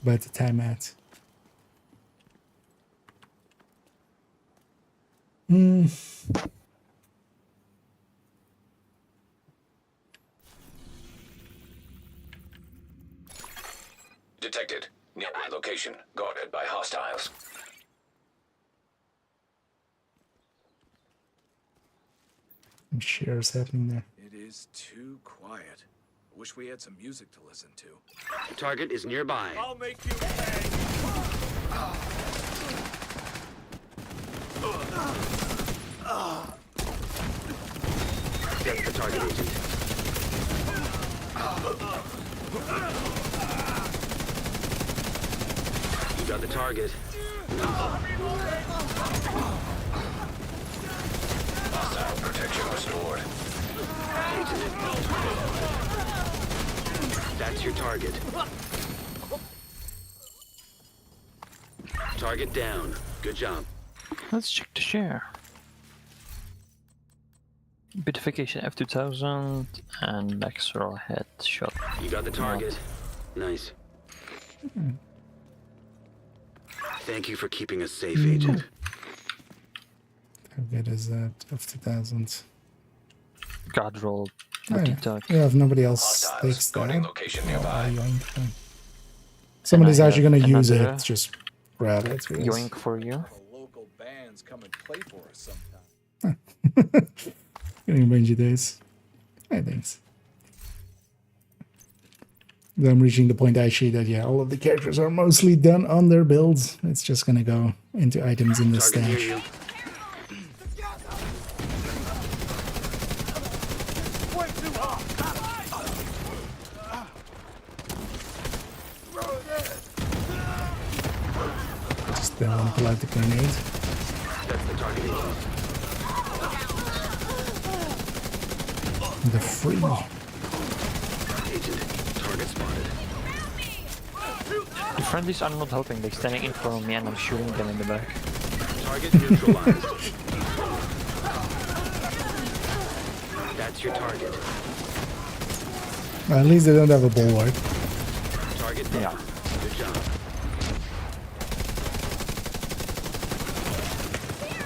About the time out. Detected. Nearby location. Guarded by hostiles. Some shares happening there. It is too quiet. I wish we had some music to listen to. The target is nearby. I'll make you pay. That's the target, agent. You got the target. Hostile protection restored. That's your target. Target down. Good job. Let's check the share. Beautification F2000 and Maxwell headshot. You got the target. Nice. Thank you for keeping us safe, Agent. How good is that? F2000. God roll. Oh, yeah. TikTok. Yeah, if nobody else Hostiles. takes Guarding that, location well, nearby. yoink. Somebody's I actually going to have use another it. Just grab it. Yes. Yoink for you. The local bands come and play for us sometime. Getting Benji days. Hey, thanks. Then I'm reaching the point actually that yeah, all of the characters are mostly done on their builds. It's just gonna go into items in the Target near stash. you. Just don't want to pull out the grenade. That's the target, agent. The free. Agent, target spotted. The friendlies are not helping. They're standing in front of me and I'm shooting them in the back. Target neutralized. That's your target. Well, at least they don't have a bulwark. Target down. Yeah. Good job.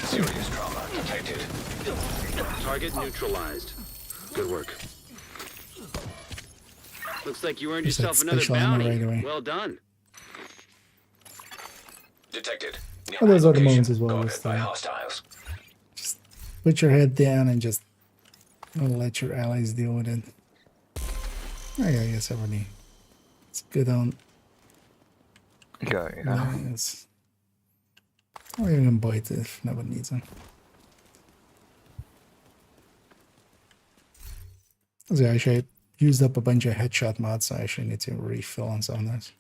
Serious trauma detected. Target neutralized. Good work. Looks like you earned Just that yourself another special ammo bounty. right away. Well done. Detected. Oh, those are the Nearby moments as location. well. Guarded With, by hostiles. just put your head down and just let your allies deal with it. Oh, yeah, I guess everybody. It's good on. Go, yeah. Yes. Or even bite if nobody needs them. So actually, I used up a bunch of headshot mods, so I actually need to refill on some of those.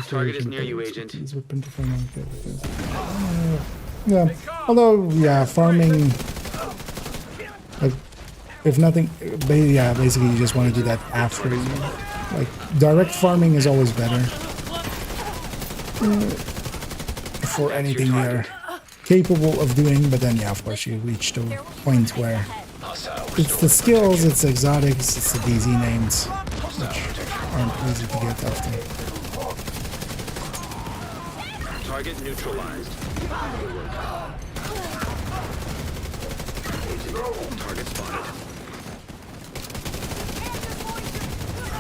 Target is near you, Agent. Yeah, although, yeah, farming, like, if nothing, yeah, basically you just want to do that after you, like, direct farming is always better. For anything you're capable of doing, but then, yeah, of course, you reach the point where it's the skills, it's exotics, it's the DZ names, which aren't easy to get often. Target neutralized. Good work. Agent, target spotted.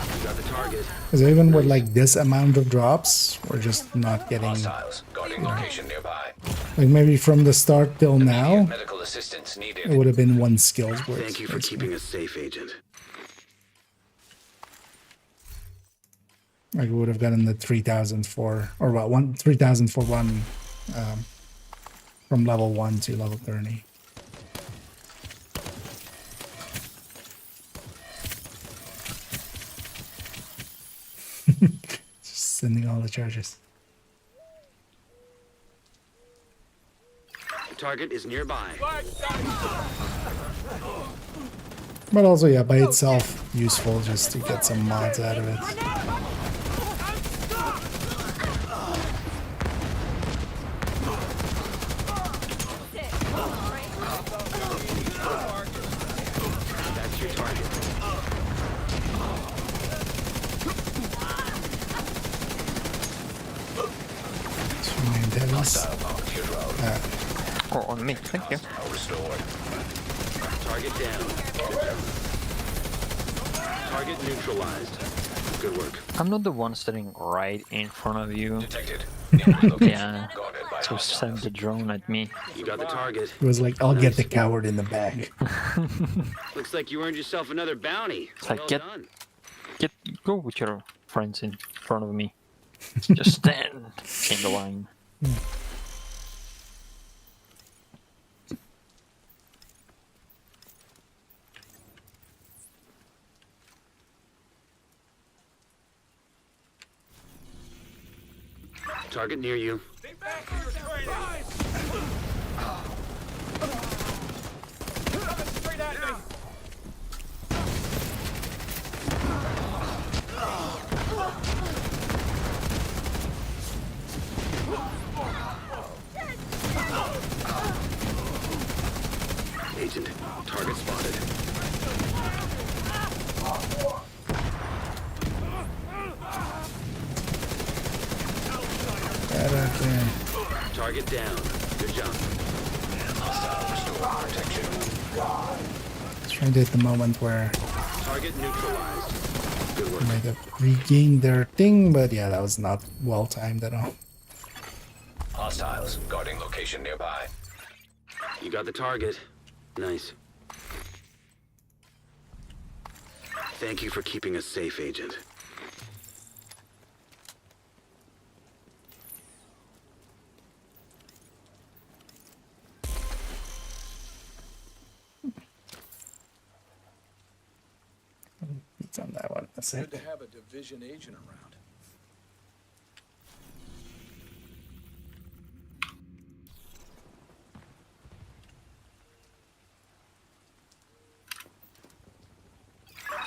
You got the target. Because even with like this amount of drops, we're just not getting. Hostiles. Guarding location nearby. Like maybe from the start till now, Medical assistance needed. it would have been 1 skill's worth. Thank you for basically. keeping us safe, Agent. Like we would have gotten the 3,000 for, or what, 3,000 for one, from level 1 to level 30. Just sending all the charges. The target is nearby. But also, yeah, by itself, useful just to get some mods out of it. That's your target. Two main devils. Oh, on me, thank you. Restored. Target down. Target neutralized. Good work. I'm not the one standing right in front of you. Detected. Yeah, Guarded by so send the drone at me. You got the target. It was like, I'll get the coward in the bag. Looks like you earned yourself another bounty. It's like, Well get- done. Go with your friends in front of me. Just stand in the line. Target near you. Agent, target spotted. Target down. Good job. Trying to hit the moment where Target neutralized. Good they work. might have regained their thing, but yeah, that was not well timed at all. Hostiles guarding location nearby. You got the target. Nice. Thank you for keeping us safe, Agent. It's on that one. That's Good it. to have a division agent around.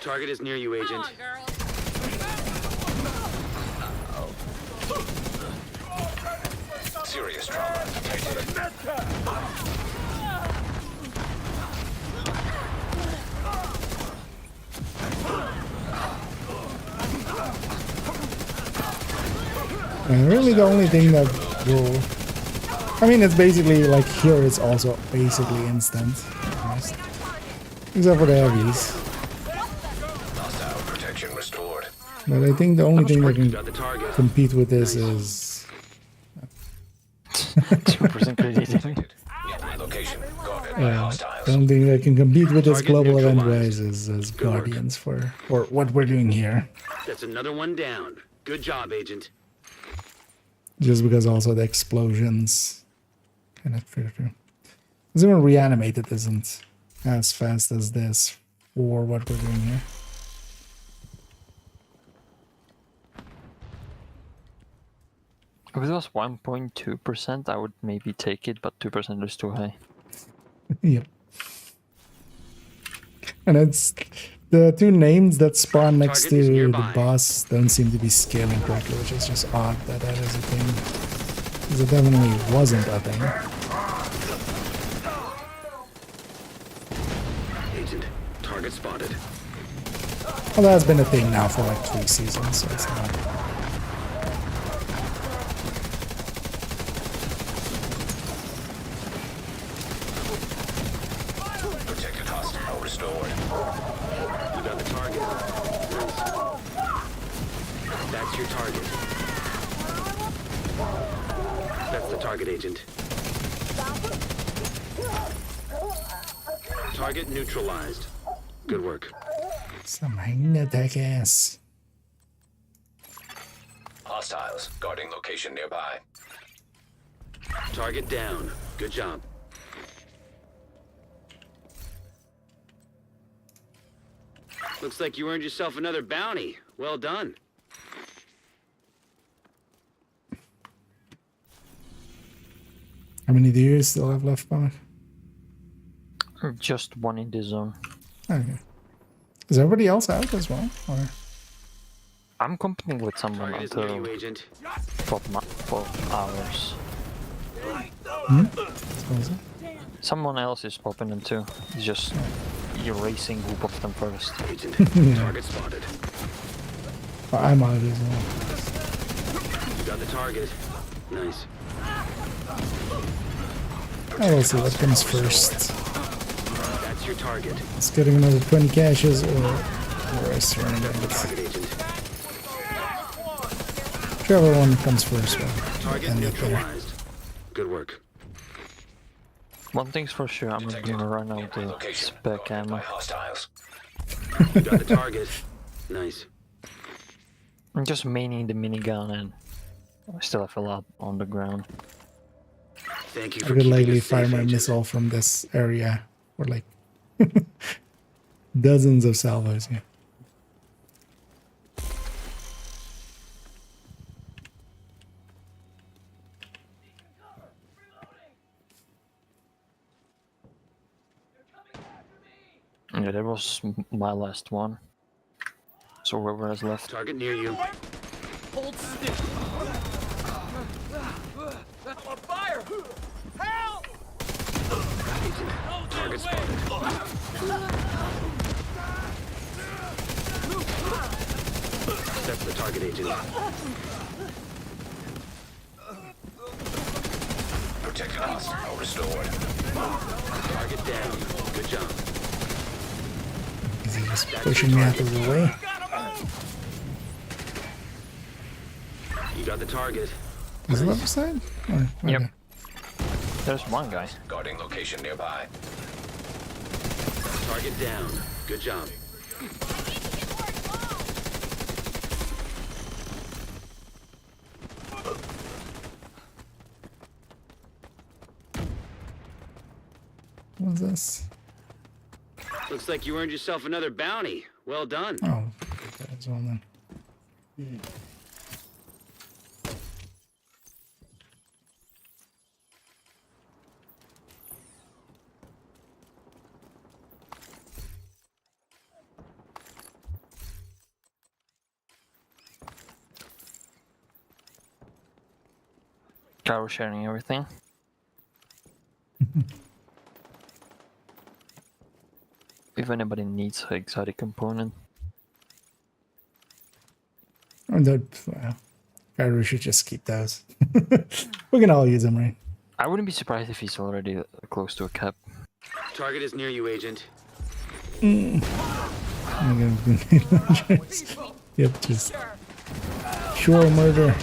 Target is near you, Agent. Come on, girl. Serious trauma detected. And really the only thing that will... I mean, it's basically, like, here it's also basically instant. to be honest. Except for the heavies. Hostile protection restored. But I think the only thing that You can got the target. compete with this is... 2% credit. Nearby location guarded by the hostiles. only thing that can compete with this Target global event neutralized. wise is Good work. Guardians for what we're doing here. That's another one down. Good job, Agent. Just because also the explosions kind of fit through. Because even reanimated isn't as fast as this for what we're doing here. If it was 1.2%, I would maybe take it, but 2% is too high. Yep. And it's the two names that spawn next Target is to the nearby. boss don't seem to be scaling correctly, which is just odd that that is a thing. Because it definitely wasn't a thing. Agent, target spotted. Well, that's been a thing now for like 3 seasons, so it's not. Protected hostile restored. You got the target. Nice. That's your target. That's the target, Agent. Target neutralized. Good work. Some hang attack ass. Hostiles guarding location nearby. Target down. Good job. Looks like you earned yourself another bounty. Well done. How many do you still have left, Bob? Just one in the zone. Okay. Is everybody else out as well? Or I'm competing with someone Target is near you, until Agent. 12 hours. what was it? Someone else is popping them too. It's just erasing group of them first. Agent. Yeah. Target spotted. Well, I'm out as well. You got the target. Nice. I will see what comes first. That's your target. It's getting another 20 caches or the rest around it. Target agent. Whichever one comes first, well, Target end it there. neutralized. Good work. One thing's for sure, I'm not gonna run out of Location spec guarded ammo. by hostiles. You got the target. Nice. I'm just maining the minigun and I still have a lot on the ground. Thank you I for could keeping likely us fire safe, my Agent. missile from this area for like dozens of salvos. Yeah. Yeah, that was my last one. So whoever has left. Target near you. Hold still. That's on fire! Help! Target spotted. That's the target agent. Protected hostile restored. Target down. Good job. Is he just pushing me out of the way? You got the target. Is it left side? Or, Yep. okay. There's one guy. Guarding location nearby. Target down. Good job. What's this? Looks like you earned yourself another bounty. Well done. Oh, take that as well then. Guy was sharing everything. If anybody needs an exotic component. And we should just keep those. We can all use them, right? I wouldn't be surprised if he's already close to a cap. Target is near you, Agent. I'm gonna yep, just sure murder.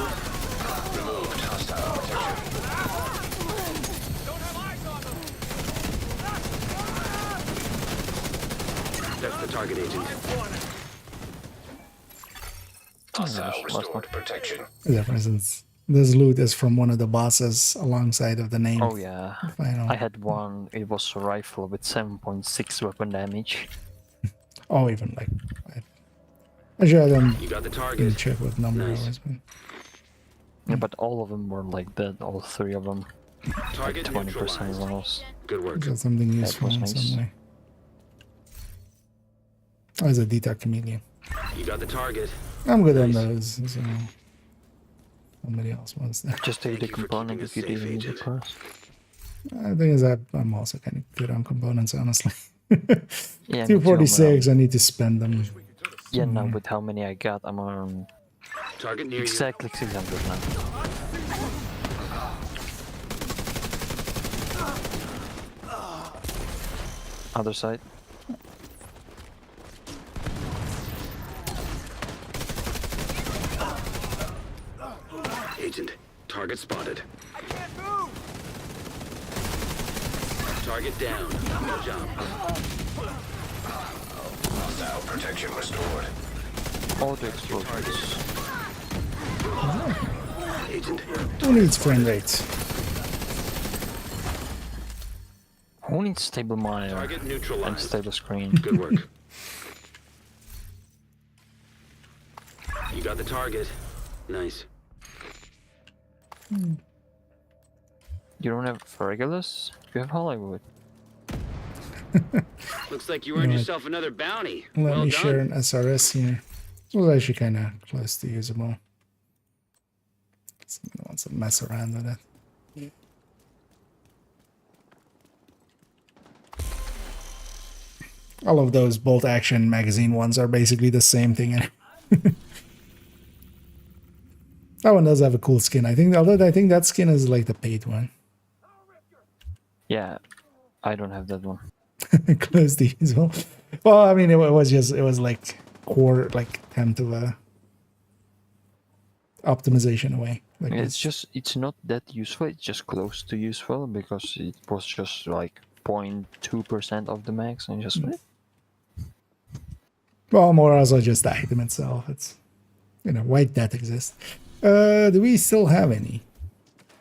Removed hostile protection. That's the target agent. Hostile last restored one. protection. Yeah, for instance, this loot is from one of the bosses alongside of the name. Oh yeah. Final. I had one, it was a rifle with 7.6 weapon damage. Oh, even like I should have done You got the didn't target. check with number Nice. always, but Yeah, but all of them were like dead, all three of them. Target 20% neutralized. loss. Good work. got something useful was in nice. some way. Oh, it's a detox chameleon. You got the target. I'm good on Nice. those. So somebody else wants that. Just take the Thank you for component keeping if you us safe, didn't need it Agent. first. The thing is that I'm also kind of good on components, honestly. Yeah, me too, 246, I need to spend them. Yeah, now with how many I got, I'm on Target near exactly 600 now. Other side. Agent, target spotted. I can't move! Target down. Good job. Hostile protection restored. Auto explosions. Agent, Who needs frame rates? Who needs stable monitor target and neutralized. stable screen? Good work. You got the target. Nice. You don't have regulars? You have Hollywood. Looks like you earned Right. yourself another bounty. Let Well me done. share an SRS here. It was actually kind of close to usable. Someone wants to mess around with it. All of those bolt action magazine ones are basically the same thing. That one does have a cool skin. I think, although I think that skin is like the paid one. Yeah, I don't have that one. Close to usable. Well, I mean, it was like core, like tenth of a optimization away. Like It's not that useful, it's just close to useful because it was just like 0.2% of the max and just well, more also just the item itself. It's, why that exists. Do we still have any?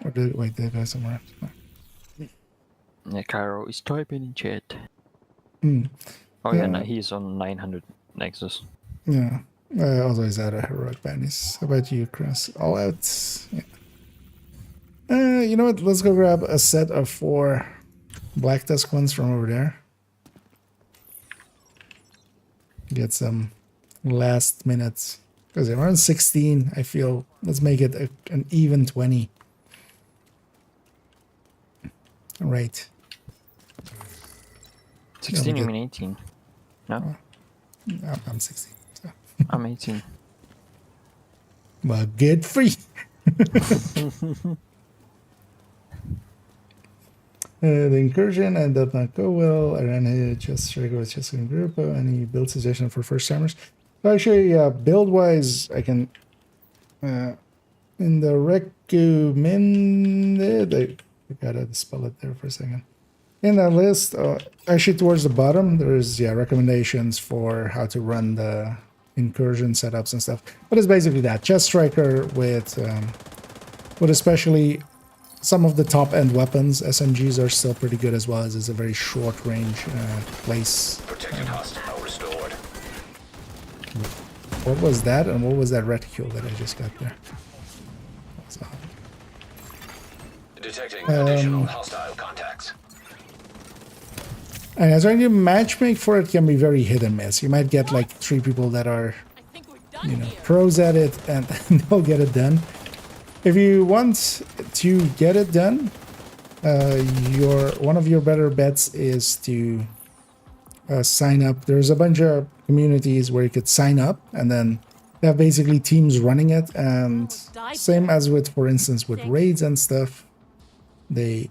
Or did they go somewhere else? yeah, Cairo is typing in chat. Hmm. Oh yeah, no, he's on 900 Nexus. Yeah. Also, is out of heroic badness. How about you, Chris? All out. Yeah. You know what? Let's go grab a set of 4 Black Tusk ones from over there. Get some last minutes. Because they're around 16, I feel. Let's make it an even 20. All right. 16, you mean 18? No? No, I'm 16. So. I'm 18. Well, good for you. The incursion and did not go well. I ran a just regular chess in group. Any build suggestion for first timers? So actually, build wise, I can in the recommended. I gotta spell it there for a second. In that list, actually towards the bottom, there's recommendations for how to run the incursion setups and stuff. But it's basically that chest striker with especially some of the top end weapons. SMGs are still pretty good as well, as it's a very short range place. Protected hostile restored. What was that, and what was that reticule that I just got there? So, Detecting additional hostile contacts. and as I do matchmake for it can be very hit and miss. You might get like 3 people that are, I think we're done here. pros at it, and they'll get it done. If you want to get it done, one of your better bets is to sign up. There's a bunch of communities where you could sign up, and then they have basically teams running it. And same as with, for instance, with raids and stuff, you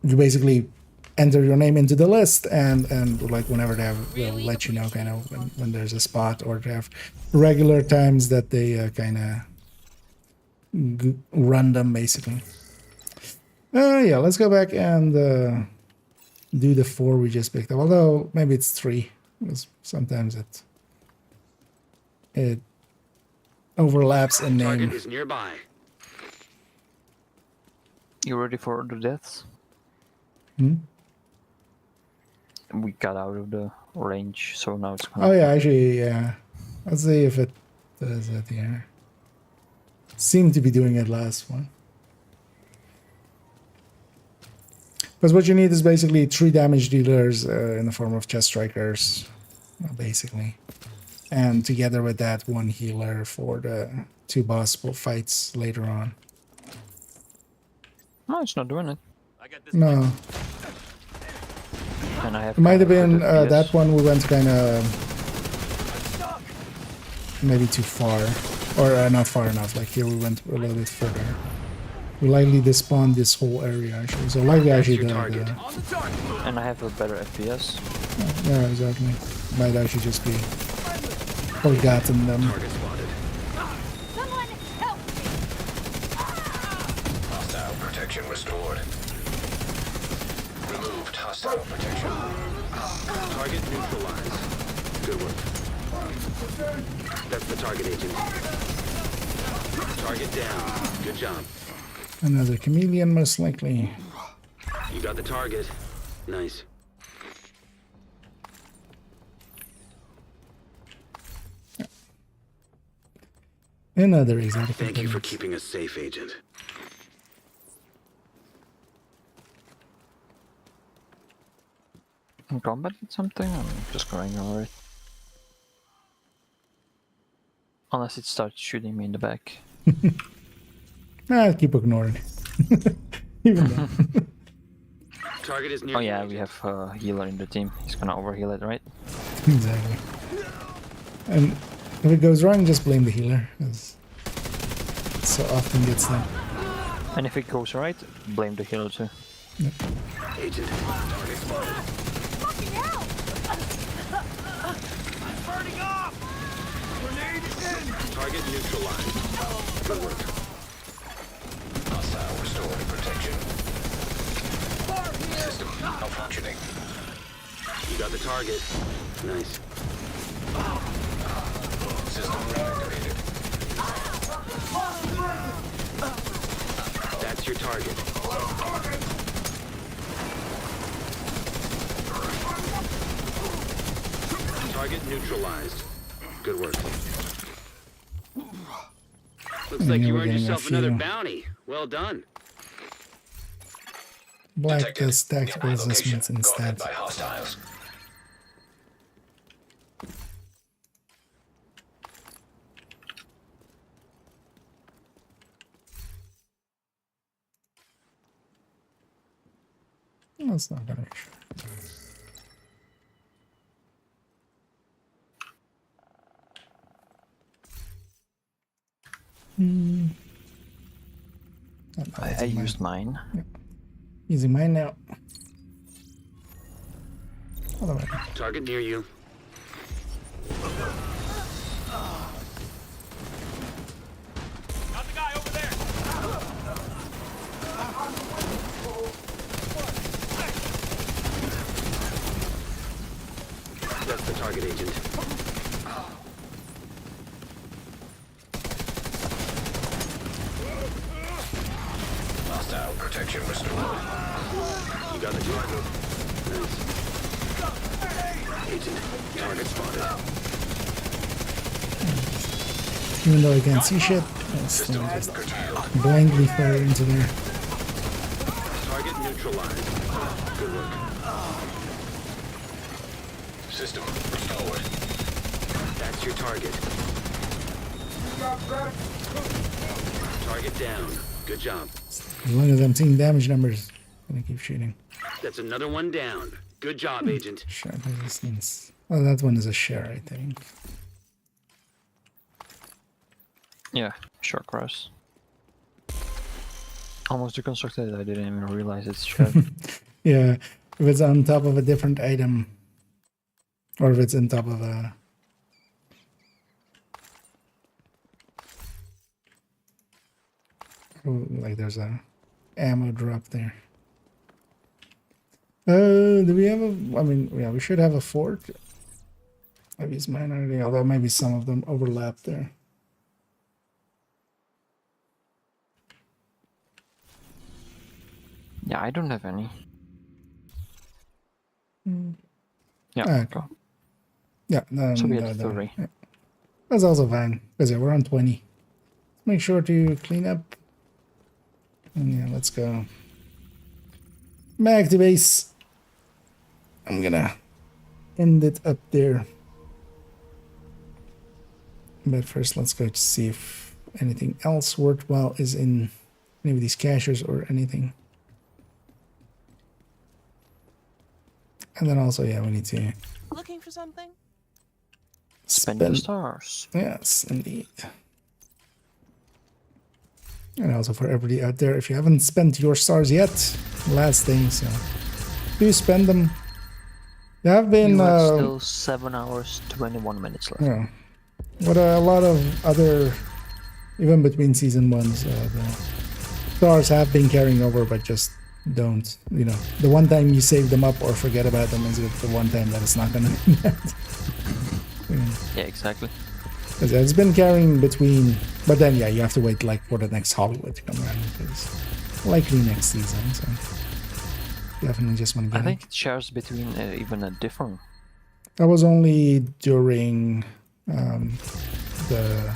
basically enter your name into the list, and like whenever they'll let you know kind of when there's a spot, or they have regular times that they kind of run them basically. Yeah, let's go back and do the 4 we just picked up. Although maybe it's 3, because sometimes it overlaps in Target name. is nearby. You ready for the deaths? We got out of the range, so now it's gonna... Oh yeah, actually, yeah. Let's see if it does it here. Seemed to be doing it last one. Because what you need is basically 3 damage dealers in the form of chest strikers, basically. And together with that, 1 healer for the 2 boss fights later on. No, it's not doing it. No. And I have It might have kinda been good that FPS. one we went kind of maybe too far. Or not far enough, like here we went a little bit further. We likely despawned this whole area actually. So likely actually Your target. And I have a better FPS. yeah, exactly. Might actually just be forgotten them. Target spotted. Someone help me! protection restored. Removed hostile protection. Target neutralized. Good work. That's the target, agent. Target down. Good job. Another chameleon, most likely. You got the target. Nice. Another exotic. Thank you for keeping us safe, agent. In combat with something? I'm just going over it. Unless it starts shooting me in the back. I'll keep ignoring. Even though. Target is near. Oh yeah, we have a healer in the team. He's gonna overheal it, right? Exactly. And if it goes wrong, just blame the healer, as it so often gets that. And if it goes right, blame the healer too. Yep. Agent. Target spotted. Fucking hell! Burning off! Grenade in! Target neutralized. Good work. Hostile restored protection. System malfunctioning. You got the target. Nice. System reactivated. That's your target. Target neutralized. Good work. Looks like you earned yourself another bounty. Well done. Black Detected. does tactical Nearby location. assessments Guarded instead. by hostiles. That's not gonna be sure. I used mine. Using mine now. Otherwise. Target near you. Got the guy over there! That's the target, agent. Hostile protection restored. You got the target. Nice. Agent, target spotted. Even though I can't see shit, I still just blindly fire into there. Target neutralized. Good work. System restored. That's your target. Target down. Good job. As long as I'm seeing damage numbers, I'm gonna keep shooting. That's another one down. Good job, agent. Sharp resistance. Oh, that one is a share, I think. Yeah, short cross. Almost deconstructed, I didn't even realize it's short. Yeah, if it's on top of a different item, or if it's on top of a... Oh, like there's a ammo drop there. Do we have a... I mean, yeah, we should have a fort. I've used mine already, although maybe some of them overlap there. Yeah, I don't have any. Yeah, Ah, go. Yeah, no, So we no, had no, 3. yeah. That's also fine, because yeah, we're on 20. Make sure to clean up. And yeah, let's go. Back to base. I'm gonna end it up there. But first, let's go to see if anything else worthwhile is in any of these caches or anything. And then also, yeah, we need to Looking for something? Spend the stars. Yes, indeed. And also for everybody out there, if you haven't spent your stars yet, last thing, so do spend them. There have been You have still 7 hours, 21 minutes left. yeah, but a lot of other, even between season ones, stars have been carrying over, but just don't, you know, the one time you save them up or forget about them is the one time that it's not gonna do that. Yeah, exactly. Because it's been carrying between, but then yeah, you have to wait like for the next Hollywood to come around, because likely next season. So definitely just want to get I think it shares between even a different. That was only during the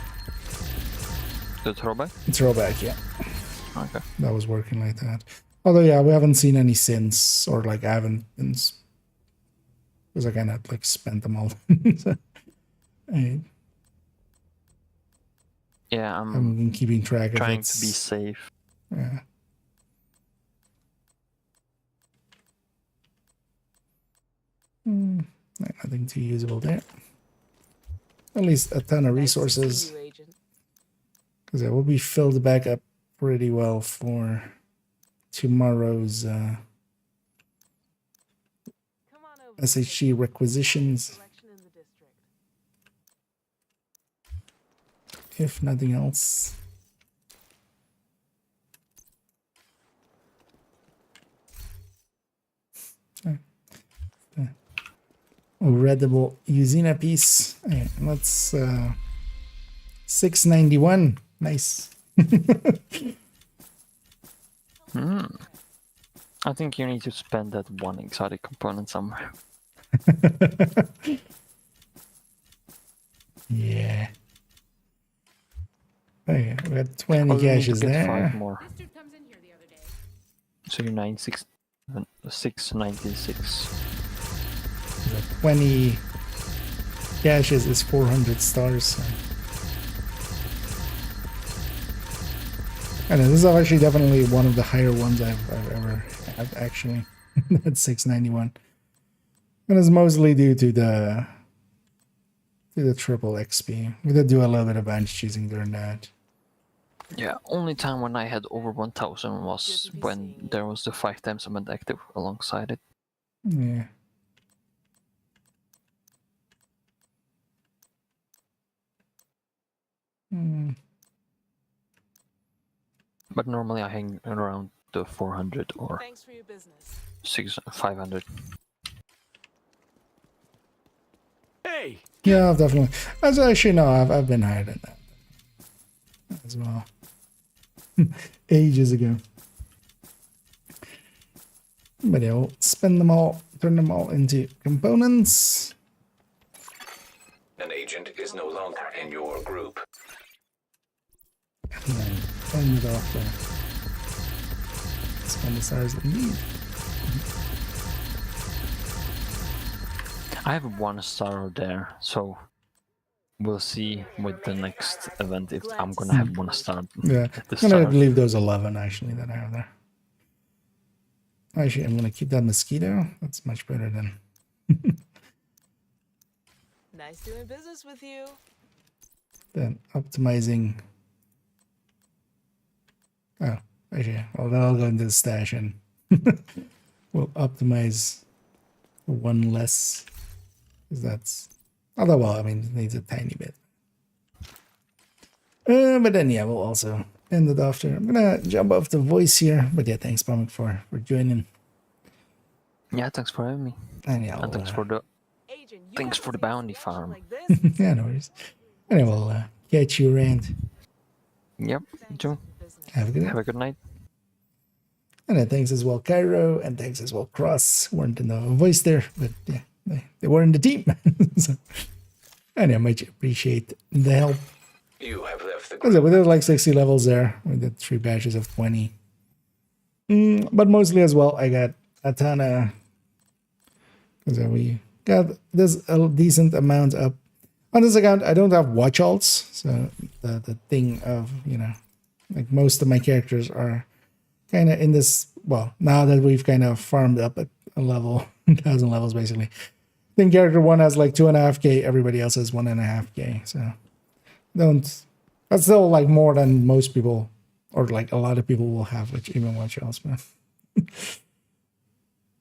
throwback. Throwback, yeah. Okay. That was working like that. Although yeah, we haven't seen any since, or like I haven't been, because I kind of like spent them all. So, yeah, I haven't been keeping track of it. Trying to be safe. Yeah. Nothing too usable there. At least a ton of resources. Because it will be filled back up pretty well for tomorrow's SHG requisitions. If nothing else. Readable Usina piece. Right, let's 691. Nice. I think you need to spend that one exotic component somewhere. Yeah. Okay, we got 20 Oh, you need to caches get there. 5 more. So you're 696. 20 caches is 400 stars. So. I know this is actually definitely one of the higher ones I've ever had, actually. That's 691. And it's mostly due to the triple XP. We did do a little bit of bench choosing during that. Yeah, only time when I had over 1000 was when there was the 5 times event active alongside it. Yeah. But normally I hang around the 400 or 500. Hey! Yeah, I've definitely. As actually no, I've been higher than that as well. Ages ago. But yeah, we'll spend them all, turn them all into components. An agent is no longer in your group. And then end it off there. Spend the stars that we need. I have 1 star there, so we'll see with the next event if I'm gonna have 1 star. Yeah, The I'm gonna start. leave those 11 actually that I have there. Actually, I'm gonna keep that mosquito. That's much better than. Nice doing business with you. Then optimizing. Oh, actually, well, that'll go into the stash and we'll optimize 1 less. Because that's. Although, well, I mean, it needs a tiny bit. But then, yeah, we'll also end it off there. I'm gonna jump off the voice here. But yeah, thanks, Pamuk, for joining. Yeah, thanks for having me. And yeah, and thanks for the bounty farm. yeah, no worries. Anyway, we'll catch you around. Yep, you too. Have a good night. Have a good night. And then thanks as well, Cairo, and thanks as well, Cross. Weren't in the voice there, but yeah, they were in the team. So, anyway, I might appreciate the help. You have left the We did like 60 levels there. We did 3 batches of 20. But mostly as well, I got a ton of. Because we got this a decent amount up. On this account, I don't have watch alts. So the thing of, you know, like most of my characters are kind of in this. Well, now that we've kind of farmed up at a level, 1,000 levels basically. I think character 1 has like 2.5k. Everybody else has 1.5k. So that's still like more than most people, or like a lot of people will have, which even watch alts, man.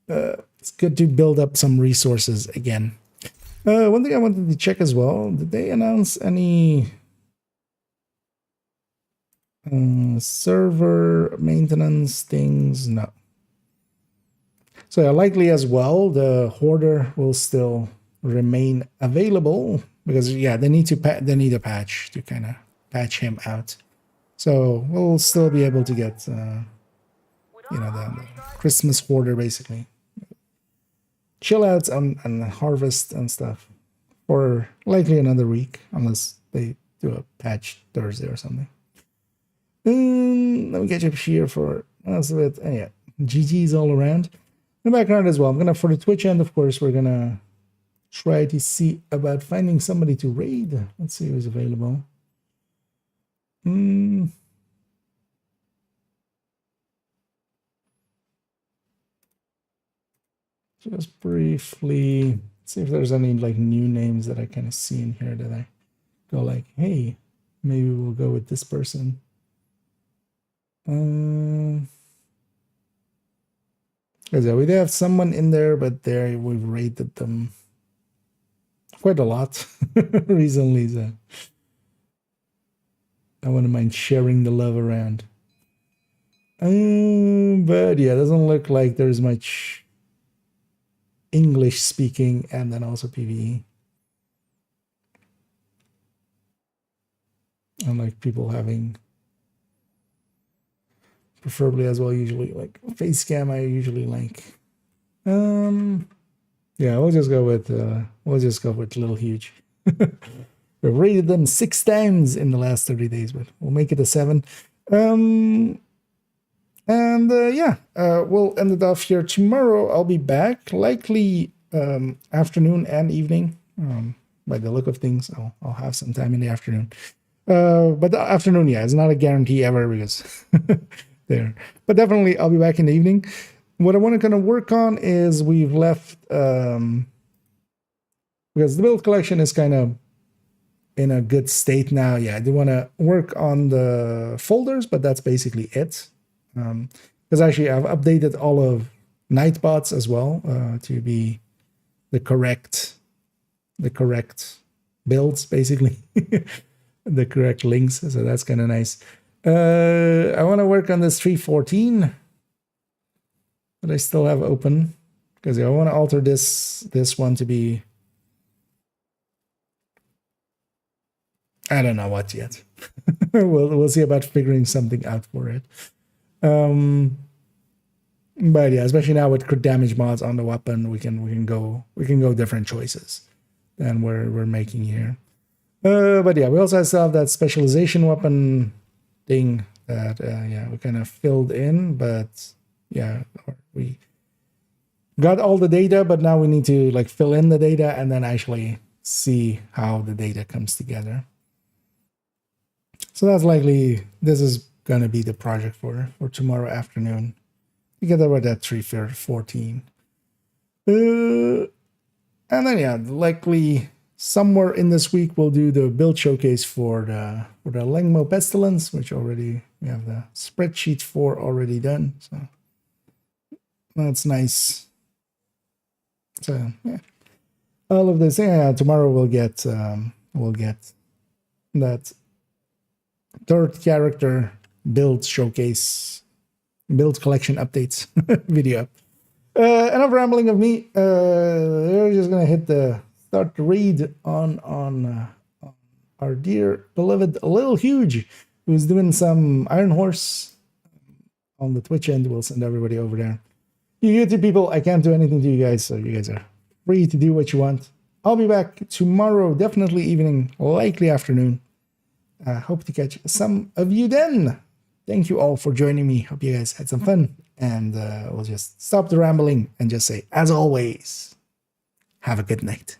It's good to build up some resources again. One thing I wanted to check as well, did they announce any Server maintenance things, no. So yeah, likely as well, the hoarder will still remain available because yeah, they need a patch to kind of patch him out. So we'll still be able to get you know, the Christmas hoarder basically. Chill outs and harvest and stuff for likely another week unless they do a patch Thursday or something. Let me catch up here for that's a bit. Yeah, GG's all around. In the background as well. I'm gonna for the Twitch end, of course, we're gonna try to see about finding somebody to raid. Let's see who's available. Just briefly see if there's any like new names that I kind of see in here that I go like, hey, maybe we'll go with this person. Because yeah, we do have someone in there, but there we've rated them quite a lot recently, so I wouldn't mind sharing the love around. But yeah, it doesn't look like there's much English speaking and then also PvE. Unlike people having preferably as well, usually like face cam I usually like. Yeah, we'll just go with Little Huge. We've rated them 6 times in the last 30 days, but we'll make it a 7. Yeah, we'll end it off here. Tomorrow I'll be back, likely afternoon and evening. By the look of things, I'll have some time in the afternoon. But the afternoon, yeah, it's not a guarantee ever because there. But definitely I'll be back in the evening. What I want to kind of work on is we've left because the build collection is kind of in a good state now. Yeah, I do want to work on the folders, but that's basically it. Because actually I've updated all of Nightbots as well to be the correct builds, basically. The correct links, so that's kind of nice. I want to work on this 314 that I still have open because I want to alter this one to be, I don't know what yet. we'll see about figuring something out for it. But yeah, especially now with crit damage mods on the weapon, we can go different choices than we're making here. But yeah, we also still have that specialization weapon thing that yeah, we kind of filled in, but yeah, we got all the data, but now we need to like fill in the data and then actually see how the data comes together. So that's likely, this is gonna be the project for tomorrow afternoon. Together with that 314. And then yeah, likely somewhere in this week we'll do the build showcase for the Lengmo Pestilence, which already we have the spreadsheet for already done. So that's nice. So yeah, all of this. Yeah, tomorrow we'll get that third character build showcase, build collection updates video. Enough rambling of me. We're just gonna hit the start the raid on our dear beloved Little Huge, who's doing some Iron Horse on the Twitch end. We'll send everybody over there. You YouTube people, I can't do anything to you guys, so you guys are free to do what you want. I'll be back tomorrow, definitely evening, likely afternoon. Hope to catch some of you then. Thank you all for joining me. Hope you guys had some fun. And we'll just stop the rambling and just say, as always, have a good night.